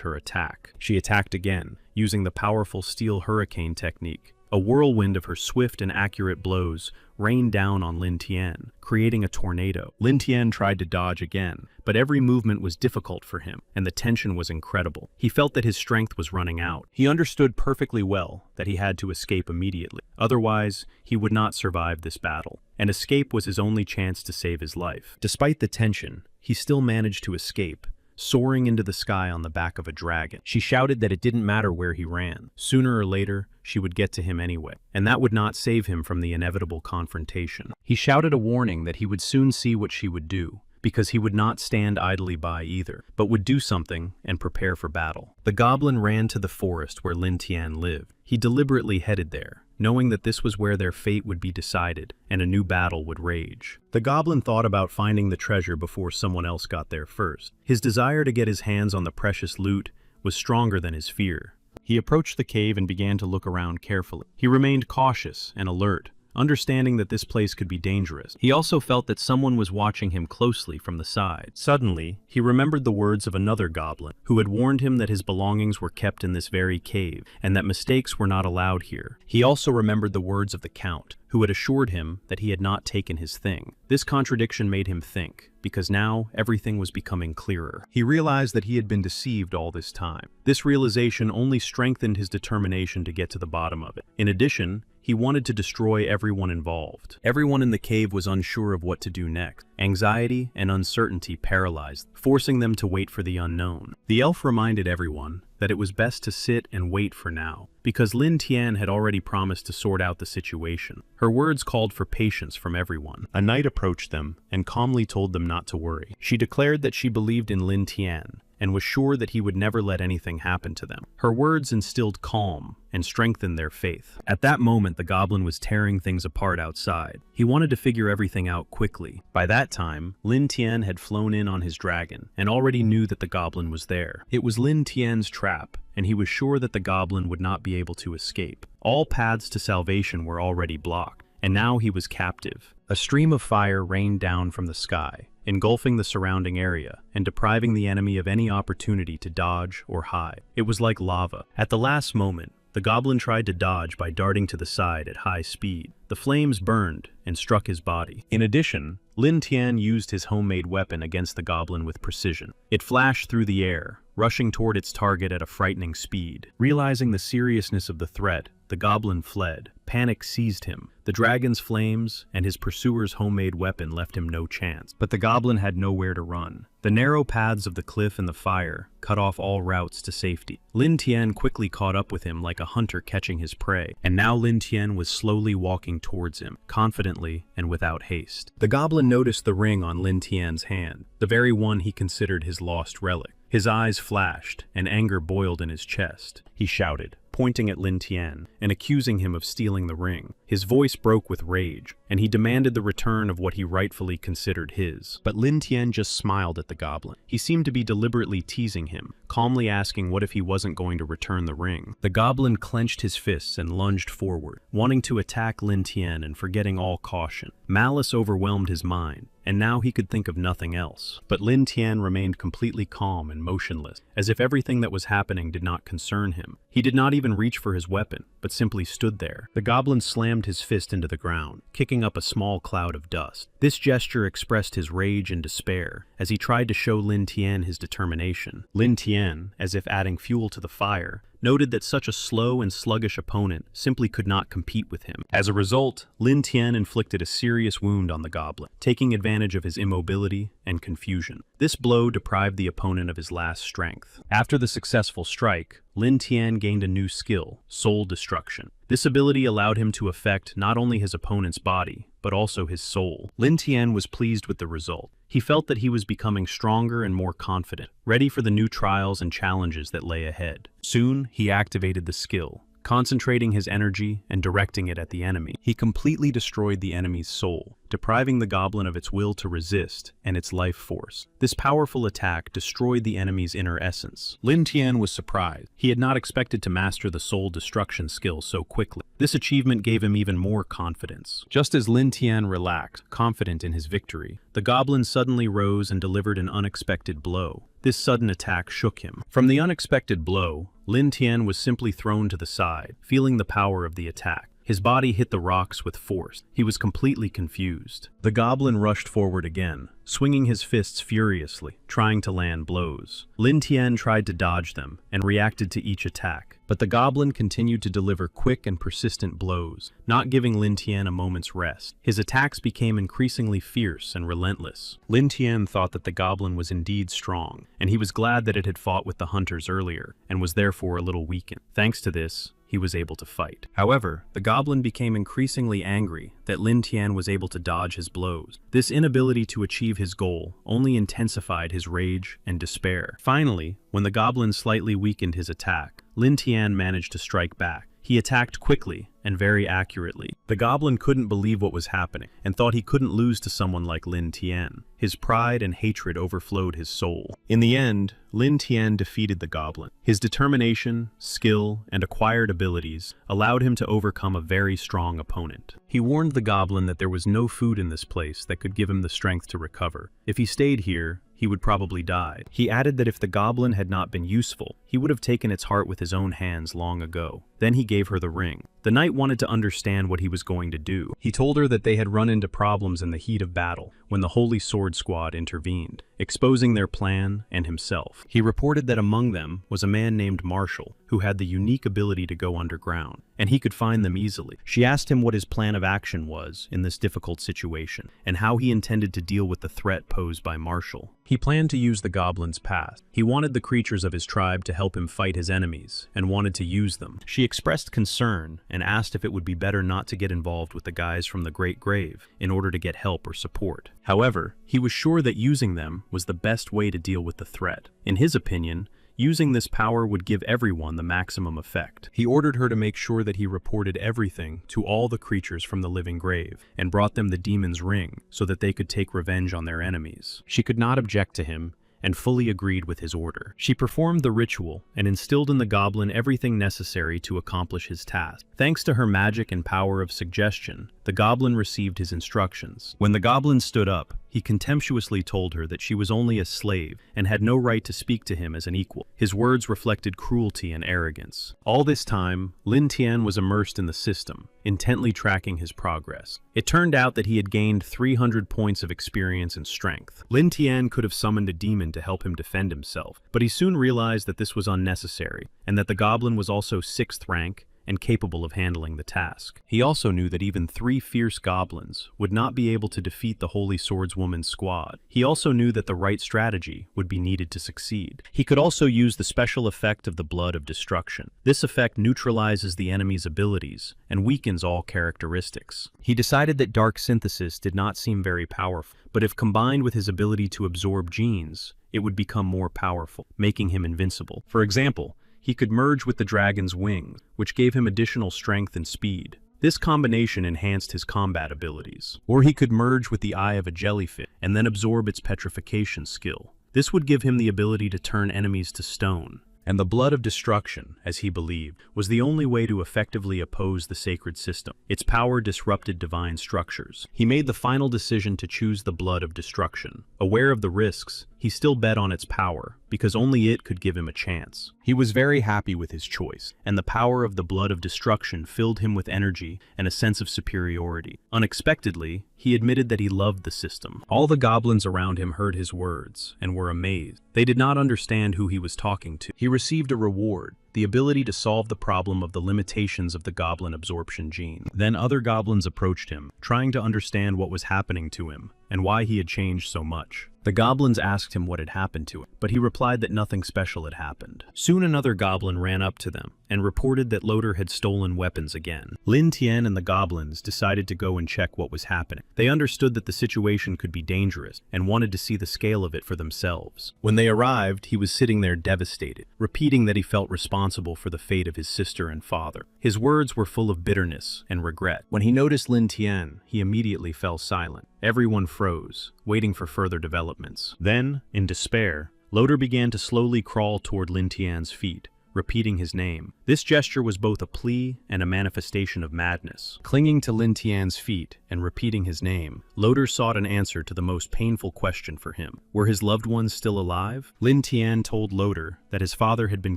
her attack. She attacked again, using the powerful steel hurricane technique. A whirlwind of her swift and accurate blows rained down on Lin Tian, creating a tornado. Lin Tian tried to dodge again, but every movement was difficult for him, and the tension was incredible. He felt that his strength was running out. He understood perfectly well that he had to escape immediately. Otherwise, he would not survive this battle, and escape was his only chance to save his life. Despite the tension, he still managed to escape, soaring into the sky on the back of a dragon. She shouted that it didn't matter where he ran. Sooner or later, she would get to him anyway, and that would not save him from the inevitable confrontation. He shouted a warning that he would soon see what she would do, because he would not stand idly by either, but would do something and prepare for battle. The goblin ran to the forest where Lin Tian lived. He deliberately headed there, knowing that this was where their fate would be decided and a new battle would rage. The goblin thought about finding the treasure before someone else got there first. His desire to get his hands on the precious loot was stronger than his fear. He approached the cave and began to look around carefully. He remained cautious and alert, understanding that this place could be dangerous. He also felt that someone was watching him closely from the side. Suddenly, he remembered the words of another goblin, who had warned him that his belongings were kept in this very cave, and that mistakes were not allowed here. He also remembered the words of the Count, who had assured him that he had not taken his thing. This contradiction made him think, because now everything was becoming clearer. He realized that he had been deceived all this time. This realization only strengthened his determination to get to the bottom of it. In addition, he wanted to destroy everyone involved. Everyone in the cave was unsure of what to do next. Anxiety and uncertainty paralyzed, forcing them to wait for the unknown. The elf reminded everyone that it was best to sit and wait for now, because Lin Tian had already promised to sort out the situation. Her words called for patience from everyone. A knight approached them and calmly told them not to worry. She declared that she believed in Lin Tian and was sure that he would never let anything happen to them. Her words instilled calm and strengthened their faith. At that moment, the goblin was tearing things apart outside. He wanted to figure everything out quickly. By that time, Lin Tian had flown in on his dragon and already knew that the goblin was there. It was Lin Tian's trap, and he was sure that the goblin would not be able to escape. All paths to salvation were already blocked, and now he was captive. A stream of fire rained down from the sky, engulfing the surrounding area and depriving the enemy of any opportunity to dodge or hide. It was like lava. At the last moment, the goblin tried to dodge by darting to the side at high speed. The flames burned and struck his body. In addition, Lin Tian used his homemade weapon against the goblin with precision. It flashed through the air, rushing toward its target at a frightening speed. Realizing the seriousness of the threat, the goblin fled. Panic seized him. The dragon's flames and his pursuer's homemade weapon left him no chance. But the goblin had nowhere to run. The narrow paths of the cliff and the fire cut off all routes to safety. Lin Tian quickly caught up with him like a hunter catching his prey, and now Lin Tian was slowly walking towards him, confidently and without haste. The goblin noticed the ring on Lin Tian's hand, the very one he considered his lost relic. His eyes flashed, and anger boiled in his chest. He shouted, pointing at Lin Tian and accusing him of stealing the ring. His voice broke with rage, and he demanded the return of what he rightfully considered his. But Lin Tian just smiled at the goblin. He seemed to be deliberately teasing him, calmly asking what if he wasn't going to return the ring. The goblin clenched his fists and lunged forward, wanting to attack Lin Tian and forgetting all caution. Malice overwhelmed his mind, and now he could think of nothing else. But Lin Tian remained completely calm and motionless, as if everything that was happening did not concern him. He did not even reach for his weapon, but simply stood there. The goblin slammed his fist into the ground, kicking up a small cloud of dust. This gesture expressed his rage and despair, as he tried to show Lin Tian his determination. Lin Tian, as if adding fuel to the fire, noted that such a slow and sluggish opponent simply could not compete with him. As a result, Lin Tian inflicted a serious wound on the goblin, taking advantage of his immobility and confusion. This blow deprived the opponent of his last strength. After the successful strike, Lin Tian gained a new skill, soul destruction. This ability allowed him to affect not only his opponent's body, but also his soul. Lin Tian was pleased with the result. He felt that he was becoming stronger and more confident, ready for the new trials and challenges that lay ahead. Soon, he activated the skill, concentrating his energy and directing it at the enemy. He completely destroyed the enemy's soul, depriving the goblin of its will to resist and its life force. This powerful attack destroyed the enemy's inner essence. Lin Tian was surprised. He had not expected to master the soul destruction skill so quickly. This achievement gave him even more confidence. Just as Lin Tian relaxed, confident in his victory, the goblin suddenly rose and delivered an unexpected blow. This sudden attack shook him. From the unexpected blow, Lin Tian was simply thrown to the side, feeling the power of the attack. His body hit the rocks with force. He was completely confused. The goblin rushed forward again, swinging his fists furiously, trying to land blows. Lin Tian tried to dodge them and reacted to each attack, but the goblin continued to deliver quick and persistent blows, not giving Lin Tian a moment's rest. His attacks became increasingly fierce and relentless. Lin Tian thought that the goblin was indeed strong, and he was glad that it had fought with the hunters earlier and was therefore a little weakened. Thanks to this, he was able to fight. However, the goblin became increasingly angry that Lin Tian was able to dodge his blows. This inability to achieve his goal only intensified his rage and despair. Finally, when the goblin slightly weakened his attack, Lin Tian managed to strike back. He attacked quickly and very accurately. The goblin couldn't believe what was happening and thought he couldn't lose to someone like Lin Tian. His pride and hatred overflowed his soul. In the end, Lin Tian defeated the goblin. His determination, skill, and acquired abilities allowed him to overcome a very strong opponent. He warned the goblin that there was no food in this place that could give him the strength to recover. If he stayed here, he would probably die. He added that if the goblin had not been useful, he would have taken its heart with his own hands long ago. Then he gave her the ring. The knight wanted to understand what he was going to do. He told her that they had run into problems in the heat of battle when the Holy Sword Squad intervened, exposing their plan and himself. He reported that among them was a man named Marshall, who had the unique ability to go underground, and he could find them easily. She asked him what his plan of action was in this difficult situation, and how he intended to deal with the threat posed by Marshall. He planned to use the goblin's past. He wanted the creatures of his tribe to help him fight his enemies, and wanted to use them. She expressed concern and asked if it would be better not to get involved with the guys from the Great Grave in order to get help or support. However, he was sure that using them was the best way to deal with the threat. In his opinion, using this power would give everyone the maximum effect. He ordered her to make sure that he reported everything to all the creatures from the living grave and brought them the demon's ring so that they could take revenge on their enemies. She could not object to him and fully agreed with his order. She performed the ritual and instilled in the goblin everything necessary to accomplish his task. Thanks to her magic and power of suggestion, the goblin received his instructions. When the goblin stood up, he contemptuously told her that she was only a slave and had no right to speak to him as an equal. His words reflected cruelty and arrogance. All this time, Lin Tian was immersed in the system, intently tracking his progress. It turned out that he had gained 300 points of experience and strength. Lin Tian could have summoned a demon to help him defend himself, but he soon realized that this was unnecessary, and that the goblin was also 6th rank and capable of handling the task. He also knew that even 3 fierce goblins would not be able to defeat the Holy Swordswoman's squad. He also knew that the right strategy would be needed to succeed. He could also use the special effect of the Blood of Destruction. This effect neutralizes the enemy's abilities and weakens all characteristics. He decided that Dark Synthesis did not seem very powerful, but if combined with his ability to absorb genes, it would become more powerful, making him invincible. For example, he could merge with the dragon's wings, which gave him additional strength and speed. This combination enhanced his combat abilities. Or he could merge with the eye of a jellyfish and then absorb its petrification skill. This would give him the ability to turn enemies to stone. And the Blood of Destruction, as he believed, was the only way to effectively oppose the sacred system. Its power disrupted divine structures. He made the final decision to choose the Blood of Destruction. Aware of the risks, he still bet on its power, because only it could give him a chance. He was very happy with his choice, and the power of the Blood of Destruction filled him with energy and a sense of superiority. Unexpectedly, he admitted that he loved the system. All the goblins around him heard his words and were amazed. They did not understand who he was talking to. He received a reward, the ability to solve the problem of the limitations of the goblin absorption gene. Then other goblins approached him, trying to understand what was happening to him and why he had changed so much. The goblins asked him what had happened to him, but he replied that nothing special had happened. Soon another goblin ran up to them and reported that Loader had stolen weapons again. Lin Tian and the goblins decided to go and check what was happening. They understood that the situation could be dangerous and wanted to see the scale of it for themselves. When they arrived, he was sitting there devastated, repeating that he felt responsible for the fate of his sister and father. His words were full of bitterness and regret. When he noticed Lin Tian, he immediately fell silent. Everyone froze, waiting for further developments. Then, in despair, Loader began to slowly crawl toward Lin Tian's feet, repeating his name. This gesture was both a plea and a manifestation of madness. Clinging to Lin Tian's feet and repeating his name, Loader sought an answer to the most painful question for him. Were his loved ones still alive? Lin Tian told Loader that his father had been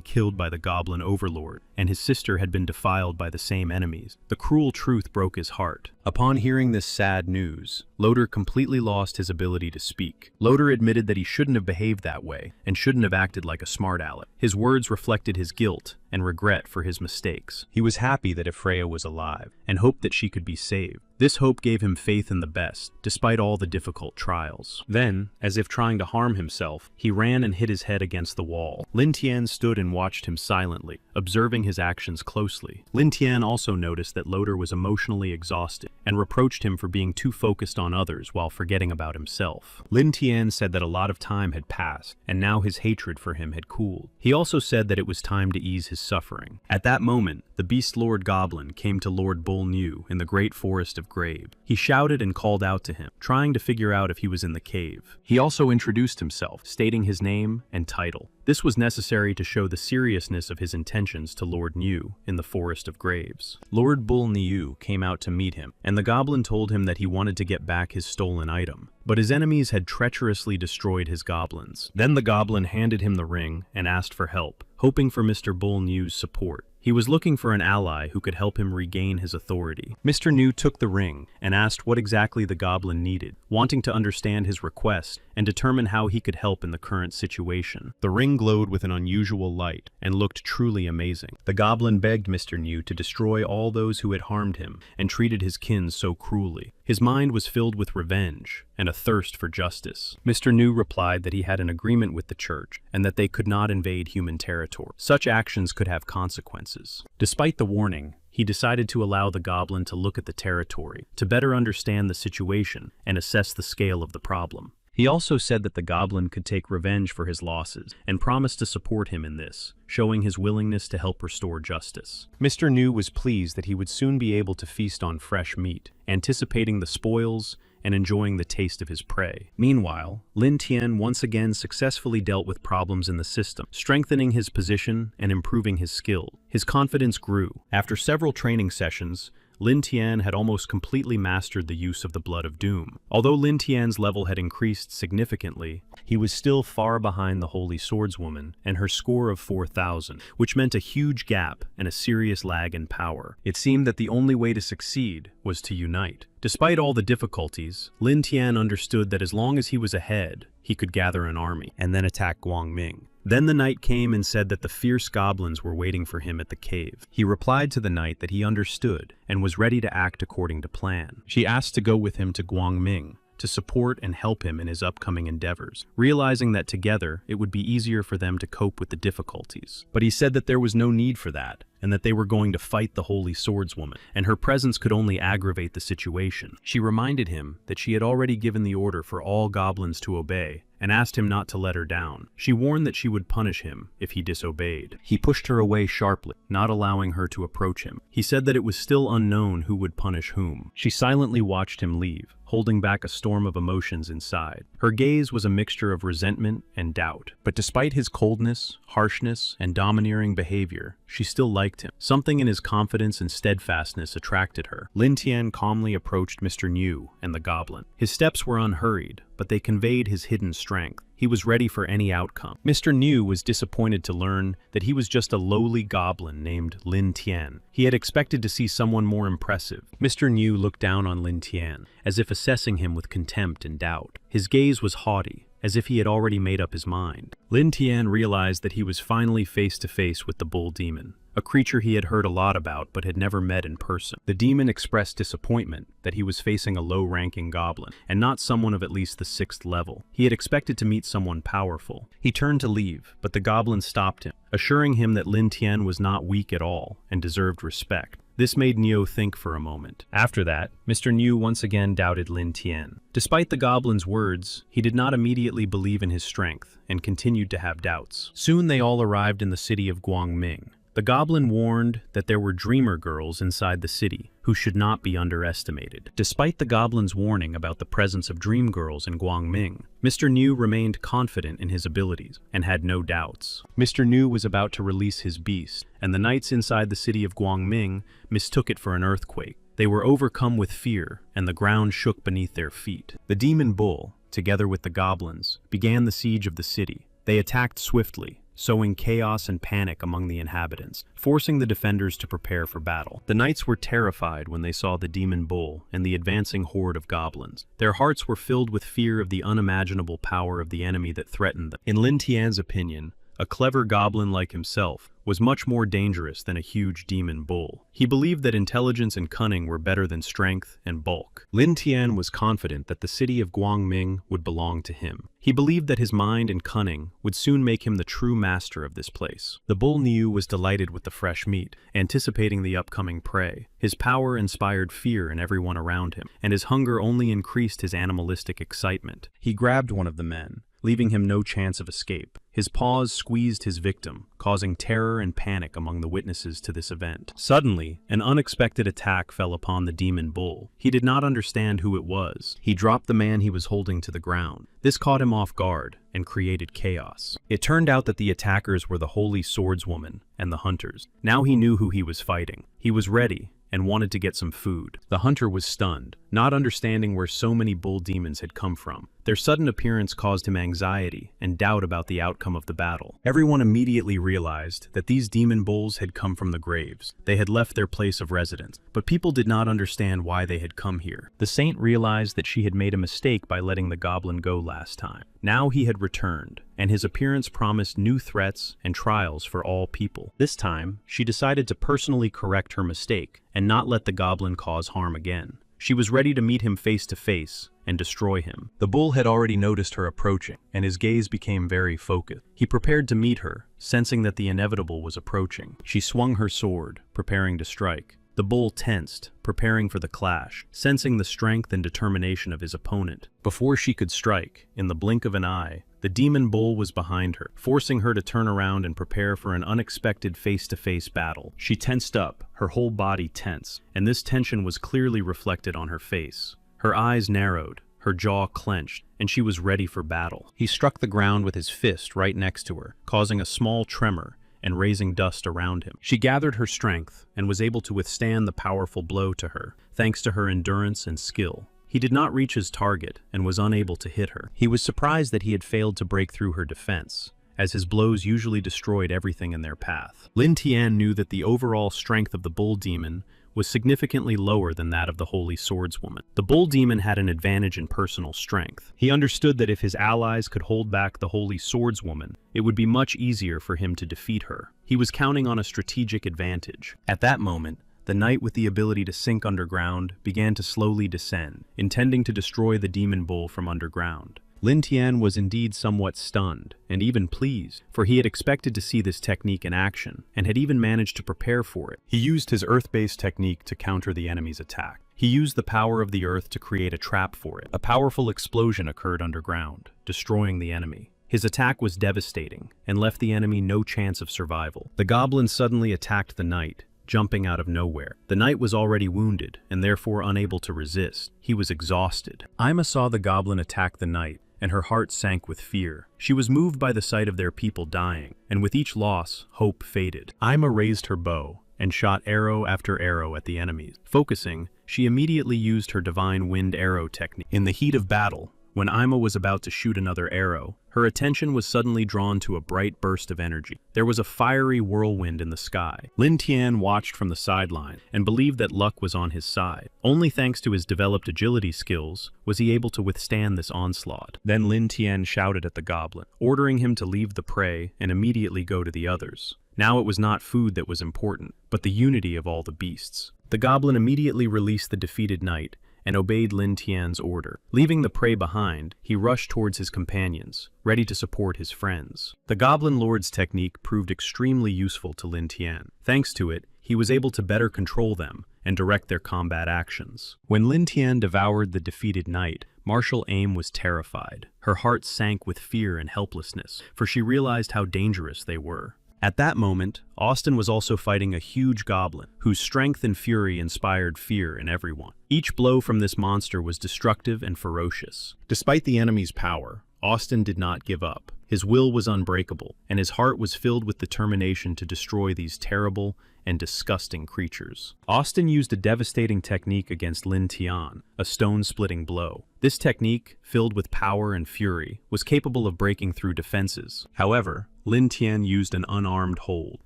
killed by the goblin overlord, and his sister had been defiled by the same enemies. The cruel truth broke his heart. Upon hearing this sad news, Loader completely lost his ability to speak. Loader admitted that he shouldn't have behaved that way and shouldn't have acted like a smart aleck. His words reflected his guilt and regret for his mistakes. He was happy that Freya was alive and hoped that she could be saved. This hope gave him faith in the best, despite all the difficult trials. Then, as if trying to harm himself, he ran and hit his head against the wall. Lin Tian stood and watched him silently, observing his actions closely. Lin Tian also noticed that Loder was emotionally exhausted, and reproached him for being too focused on others while forgetting about himself. Lin Tian said that a lot of time had passed, and now his hatred for him had cooled. He also said that it was time to ease his suffering. At that moment, the Beast Lord Goblin came to Lord Bull New in the great forest of Grave. He shouted and called out to him, trying to figure out if he was in the cave. He also introduced himself, stating his name and title. This was necessary to show the seriousness of his intentions to Lord New in the Forest of Graves. Lord Bull New came out to meet him, and the goblin told him that he wanted to get back his stolen item. But his enemies had treacherously destroyed his goblins. Then the goblin handed him the ring and asked for help, hoping for Mr. Bull New's support. He was looking for an ally who could help him regain his authority. Mr. New took the ring and asked what exactly the goblin needed, wanting to understand his request and determine how he could help in the current situation. The ring glowed with an unusual light and looked truly amazing. The goblin begged Mr. New to destroy all those who had harmed him and treated his kin so cruelly. His mind was filled with revenge and a thirst for justice. Mr. New replied that he had an agreement with the church and that they could not invade human territory. Such actions could have consequences. Despite the warning, he decided to allow the goblin to look at the territory to better understand the situation and assess the scale of the problem. He also said that the goblin could take revenge for his losses and promised to support him in this, showing his willingness to help restore justice. Mr. New was pleased that he would soon be able to feast on fresh meat, anticipating the spoils and enjoying the taste of his prey. Meanwhile, Lin Tian once again successfully dealt with problems in the system, strengthening his position and improving his skill. His confidence grew. After several training sessions, Lin Tian had almost completely mastered the use of the Blood of Doom. Although Lin Tian's level had increased significantly, he was still far behind the Holy Swordswoman and her score of 4,000, which meant a huge gap and a serious lag in power. It seemed that the only way to succeed was to unite. Despite all the difficulties, Lin Tian understood that as long as he was ahead, he could gather an army and then attack Guangming. Then the knight came and said that the fierce goblins were waiting for him at the cave. He replied to the knight that he understood and was ready to act according to plan. She asked to go with him to Guangming to support and help him in his upcoming endeavors, realizing that together it would be easier for them to cope with the difficulties. But he said that there was no need for that, and that they were going to fight the Holy Swordswoman, and her presence could only aggravate the situation. She reminded him that she had already given the order for all goblins to obey, and asked him not to let her down. She warned that she would punish him if he disobeyed. He pushed her away sharply, not allowing her to approach him. He said that it was still unknown who would punish whom. She silently watched him leave, holding back a storm of emotions inside. Her gaze was a mixture of resentment and doubt. But despite his coldness, harshness, and domineering behavior, she still liked him. Something in his confidence and steadfastness attracted her. Lin Tian calmly approached Mr. New and the goblin. His steps were unhurried, but they conveyed his hidden strength. He was ready for any outcome. Mr. New was disappointed to learn that he was just a lowly goblin named Lin Tian. He had expected to see someone more impressive. Mr. New looked down on Lin Tian, as if assessing him with contempt and doubt. His gaze was haughty, as if he had already made up his mind. Lin Tian realized that he was finally face to face with the bull demon, a creature he had heard a lot about but had never met in person. The demon expressed disappointment that he was facing a low-ranking goblin, and not someone of at least the 6th level. He had expected to meet someone powerful. He turned to leave, but the goblin stopped him, assuring him that Lin Tian was not weak at all and deserved respect. This made Neo think for a moment. After that, Mr. New once again doubted Lin Tian. Despite the goblin's words, he did not immediately believe in his strength and continued to have doubts. Soon they all arrived in the city of Guangming. The goblin warned that there were dreamer girls inside the city who should not be underestimated. Despite the goblin's warning about the presence of dream girls in Guangming, Mr. New remained confident in his abilities and had no doubts. Mr. New was about to release his beast, and the knights inside the city of Guangming mistook it for an earthquake. They were overcome with fear, and the ground shook beneath their feet. The demon bull, together with the goblins, began the siege of the city. They attacked swiftly, sowing chaos and panic among the inhabitants, forcing the defenders to prepare for battle. The knights were terrified when they saw the demon bull and the advancing horde of goblins. Their hearts were filled with fear of the unimaginable power of the enemy that threatened them. In Lin Tian's opinion, a clever goblin like himself was much more dangerous than a huge demon bull. He believed that intelligence and cunning were better than strength and bulk. Lin Tian was confident that the city of Guangming would belong to him. He believed that his mind and cunning would soon make him the true master of this place. The bull Niu was delighted with the fresh meat, anticipating the upcoming prey. His power inspired fear in everyone around him, and his hunger only increased his animalistic excitement. He grabbed one of the men, leaving him no chance of escape. His paws squeezed his victim, causing terror and panic among the witnesses to this event. Suddenly, an unexpected attack fell upon the demon bull. He did not understand who it was. He dropped the man he was holding to the ground. This caught him off guard and created chaos. It turned out that the attackers were the Holy Swordswoman and the hunters. Now he knew who he was fighting. He was ready and wanted to get some food. The hunter was stunned, not understanding where so many bull demons had come from. Their sudden appearance caused him anxiety and doubt about the outcome of the battle. Everyone immediately realized that these demon bulls had come from the graves. They had left their place of residence, but people did not understand why they had come here. The saint realized that she had made a mistake by letting the goblin go last time. Now he had returned, and his appearance promised new threats and trials for all people. This time, she decided to personally correct her mistake and not let the goblin cause harm again. She was ready to meet him face to face and destroy him. The bull had already noticed her approaching, and his gaze became very focused. He prepared to meet her, sensing that the inevitable was approaching. She swung her sword, preparing to strike. The bull tensed, preparing for the clash, sensing the strength and determination of his opponent. Before she could strike, in the blink of an eye, the demon bull was behind her, forcing her to turn around and prepare for an unexpected face-to-face battle. She tensed up, her whole body tense, and this tension was clearly reflected on her face. Her eyes narrowed, her jaw clenched, and she was ready for battle. He struck the ground with his fist right next to her, causing a small tremor and raising dust around him. She gathered her strength and was able to withstand the powerful blow to her, thanks to her endurance and skill. He did not reach his target and was unable to hit her. He was surprised that he had failed to break through her defense, as his blows usually destroyed everything in their path. Lin Tian knew that the overall strength of the bull demon was significantly lower than that of the Holy Swordswoman. The bull demon had an advantage in personal strength. He understood that if his allies could hold back the Holy Swordswoman, it would be much easier for him to defeat her. He was counting on a strategic advantage. At that moment, the knight with the ability to sink underground began to slowly descend, intending to destroy the demon bull from underground. Lin Tian was indeed somewhat stunned, and even pleased, for he had expected to see this technique in action, and had even managed to prepare for it. He used his earth-based technique to counter the enemy's attack. He used the power of the earth to create a trap for it. A powerful explosion occurred underground, destroying the enemy. His attack was devastating, and left the enemy no chance of survival. The goblin suddenly attacked the knight, jumping out of nowhere. The knight was already wounded, and therefore unable to resist. He was exhausted. Ima saw the goblin attack the knight, and her heart sank with fear. She was moved by the sight of their people dying, and with each loss, hope faded. Ima raised her bow and shot arrow after arrow at the enemies. Focusing, she immediately used her divine wind arrow technique. In the heat of battle, when Ima was about to shoot another arrow, her attention was suddenly drawn to a bright burst of energy. There was a fiery whirlwind in the sky. Lin Tian watched from the sideline and believed that luck was on his side. Only thanks to his developed agility skills was he able to withstand this onslaught. Then Lin Tian shouted at the goblin, ordering him to leave the prey and immediately go to the others. Now it was not food that was important, but the unity of all the beasts. The goblin immediately released the defeated knight and obeyed Lin Tian's order. Leaving the prey behind, he rushed towards his companions, ready to support his friends. The Goblin Lord's technique proved extremely useful to Lin Tian. Thanks to it, he was able to better control them and direct their combat actions. When Lin Tian devoured the defeated knight, Martial Aim was terrified. Her heart sank with fear and helplessness, for she realized how dangerous they were. At that moment, Austin was also fighting a huge goblin, whose strength and fury inspired fear in everyone. Each blow from this monster was destructive and ferocious. Despite the enemy's power, Austin did not give up. His will was unbreakable, and his heart was filled with determination to destroy these terrible and disgusting creatures. Austin used a devastating technique against Lin Tian, a stone-splitting blow. This technique, filled with power and fury, was capable of breaking through defenses. However, Lin Tian used an unarmed hold.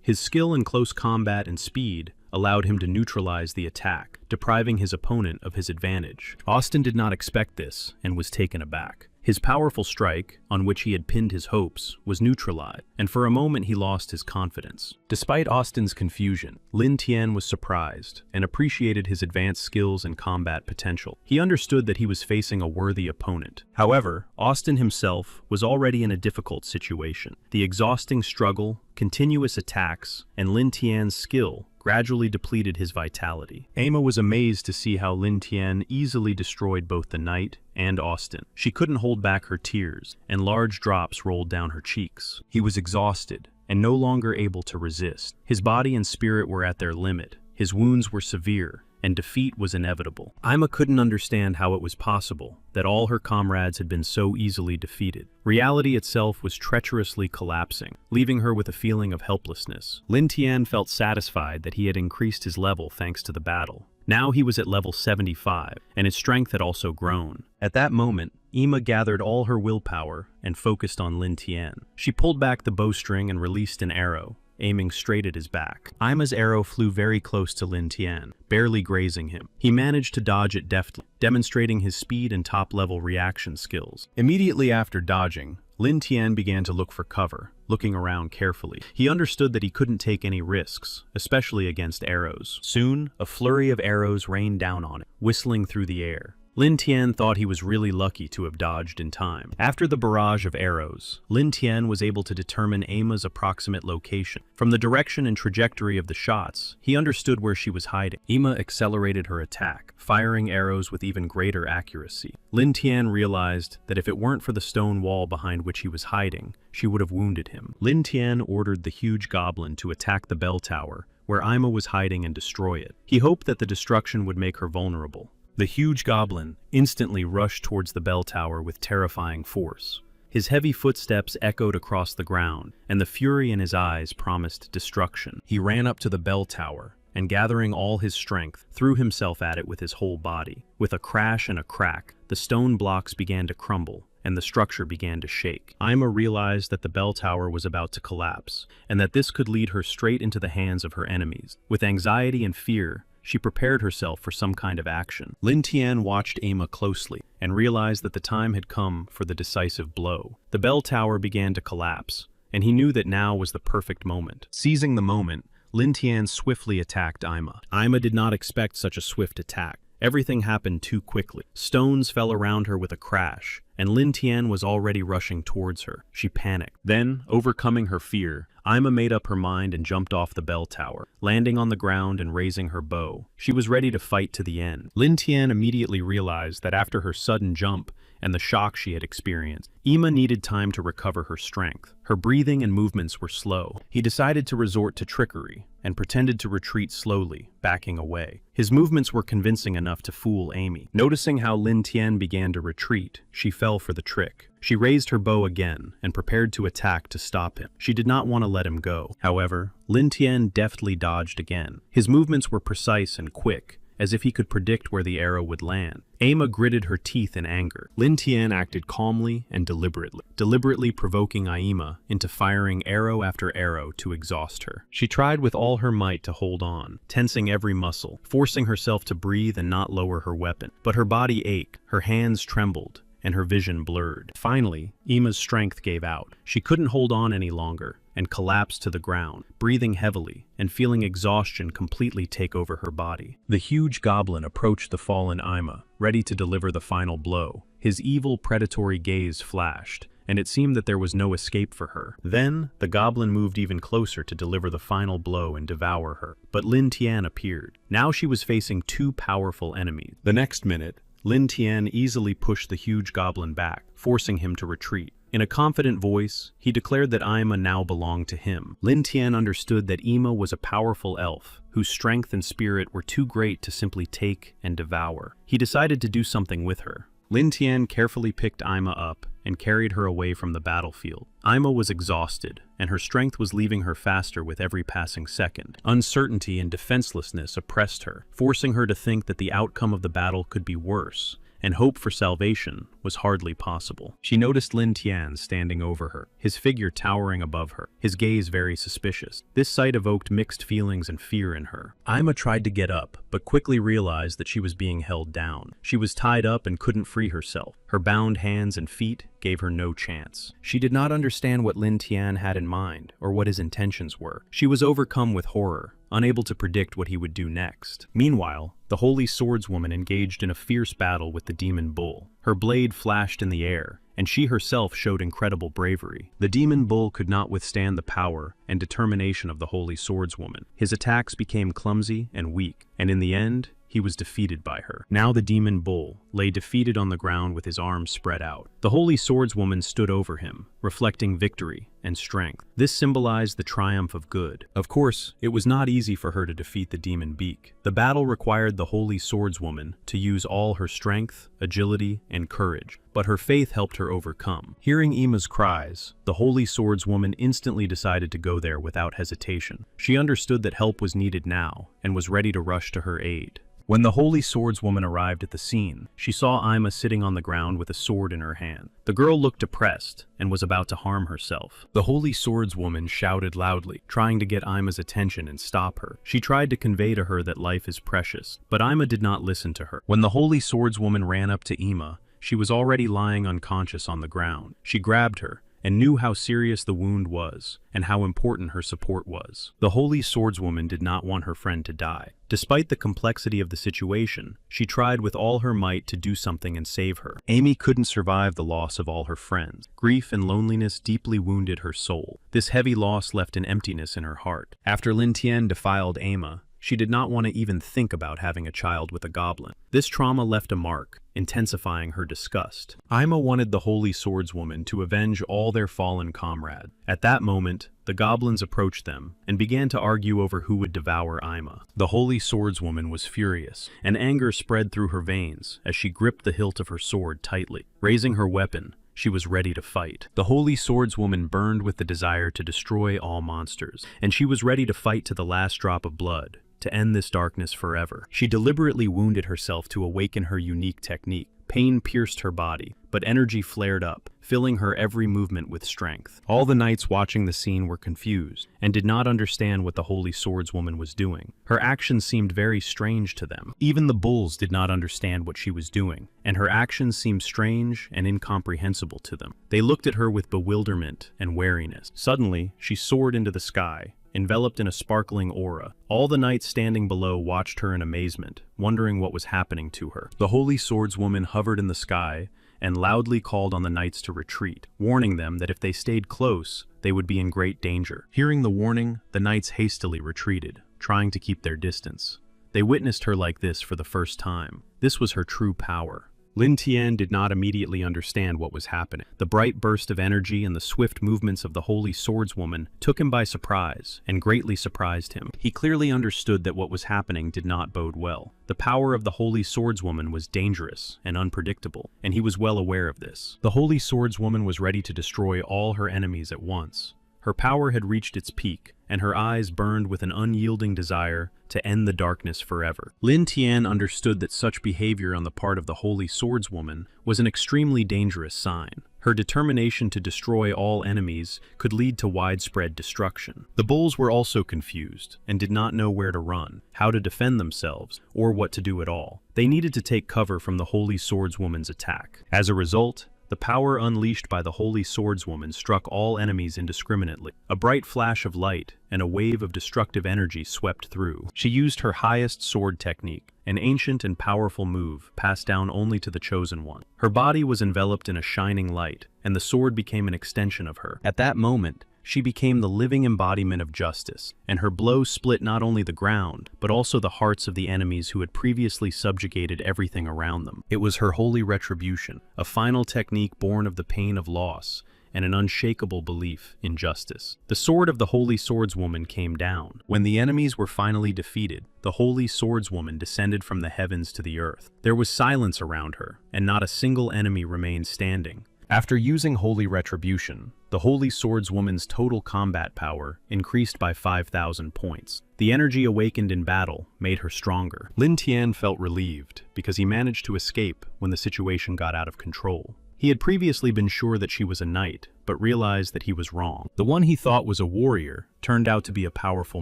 His skill in close combat and speed allowed him to neutralize the attack, depriving his opponent of his advantage. Austin did not expect this and was taken aback. His powerful strike, on which he had pinned his hopes, was neutralized, and for a moment he lost his confidence. Despite Austin's confusion, Lin Tian was surprised and appreciated his advanced skills and combat potential. He understood that he was facing a worthy opponent. However, Austin himself was already in a difficult situation. The exhausting struggle, continuous attacks, and Lin Tian's skill gradually depleted his vitality. Emma was amazed to see how Lin Tian easily destroyed both the knight and Austin. She couldn't hold back her tears, and large drops rolled down her cheeks. He was exhausted and no longer able to resist. His body and spirit were at their limit. His wounds were severe, and defeat was inevitable. Ima couldn't understand how it was possible that all her comrades had been so easily defeated. Reality itself was treacherously collapsing, leaving her with a feeling of helplessness. Lin Tian felt satisfied that he had increased his level thanks to the battle. Now he was at level 75, and his strength had also grown. At that moment, Ima gathered all her willpower and focused on Lin Tian. She pulled back the bowstring and released an arrow, aiming straight at his back. Ima's arrow flew very close to Lin Tian, barely grazing him. He managed to dodge it deftly, demonstrating his speed and top-level reaction skills. Immediately after dodging, Lin Tian began to look for cover, looking around carefully. He understood that he couldn't take any risks, especially against arrows. Soon, a flurry of arrows rained down on him, whistling through the air. Lin Tian thought he was really lucky to have dodged in time. After the barrage of arrows, Lin Tian was able to determine Aima's approximate location. From the direction and trajectory of the shots, he understood where she was hiding. Ima accelerated her attack, firing arrows with even greater accuracy. Lin Tian realized that if it weren't for the stone wall behind which he was hiding, she would have wounded him. Lin Tian ordered the huge goblin to attack the bell tower, where Ima was hiding, and destroy it. He hoped that the destruction would make her vulnerable. The huge goblin instantly rushed towards the bell tower with terrifying force. His heavy footsteps echoed across the ground, and the fury in his eyes promised destruction. He ran up to the bell tower, and gathering all his strength, threw himself at it with his whole body. With a crash and a crack, the stone blocks began to crumble, and the structure began to shake. Ima realized that the bell tower was about to collapse, and that this could lead her straight into the hands of her enemies. With anxiety and fear, she prepared herself for some kind of action. Lin Tian watched Ima closely and realized that the time had come for the decisive blow. The bell tower began to collapse, and he knew that now was the perfect moment. Seizing the moment, Lin Tian swiftly attacked Ima. Ima did not expect such a swift attack. Everything happened too quickly. Stones fell around her with a crash, and Lin Tian was already rushing towards her. She panicked. Then, overcoming her fear, Ima made up her mind and jumped off the bell tower, landing on the ground and raising her bow. She was ready to fight to the end. Lin Tian immediately realized that after her sudden jump and the shock she had experienced, Ima needed time to recover her strength. Her breathing and movements were slow. He decided to resort to trickery and pretended to retreat slowly, backing away. His movements were convincing enough to fool Amy. Noticing how Lin Tian began to retreat, she fell for the trick. She raised her bow again and prepared to attack to stop him. She did not want to let him go. However, Lin Tian deftly dodged again. His movements were precise and quick, as if he could predict where the arrow would land. Ama gritted her teeth in anger. Lin Tian acted calmly and deliberately provoking Aima into firing arrow after arrow to exhaust her. She tried with all her might to hold on, tensing every muscle, forcing herself to breathe and not lower her weapon. But her body ached, her hands trembled, and her vision blurred. Finally, Ima's strength gave out. She couldn't hold on any longer and collapsed to the ground, breathing heavily and feeling exhaustion completely take over her body. The huge goblin approached the fallen Ima, ready to deliver the final blow. His evil, predatory gaze flashed, and it seemed that there was no escape for her. Then, the goblin moved even closer to deliver the final blow and devour her. But Lin Tian appeared. Now she was facing two powerful enemies. The next minute, Lin Tian easily pushed the huge goblin back, forcing him to retreat. In a confident voice, he declared that Ima now belonged to him. Lin Tian understood that Ima was a powerful elf, whose strength and spirit were too great to simply take and devour. He decided to do something with her. Lin Tian carefully picked Ima up and carried her away from the battlefield. Ima was exhausted, and her strength was leaving her faster with every passing second. Uncertainty and defenselessness oppressed her, forcing her to think that the outcome of the battle could be worse, and hope for salvation was hardly possible. She noticed Lin Tian standing over her, his figure towering above her, his gaze very suspicious. This sight evoked mixed feelings and fear in her. Ima tried to get up, but quickly realized that she was being held down. She was tied up and couldn't free herself. Her bound hands and feet gave her no chance. She did not understand what Lin Tian had in mind, or what his intentions were. She was overcome with horror, unable to predict what he would do next. Meanwhile, the Holy Swordswoman engaged in a fierce battle with the demon bull. Her blade flashed in the air, and she herself showed incredible bravery. The demon bull could not withstand the power and determination of the Holy Swordswoman. His attacks became clumsy and weak, and in the end, he was defeated by her. Now the demon bull lay defeated on the ground with his arms spread out. The Holy Swordswoman stood over him, reflecting victory and strength. This symbolized the triumph of good. Of course, it was not easy for her to defeat the demon beak. The battle required the Holy Swordswoman to use all her strength, agility, and courage, but her faith helped her overcome. Hearing Ima's cries, the Holy Swordswoman instantly decided to go there without hesitation. She understood that help was needed now and was ready to rush to her aid. When the Holy Swordswoman arrived at the scene, she saw Ima sitting on the ground with a sword in her hand. The girl looked depressed and was about to harm herself. The Holy Swordswoman shouted loudly, trying to get Ima's attention and stop her. She tried to convey to her that life is precious, but Ima did not listen to her. When the Holy Swordswoman ran up to Ima, she was already lying unconscious on the ground. She grabbed her and knew how serious the wound was and how important her support was. The Holy Swordswoman did not want her friend to die. Despite the complexity of the situation, she tried with all her might to do something and save her. Amy couldn't survive the loss of all her friends. Grief and loneliness deeply wounded her soul. This heavy loss left an emptiness in her heart. After Lin Tian defiled Ama, she did not want to even think about having a child with a goblin. This trauma left a mark, intensifying her disgust. Ima wanted the Holy Swordswoman to avenge all their fallen comrades. At that moment, the goblins approached them and began to argue over who would devour Ima. The Holy Swordswoman was furious, and anger spread through her veins as she gripped the hilt of her sword tightly. Raising her weapon, she was ready to fight. The Holy Swordswoman burned with the desire to destroy all monsters, and she was ready to fight to the last drop of blood, to end this darkness forever. She deliberately wounded herself to awaken her unique technique. Pain pierced her body, but energy flared up, filling her every movement with strength. All the knights watching the scene were confused and did not understand what the Holy Swordswoman was doing. Her actions seemed very strange to them. Even the bulls did not understand what she was doing, and her actions seemed strange and incomprehensible to them. They looked at her with bewilderment and wariness. Suddenly, she soared into the sky, enveloped in a sparkling aura. All the knights standing below watched her in amazement, wondering what was happening to her. The Holy Swordswoman hovered in the sky and loudly called on the knights to retreat, warning them that if they stayed close, they would be in great danger. Hearing the warning, the knights hastily retreated, trying to keep their distance. They witnessed her like this for the first time. This was her true power. Lin Tian did not immediately understand what was happening. The bright burst of energy and the swift movements of the Holy Swordswoman took him by surprise and greatly surprised him. He clearly understood that what was happening did not bode well. The power of the Holy Swordswoman was dangerous and unpredictable, and he was well aware of this. The Holy Swordswoman was ready to destroy all her enemies at once. Her power had reached its peak, and her eyes burned with an unyielding desire to end the darkness forever. Lin Tian understood that such behavior on the part of the Holy Swordswoman was an extremely dangerous sign. Her determination to destroy all enemies could lead to widespread destruction. The bulls were also confused and did not know where to run, how to defend themselves, or what to do at all. They needed to take cover from the Holy Swordswoman's attack. As a result, the power unleashed by the Holy Swordswoman struck all enemies indiscriminately. A bright flash of light and a wave of destructive energy swept through. She used her highest sword technique, an ancient and powerful move passed down only to the chosen one. Her body was enveloped in a shining light, and the sword became an extension of her. At that moment, she became the living embodiment of justice, and her blow split not only the ground, but also the hearts of the enemies who had previously subjugated everything around them. It was her holy retribution, a final technique born of the pain of loss, and an unshakable belief in justice. The sword of the Holy Swordswoman came down. When the enemies were finally defeated, the Holy Swordswoman descended from the heavens to the earth. There was silence around her, and not a single enemy remained standing. After using Holy Retribution, the Holy Swordswoman's total combat power increased by 5,000 points. The energy awakened in battle made her stronger. Lin Tian felt relieved because he managed to escape when the situation got out of control. He had previously been sure that she was a knight, but realized that he was wrong. The one he thought was a warrior turned out to be a powerful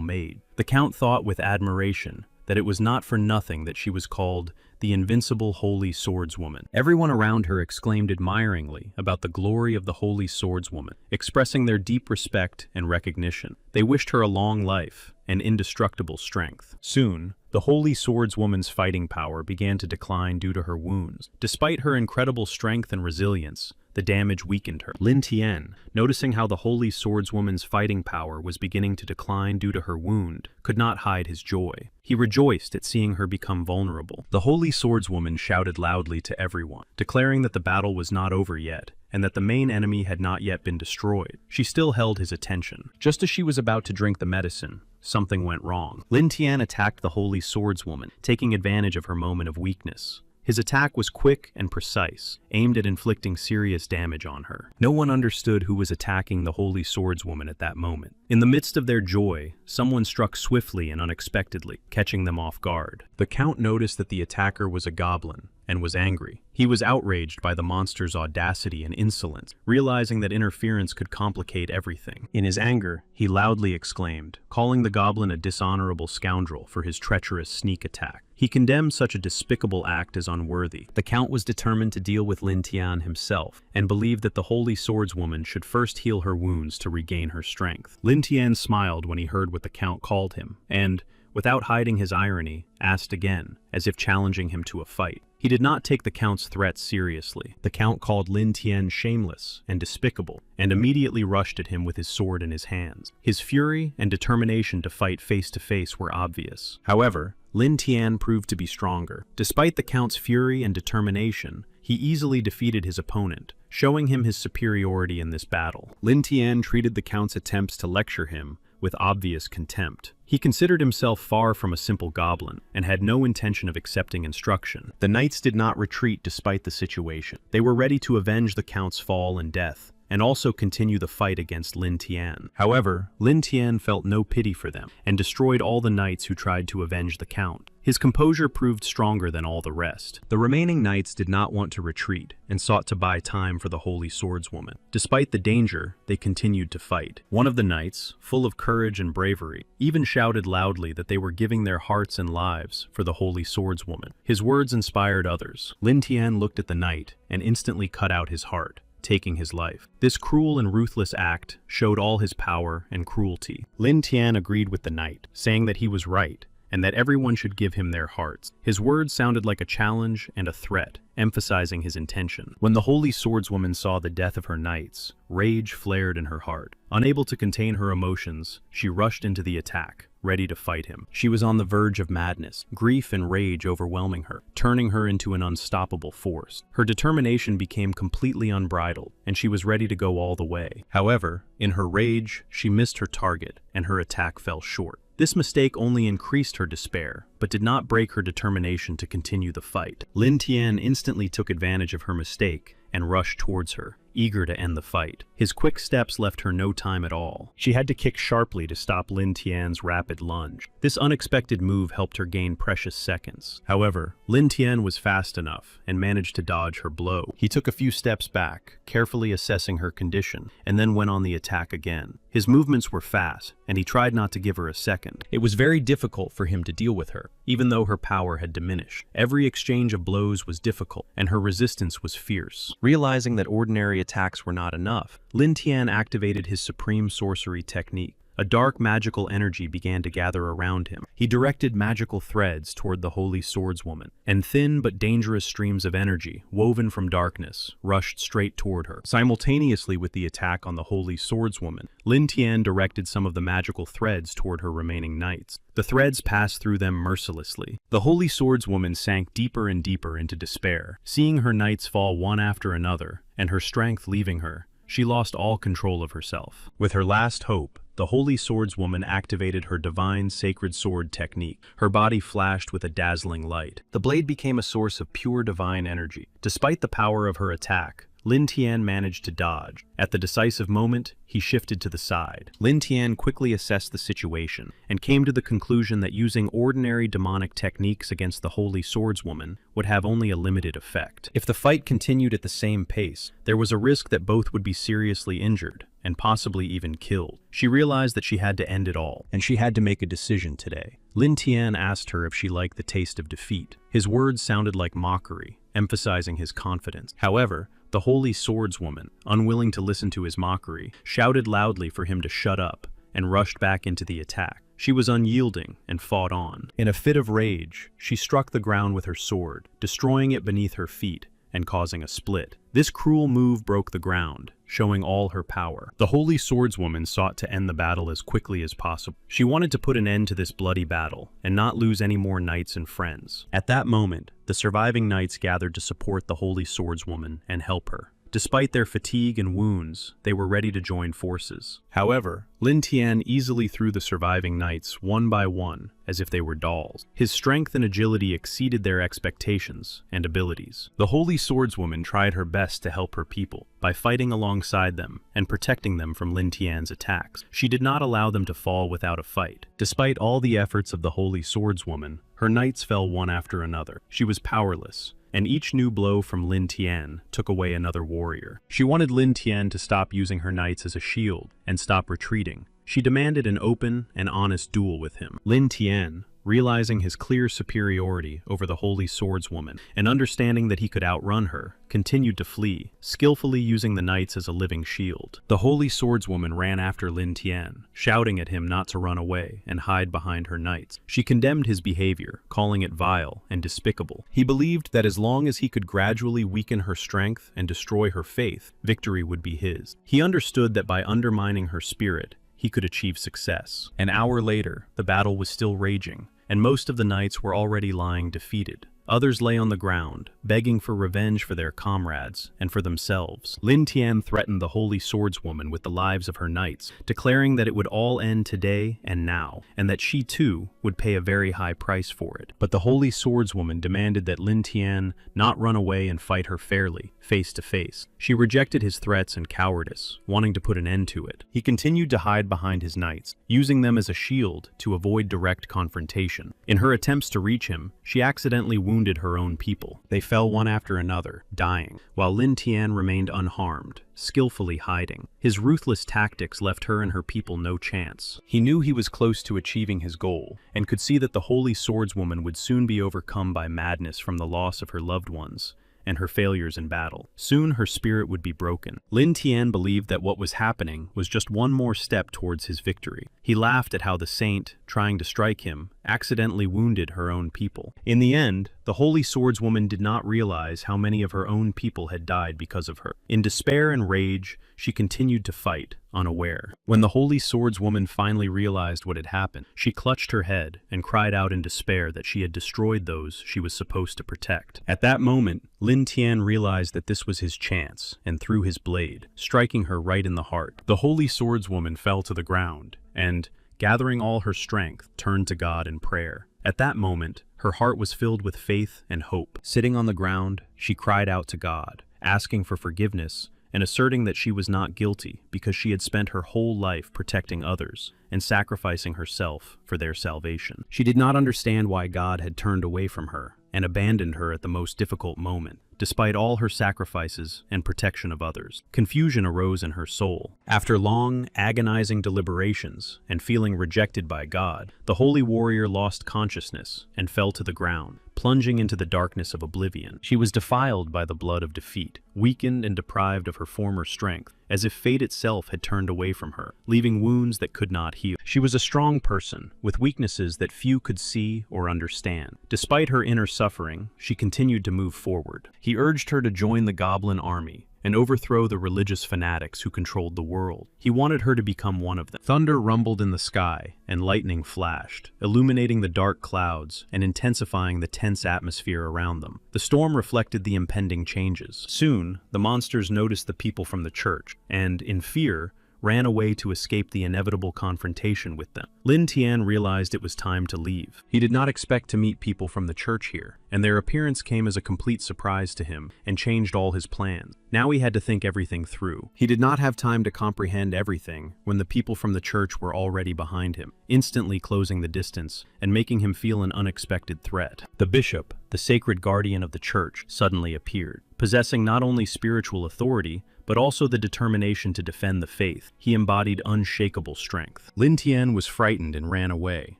maid. The Count thought with admiration that it was not for nothing that she was called the Invincible Holy Swordswoman. Everyone around her exclaimed admiringly about the glory of the Holy Swordswoman, expressing their deep respect and recognition. They wished her a long life and indestructible strength. Soon, the Holy Swordswoman's fighting power began to decline due to her wounds. Despite her incredible strength and resilience, the damage weakened her. Lin Tian, noticing how the Holy Swordswoman's fighting power was beginning to decline due to her wound, could not hide his joy. He rejoiced at seeing her become vulnerable. The Holy Swordswoman shouted loudly to everyone, declaring that the battle was not over yet, and that the main enemy had not yet been destroyed. She still held his attention. Just as she was about to drink the medicine, something went wrong. Lin Tian attacked the Holy Swordswoman, taking advantage of her moment of weakness. His attack was quick and precise, aimed at inflicting serious damage on her. No one understood who was attacking the Holy Swordswoman at that moment. In the midst of their joy, someone struck swiftly and unexpectedly, catching them off guard. The Count noticed that the attacker was a goblin, and was angry. He was outraged by the monster's audacity and insolence, realizing that interference could complicate everything. In his anger, he loudly exclaimed, calling the goblin a dishonorable scoundrel for his treacherous sneak attack. He condemned such a despicable act as unworthy. The Count was determined to deal with Lin Tian himself, and believed that the Holy Swordswoman should first heal her wounds to regain her strength. Lin Tian smiled when he heard what the Count called him, and, without hiding his irony, asked again, as if challenging him to a fight. He did not take the Count's threats seriously. The Count called Lin Tian shameless and despicable, and immediately rushed at him with his sword in his hands. His fury and determination to fight face to face were obvious. However, Lin Tian proved to be stronger. Despite the Count's fury and determination, he easily defeated his opponent, showing him his superiority in this battle. Lin Tian treated the Count's attempts to lecture him with obvious contempt. He considered himself far from a simple goblin, and had no intention of accepting instruction. The knights did not retreat despite the situation. They were ready to avenge the Count's fall and death, and also continue the fight against Lin Tian. However, Lin Tian felt no pity for them, and destroyed all the knights who tried to avenge the Count. His composure proved stronger than all the rest. The remaining knights did not want to retreat, and sought to buy time for the Holy Swordswoman. Despite the danger, they continued to fight. One of the knights, full of courage and bravery, even shouted loudly that they were giving their hearts and lives for the Holy Swordswoman. His words inspired others. Lin Tian looked at the knight, and instantly cut out his heart, taking his life. This cruel and ruthless act showed all his power and cruelty. Lin Tian agreed with the knight, saying that he was right, and that everyone should give him their hearts. His words sounded like a challenge and a threat, emphasizing his intention. When the Holy Swordswoman saw the death of her knights, rage flared in her heart. Unable to contain her emotions, she rushed into the attack, ready to fight him. She was on the verge of madness, grief and rage overwhelming her, turning her into an unstoppable force. Her determination became completely unbridled, and she was ready to go all the way. However, in her rage, she missed her target, and her attack fell short. This mistake only increased her despair, but did not break her determination to continue the fight. Lin Tian instantly took advantage of her mistake and rushed towards her, eager to end the fight. His quick steps left her no time at all. She had to kick sharply to stop Lin Tian's rapid lunge. This unexpected move helped her gain precious seconds. However, Lin Tian was fast enough and managed to dodge her blow. He took a few steps back, carefully assessing her condition, and then went on the attack again. His movements were fast, and he tried not to give her a second. It was very difficult for him to deal with her, even though her power had diminished. Every exchange of blows was difficult, and her resistance was fierce. Realizing that ordinary attacks were not enough, Lin Tian activated his supreme sorcery technique. A dark magical energy began to gather around him. He directed magical threads toward the Holy Swordswoman, and thin but dangerous streams of energy, woven from darkness, rushed straight toward her. Simultaneously with the attack on the Holy Swordswoman, Lin Tian directed some of the magical threads toward her remaining knights. The threads passed through them mercilessly. The Holy Swordswoman sank deeper and deeper into despair. Seeing her knights fall one after another, and her strength leaving her, she lost all control of herself. With her last hope, the Holy Swordswoman activated her divine sacred sword technique. Her body flashed with a dazzling light. The blade became a source of pure divine energy. Despite the power of her attack, Lin Tian managed to dodge. At the decisive moment, he shifted to the side. Lin Tian quickly assessed the situation and came to the conclusion that using ordinary demonic techniques against the Holy Swordswoman would have only a limited effect. If the fight continued at the same pace, there was a risk that both would be seriously injured and possibly even killed. She realized that she had to end it all, and she had to make a decision today. Lin Tian asked her if she liked the taste of defeat. His words sounded like mockery, emphasizing his confidence. However, the Holy Swordswoman, unwilling to listen to his mockery, shouted loudly for him to shut up and rushed back into the attack. She was unyielding and fought on. In a fit of rage, she struck the ground with her sword, destroying it beneath her feet and causing a split. This cruel move broke the ground, showing all her power. The Holy Swordswoman sought to end the battle as quickly as possible. She wanted to put an end to this bloody battle and not lose any more knights and friends. At that moment, the surviving knights gathered to support the Holy Swordswoman and help her. Despite their fatigue and wounds, they were ready to join forces. However, Lin Tian easily threw the surviving knights one by one, as if they were dolls. His strength and agility exceeded their expectations and abilities. The Holy Swordswoman tried her best to help her people by fighting alongside them and protecting them from Lin Tian's attacks. She did not allow them to fall without a fight. Despite all the efforts of the Holy Swordswoman, her knights fell one after another. She was powerless, and each new blow from Lin Tian took away another warrior. She wanted Lin Tian to stop using her knights as a shield and stop retreating. She demanded an open and honest duel with him. Lin Tian, realizing his clear superiority over the Holy Swordswoman and understanding that he could outrun her, continued to flee, skillfully using the knights as a living shield. The Holy Swordswoman ran after Lin Tian, shouting at him not to run away and hide behind her knights. She condemned his behavior, calling it vile and despicable. He believed that as long as he could gradually weaken her strength and destroy her faith, victory would be his. He understood that by undermining her spirit, he could achieve success. An hour later, the battle was still raging, and most of the knights were already lying defeated. Others lay on the ground, begging for revenge for their comrades and for themselves. Lin Tian threatened the Holy Swordswoman with the lives of her knights, declaring that it would all end today and now, and that she too would pay a very high price for it. But the Holy Swordswoman demanded that Lin Tian not run away and fight her fairly, face to face. She rejected his threats and cowardice, wanting to put an end to it. He continued to hide behind his knights, using them as a shield to avoid direct confrontation. In her attempts to reach him, she accidentally wounded her own people. They fell one after another, dying, while Lin Tian remained unharmed, skillfully hiding. His ruthless tactics left her and her people no chance. He knew he was close to achieving his goal, and could see that the Holy Swordswoman would soon be overcome by madness from the loss of her loved ones and her failures in battle. Soon her spirit would be broken. Lin Tian believed that what was happening was just one more step towards his victory. He laughed at how the saint, trying to strike him, accidentally wounded her own people. In the end, the Holy Swordswoman did not realize how many of her own people had died because of her. In despair and rage, she continued to fight, unaware. When the Holy Swordswoman finally realized what had happened, she clutched her head and cried out in despair that she had destroyed those she was supposed to protect. At that moment, Lin Tian realized that this was his chance and threw his blade, striking her right in the heart. The Holy Swordswoman fell to the ground and, gathering all her strength, turned to God in prayer. At that moment, her heart was filled with faith and hope. Sitting on the ground, she cried out to God, asking for forgiveness and asserting that she was not guilty because she had spent her whole life protecting others and sacrificing herself for their salvation. She did not understand why God had turned away from her and abandoned her at the most difficult moment, despite all her sacrifices and protection of others. Confusion arose in her soul. After long, agonizing deliberations and feeling rejected by God, the holy warrior lost consciousness and fell to the ground, plunging into the darkness of oblivion. She was defiled by the blood of defeat, weakened and deprived of her former strength, as if fate itself had turned away from her, leaving wounds that could not heal. She was a strong person, with weaknesses that few could see or understand. Despite her inner suffering, she continued to move forward. He urged her to join the Goblin army and overthrow the religious fanatics who controlled the world. He wanted her to become one of them. Thunder rumbled in the sky, and lightning flashed, illuminating the dark clouds and intensifying the tense atmosphere around them. The storm reflected the impending changes. Soon, the monsters noticed the people from the church, and, in fear, ran away to escape the inevitable confrontation with them. Lin Tian realized it was time to leave. He did not expect to meet people from the church here, and their appearance came as a complete surprise to him and changed all his plans. Now he had to think everything through. He did not have time to comprehend everything when the people from the church were already behind him, instantly closing the distance and making him feel an unexpected threat. The bishop, the sacred guardian of the church, suddenly appeared, possessing not only spiritual authority, but also the determination to defend the faith. He embodied unshakable strength. Lin Tian was frightened and ran away,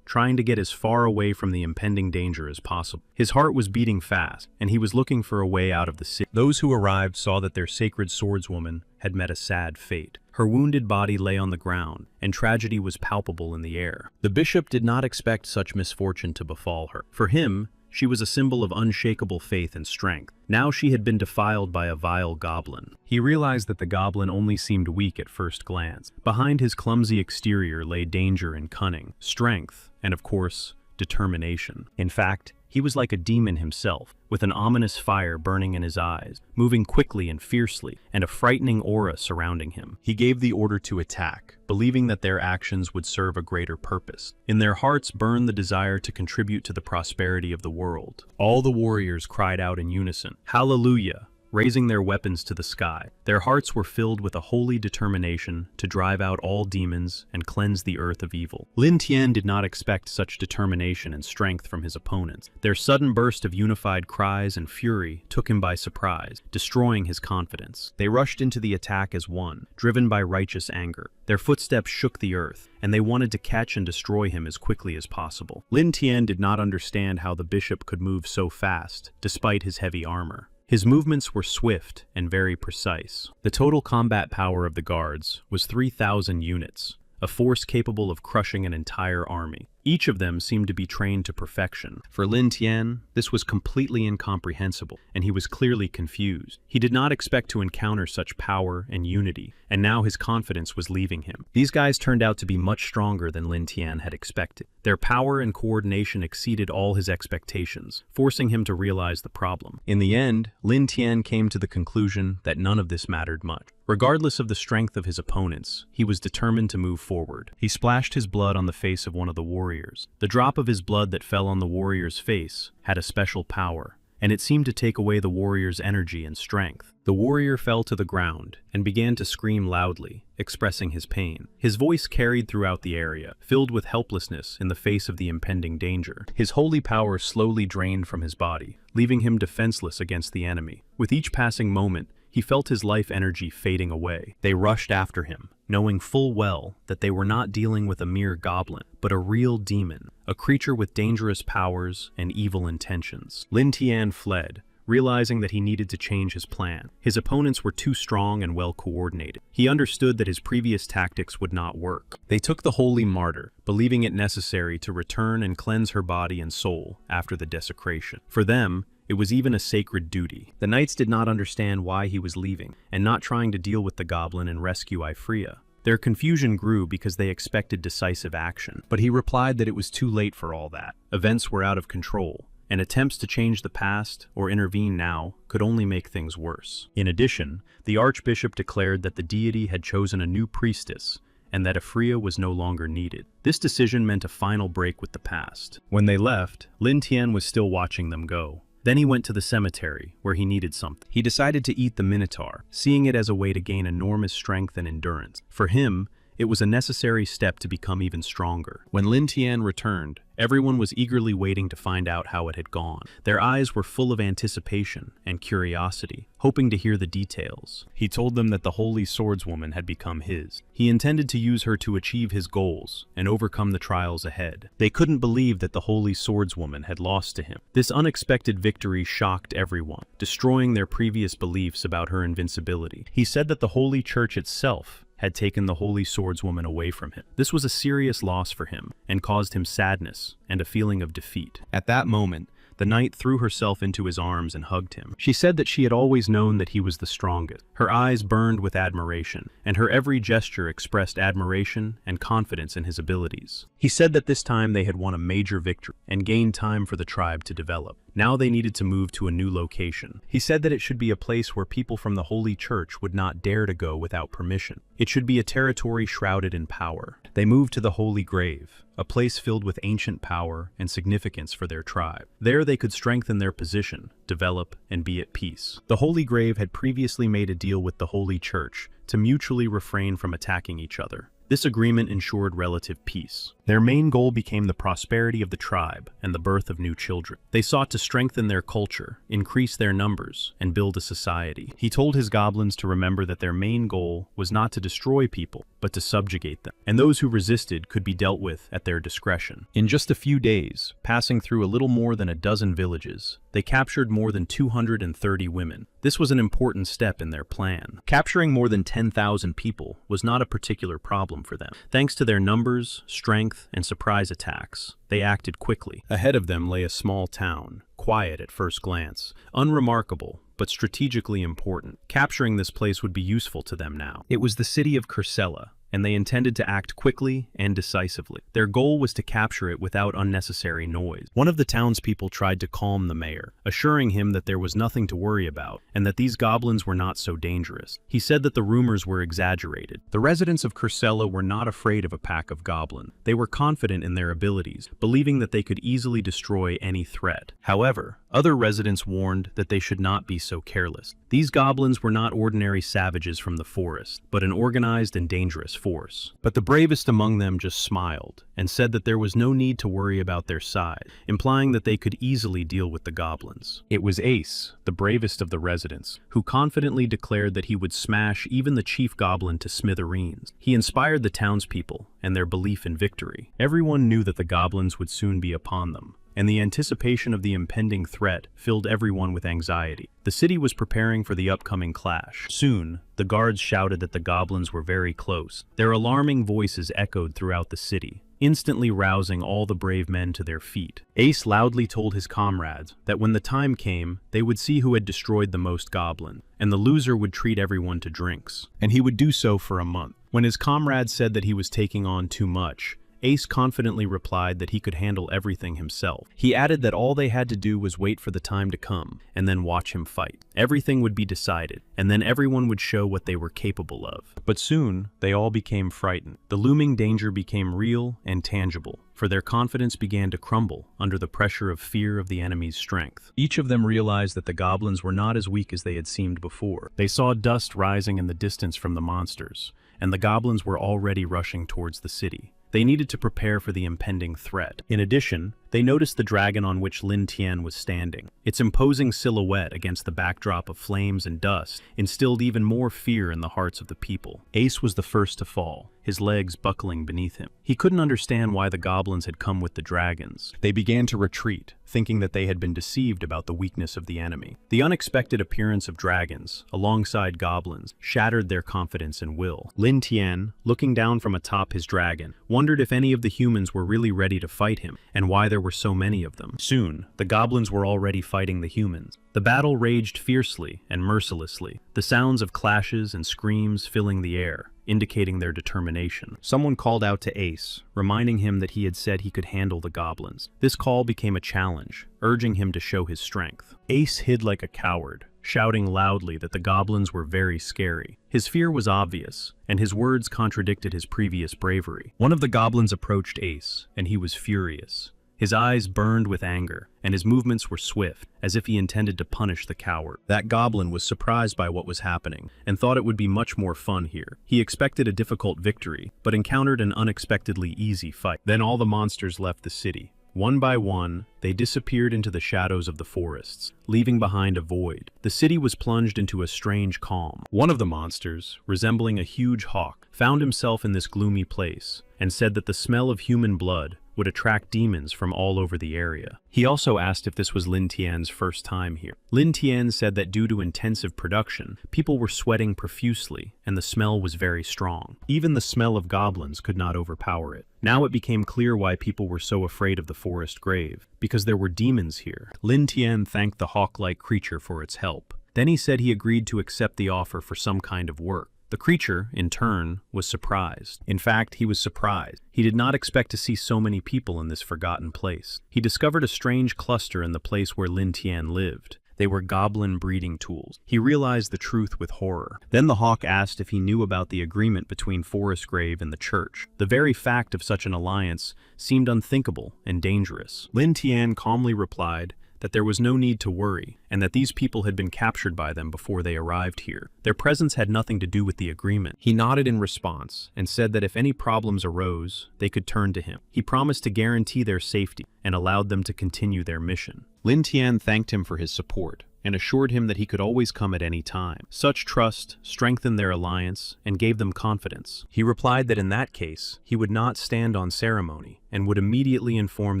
trying to get as far away from the impending danger as possible. His heart was beating fast, and he was looking for a way out of the city. Those who arrived saw that their sacred swordswoman had met a sad fate. Her wounded body lay on the ground, and tragedy was palpable in the air. The bishop did not expect such misfortune to befall her. For him, she was a symbol of unshakable faith and strength. Now she had been defiled by a vile goblin. He realized that the goblin only seemed weak at first glance. Behind his clumsy exterior lay danger and cunning, strength, and of course, determination. In fact, he was like a demon himself, with an ominous fire burning in his eyes, moving quickly and fiercely, and a frightening aura surrounding him. He gave the order to attack, believing that their actions would serve a greater purpose. In their hearts burned the desire to contribute to the prosperity of the world. All the warriors cried out in unison, "Hallelujah!" raising their weapons to the sky. Their hearts were filled with a holy determination to drive out all demons and cleanse the earth of evil. Lin Tian did not expect such determination and strength from his opponents. Their sudden burst of unified cries and fury took him by surprise, destroying his confidence. They rushed into the attack as one, driven by righteous anger. Their footsteps shook the earth, and they wanted to catch and destroy him as quickly as possible. Lin Tian did not understand how the bishop could move so fast, despite his heavy armor. His movements were swift and very precise. The total combat power of the guards was 3,000 units, a force capable of crushing an entire army. Each of them seemed to be trained to perfection. For Lin Tian, this was completely incomprehensible, and he was clearly confused. He did not expect to encounter such power and unity, and now his confidence was leaving him. These guys turned out to be much stronger than Lin Tian had expected. Their power and coordination exceeded all his expectations, forcing him to realize the problem. In the end, Lin Tian came to the conclusion that none of this mattered much. Regardless of the strength of his opponents, he was determined to move forward. He splashed his blood on the face of one of the warriors. The drop of his blood that fell on the warrior's face had a special power, and it seemed to take away the warrior's energy and strength. The warrior fell to the ground and began to scream loudly, expressing his pain. His voice carried throughout the area, filled with helplessness in the face of the impending danger. His holy power slowly drained from his body, leaving him defenseless against the enemy. With each passing moment, he felt his life energy fading away. They rushed after him, knowing full well that they were not dealing with a mere goblin, but a real demon, a creature with dangerous powers and evil intentions. Lin Tian fled, realizing that he needed to change his plan. His opponents were too strong and well coordinated. He understood that his previous tactics would not work. They took the holy martyr, believing it necessary to return and cleanse her body and soul after the desecration. For them, it was even a sacred duty. The knights did not understand why he was leaving and not trying to deal with the goblin and rescue Ifria. Their confusion grew because they expected decisive action, but he replied that it was too late for all that. Events were out of control, and attempts to change the past or intervene now could only make things worse. In addition, the archbishop declared that the deity had chosen a new priestess and that Ifria was no longer needed. This decision meant a final break with the past. When they left, Lin Tian was still watching them go. Then he went to the cemetery, where he needed something. He decided to eat the Minotaur, seeing it as a way to gain enormous strength and endurance. For him, it was a necessary step to become even stronger. When Lin Tian returned, everyone was eagerly waiting to find out how it had gone. Their eyes were full of anticipation and curiosity, hoping to hear the details. He told them that the holy swordswoman had become his. He intended to use her to achieve his goals and overcome the trials ahead. They couldn't believe that the holy swordswoman had lost to him. This unexpected victory shocked everyone, destroying their previous beliefs about her invincibility. He said that the holy church itself had taken the holy swordswoman away from him. This was a serious loss for him and caused him sadness and a feeling of defeat. At that moment, the knight threw herself into his arms and hugged him. She said that she had always known that he was the strongest. Her eyes burned with admiration, and her every gesture expressed admiration and confidence in his abilities. He said that this time they had won a major victory and gained time for the tribe to develop. Now they needed to move to a new location. He said that it should be a place where people from the Holy Church would not dare to go without permission. It should be a territory shrouded in power. They moved to the Holy Grave, a place filled with ancient power and significance for their tribe. There they could strengthen their position, develop, and be at peace. The Holy Grave had previously made a deal with the Holy Church to mutually refrain from attacking each other. This agreement ensured relative peace. Their main goal became the prosperity of the tribe and the birth of new children. They sought to strengthen their culture, increase their numbers, and build a society. He told his goblins to remember that their main goal was not to destroy people, but to subjugate them, and those who resisted could be dealt with at their discretion. In just a few days, passing through a little more than a dozen villages, they captured more than 230 women. This was an important step in their plan. Capturing more than 10,000 people was not a particular problem for them. Thanks to their numbers, strength, and surprise attacks, they acted quickly. Ahead of them lay a small town, quiet at first glance, unremarkable, but strategically important. Capturing this place would be useful to them now. It was the city of Cursella, and they intended to act quickly and decisively. Their goal was to capture it without unnecessary noise. One of the townspeople tried to calm the mayor, assuring him that there was nothing to worry about and that these goblins were not so dangerous. He said that the rumors were exaggerated. The residents of Cursella were not afraid of a pack of goblins. They were confident in their abilities, believing that they could easily destroy any threat. However, other residents warned that they should not be so careless. These goblins were not ordinary savages from the forest, but an organized and dangerous force. But the bravest among them just smiled and said that there was no need to worry about their size, implying that they could easily deal with the goblins. It was Ace, the bravest of the residents, who confidently declared that he would smash even the chief goblin to smithereens. He inspired the townspeople and their belief in victory. Everyone knew that the goblins would soon be upon them, and the anticipation of the impending threat filled everyone with anxiety. The city was preparing for the upcoming clash. Soon, the guards shouted that the goblins were very close. Their alarming voices echoed throughout the city, instantly rousing all the brave men to their feet. Ace loudly told his comrades that when the time came, they would see who had destroyed the most goblins, and the loser would treat everyone to drinks. And he would do so for a month. When his comrades said that he was taking on too much, Ace confidently replied that he could handle everything himself. He added that all they had to do was wait for the time to come and then watch him fight. Everything would be decided, and then everyone would show what they were capable of. But soon, they all became frightened. The looming danger became real and tangible, for their confidence began to crumble under the pressure of fear of the enemy's strength. Each of them realized that the goblins were not as weak as they had seemed before. They saw dust rising in the distance from the monsters, and the goblins were already rushing towards the city. They needed to prepare for the impending threat. In addition, they noticed the dragon on which Lin Tian was standing. Its imposing silhouette against the backdrop of flames and dust instilled even more fear in the hearts of the people. Ace was the first to fall, his legs buckling beneath him. He couldn't understand why the goblins had come with the dragons. They began to retreat, thinking that they had been deceived about the weakness of the enemy. The unexpected appearance of dragons, alongside goblins, shattered their confidence and will. Lin Tian, looking down from atop his dragon, wondered if any of the humans were really ready to fight him, and why there were so many of them. Soon, the goblins were already fighting the humans. The battle raged fiercely and mercilessly, the sounds of clashes and screams filling the air, indicating their determination. Someone called out to Ace, reminding him that he had said he could handle the goblins. This call became a challenge, urging him to show his strength. Ace hid like a coward, shouting loudly that the goblins were very scary. His fear was obvious, and his words contradicted his previous bravery. One of the goblins approached Ace, and he was furious. His eyes burned with anger, and his movements were swift, as if he intended to punish the coward. That goblin was surprised by what was happening, and thought it would be much more fun here. He expected a difficult victory, but encountered an unexpectedly easy fight. Then all the monsters left the city. One by one, they disappeared into the shadows of the forests, leaving behind a void. The city was plunged into a strange calm. One of the monsters, resembling a huge hawk, found himself in this gloomy place, and said that the smell of human blood would attract demons from all over the area. He also asked if this was Lin Tian's first time here. Lin Tian said that due to intensive production, people were sweating profusely, and the smell was very strong. Even the smell of goblins could not overpower it. Now it became clear why people were so afraid of the forest grave, because there were demons here. Lin Tian thanked the hawk-like creature for its help. Then he said he agreed to accept the offer for some kind of work. The creature, in turn, was surprised. In fact, he was surprised. He did not expect to see so many people in this forgotten place. He discovered a strange cluster in the place where Lin Tian lived. They were goblin breeding tools. He realized the truth with horror. Then the hawk asked if he knew about the agreement between Forest Grave and the church. The very fact of such an alliance seemed unthinkable and dangerous. Lin Tian calmly replied that there was no need to worry, and that these people had been captured by them before they arrived here. Their presence had nothing to do with the agreement. He nodded in response and said that if any problems arose, they could turn to him. He promised to guarantee their safety and allowed them to continue their mission. Lin Tian thanked him for his support and assured him that he could always come at any time. Such trust strengthened their alliance and gave them confidence. He replied that in that case, he would not stand on ceremony and would immediately inform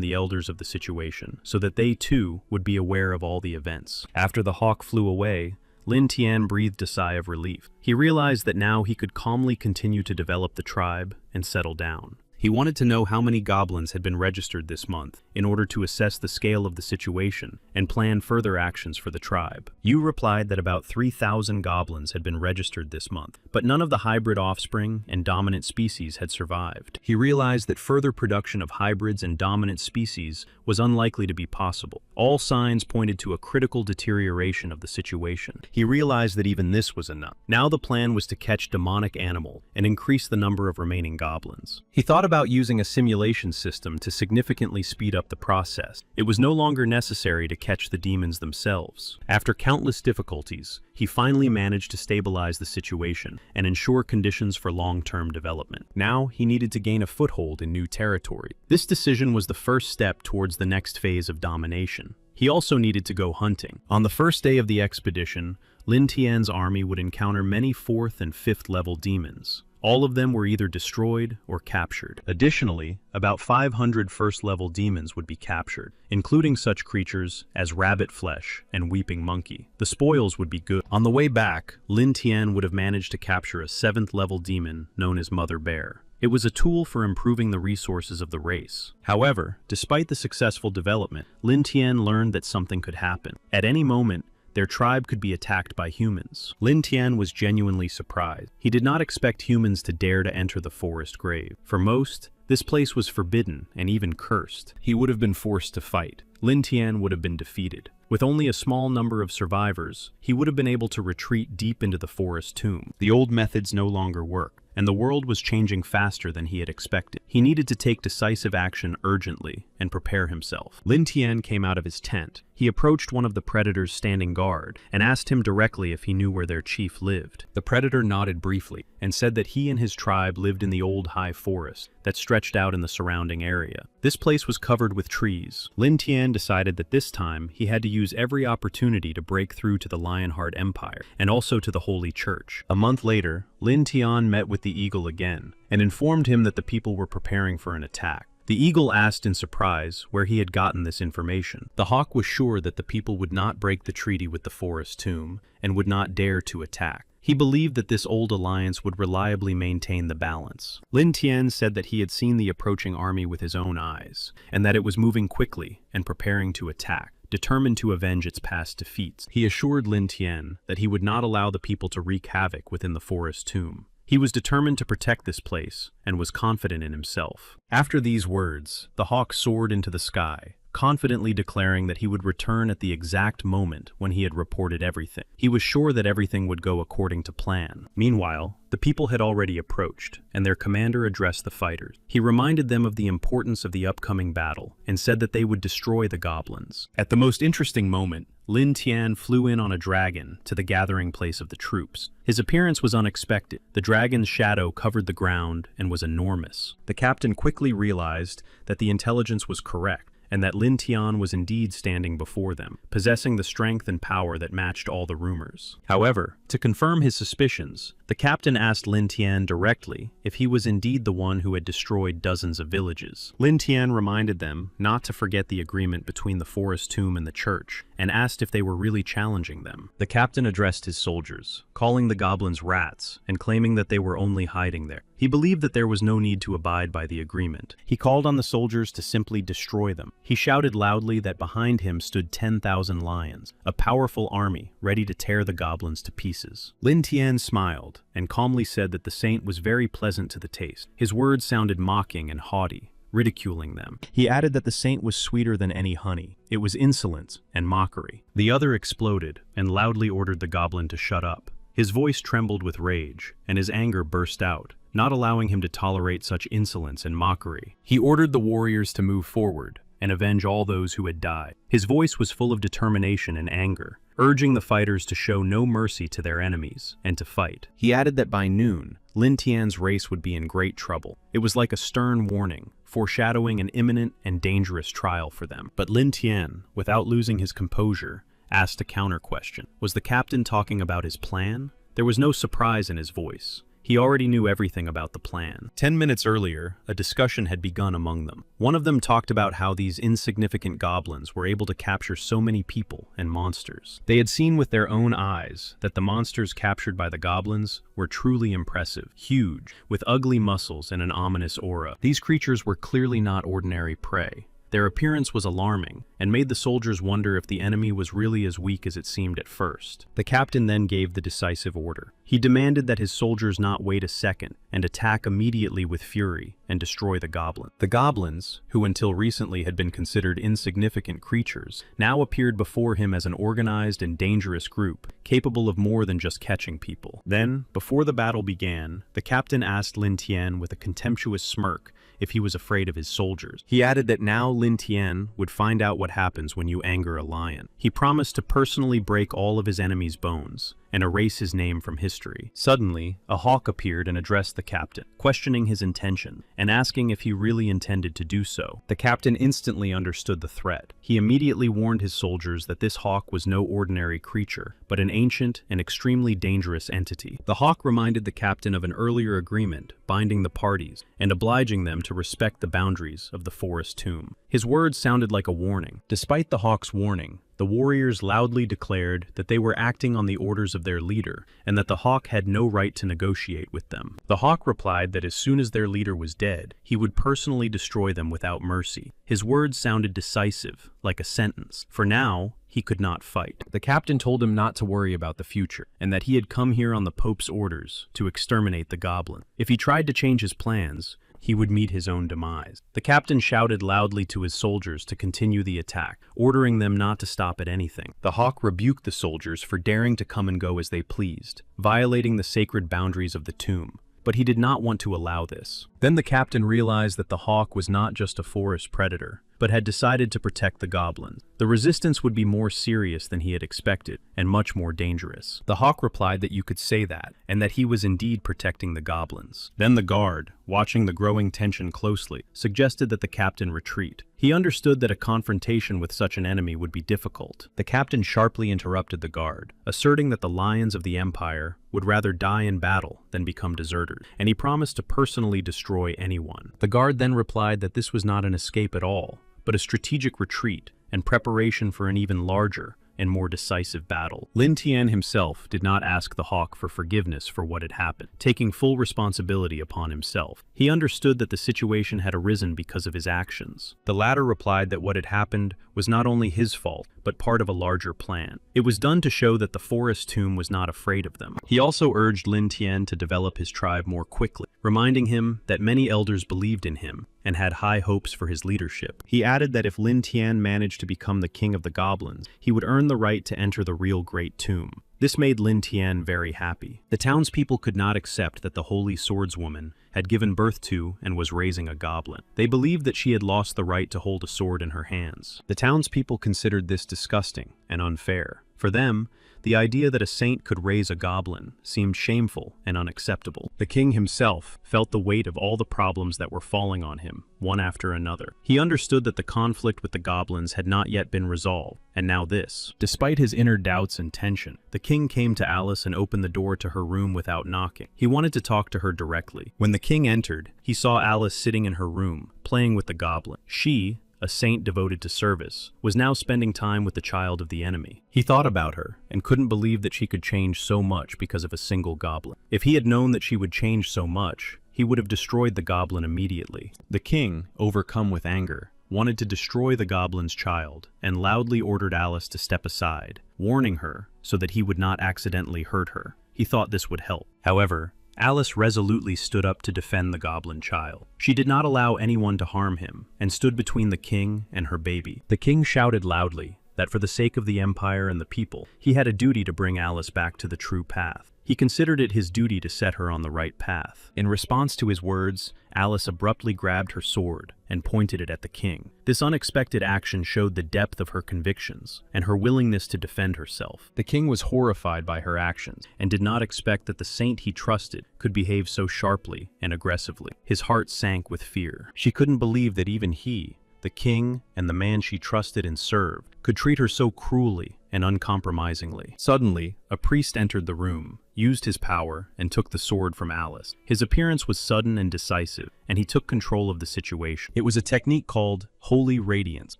the elders of the situation so that they too would be aware of all the events. After the hawk flew away, Lin Tian breathed a sigh of relief. He realized that now he could calmly continue to develop the tribe and settle down. He wanted to know how many goblins had been registered this month in order to assess the scale of the situation and plan further actions for the tribe. Yu replied that about 3,000 goblins had been registered this month, but none of the hybrid offspring and dominant species had survived. He realized that further production of hybrids and dominant species was unlikely to be possible. All signs pointed to a critical deterioration of the situation. He realized that even this was enough. Now the plan was to catch demonic animal and increase the number of remaining goblins. He thought about using a simulation system to significantly speed up the process. It was no longer necessary to catch the demons themselves. After countless difficulties, he finally managed to stabilize the situation and ensure conditions for long-term development. Now, he needed to gain a foothold in new territory. This decision was the first step towards the next phase of domination. He also needed to go hunting. On the first day of the expedition, Lin Tian's army would encounter many 4th and 5th level demons. All of them were either destroyed or captured. Additionally, about 500 first-level demons would be captured, including such creatures as Rabbit Flesh and Weeping Monkey. The spoils would be good. On the way back, Lin Tian would have managed to capture a 7th-level demon known as Mother Bear. It was a tool for improving the resources of the race. However, despite the successful development, Lin Tian learned that something could happen. At any moment, their tribe could be attacked by humans. Lin Tian was genuinely surprised. He did not expect humans to dare to enter the forest grave. For most, this place was forbidden and even cursed. He would have been forced to fight. Lin Tian would have been defeated. With only a small number of survivors, he would have been able to retreat deep into the forest tomb. The old methods no longer worked, and the world was changing faster than he had expected. He needed to take decisive action urgently and prepare himself. Lin Tian came out of his tent. He approached one of the predators standing guard and asked him directly if he knew where their chief lived. The predator nodded briefly and said that he and his tribe lived in the old high forest that stretched out in the surrounding area. This place was covered with trees. Lin Tian decided that this time he had to use every opportunity to break through to the Lionheart Empire and also to the Holy Church. A month later, Lin Tian met with the eagle again and informed him that the people were preparing for an attack. The eagle asked in surprise where he had gotten this information. The hawk was sure that the people would not break the treaty with the forest tomb and would not dare to attack. He believed that this old alliance would reliably maintain the balance. Lin Tian said that he had seen the approaching army with his own eyes, and that it was moving quickly and preparing to attack, determined to avenge its past defeats. He assured Lin Tian that he would not allow the people to wreak havoc within the forest tomb. He was determined to protect this place and was confident in himself. After these words, the hawk soared into the sky, confidently declaring that he would return at the exact moment when he had reported everything. He was sure that everything would go according to plan. Meanwhile, the people had already approached, and their commander addressed the fighters. He reminded them of the importance of the upcoming battle and said that they would destroy the goblins. At the most interesting moment, Lin Tian flew in on a dragon to the gathering place of the troops. His appearance was unexpected. The dragon's shadow covered the ground and was enormous. The captain quickly realized that the intelligence was correct, and that Lin Tian was indeed standing before them, possessing the strength and power that matched all the rumors. However, to confirm his suspicions, the captain asked Lin Tian directly if he was indeed the one who had destroyed dozens of villages. Lin Tian reminded them not to forget the agreement between the forest tomb and the church, and asked if they were really challenging them. The captain addressed his soldiers, calling the goblins rats and claiming that they were only hiding there. He believed that there was no need to abide by the agreement. He called on the soldiers to simply destroy them. He shouted loudly that behind him stood 10,000 lions, a powerful army ready to tear the goblins to pieces. Lin Tian smiled smiled and calmly said that the saint was very pleasant to the taste. His words sounded mocking and haughty, ridiculing them. He added that the saint was sweeter than any honey. It was insolence and mockery. The other exploded and loudly ordered the goblin to shut up. His voice trembled with rage, and his anger burst out, not allowing him to tolerate such insolence and mockery. He ordered the warriors to move forward and avenge all those who had died. His voice was full of determination and anger, urging the fighters to show no mercy to their enemies and to fight. He added that by noon, Lin Tian's race would be in great trouble. It was like a stern warning, foreshadowing an imminent and dangerous trial for them. But Lin Tian, without losing his composure, asked a counter-question. Was the captain talking about his plan? There was no surprise in his voice. He already knew everything about the plan. 10 minutes earlier, a discussion had begun among them. One of them talked about how these insignificant goblins were able to capture so many people and monsters. They had seen with their own eyes that the monsters captured by the goblins were truly impressive, huge, with ugly muscles and an ominous aura. These creatures were clearly not ordinary prey. Their appearance was alarming, and made the soldiers wonder if the enemy was really as weak as it seemed at first. The captain then gave the decisive order. He demanded that his soldiers not wait a second and attack immediately with fury and destroy the goblin. The goblins, who until recently had been considered insignificant creatures, now appeared before him as an organized and dangerous group, capable of more than just catching people. Then, before the battle began, the captain asked Lin Tian with a contemptuous smirk if he was afraid of his soldiers. He added that now Lin Tian would find out what happens when you anger a lion. He promised to personally break all of his enemies' bones and erase his name from history. Suddenly, a hawk appeared and addressed the captain, questioning his intention and asking if he really intended to do so. The captain instantly understood the threat. He immediately warned his soldiers that this hawk was no ordinary creature, but an ancient and extremely dangerous entity. The hawk reminded the captain of an earlier agreement binding the parties and obliging them to respect the boundaries of the forest tomb. His words sounded like a warning. Despite the hawk's warning, the warriors loudly declared that they were acting on the orders of their leader and that the hawk had no right to negotiate with them. The hawk replied that as soon as their leader was dead, he would personally destroy them without mercy. His words sounded decisive, like a sentence. For now, he could not fight. The captain told him not to worry about the future, and that he had come here on the Pope's orders to exterminate the goblin. If he tried to change his plans, he would meet his own demise. The captain shouted loudly to his soldiers to continue the attack, ordering them not to stop at anything. The hawk rebuked the soldiers for daring to come and go as they pleased, violating the sacred boundaries of the tomb. But he did not want to allow this. Then the captain realized that the hawk was not just a forest predator, but had decided to protect the goblin. The resistance would be more serious than he had expected, and much more dangerous. The hawk replied that you could say that, and that he was indeed protecting the goblins. Then the guard, watching the growing tension closely, suggested that the captain retreat. He understood that a confrontation with such an enemy would be difficult. The captain sharply interrupted the guard, asserting that the lions of the empire would rather die in battle than become deserters, and he promised to personally destroy anyone. The guard then replied that this was not an escape at all, but a strategic retreat and preparation for an even larger and more decisive battle. Lin Tian himself did not ask the hawk for forgiveness for what had happened, taking full responsibility upon himself. He understood that the situation had arisen because of his actions. The latter replied that what had happened was not only his fault, but part of a larger plan. It was done to show that the forest tomb was not afraid of them. He also urged Lin Tian to develop his tribe more quickly, reminding him that many elders believed in him and had high hopes for his leadership. He added that if Lin Tian managed to become the king of the goblins, he would earn the right to enter the real Great Tomb. This made Lin Tian very happy. The townspeople could not accept that the holy swordswoman had given birth to and was raising a goblin. They believed that she had lost the right to hold a sword in her hands. The townspeople considered this disgusting and unfair. For them, the idea that a saint could raise a goblin seemed shameful and unacceptable. The king himself felt the weight of all the problems that were falling on him, one after another. He understood that the conflict with the goblins had not yet been resolved, and now this. Despite his inner doubts and tension, the king came to Alice and opened the door to her room without knocking. He wanted to talk to her directly. When the king entered, he saw Alice sitting in her room, playing with the goblin. She, a saint devoted to service, was now spending time with the child of the enemy. He thought about her and couldn't believe that she could change so much because of a single goblin. If he had known that she would change so much, he would have destroyed the goblin immediately. The king, overcome with anger, wanted to destroy the goblin's child and loudly ordered Alice to step aside, warning her so that he would not accidentally hurt her. He thought this would help. However, Alice resolutely stood up to defend the goblin child. She did not allow anyone to harm him, and stood between the king and her baby. The king shouted loudly that for the sake of the empire and the people, he had a duty to bring Alice back to the true path. He considered it his duty to set her on the right path. In response to his words, Alice abruptly grabbed her sword and pointed it at the king. This unexpected action showed the depth of her convictions and her willingness to defend herself. The king was horrified by her actions and did not expect that the saint he trusted could behave so sharply and aggressively. His heart sank with fear. She couldn't believe that even he, the king and the man she trusted and served, could treat her so cruelly and uncompromisingly. Suddenly, a priest entered the room, used his power, and took the sword from Alice. His appearance was sudden and decisive, and he took control of the situation. It was a technique called Holy Radiance,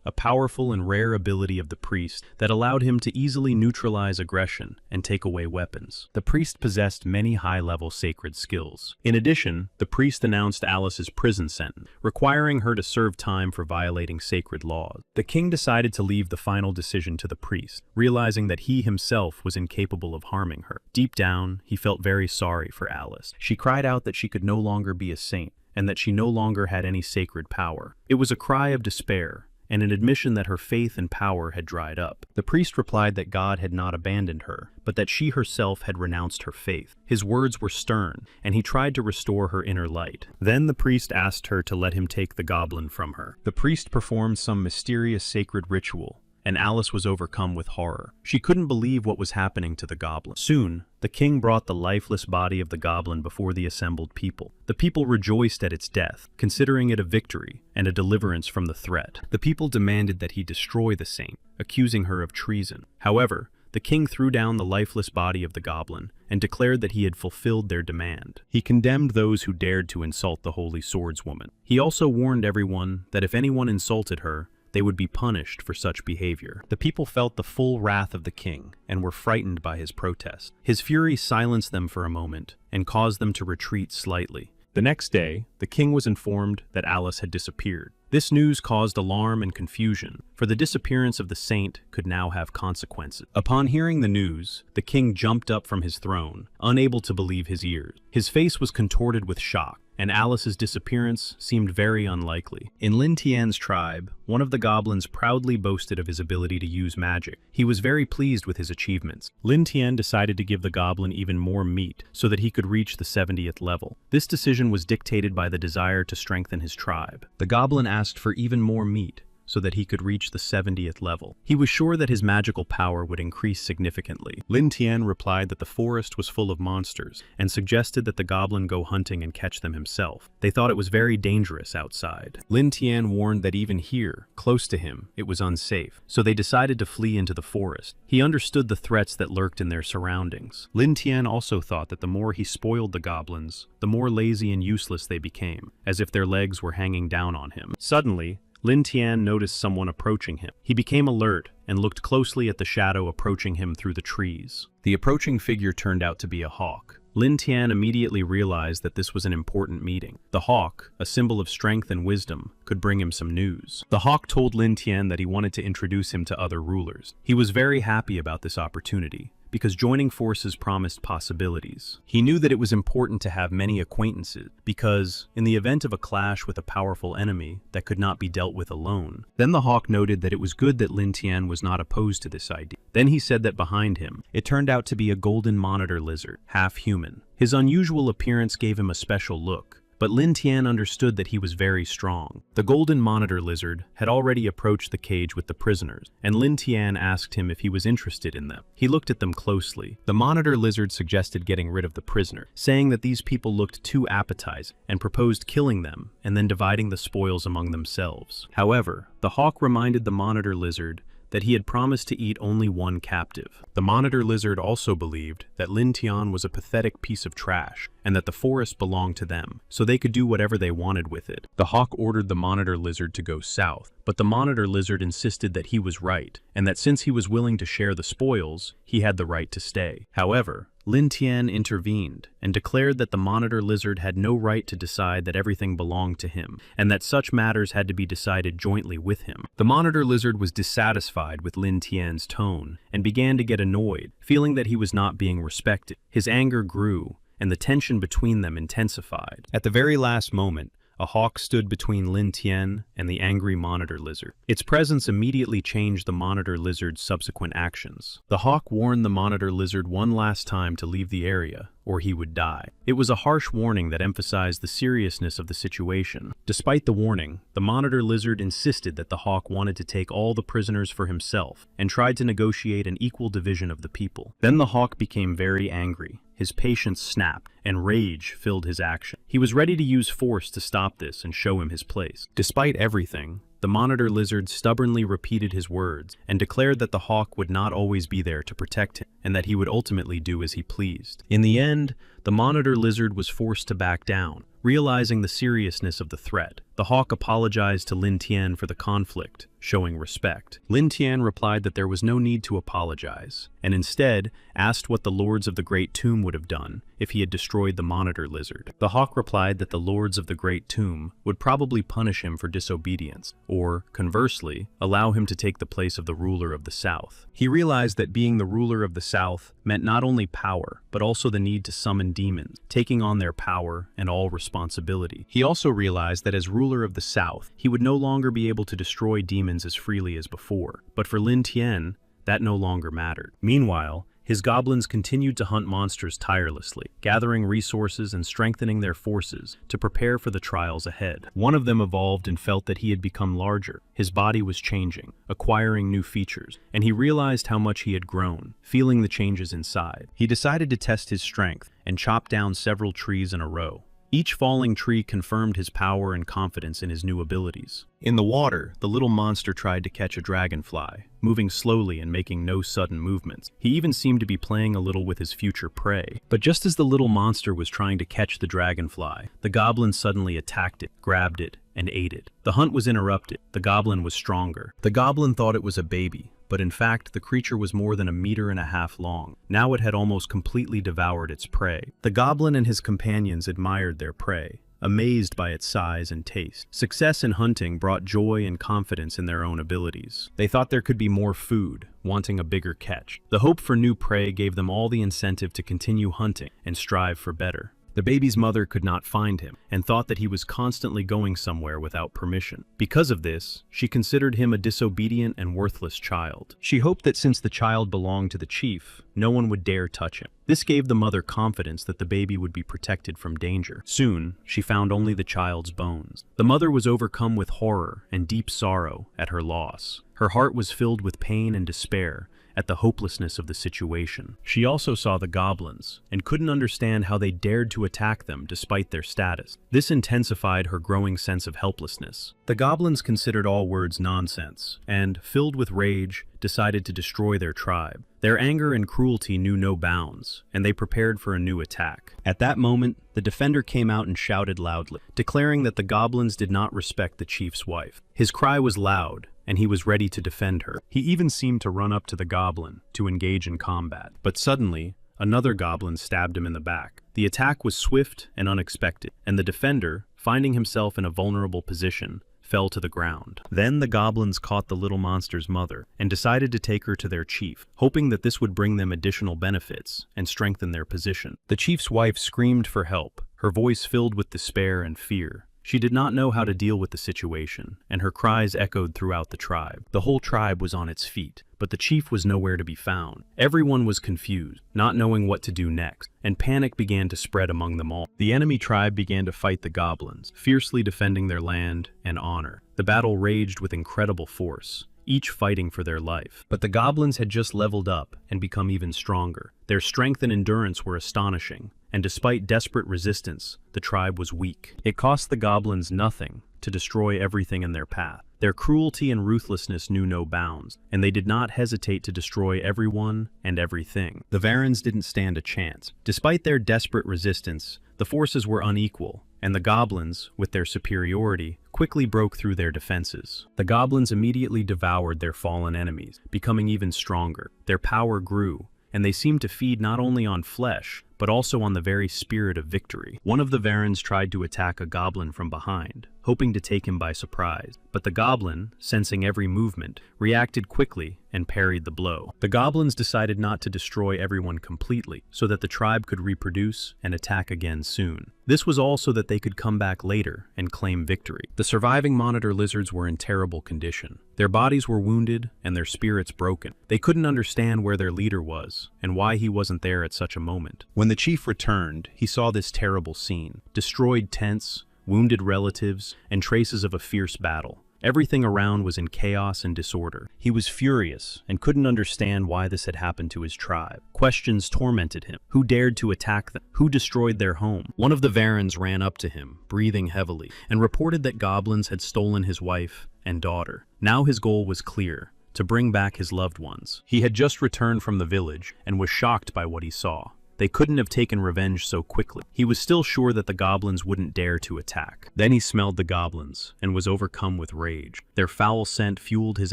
a powerful and rare ability of the priest that allowed him to easily neutralize aggression and take away weapons. The priest possessed many high-level sacred skills. In addition, the priest announced Alice's prison sentence, requiring her to serve time for violating sacred laws. The king decided to leave the final decision to the priest, realizing that he himself was incapable of harming her. Deep down, he felt very sorry for Alice. She cried out that she could no longer be a saint, and that she no longer had any sacred power. It was a cry of despair, and an admission that her faith and power had dried up. The priest replied that God had not abandoned her, but that she herself had renounced her faith. His words were stern, and he tried to restore her inner light. Then the priest asked her to let him take the goblin from her. The priest performed some mysterious sacred ritual, and Alice was overcome with horror. She couldn't believe what was happening to the goblin. Soon, the king brought the lifeless body of the goblin before the assembled people. The people rejoiced at its death, considering it a victory and a deliverance from the threat. The people demanded that he destroy the saint, accusing her of treason. However, the king threw down the lifeless body of the goblin and declared that he had fulfilled their demand. He condemned those who dared to insult the holy swordswoman. He also warned everyone that if anyone insulted her, they would be punished for such behavior. The people felt the full wrath of the king and were frightened by his protest. His fury silenced them for a moment and caused them to retreat slightly. The next day, the king was informed that Alice had disappeared. This news caused alarm and confusion, for the disappearance of the saint could now have consequences. Upon hearing the news, the king jumped up from his throne, unable to believe his ears. His face was contorted with shock, and Alice's disappearance seemed very unlikely. In Lin Tian's tribe, one of the goblins proudly boasted of his ability to use magic. He was very pleased with his achievements. Lin Tian decided to give the goblin even more meat so that he could reach the 70th level. This decision was dictated by the desire to strengthen his tribe. The goblin asked for even more meat so that he could reach the 70th level. He was sure that his magical power would increase significantly. Lin Tian replied that the forest was full of monsters and suggested that the goblin go hunting and catch them himself. They thought it was very dangerous outside. Lin Tian warned that even here, close to him, it was unsafe, so they decided to flee into the forest. He understood the threats that lurked in their surroundings. Lin Tian also thought that the more he spoiled the goblins, the more lazy and useless they became, as if their legs were hanging down on him. Suddenly, Lin Tian noticed someone approaching him. He became alert and looked closely at the shadow approaching him through the trees. The approaching figure turned out to be a hawk. Lin Tian immediately realized that this was an important meeting. The hawk, a symbol of strength and wisdom, could bring him some news. The hawk told Lin Tian that he wanted to introduce him to other rulers. He was very happy about this opportunity, because joining forces promised possibilities. He knew that it was important to have many acquaintances, because, in the event of a clash with a powerful enemy that could not be dealt with alone. Then the hawk noted that it was good that Lin Tian was not opposed to this idea. Then he said that behind him, it turned out to be a golden monitor lizard, half human. His unusual appearance gave him a special look, but Lin Tian understood that he was very strong. The golden monitor lizard had already approached the cage with the prisoners, and Lin Tian asked him if he was interested in them. He looked at them closely. The monitor lizard suggested getting rid of the prisoner, saying that these people looked too appetizing, and proposed killing them and then dividing the spoils among themselves. However, the hawk reminded the monitor lizard that he had promised to eat only one captive. The monitor lizard also believed that Lin Tian was a pathetic piece of trash, and that the forest belonged to them, so they could do whatever they wanted with it. The hawk ordered the monitor lizard to go south, but the monitor lizard insisted that he was right, and that since he was willing to share the spoils, he had the right to stay. However, Lin Tian intervened and declared that the monitor lizard had no right to decide that everything belonged to him, and that such matters had to be decided jointly with him. The monitor lizard was dissatisfied with Lin Tian's tone and began to get annoyed, feeling that he was not being respected. His anger grew, and the tension between them intensified. At the very last moment, a hawk stood between Lin Tian and the angry monitor lizard. Its presence immediately changed the monitor lizard's subsequent actions. The hawk warned the monitor lizard one last time to leave the area, or he would die. It was a harsh warning that emphasized the seriousness of the situation. Despite the warning, the monitor lizard insisted that the hawk wanted to take all the prisoners for himself and tried to negotiate an equal division of the people. Then the hawk became very angry. His patience snapped, and rage filled his action. He was ready to use force to stop this and show him his place. Despite everything, the monitor lizard stubbornly repeated his words and declared that the hawk would not always be there to protect him, and that he would ultimately do as he pleased. In the end, the monitor lizard was forced to back down. Realizing the seriousness of the threat, the hawk apologized to Lin Tian for the conflict, showing respect. Lin Tian replied that there was no need to apologize, and instead asked what the lords of the Great Tomb would have done if he had destroyed the monitor lizard. The hawk replied that the lords of the Great Tomb would probably punish him for disobedience, or, conversely, allow him to take the place of the ruler of the South. He realized that being the ruler of the South meant not only power, but also the need to summon demons, taking on their power and all responsibility. He also realized that as ruler of the South, he would no longer be able to destroy demons as freely as before. But for Lin Tian, that no longer mattered. Meanwhile, his goblins continued to hunt monsters tirelessly, gathering resources and strengthening their forces to prepare for the trials ahead. One of them evolved and felt that he had become larger. His body was changing, acquiring new features, and he realized how much he had grown, feeling the changes inside. He decided to test his strength and chopped down several trees in a row. Each falling tree confirmed his power and confidence in his new abilities. In the water, the little monster tried to catch a dragonfly, moving slowly and making no sudden movements. He even seemed to be playing a little with his future prey. But just as the little monster was trying to catch the dragonfly, the goblin suddenly attacked it, grabbed it, and ate it. The hunt was interrupted. The goblin was stronger. The goblin thought it was a baby, but in fact the creature was more than 1.5 meters long. Now it had almost completely devoured its prey. The goblin and his companions admired their prey, amazed by its size and taste. Success in hunting brought joy and confidence in their own abilities. They thought there could be more food, wanting a bigger catch. The hope for new prey gave them all the incentive to continue hunting and strive for better. The baby's mother could not find him and thought that he was constantly going somewhere without permission. Because of this, she considered him a disobedient and worthless child. She hoped that since the child belonged to the chief, no one would dare touch him. This gave the mother confidence that the baby would be protected from danger. Soon, she found only the child's bones. The mother was overcome with horror and deep sorrow at her loss. Her heart was filled with pain and despair at the hopelessness of the situation. She also saw the goblins and couldn't understand how they dared to attack them despite their status. This intensified her growing sense of helplessness. The goblins considered all words nonsense and, filled with rage, decided to destroy their tribe. Their anger and cruelty knew no bounds, and they prepared for a new attack. At that moment, the defender came out and shouted loudly, declaring that the goblins did not respect the chief's wife. His cry was loud, and he was ready to defend her. He even seemed to run up to the goblin to engage in combat. But suddenly, another goblin stabbed him in the back. The attack was swift and unexpected, and the defender, finding himself in a vulnerable position, fell to the ground. Then the goblins caught the little monster's mother and decided to take her to their chief, hoping that this would bring them additional benefits and strengthen their position. The chief's wife screamed for help, her voice filled with despair and fear. She did not know how to deal with the situation, and her cries echoed throughout the tribe. The whole tribe was on its feet, but the chief was nowhere to be found. Everyone was confused, not knowing what to do next, and panic began to spread among them all. The enemy tribe began to fight the goblins, fiercely defending their land and honor. The battle raged with incredible force, each fighting for their life. But the goblins had just leveled up and become even stronger. Their strength and endurance were astonishing, and despite desperate resistance, the tribe was weak. It cost the goblins nothing to destroy everything in their path. Their cruelty and ruthlessness knew no bounds, and they did not hesitate to destroy everyone and everything. The Varens didn't stand a chance. Despite their desperate resistance, the forces were unequal, and the goblins, with their superiority, quickly broke through their defenses. The goblins immediately devoured their fallen enemies, becoming even stronger. Their power grew, and they seemed to feed not only on flesh, but also on the very spirit of victory. One of the Varens tried to attack a goblin from behind, hoping to take him by surprise, but the goblin, sensing every movement, reacted quickly and parried the blow. The goblins decided not to destroy everyone completely, so that the tribe could reproduce and attack again soon. This was all so that they could come back later and claim victory. The surviving monitor lizards were in terrible condition. Their bodies were wounded and their spirits broken. They couldn't understand where their leader was and why he wasn't there at such a moment. When the chief returned, he saw this terrible scene: destroyed tents, wounded relatives, and traces of a fierce battle. Everything around was in chaos and disorder. He was furious and couldn't understand why this had happened to his tribe. Questions tormented him. Who dared to attack them? Who destroyed their home? One of the Varens ran up to him, breathing heavily, and reported that goblins had stolen his wife and daughter. Now his goal was clear: to bring back his loved ones. He had just returned from the village and was shocked by what he saw. They couldn't have taken revenge so quickly. He was still sure that the goblins wouldn't dare to attack. Then he smelled the goblins and was overcome with rage. Their foul scent fueled his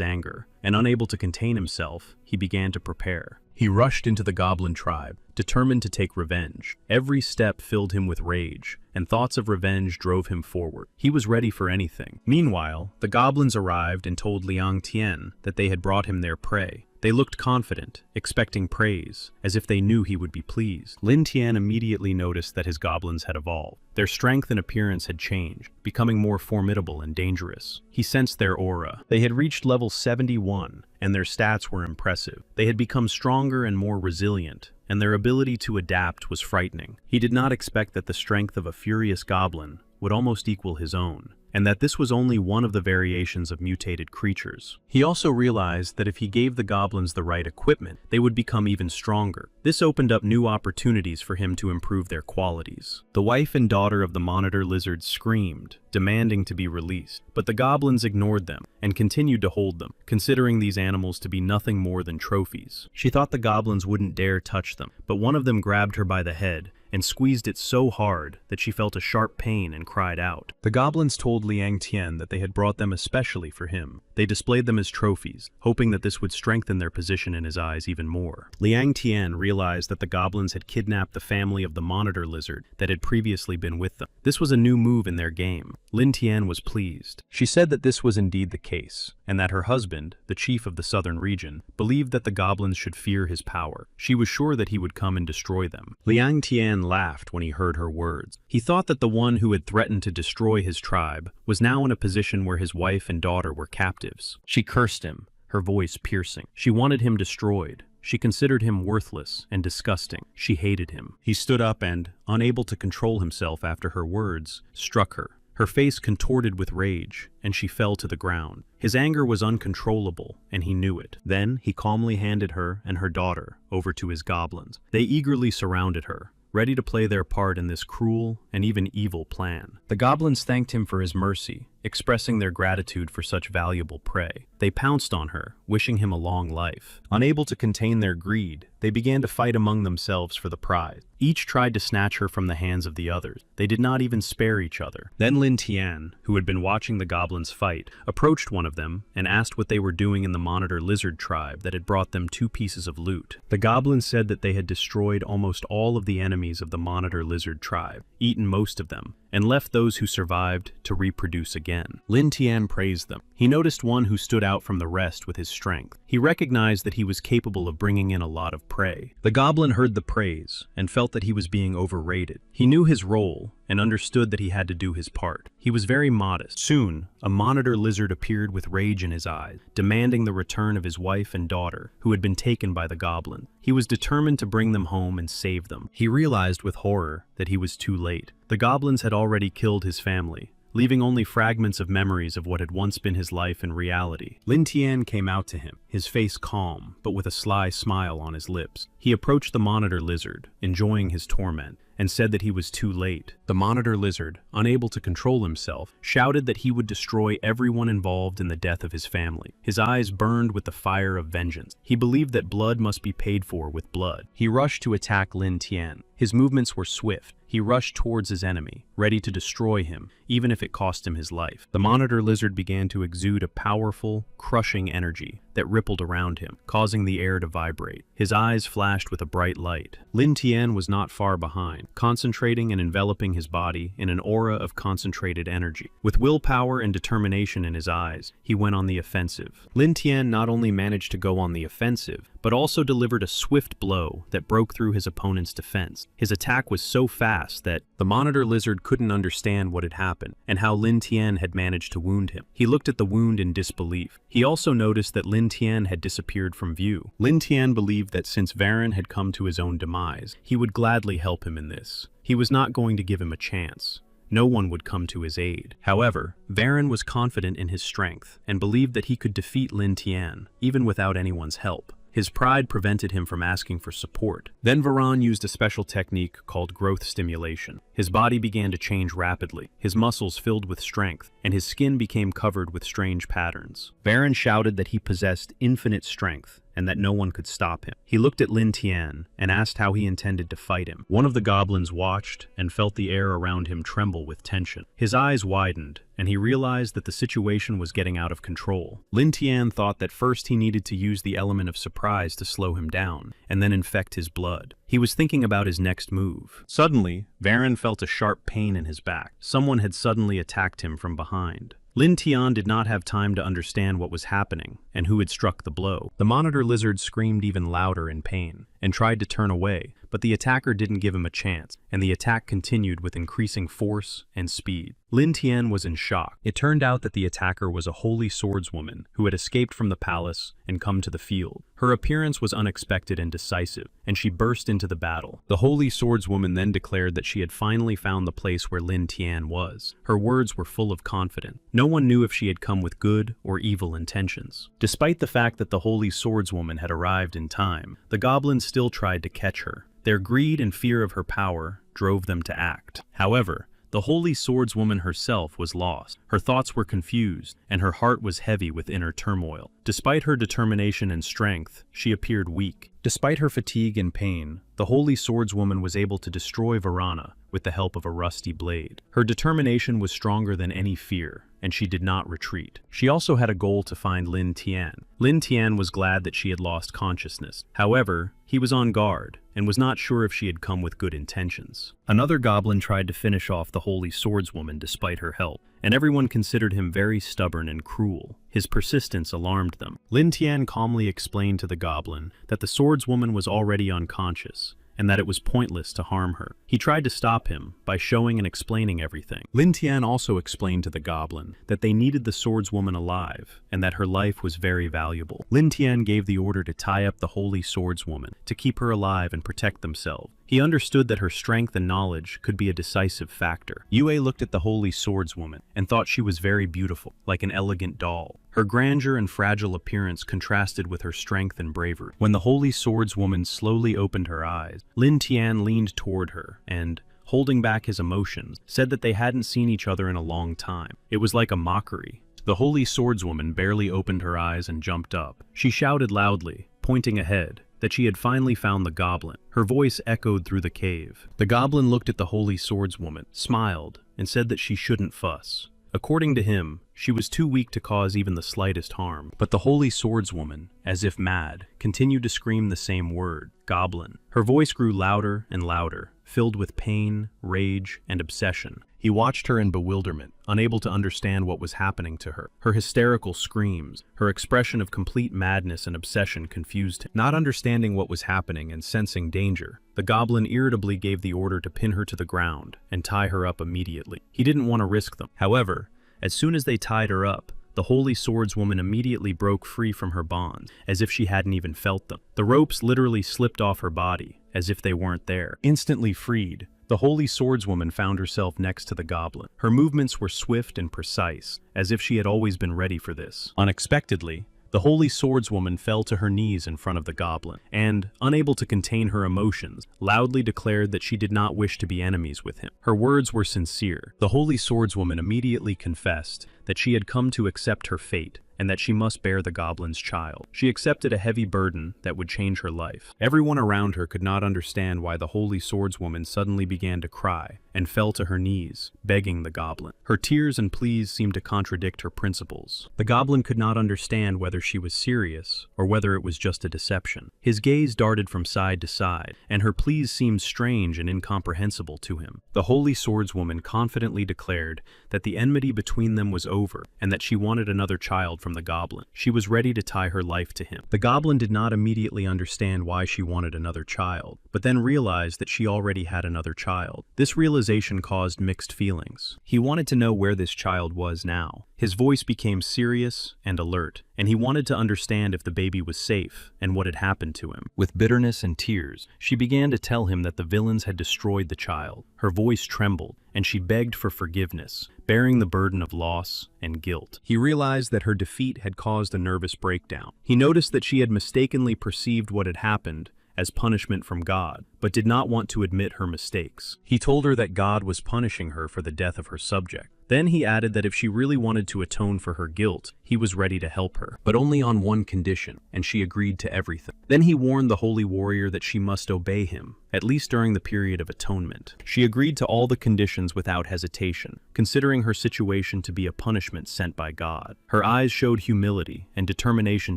anger, and unable to contain himself, he began to prepare. He rushed into the goblin tribe, determined to take revenge. Every step filled him with rage, and thoughts of revenge drove him forward. He was ready for anything. Meanwhile, the goblins arrived and told Liang Tian that they had brought him their prey. They looked confident, expecting praise, as if they knew he would be pleased. Lin Tian immediately noticed that his goblins had evolved. Their strength and appearance had changed, becoming more formidable and dangerous. He sensed their aura. They had reached level 71, and their stats were impressive. They had become stronger and more resilient, and their ability to adapt was frightening. He did not expect that the strength of a furious goblin would almost equal his own, and that this was only one of the variations of mutated creatures. He also realized that if he gave the goblins the right equipment, they would become even stronger. This opened up new opportunities for him to improve their qualities. The wife and daughter of the monitor lizard screamed, demanding to be released, but the goblins ignored them and continued to hold them, considering these animals to be nothing more than trophies. She thought the goblins wouldn't dare touch them, but one of them grabbed her by the head and squeezed it so hard that she felt a sharp pain and cried out. The goblins told Liang Tian that they had brought them especially for him. They displayed them as trophies, hoping that this would strengthen their position in his eyes even more. Liang Tian realized that the goblins had kidnapped the family of the monitor lizard that had previously been with them. This was a new move in their game. Lin Tian was pleased. She said that this was indeed the case, and that her husband, the chief of the southern region, believed that the goblins should fear his power. She was sure that he would come and destroy them. Liang Tian laughed when he heard her words. He thought that the one who had threatened to destroy his tribe was now in a position where his wife and daughter were captives. She cursed him, her voice piercing. She wanted him destroyed. She considered him worthless and disgusting. She hated him. He stood up and, unable to control himself after her words, struck her. Her face contorted with rage, and she fell to the ground. His anger was uncontrollable, and he knew it. Then he calmly handed her and her daughter over to his goblins. They eagerly surrounded her, ready to play their part in this cruel and even evil plan. The goblins thanked him for his mercy, expressing their gratitude for such valuable prey. They pounced on her, wishing him a long life. Unable to contain their greed, they began to fight among themselves for the prize. Each tried to snatch her from the hands of the others. They did not even spare each other. Then Lin Tian, who had been watching the goblins fight, approached one of them and asked what they were doing in the monitor lizard tribe that had brought them 2 pieces of loot. The goblins said that they had destroyed almost all of the enemies of the monitor lizard tribe, eaten most of them, and left those who survived to reproduce again. Lin Tian praised them. He noticed one who stood out from the rest with his strength. He recognized that he was capable of bringing in a lot of prey. The goblin heard the praise and felt that he was being overrated. He knew his role and understood that he had to do his part. He was very modest. Soon, a monitor lizard appeared with rage in his eyes, demanding the return of his wife and daughter, who had been taken by the goblin. He was determined to bring them home and save them. He realized with horror that he was too late. The goblins had already killed his family, leaving only fragments of memories of what had once been his life in reality. Lin Tian came out to him, his face calm, but with a sly smile on his lips. He approached the monitor lizard, enjoying his torment, and said that he was too late. The monitor lizard, unable to control himself, shouted that he would destroy everyone involved in the death of his family. His eyes burned with the fire of vengeance. He believed that blood must be paid for with blood. He rushed to attack Lin Tian. His movements were swift. He rushed towards his enemy, ready to destroy him, even if it cost him his life. The monitor lizard began to exude a powerful, crushing energy that rippled around him, causing the air to vibrate. His eyes flashed with a bright light. Lin Tian was not far behind, concentrating and enveloping his body in an aura of concentrated energy. With willpower and determination in his eyes, he went on the offensive. Lin Tian not only managed to go on the offensive, but also delivered a swift blow that broke through his opponent's defense. His attack was so fast that the monitor lizard couldn't understand what had happened and how Lin Tian had managed to wound him. He looked at the wound in disbelief. He also noticed that Lin Tian had disappeared from view. Lin Tian believed that since Varen had come to his own demise, he would gladly help him in this. He was not going to give him a chance. No one would come to his aid. However, Varen was confident in his strength and believed that he could defeat Lin Tian, even without anyone's help. His pride prevented him from asking for support. Then Varan used a special technique called growth stimulation. His body began to change rapidly, his muscles filled with strength, and his skin became covered with strange patterns. Varen shouted that he possessed infinite strength and that no one could stop him. He looked at Lin Tian and asked how he intended to fight him. One of the goblins watched and felt the air around him tremble with tension. His eyes widened, and he realized that the situation was getting out of control. Lin Tian thought that first he needed to use the element of surprise to slow him down, and then infect his blood. He was thinking about his next move. Suddenly, Varen felt a sharp pain in his back. Someone had suddenly attacked him from behind. Lin Tian did not have time to understand what was happening and who had struck the blow. The monitor lizard screamed even louder in pain and tried to turn away, but the attacker didn't give him a chance, and the attack continued with increasing force and speed. Lin Tian was in shock. It turned out that the attacker was a holy swordswoman who had escaped from the palace and come to the field. Her appearance was unexpected and decisive, and she burst into the battle. The holy swordswoman then declared that she had finally found the place where Lin Tian was. Her words were full of confidence. No one knew if she had come with good or evil intentions. Despite the fact that the holy swordswoman had arrived in time, the goblins still tried to catch her. Their greed and fear of her power drove them to act. However, the holy swordswoman herself was lost. Her thoughts were confused, and her heart was heavy with inner turmoil. Despite her determination and strength, she appeared weak. Despite her fatigue and pain, the holy swordswoman was able to destroy Varana with the help of a rusty blade. Her determination was stronger than any fear, and she did not retreat. She also had a goal to find Lin Tian. Lin Tian was glad that she had lost consciousness. However, he was on guard and was not sure if she had come with good intentions. Another goblin tried to finish off the holy swordswoman despite her help, and everyone considered him very stubborn and cruel. His persistence alarmed them. Lin Tian calmly explained to the goblin that the swordswoman was already unconscious, and that it was pointless to harm her. He tried to stop him by showing and explaining everything. Lin Tian also explained to the goblin that they needed the swordswoman alive, and that her life was very valuable. Lin Tian gave the order to tie up the holy swordswoman, to keep her alive and protect themselves. He understood that her strength and knowledge could be a decisive factor. Yue looked at the holy swordswoman and thought she was very beautiful, like an elegant doll. Her grandeur and fragile appearance contrasted with her strength and bravery. When the holy swordswoman slowly opened her eyes, Lin Tian leaned toward her and, holding back his emotions, said that they hadn't seen each other in a long time. It was like a mockery. The holy swordswoman barely opened her eyes and jumped up. She shouted loudly, pointing ahead, that she had finally found the goblin. Her voice echoed through the cave. The goblin looked at the holy swordswoman, smiled, and said that she shouldn't fuss. According to him, she was too weak to cause even the slightest harm. But the holy swordswoman, as if mad, continued to scream the same word, goblin. Her voice grew louder and louder, filled with pain, rage, and obsession. He watched her in bewilderment, unable to understand what was happening to her. Her hysterical screams, her expression of complete madness and obsession confused him. Not understanding what was happening and sensing danger, the goblin irritably gave the order to pin her to the ground and tie her up immediately. He didn't want to risk them. However, as soon as they tied her up, the holy swordswoman immediately broke free from her bonds, as if she hadn't even felt them. The ropes literally slipped off her body, as if they weren't there. Instantly freed, the holy swordswoman found herself next to the goblin. Her movements were swift and precise, as if she had always been ready for this. Unexpectedly, the holy swordswoman fell to her knees in front of the goblin, and, unable to contain her emotions, loudly declared that she did not wish to be enemies with him. Her words were sincere. The holy swordswoman immediately confessed that she had come to accept her fate and that she must bear the goblin's child. She accepted a heavy burden that would change her life. Everyone around her could not understand why the holy swordswoman suddenly began to cry and fell to her knees, begging the goblin. Her tears and pleas seemed to contradict her principles. The goblin could not understand whether she was serious or whether it was just a deception. His gaze darted from side to side, and her pleas seemed strange and incomprehensible to him. The holy swordswoman confidently declared that the enmity between them was over and that she wanted another child from the goblin. She was ready to tie her life to him. The goblin did not immediately understand why she wanted another child, but then realized that she already had another child. This realization caused mixed feelings. He wanted to know where this child was now. His voice became serious and alert, and he wanted to understand if the baby was safe and what had happened to him. With bitterness and tears, she began to tell him that the villains had destroyed the child. Her voice trembled, and she begged for forgiveness, bearing the burden of loss and guilt. He realized that her defeat had caused a nervous breakdown. He noticed that she had mistakenly perceived what had happened as punishment from God, but did not want to admit her mistakes. He told her that God was punishing her for the death of her subject. Then he added that if she really wanted to atone for her guilt, he was ready to help her, but only on one condition, and she agreed to everything. Then he warned the holy warrior that she must obey him, at least during the period of atonement. She agreed to all the conditions without hesitation, considering her situation to be a punishment sent by God. Her eyes showed humility and determination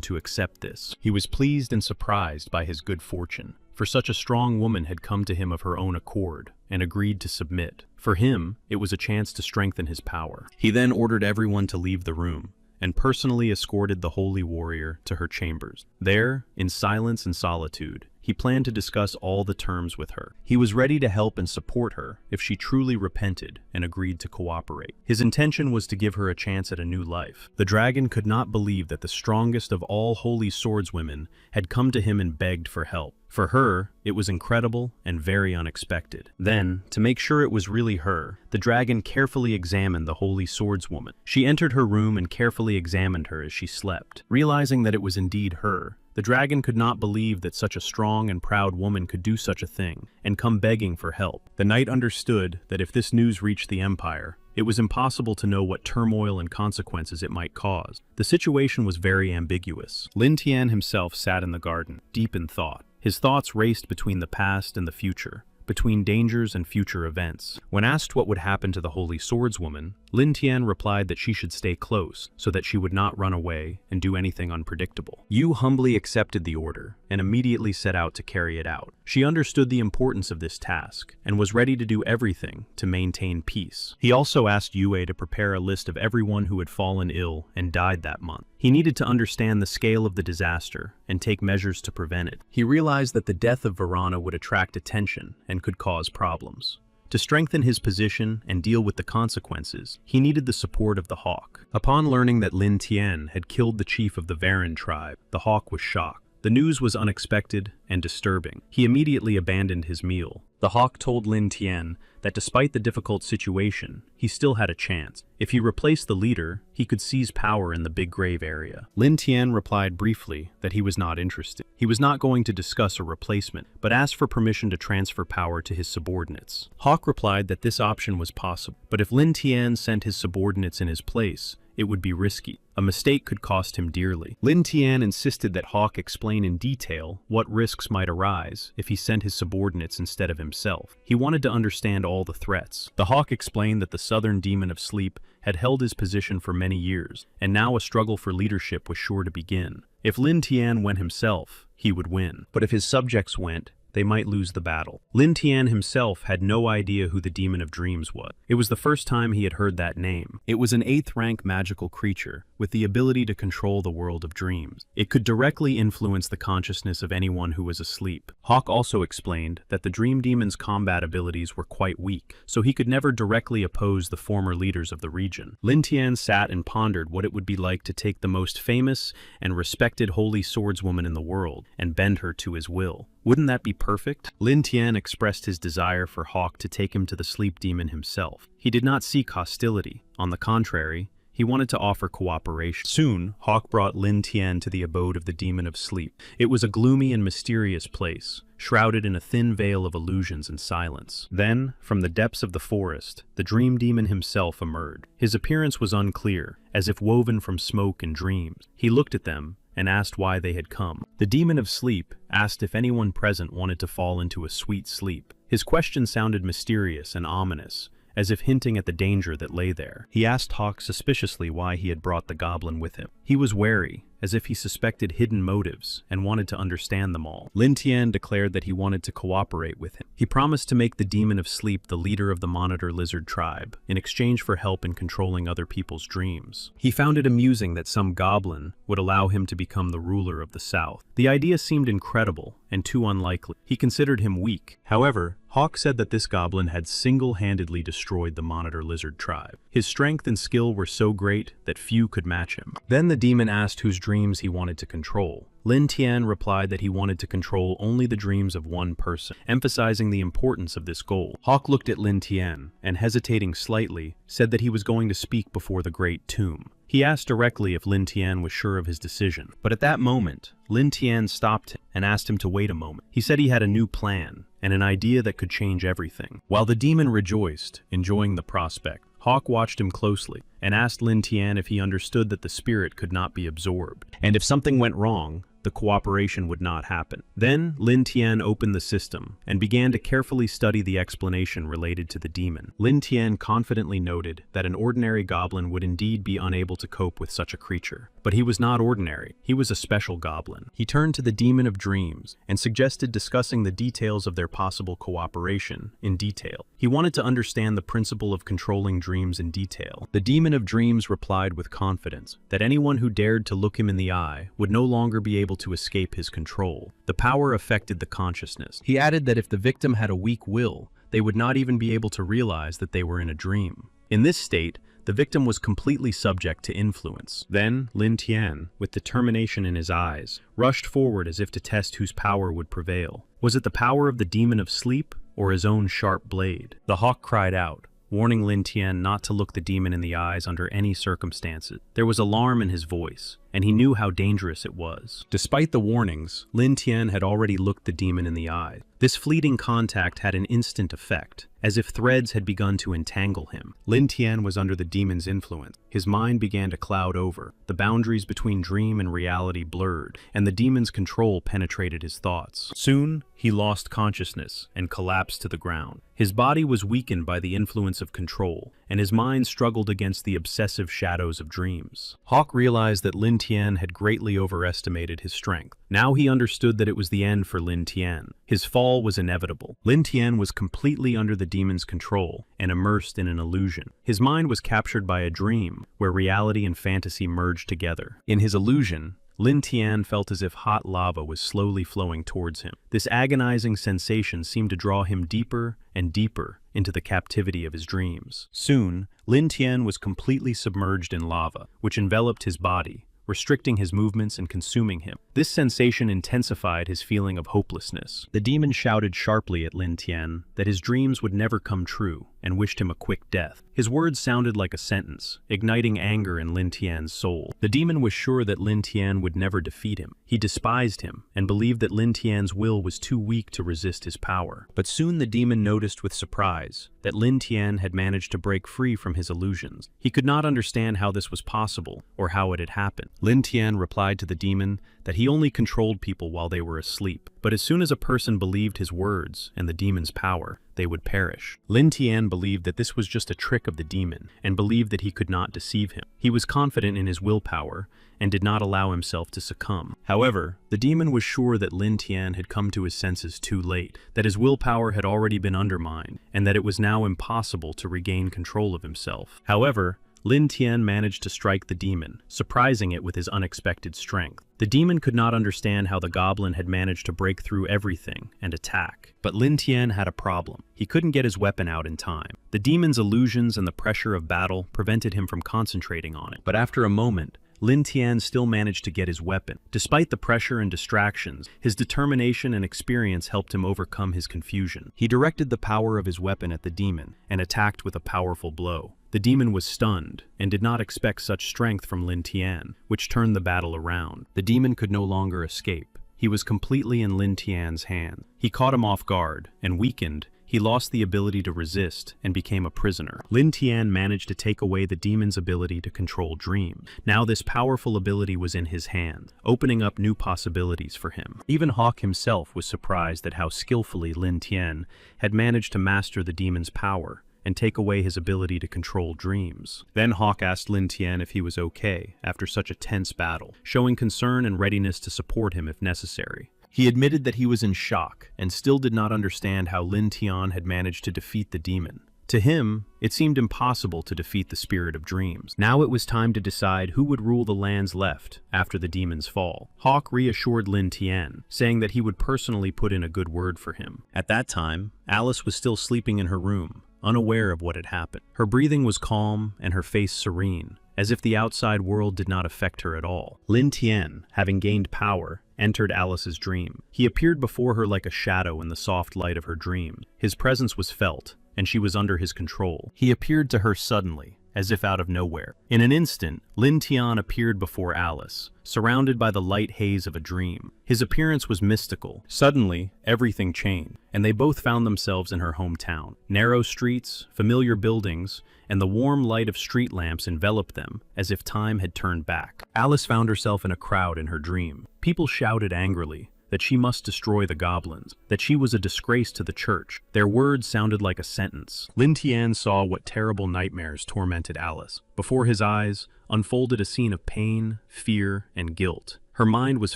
to accept this. He was pleased and surprised by his good fortune, for such a strong woman had come to him of her own accord and agreed to submit. For him, it was a chance to strengthen his power. He then ordered everyone to leave the room and personally escorted the holy warrior to her chambers. There, in silence and solitude, he planned to discuss all the terms with her. He was ready to help and support her if she truly repented and agreed to cooperate. His intention was to give her a chance at a new life. The dragon could not believe that the strongest of all holy swordswomen had come to him and begged for help. For her, it was incredible and very unexpected. Then, to make sure it was really her, the dragon carefully examined the holy swordswoman. She entered her room and carefully examined her as she slept. Realizing that it was indeed her, the dragon could not believe that such a strong and proud woman could do such a thing and come begging for help. The knight understood that if this news reached the empire, it was impossible to know what turmoil and consequences it might cause. The situation was very ambiguous. Lin Tian himself sat in the garden, deep in thought. His thoughts raced between the past and the future, between dangers and future events. When asked what would happen to the holy swordswoman, Lin Tian replied that she should stay close so that she would not run away and do anything unpredictable. Yu humbly accepted the order and immediately set out to carry it out. She understood the importance of this task and was ready to do everything to maintain peace. He also asked Yue to prepare a list of everyone who had fallen ill and died that month. He needed to understand the scale of the disaster and take measures to prevent it. He realized that the death of Varana would attract attention and could cause problems. To strengthen his position and deal with the consequences, he needed the support of the hawk. Upon learning that Lin Tian had killed the chief of the Varan tribe, the hawk was shocked. The news was unexpected and disturbing. He immediately abandoned his meal. The hawk told Lin Tian that despite the difficult situation, he still had a chance. If he replaced the leader, he could seize power in the Big Grave area. Lin Tian replied briefly that he was not interested. He was not going to discuss a replacement, but asked for permission to transfer power to his subordinates. Hawk replied that this option was possible, but if Lin Tian sent his subordinates in his place, it would be risky. A mistake could cost him dearly. Lin Tian insisted that Hawk explain in detail what risks might arise if he sent his subordinates instead of himself. He wanted to understand all the threats. The Hawk explained that the Southern Demon of Sleep had held his position for many years, and now a struggle for leadership was sure to begin. If Lin Tian went himself, he would win. But if his subjects went, they might lose the battle. Lin Tian himself had no idea who the Demon of Dreams was. It was the first time he had heard that name. It was an 8th rank magical creature with the ability to control the world of dreams. It could directly influence the consciousness of anyone who was asleep. Hawk also explained that the Dream Demon's combat abilities were quite weak, so he could never directly oppose the former leaders of the region. Lin Tian sat and pondered what it would be like to take the most famous and respected holy swordswoman in the world and bend her to his will. Wouldn't that be perfect? Lin Tian expressed his desire for Hawk to take him to the sleep demon himself. He did not seek hostility. On the contrary, He wanted to offer cooperation. Soon, Hawk brought Lin Tian to the abode of the Demon of Sleep. It was a gloomy and mysterious place, shrouded in a thin veil of illusions and silence. Then, from the depths of the forest, the dream demon himself emerged. His appearance was unclear, as if woven from smoke and dreams. He looked at them and asked why they had come. The Demon of Sleep asked if anyone present wanted to fall into a sweet sleep. His question sounded mysterious and ominous, as if hinting at the danger that lay there. He asked Hawk suspiciously why he had brought the goblin with him. He was wary, as if he suspected hidden motives and wanted to understand them all. Lin Tian declared that he wanted to cooperate with him. He promised to make the Demon of Sleep the leader of the Monitor Lizard tribe, in exchange for help in controlling other people's dreams. He found it amusing that some goblin would allow him to become the ruler of the South. The idea seemed incredible and too unlikely. He considered him weak. However, Hawk said that this goblin had single-handedly destroyed the Monitor Lizard tribe. His strength and skill were so great that few could match him. Then the demon asked whose dreams he wanted to control. Lin Tian replied that he wanted to control only the dreams of one person, emphasizing the importance of this goal. Hawk looked at Lin Tian and, hesitating slightly, said that he was going to speak before the Great Tomb. He asked directly if Lin Tian was sure of his decision, but at that moment, Lin Tian stopped him and asked him to wait a moment. He said he had a new plan and an idea that could change everything. While the demon rejoiced, enjoying the prospect, Hawk watched him closely and asked Lin Tian if he understood that the spirit could not be absorbed, and if something went wrong, the cooperation would not happen. Then Lin Tian opened the system and began to carefully study the explanation related to the demon. Lin Tian confidently noted that an ordinary goblin would indeed be unable to cope with such a creature. But he was not ordinary. He was a special goblin. He turned to the Demon of Dreams and suggested discussing the details of their possible cooperation in detail. He wanted to understand the principle of controlling dreams in detail. The Demon of Dreams replied with confidence that anyone who dared to look him in the eye would no longer be able to escape his control. The power affected the consciousness. He added that if the victim had a weak will, they would not even be able to realize that they were in a dream. In this state, the victim was completely subject to influence. Then, Lin Tian, with determination in his eyes, rushed forward as if to test whose power would prevail. Was it the power of the Demon of Sleep, or his own sharp blade? The hawk cried out, warning Lin Tian not to look the demon in the eyes under any circumstances. There was alarm in his voice, and he knew how dangerous it was. Despite the warnings, Lin Tian had already looked the demon in the eye. This fleeting contact had an instant effect, as if threads had begun to entangle him. Lin Tian was under the demon's influence. His mind began to cloud over. The boundaries between dream and reality blurred, and the demon's control penetrated his thoughts. Soon, he lost consciousness and collapsed to the ground. His body was weakened by the influence of control, and his mind struggled against the obsessive shadows of dreams. Hawk realized that Lin Tian had greatly overestimated his strength. Now he understood that it was the end for Lin Tian. His fall was inevitable. Lin Tian was completely under the demon's control and immersed in an illusion. His mind was captured by a dream where reality and fantasy merged together. In his illusion, Lin Tian felt as if hot lava was slowly flowing towards him. This agonizing sensation seemed to draw him deeper and deeper into the captivity of his dreams. Soon, Lin Tian was completely submerged in lava, which enveloped his body, restricting his movements and consuming him. This sensation intensified his feeling of hopelessness. The demon shouted sharply at Lin Tian that his dreams would never come true and wished him a quick death. His words sounded like a sentence, igniting anger in Lin Tian's soul. The demon was sure that Lin Tian would never defeat him. He despised him and believed that Lin Tian's will was too weak to resist his power. But soon the demon noticed with surprise that Lin Tian had managed to break free from his illusions. He could not understand how this was possible or how it had happened. Lin Tian replied to the demon that he only controlled people while they were asleep. But as soon as a person believed his words and the demon's power, they would perish. Lin Tian believed that this was just a trick of the demon and believed that he could not deceive him. He was confident in his willpower and did not allow himself to succumb. However, the demon was sure that Lin Tian had come to his senses too late, that his willpower had already been undermined, and that it was now impossible to regain control of himself. However, Lin Tian managed to strike the demon, surprising it with his unexpected strength. The demon could not understand how the goblin had managed to break through everything and attack. But Lin Tian had a problem. He couldn't get his weapon out in time. The demon's illusions and the pressure of battle prevented him from concentrating on it. But after a moment, Lin Tian still managed to get his weapon. Despite the pressure and distractions, his determination and experience helped him overcome his confusion. He directed the power of his weapon at the demon and attacked with a powerful blow. The demon was stunned and did not expect such strength from Lin Tian, which turned the battle around. The demon could no longer escape. He was completely in Lin Tian's hand. He caught him off guard, and weakened, he lost the ability to resist and became a prisoner. Lin Tian managed to take away the demon's ability to control dreams. Now this powerful ability was in his hand, opening up new possibilities for him. Even Hawk himself was surprised at how skillfully Lin Tian had managed to master the demon's power and take away his ability to control dreams. Then Hawk asked Lin Tian if he was okay after such a tense battle, showing concern and readiness to support him if necessary. He admitted that he was in shock and still did not understand how Lin Tian had managed to defeat the demon. To him, it seemed impossible to defeat the spirit of dreams. Now it was time to decide who would rule the lands left after the demon's fall. Hawk reassured Lin Tian, saying that he would personally put in a good word for him. At that time, Alice was still sleeping in her room, unaware of what had happened. Her breathing was calm and her face serene, as if the outside world did not affect her at all. Lin Tian, having gained power, entered Alice's dream. He appeared before her like a shadow in the soft light of her dream. His presence was felt, and she was under his control. He appeared to her suddenly, as if out of nowhere. In an instant, Lin Tian appeared before Alice, surrounded by the light haze of a dream. His appearance was mystical. Suddenly, everything changed, and they both found themselves in her hometown. Narrow streets, familiar buildings, and the warm light of street lamps enveloped them, as if time had turned back. Alice found herself in a crowd in her dream. People shouted angrily that she must destroy the goblins, that she was a disgrace to the church. Their words sounded like a sentence. Lin Tian saw what terrible nightmares tormented Alice. Before his eyes unfolded a scene of pain, fear, and guilt. Her mind was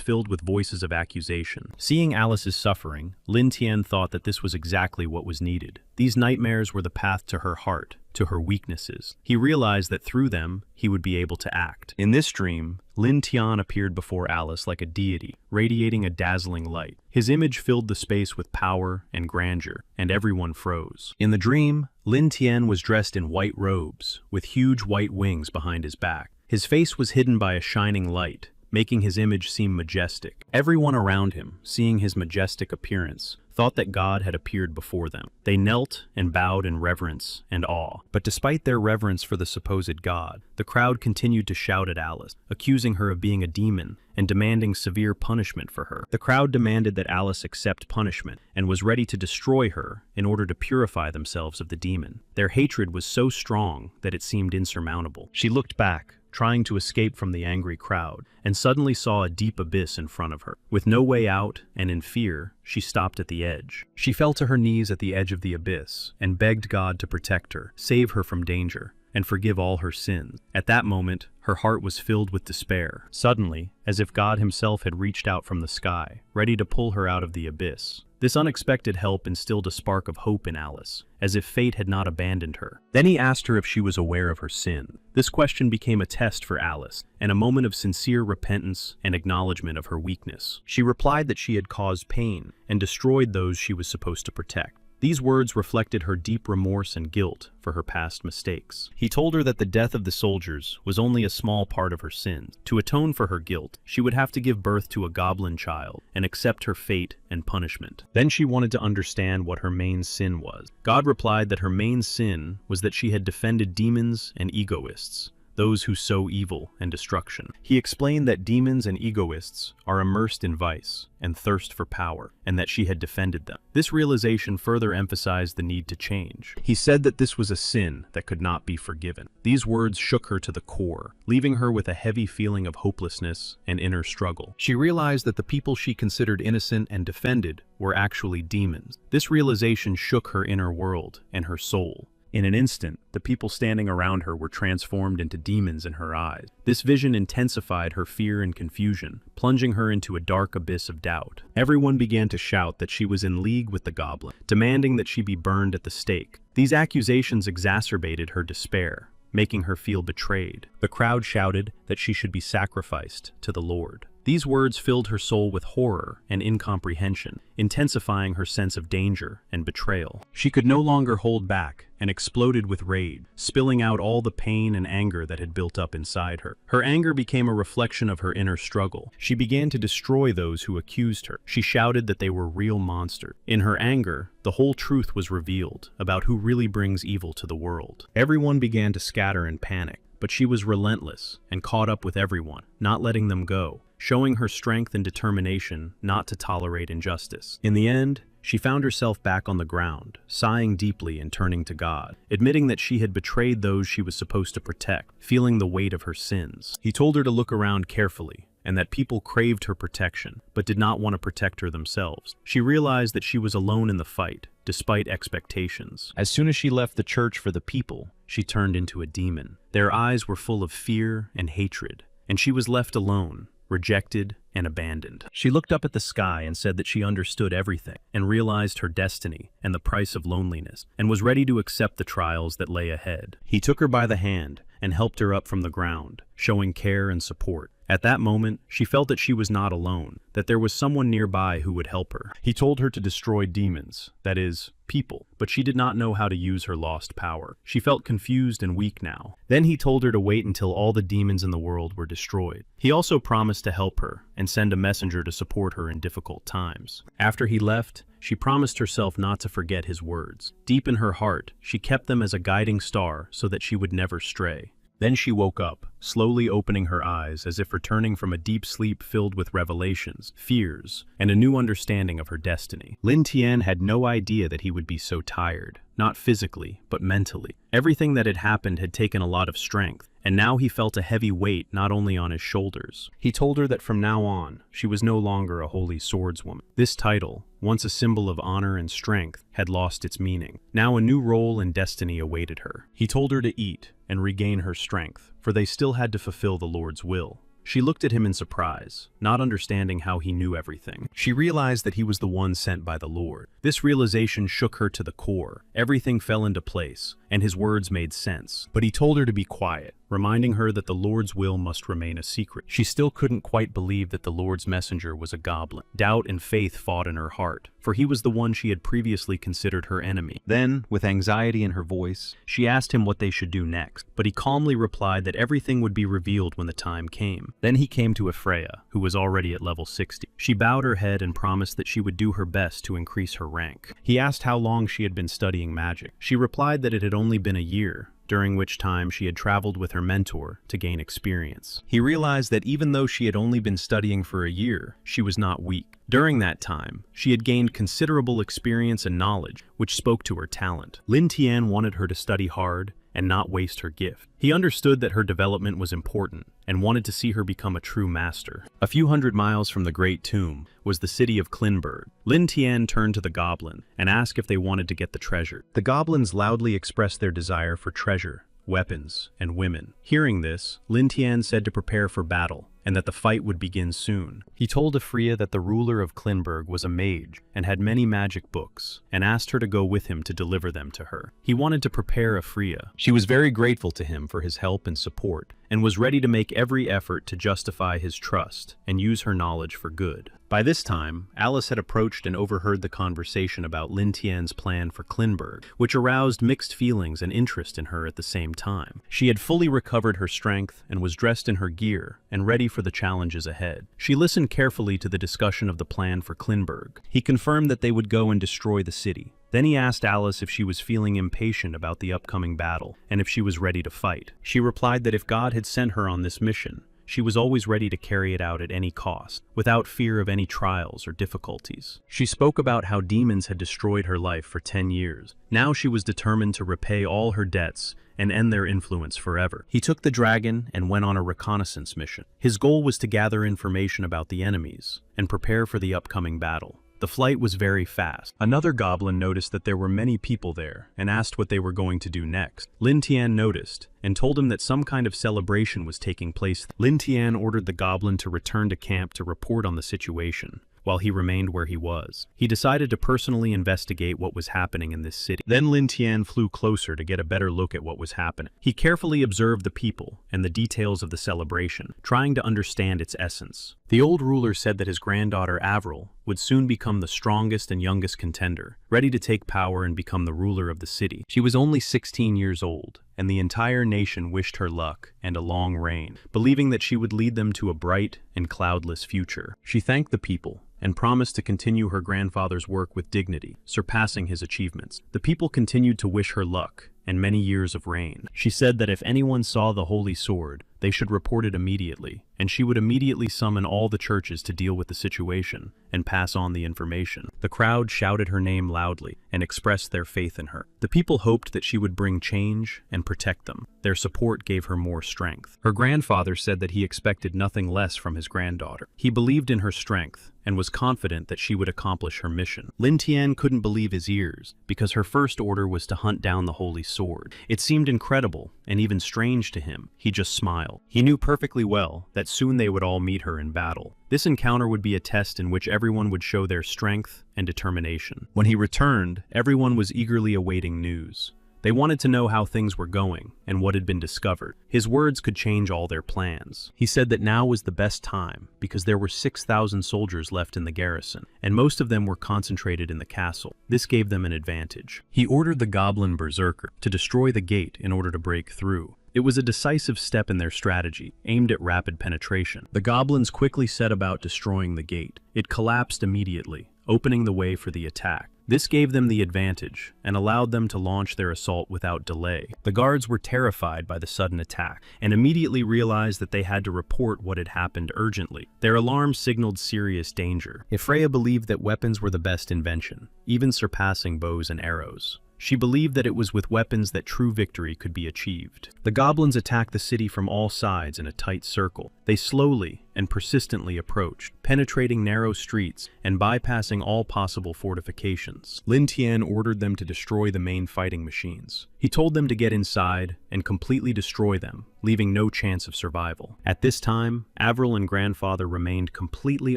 filled with voices of accusation. Seeing Alice's suffering, Lin Tian thought that this was exactly what was needed. These nightmares were the path to her heart, to her weaknesses. He realized that through them, he would be able to act. In this dream, Lin Tian appeared before Alice like a deity, radiating a dazzling light. His image filled the space with power and grandeur, and everyone froze. In the dream, Lin Tian was dressed in white robes, with huge white wings behind his back. His face was hidden by a shining light, making his image seem majestic. Everyone around him, seeing his majestic appearance, thought that God had appeared before them. They knelt and bowed in reverence and awe. But despite their reverence for the supposed God, the crowd continued to shout at Alice, accusing her of being a demon and demanding severe punishment for her. The crowd demanded that Alice accept punishment and was ready to destroy her in order to purify themselves of the demon. Their hatred was so strong that it seemed insurmountable. She looked back, trying to escape from the angry crowd, and suddenly saw a deep abyss in front of her. With no way out, and in fear, she stopped at the edge. She fell to her knees at the edge of the abyss, and begged God to protect her, save her from danger, and forgive all her sins. At that moment, her heart was filled with despair. Suddenly, as if God himself had reached out from the sky, ready to pull her out of the abyss. This unexpected help instilled a spark of hope in Alice, as if fate had not abandoned her. Then he asked her if she was aware of her sin. This question became a test for Alice, and a moment of sincere repentance and acknowledgement of her weakness. She replied that she had caused pain and destroyed those she was supposed to protect. These words reflected her deep remorse and guilt for her past mistakes. He told her that the death of the soldiers was only a small part of her sins. To atone for her guilt, she would have to give birth to a goblin child and accept her fate and punishment. Then she wanted to understand what her main sin was. God replied that her main sin was that she had defended demons and egoists, those who sow evil and destruction. He explained that demons and egoists are immersed in vice and thirst for power, and that she had defended them. This realization further emphasized the need to change. He said that this was a sin that could not be forgiven. These words shook her to the core, leaving her with a heavy feeling of hopelessness and inner struggle. She realized that the people she considered innocent and defended were actually demons. This realization shook her inner world and her soul. In an instant, the people standing around her were transformed into demons in her eyes. This vision intensified her fear and confusion, plunging her into a dark abyss of doubt. Everyone began to shout that she was in league with the goblin, demanding that she be burned at the stake. These accusations exacerbated her despair, making her feel betrayed. The crowd shouted that she should be sacrificed to the Lord. These words filled her soul with horror and incomprehension, intensifying her sense of danger and betrayal. She could no longer hold back and exploded with rage, spilling out all the pain and anger that had built up inside her. Her anger became a reflection of her inner struggle. She began to destroy those who accused her. She shouted that they were real monsters. In her anger, the whole truth was revealed about who really brings evil to the world. Everyone began to scatter in panic, but she was relentless and caught up with everyone, not letting them go, showing her strength and determination not to tolerate injustice. In the end, she found herself back on the ground, sighing deeply and turning to God, admitting that she had betrayed those she was supposed to protect, feeling the weight of her sins. He told her to look around carefully, and that people craved her protection, but did not want to protect her themselves. She realized that she was alone in the fight, despite expectations. As soon as she left the church for the people, she turned into a demon. Their eyes were full of fear and hatred, and she was left alone, rejected and abandoned. She looked up at the sky and said that she understood everything, and realized her destiny and the price of loneliness, and was ready to accept the trials that lay ahead. He took her by the hand and helped her up from the ground, showing care and support. At that moment, she felt that she was not alone, that there was someone nearby who would help her. He told her to destroy demons, that is, people, but she did not know how to use her lost power. She felt confused and weak now. Then he told her to wait until all the demons in the world were destroyed. He also promised to help her and send a messenger to support her in difficult times. After he left, she promised herself not to forget his words. Deep in her heart, she kept them as a guiding star so that she would never stray. Then she woke up, slowly opening her eyes as if returning from a deep sleep filled with revelations, fears, and a new understanding of her destiny. Lin Tian had no idea that he would be so tired, not physically, but mentally. Everything that had happened had taken a lot of strength, and now he felt a heavy weight not only on his shoulders. He told her that from now on, she was no longer a holy swordswoman. This title, once a symbol of honor and strength, had lost its meaning. Now a new role and destiny awaited her. He told her to eat and regain her strength, for they still had to fulfill the Lord's will. She looked at him in surprise, not understanding how he knew everything. She realized that he was the one sent by the Lord. This realization shook her to the core. Everything fell into place, and his words made sense. But he told her to be quiet, reminding her that the Lord's will must remain a secret. She still couldn't quite believe that the Lord's messenger was a goblin. Doubt and faith fought in her heart, for he was the one she had previously considered her enemy. Then, with anxiety in her voice, she asked him what they should do next, but he calmly replied that everything would be revealed when the time came. Then he came to Freya, who was already at level 60. She bowed her head and promised that she would do her best to increase her rank. He asked how long she had been studying magic. She replied that it had only been a year, during which time she had traveled with her mentor to gain experience. He realized that even though she had only been studying for a year, she was not weak. During that time, she had gained considerable experience and knowledge, which spoke to her talent. Lin Tian wanted her to study hard and not waste her gift. He understood that her development was important and wanted to see her become a true master. A few hundred miles from the Great Tomb was the city of Klinberg. Lin Tian turned to the goblin and asked if they wanted to get the treasure. The goblins loudly expressed their desire for treasure, weapons, and women. Hearing this, Lin Tian said to prepare for battle, and that the fight would begin soon. He told Freya that the ruler of Klinberg was a mage and had many magic books, and asked her to go with him to deliver them to her. He wanted to prepare Freya. She was very grateful to him for his help and support, and was ready to make every effort to justify his trust and use her knowledge for good. By this time, Alice had approached and overheard the conversation about Lin Tian's plan for Klinberg, which aroused mixed feelings and interest in her at the same time. She had fully recovered her strength and was dressed in her gear and ready for the challenges ahead. She listened carefully to the discussion of the plan for Klinberg. He confirmed that they would go and destroy the city. Then he asked Alice if she was feeling impatient about the upcoming battle and if she was ready to fight. She replied that if God had sent her on this mission, she was always ready to carry it out at any cost, without fear of any trials or difficulties. She spoke about how demons had destroyed her life for 10 years. Now she was determined to repay all her debts and end their influence forever. He took the dragon and went on a reconnaissance mission. His goal was to gather information about the enemies and prepare for the upcoming battle. The flight was very fast. Another goblin noticed that there were many people there and asked what they were going to do next. Lin Tian noticed and told him that some kind of celebration was taking place. Lin Tian ordered the goblin to return to camp to report on the situation, while he remained where he was. He decided to personally investigate what was happening in this city. Then Lin Tian flew closer to get a better look at what was happening. He carefully observed the people and the details of the celebration, trying to understand its essence. The old ruler said that his granddaughter Avril would soon become the strongest and youngest contender, ready to take power and become the ruler of the city. She was only 16 years old, and the entire nation wished her luck and a long reign, believing that she would lead them to a bright and cloudless future. She thanked the people and promised to continue her grandfather's work with dignity, surpassing his achievements. The people continued to wish her luck and many years of reign. She said that if anyone saw the holy sword, they should report it immediately, and she would immediately summon all the churches to deal with the situation and pass on the information. The crowd shouted her name loudly and expressed their faith in her. The people hoped that she would bring change and protect them. Their support gave her more strength. Her grandfather said that he expected nothing less from his granddaughter. He believed in her strength and was confident that she would accomplish her mission. Lin Tian couldn't believe his ears, because her first order was to hunt down the holy sword. It seemed incredible and even strange to him. He just smiled. He knew perfectly well that soon they would all meet her in battle. This encounter would be a test in which everyone would show their strength and determination. When he returned, everyone was eagerly awaiting news. They wanted to know how things were going and what had been discovered. His words could change all their plans. He said that now was the best time because there were 6,000 soldiers left in the garrison, and most of them were concentrated in the castle. This gave them an advantage. He ordered the Goblin Berserker to destroy the gate in order to break through. It was a decisive step in their strategy, aimed at rapid penetration. The goblins quickly set about destroying the gate. It collapsed immediately, opening the way for the attack. This gave them the advantage and allowed them to launch their assault without delay. The guards were terrified by the sudden attack and immediately realized that they had to report what had happened urgently. Their alarm signaled serious danger. Freya believed that weapons were the best invention, even surpassing bows and arrows. She believed that it was with weapons that true victory could be achieved. The goblins attacked the city from all sides in a tight circle. They slowly and persistently approached, penetrating narrow streets and bypassing all possible fortifications. Lin Tian ordered them to destroy the main fighting machines. He told them to get inside and completely destroy them, leaving no chance of survival. At this time, Avril and grandfather remained completely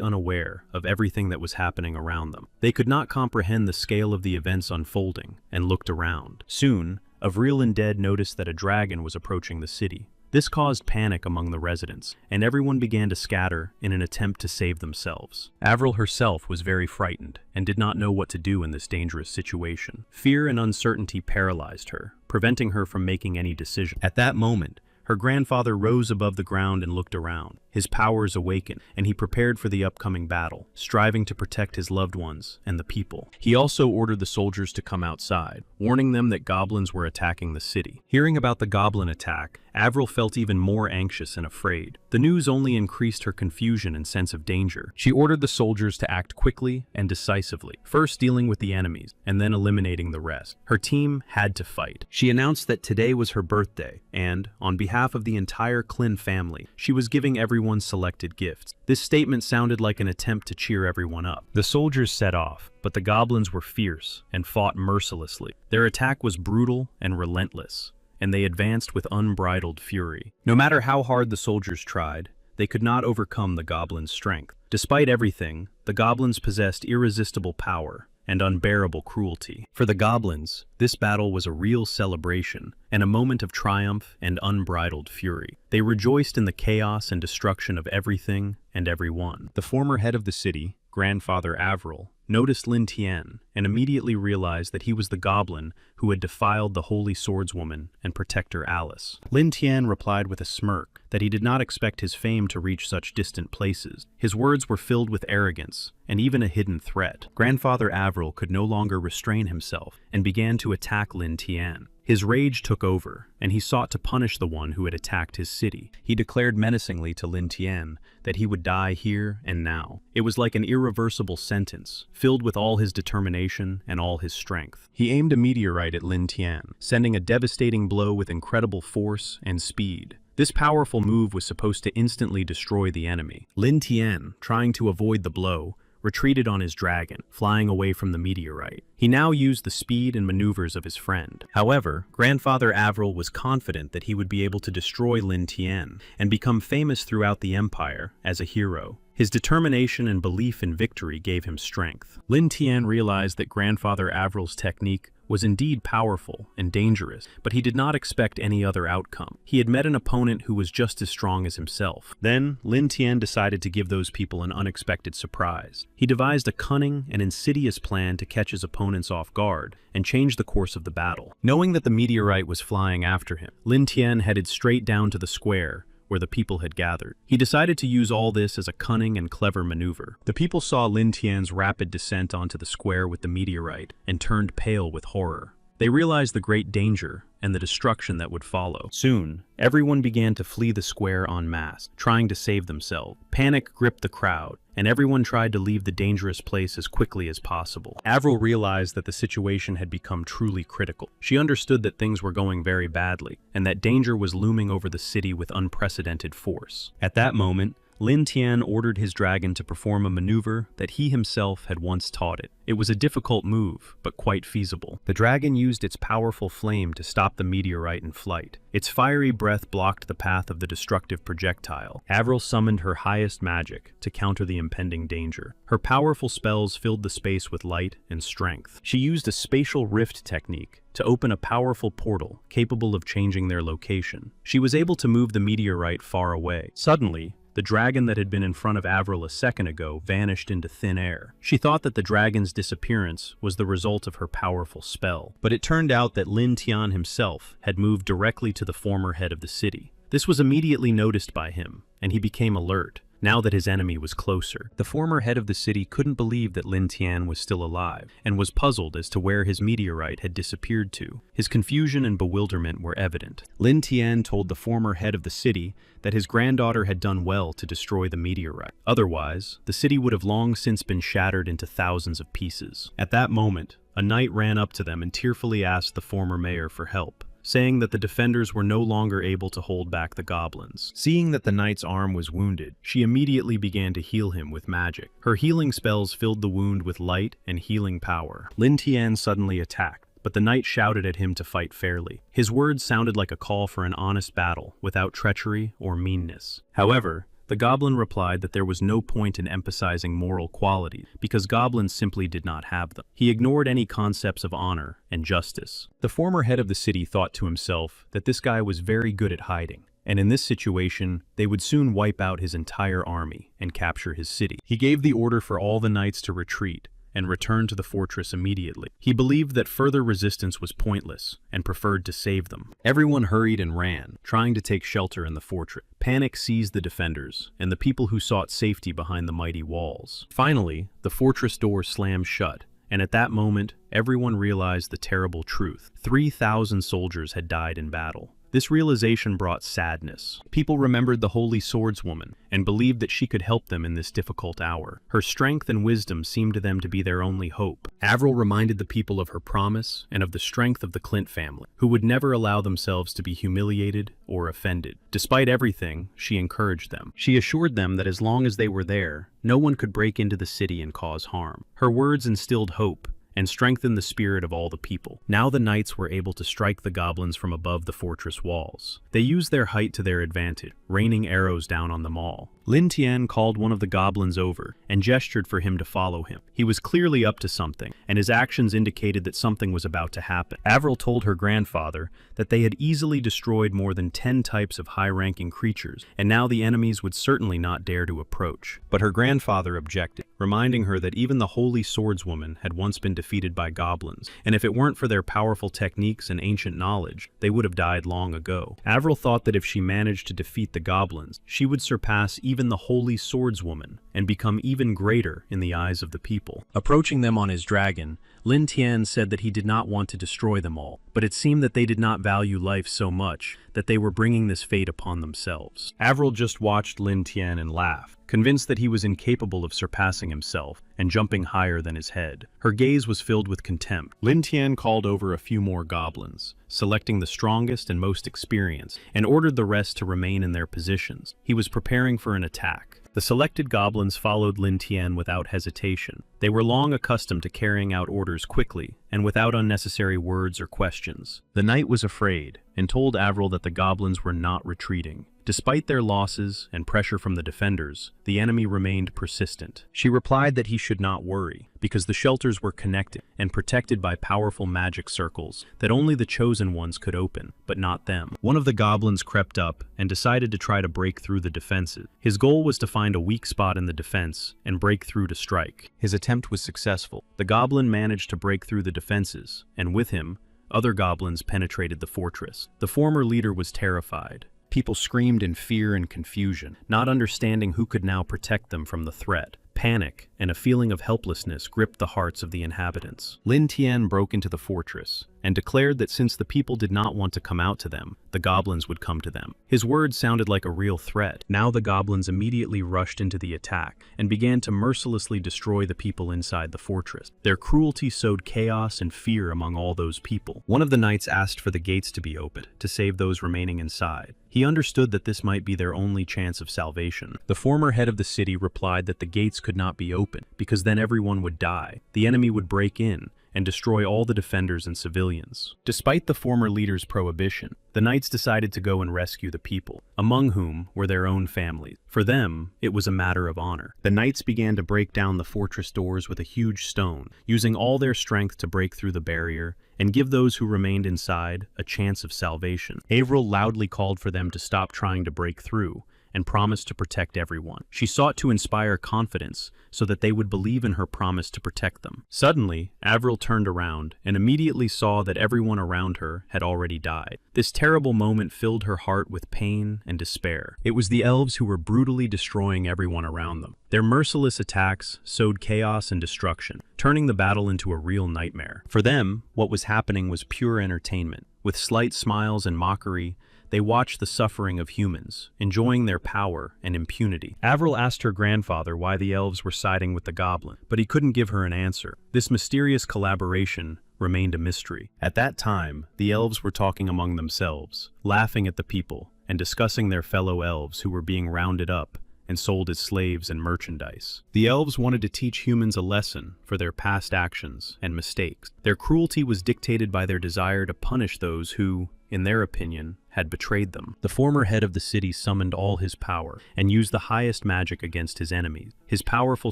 unaware of everything that was happening around them. They could not comprehend the scale of the events unfolding and looked around. Soon, Avril and Dead noticed that a dragon was approaching the city. This caused panic among the residents, and everyone began to scatter in an attempt to save themselves. Avril herself was very frightened and did not know what to do in this dangerous situation. Fear and uncertainty paralyzed her, preventing her from making any decision. At that moment, her grandfather rose above the ground and looked around. His powers awakened, and he prepared for the upcoming battle, striving to protect his loved ones and the people. He also ordered the soldiers to come outside, warning them that goblins were attacking the city. Hearing about the goblin attack, Avril felt even more anxious and afraid. The news only increased her confusion and sense of danger. She ordered the soldiers to act quickly and decisively, first dealing with the enemies and then eliminating the rest. Her team had to fight. She announced that today was her birthday, and, on behalf of the entire Clin family, she was giving everyone selected gifts. This statement sounded like an attempt to cheer everyone up. The soldiers set off, but the goblins were fierce and fought mercilessly. Their attack was brutal and relentless, and they advanced with unbridled fury. No matter how hard the soldiers tried, they could not overcome the goblins' strength. Despite everything, the goblins possessed irresistible power and unbearable cruelty. For the goblins, this battle was a real celebration and a moment of triumph and unbridled fury. They rejoiced in the chaos and destruction of everything and everyone. The former head of the city, grandfather Avril, noticed Lin Tian and immediately realized that he was the goblin who had defiled the holy swordswoman and protector Alice. Lin Tian replied with a smirk that he did not expect his fame to reach such distant places. His words were filled with arrogance and even a hidden threat. Grandfather Avril could no longer restrain himself and began to attack Lin Tian. His rage took over, and he sought to punish the one who had attacked his city. He declared menacingly to Lin Tian that he would die here and now. It was like an irreversible sentence, filled with all his determination and all his strength. He aimed a meteorite at Lin Tian, sending a devastating blow with incredible force and speed. This powerful move was supposed to instantly destroy the enemy. Lin Tian, trying to avoid the blow, retreated on his dragon, flying away from the meteorite. He now used the speed and maneuvers of his friend. However, grandfather Avril was confident that he would be able to destroy Lin Tian and become famous throughout the empire as a hero. His determination and belief in victory gave him strength. Lin Tian realized that Grandfather Avril's technique was indeed powerful and dangerous, but he did not expect any other outcome. He had met an opponent who was just as strong as himself. Then, Lin Tian decided to give those people an unexpected surprise. He devised a cunning and insidious plan to catch his opponents off guard and change the course of the battle. Knowing that the meteorite was flying after him, Lin Tian headed straight down to the square where the people had gathered. He decided to use all this as a cunning and clever maneuver. The people saw Lin Tian's rapid descent onto the square with the meteorite and turned pale with horror. They realized the great danger and the destruction that would follow. Soon, everyone began to flee the square en masse, trying to save themselves. Panic gripped the crowd, and everyone tried to leave the dangerous place as quickly as possible. Avril realized that the situation had become truly critical. She understood that things were going very badly, and that danger was looming over the city with unprecedented force. At that moment, Lin Tian ordered his dragon to perform a maneuver that he himself had once taught it. It was a difficult move, but quite feasible. The dragon used its powerful flame to stop the meteorite in flight. Its fiery breath blocked the path of the destructive projectile. Avril summoned her highest magic to counter the impending danger. Her powerful spells filled the space with light and strength. She used a spatial rift technique to open a powerful portal capable of changing their location. She was able to move the meteorite far away. Suddenly, the dragon that had been in front of Avril a second ago vanished into thin air. She thought that the dragon's disappearance was the result of her powerful spell, but it turned out that Lin Tian himself had moved directly to the former head of the city. This was immediately noticed by him, and he became alert. Now that his enemy was closer, the former head of the city couldn't believe that Lin Tian was still alive, and was puzzled as to where his meteorite had disappeared to. His confusion and bewilderment were evident. Lin Tian told the former head of the city that his granddaughter had done well to destroy the meteorite. Otherwise, the city would have long since been shattered into thousands of pieces. At that moment, a knight ran up to them and tearfully asked the former mayor for help, saying that the defenders were no longer able to hold back the goblins. Seeing that the knight's arm was wounded, she immediately began to heal him with magic. Her healing spells filled the wound with light and healing power. Lin Tian suddenly attacked, but the knight shouted at him to fight fairly. His words sounded like a call for an honest battle, without treachery or meanness. However, the goblin replied that there was no point in emphasizing moral qualities, because goblins simply did not have them. He ignored any concepts of honor and justice. The former head of the city thought to himself that this guy was very good at hiding, and in this situation, they would soon wipe out his entire army and capture his city. He gave the order for all the knights to retreat and returned to the fortress immediately. He believed that further resistance was pointless and preferred to save them. Everyone hurried and ran, trying to take shelter in the fortress. Panic seized the defenders and the people who sought safety behind the mighty walls. Finally, the fortress door slammed shut, and at that moment, everyone realized the terrible truth. 3,000 soldiers had died in battle. This realization brought sadness. People remembered the Holy Swordswoman and believed that she could help them in this difficult hour. Her strength and wisdom seemed to them to be their only hope. Avril reminded the people of her promise and of the strength of the Clint family, who would never allow themselves to be humiliated or offended. Despite everything, she encouraged them. She assured them that as long as they were there, no one could break into the city and cause harm. Her words instilled hope and strengthened the spirit of all the people. Now the knights were able to strike the goblins from above the fortress walls. They used their height to their advantage, raining arrows down on them all. Lin Tian called one of the goblins over and gestured for him to follow him. He was clearly up to something, and his actions indicated that something was about to happen. Avril told her grandfather that they had easily destroyed more than 10 types of high-ranking creatures, and now the enemies would certainly not dare to approach. But her grandfather objected, reminding her that even the Holy Swordswoman had once been defeated by goblins, and if it weren't for their powerful techniques and ancient knowledge, they would have died long ago. Avril thought that if she managed to defeat the goblins, she would surpass even the Holy Swordswoman and become even greater in the eyes of the people. Approaching them on his dragon, Lin Tian said that he did not want to destroy them all, but it seemed that they did not value life so much that they were bringing this fate upon themselves. Avril just watched Lin Tian and laughed, convinced that he was incapable of surpassing himself and jumping higher than his head. Her gaze was filled with contempt. Lin Tian called over a few more goblins, selecting the strongest and most experienced, and ordered the rest to remain in their positions. He was preparing for an attack. The selected goblins followed Lin Tian without hesitation. They were long accustomed to carrying out orders quickly and without unnecessary words or questions. The knight was afraid and told Avril that the goblins were not retreating. Despite their losses and pressure from the defenders, the enemy remained persistent. She replied that he should not worry, because the shelters were connected and protected by powerful magic circles that only the chosen ones could open, but not them. One of the goblins crept up and decided to try to break through the defenses. His goal was to find a weak spot in the defense and break through to strike. His attempt was successful. The goblin managed to break through the defenses, and with him, other goblins penetrated the fortress. The former leader was terrified. People screamed in fear and confusion, not understanding who could now protect them from the threat. Panic and a feeling of helplessness gripped the hearts of the inhabitants. Lin Tian broke into the fortress and declared that since the people did not want to come out to them, the goblins would come to them. His words sounded like a real threat. Now the goblins immediately rushed into the attack and began to mercilessly destroy the people inside the fortress. Their cruelty sowed chaos and fear among all those people. One of the knights asked for the gates to be opened to save those remaining inside. He understood that this might be their only chance of salvation. The former head of the city replied that the gates could not be opened, because then everyone would die. The enemy would break in and destroy all the defenders and civilians. Despite the former leader's prohibition, the knights decided to go and rescue the people, among whom were their own families. For them, it was a matter of honor. The knights began to break down the fortress doors with a huge stone, using all their strength to break through the barrier and give those who remained inside a chance of salvation. Avril loudly called for them to stop trying to break through and promised to protect everyone. She sought to inspire confidence so that they would believe in her promise to protect them. Suddenly, Avril turned around and immediately saw that everyone around her had already died. This terrible moment filled her heart with pain and despair. It was the elves who were brutally destroying everyone around them. Their merciless attacks sowed chaos and destruction, turning the battle into a real nightmare. For them, what was happening was pure entertainment. With slight smiles and mockery, they watched the suffering of humans, enjoying their power and impunity. Avril asked her grandfather why the elves were siding with the goblin, but he couldn't give her an answer. This mysterious collaboration remained a mystery. At that time, the elves were talking among themselves, laughing at the people, and discussing their fellow elves who were being rounded up and sold as slaves and merchandise. The elves wanted to teach humans a lesson for their past actions and mistakes. Their cruelty was dictated by their desire to punish those who, in their opinion, had betrayed them. The former head of the city summoned all his power and used the highest magic against his enemies. His powerful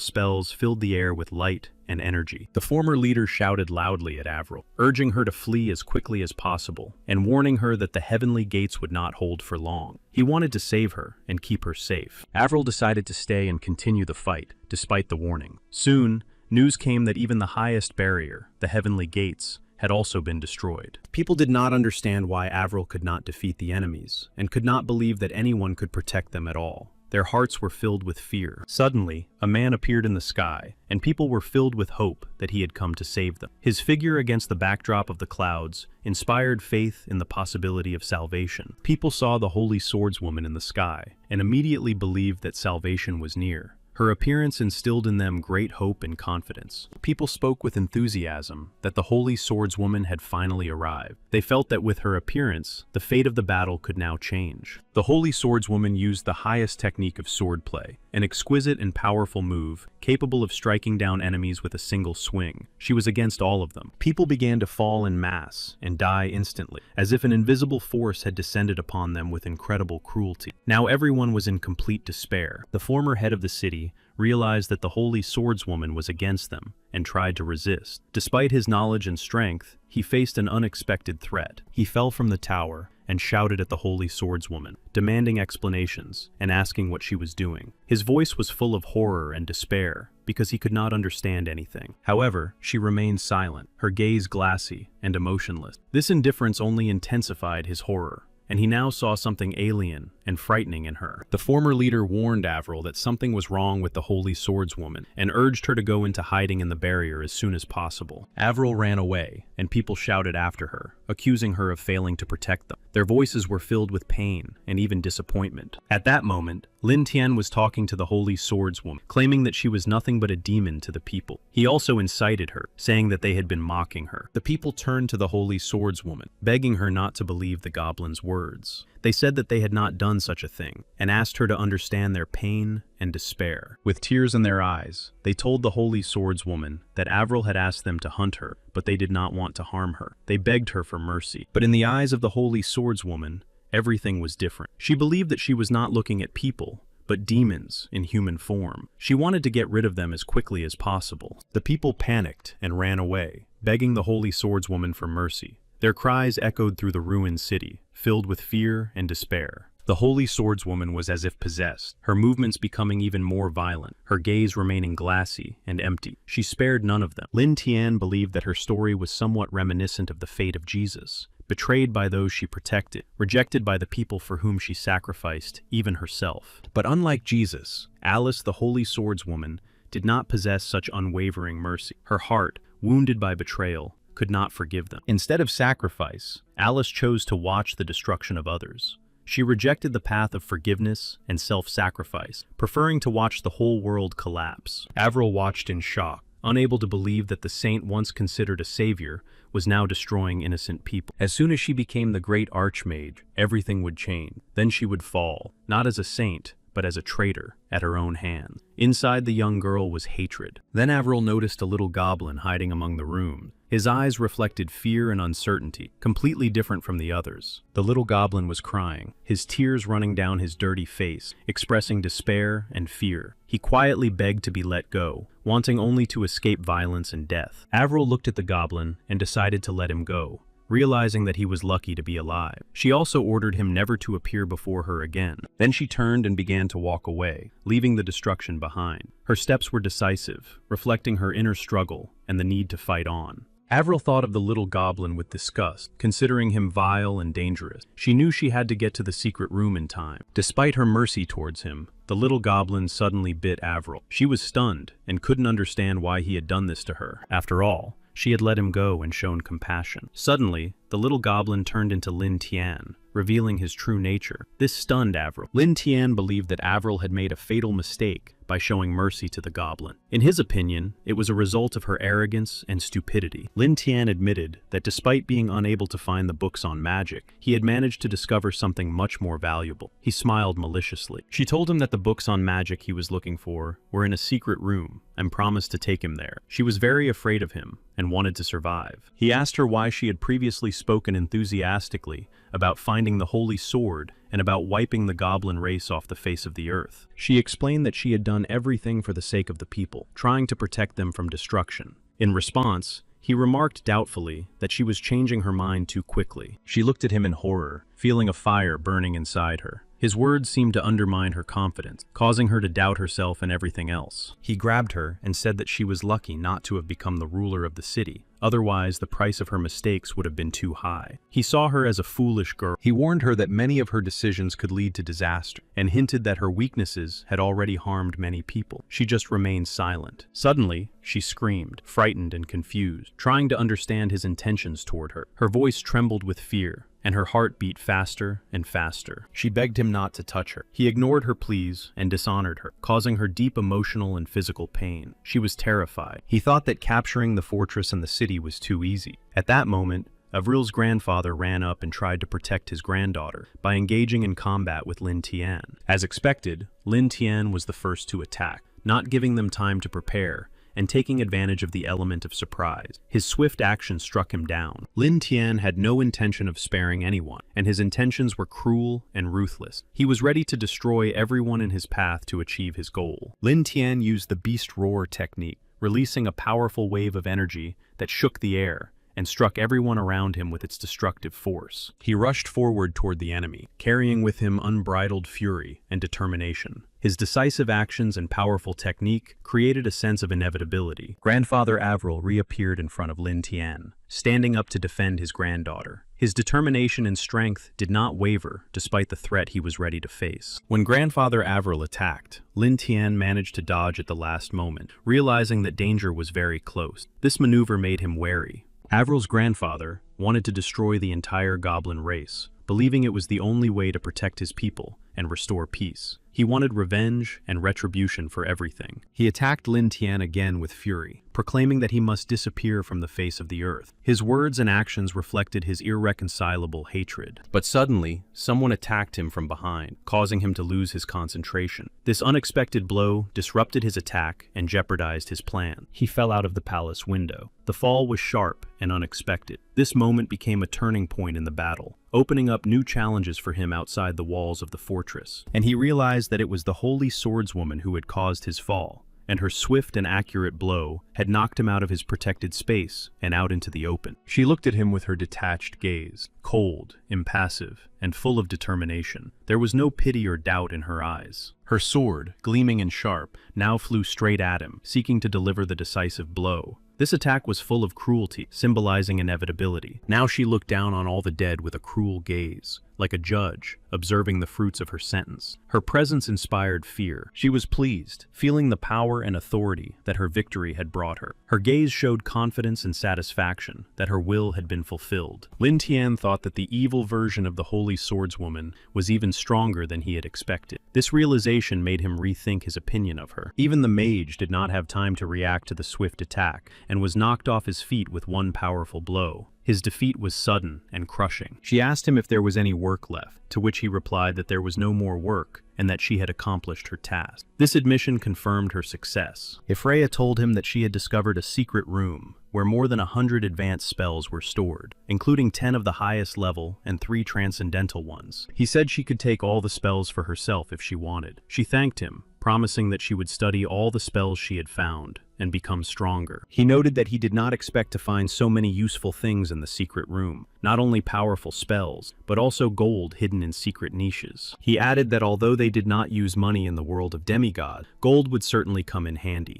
spells filled the air with light and energy. The former leader shouted loudly at Avril, urging her to flee as quickly as possible and warning her that the heavenly gates would not hold for long. He wanted to save her and keep her safe. Avril decided to stay and continue the fight, despite the warning. Soon, news came that even the highest barrier, the heavenly gates, had also been destroyed. People did not understand why Avril could not defeat the enemies, and could not believe that anyone could protect them at all. Their hearts were filled with fear. Suddenly, a man appeared in the sky, and people were filled with hope that he had come to save them. His figure against the backdrop of the clouds inspired faith in the possibility of salvation. People saw the holy swordswoman in the sky, and immediately believed that salvation was near. Her appearance instilled in them great hope and confidence. People spoke with enthusiasm that the holy swordswoman had finally arrived. They felt that with her appearance, the fate of the battle could now change. The holy swordswoman used the highest technique of swordplay, an exquisite and powerful move, capable of striking down enemies with a single swing. She was against all of them. People began to fall in mass and die instantly, as if an invisible force had descended upon them with incredible cruelty. Now everyone was in complete despair. The former head of the city realized that the holy swordswoman was against them and tried to resist. Despite his knowledge and strength, he faced an unexpected threat. He fell from the tower and shouted at the holy swordswoman, demanding explanations and asking what she was doing. His voice was full of horror and despair because he could not understand anything. However, she remained silent, her gaze glassy and emotionless. This indifference only intensified his horror, and he now saw something alien and frightening in her. The former leader warned Avril that something was wrong with the holy swordswoman and urged her to go into hiding in the barrier as soon as possible. Avril ran away, and people shouted after her, accusing her of failing to protect them. Their voices were filled with pain and even disappointment. At that moment, Lin Tian was talking to the holy swordswoman, claiming that she was nothing but a demon to the people. He also incited her, saying that they had been mocking her. The people turned to the holy swordswoman, begging her not to believe the goblin's words. They said that they had not done such a thing, and asked her to understand their pain and despair. With tears in their eyes, they told the holy swordswoman that Avril had asked them to hunt her, but they did not want to harm her. They begged her for mercy. But in the eyes of the holy swordswoman, everything was different. She believed that she was not looking at people, but demons in human form. She wanted to get rid of them as quickly as possible. The people panicked and ran away, begging the Holy Swordswoman for mercy. Their cries echoed through the ruined city, filled with fear and despair. The Holy Swordswoman was as if possessed, her movements becoming even more violent, her gaze remaining glassy and empty. She spared none of them. Lin Tian believed that her story was somewhat reminiscent of the fate of Jesus. Betrayed by those she protected, rejected by the people for whom she sacrificed, even herself. But unlike Jesus, Alice, the Holy Swordswoman, did not possess such unwavering mercy. Her heart, wounded by betrayal, could not forgive them. Instead of sacrifice, Alice chose to watch the destruction of others. She rejected the path of forgiveness and self-sacrifice, preferring to watch the whole world collapse. Avril watched in shock, unable to believe that the saint once considered a savior was now destroying innocent people. As soon as she became the great archmage, everything would change. Then she would fall, not as a saint, but as a traitor, at her own hands. Inside the young girl was hatred. Then Avril noticed a little goblin hiding among the rooms. His eyes reflected fear and uncertainty, completely different from the others. The little goblin was crying, his tears running down his dirty face, expressing despair and fear. He quietly begged to be let go, wanting only to escape violence and death. Avril looked at the goblin and decided to let him go, realizing that he was lucky to be alive. She also ordered him never to appear before her again. Then she turned and began to walk away, leaving the destruction behind. Her steps were decisive, reflecting her inner struggle and the need to fight on. Avril thought of the little goblin with disgust, considering him vile and dangerous. She knew she had to get to the secret room in time. Despite her mercy towards him, the little goblin suddenly bit Avril. She was stunned and couldn't understand why he had done this to her. After all, she had let him go and shown compassion. Suddenly, the little goblin turned into Lin Tian, revealing his true nature. This stunned Avril. Lin Tian believed that Avril had made a fatal mistake by showing mercy to the goblin. In his opinion, it was a result of her arrogance and stupidity. Lin Tian admitted that despite being unable to find the books on magic, he had managed to discover something much more valuable. He smiled maliciously. She told him that the books on magic he was looking for were in a secret room and promised to take him there. She was very afraid of him and wanted to survive. He asked her why she had previously spoken enthusiastically about finding the holy sword and about wiping the goblin race off the face of the earth. She explained that she had done everything for the sake of the people, trying to protect them from destruction. In response, he remarked doubtfully that she was changing her mind too quickly. She looked at him in horror, feeling a fire burning inside her. His words seemed to undermine her confidence, causing her to doubt herself and everything else. He grabbed her and said that she was lucky not to have become the ruler of the city. Otherwise, the price of her mistakes would have been too high. He saw her as a foolish girl. He warned her that many of her decisions could lead to disaster, and hinted that her weaknesses had already harmed many people. She just remained silent. Suddenly, she screamed, frightened and confused, trying to understand his intentions toward her. Her voice trembled with fear, and her heart beat faster and faster. She begged him not to touch her. He ignored her pleas and dishonored her, causing her deep emotional and physical pain. She was terrified. He thought that capturing the fortress and the city was too easy. At that moment, Avril's grandfather ran up and tried to protect his granddaughter by engaging in combat with Lin Tian. As expected, Lin Tian was the first to attack, not giving them time to prepare, and taking advantage of the element of surprise. His swift action struck him down. Lin Tian had no intention of sparing anyone, and his intentions were cruel and ruthless. He was ready to destroy everyone in his path to achieve his goal. Lin Tian used the Beast Roar technique, releasing a powerful wave of energy that shook the air and struck everyone around him with its destructive force. He rushed forward toward the enemy, carrying with him unbridled fury and determination. His decisive actions and powerful technique created a sense of inevitability. Grandfather Avril reappeared in front of Lin Tian, standing up to defend his granddaughter. His determination and strength did not waver despite the threat he was ready to face. When Grandfather Avril attacked, Lin Tian managed to dodge at the last moment, realizing that danger was very close. This maneuver made him wary. Avril's grandfather wanted to destroy the entire goblin race, believing it was the only way to protect his people and restore peace. He wanted revenge and retribution for everything. He attacked Lin Tian again with fury, proclaiming that he must disappear from the face of the earth. His words and actions reflected his irreconcilable hatred. But suddenly, someone attacked him from behind, causing him to lose his concentration. This unexpected blow disrupted his attack and jeopardized his plan. He fell out of the palace window. The fall was sharp and unexpected. This moment became a turning point in the battle, opening up new challenges for him outside the walls of the fortress. And he realized that it was the holy swordswoman who had caused his fall, and her swift and accurate blow had knocked him out of his protected space and out into the open. She looked at him with her detached gaze, cold, impassive, and full of determination. There was no pity or doubt in her eyes. Her sword, gleaming and sharp, now flew straight at him, seeking to deliver the decisive blow. This attack was full of cruelty, symbolizing inevitability. Now she looked down on all the dead with a cruel gaze, like a judge, observing the fruits of her sentence. Her presence inspired fear. She was pleased, feeling the power and authority that her victory had brought her. Her gaze showed confidence and satisfaction that her will had been fulfilled. Lin Tian thought that the evil version of the holy swordswoman was even stronger than he had expected. This realization made him rethink his opinion of her. Even the mage did not have time to react to the swift attack, and was knocked off his feet with one powerful blow. His defeat was sudden and crushing. She asked him if there was any work left, to which he replied that there was no more work and that she had accomplished her task. This admission confirmed her success. Freya told him that she had discovered a secret room where more than 100 advanced spells were stored, including 10 of the highest level and 3 transcendental ones. He said she could take all the spells for herself if she wanted. She thanked him, promising that she would study all the spells she had found and become stronger. He noted that he did not expect to find so many useful things in the secret room, not only powerful spells, but also gold hidden in secret niches. He added that although they did not use money in the world of demigod, gold would certainly come in handy.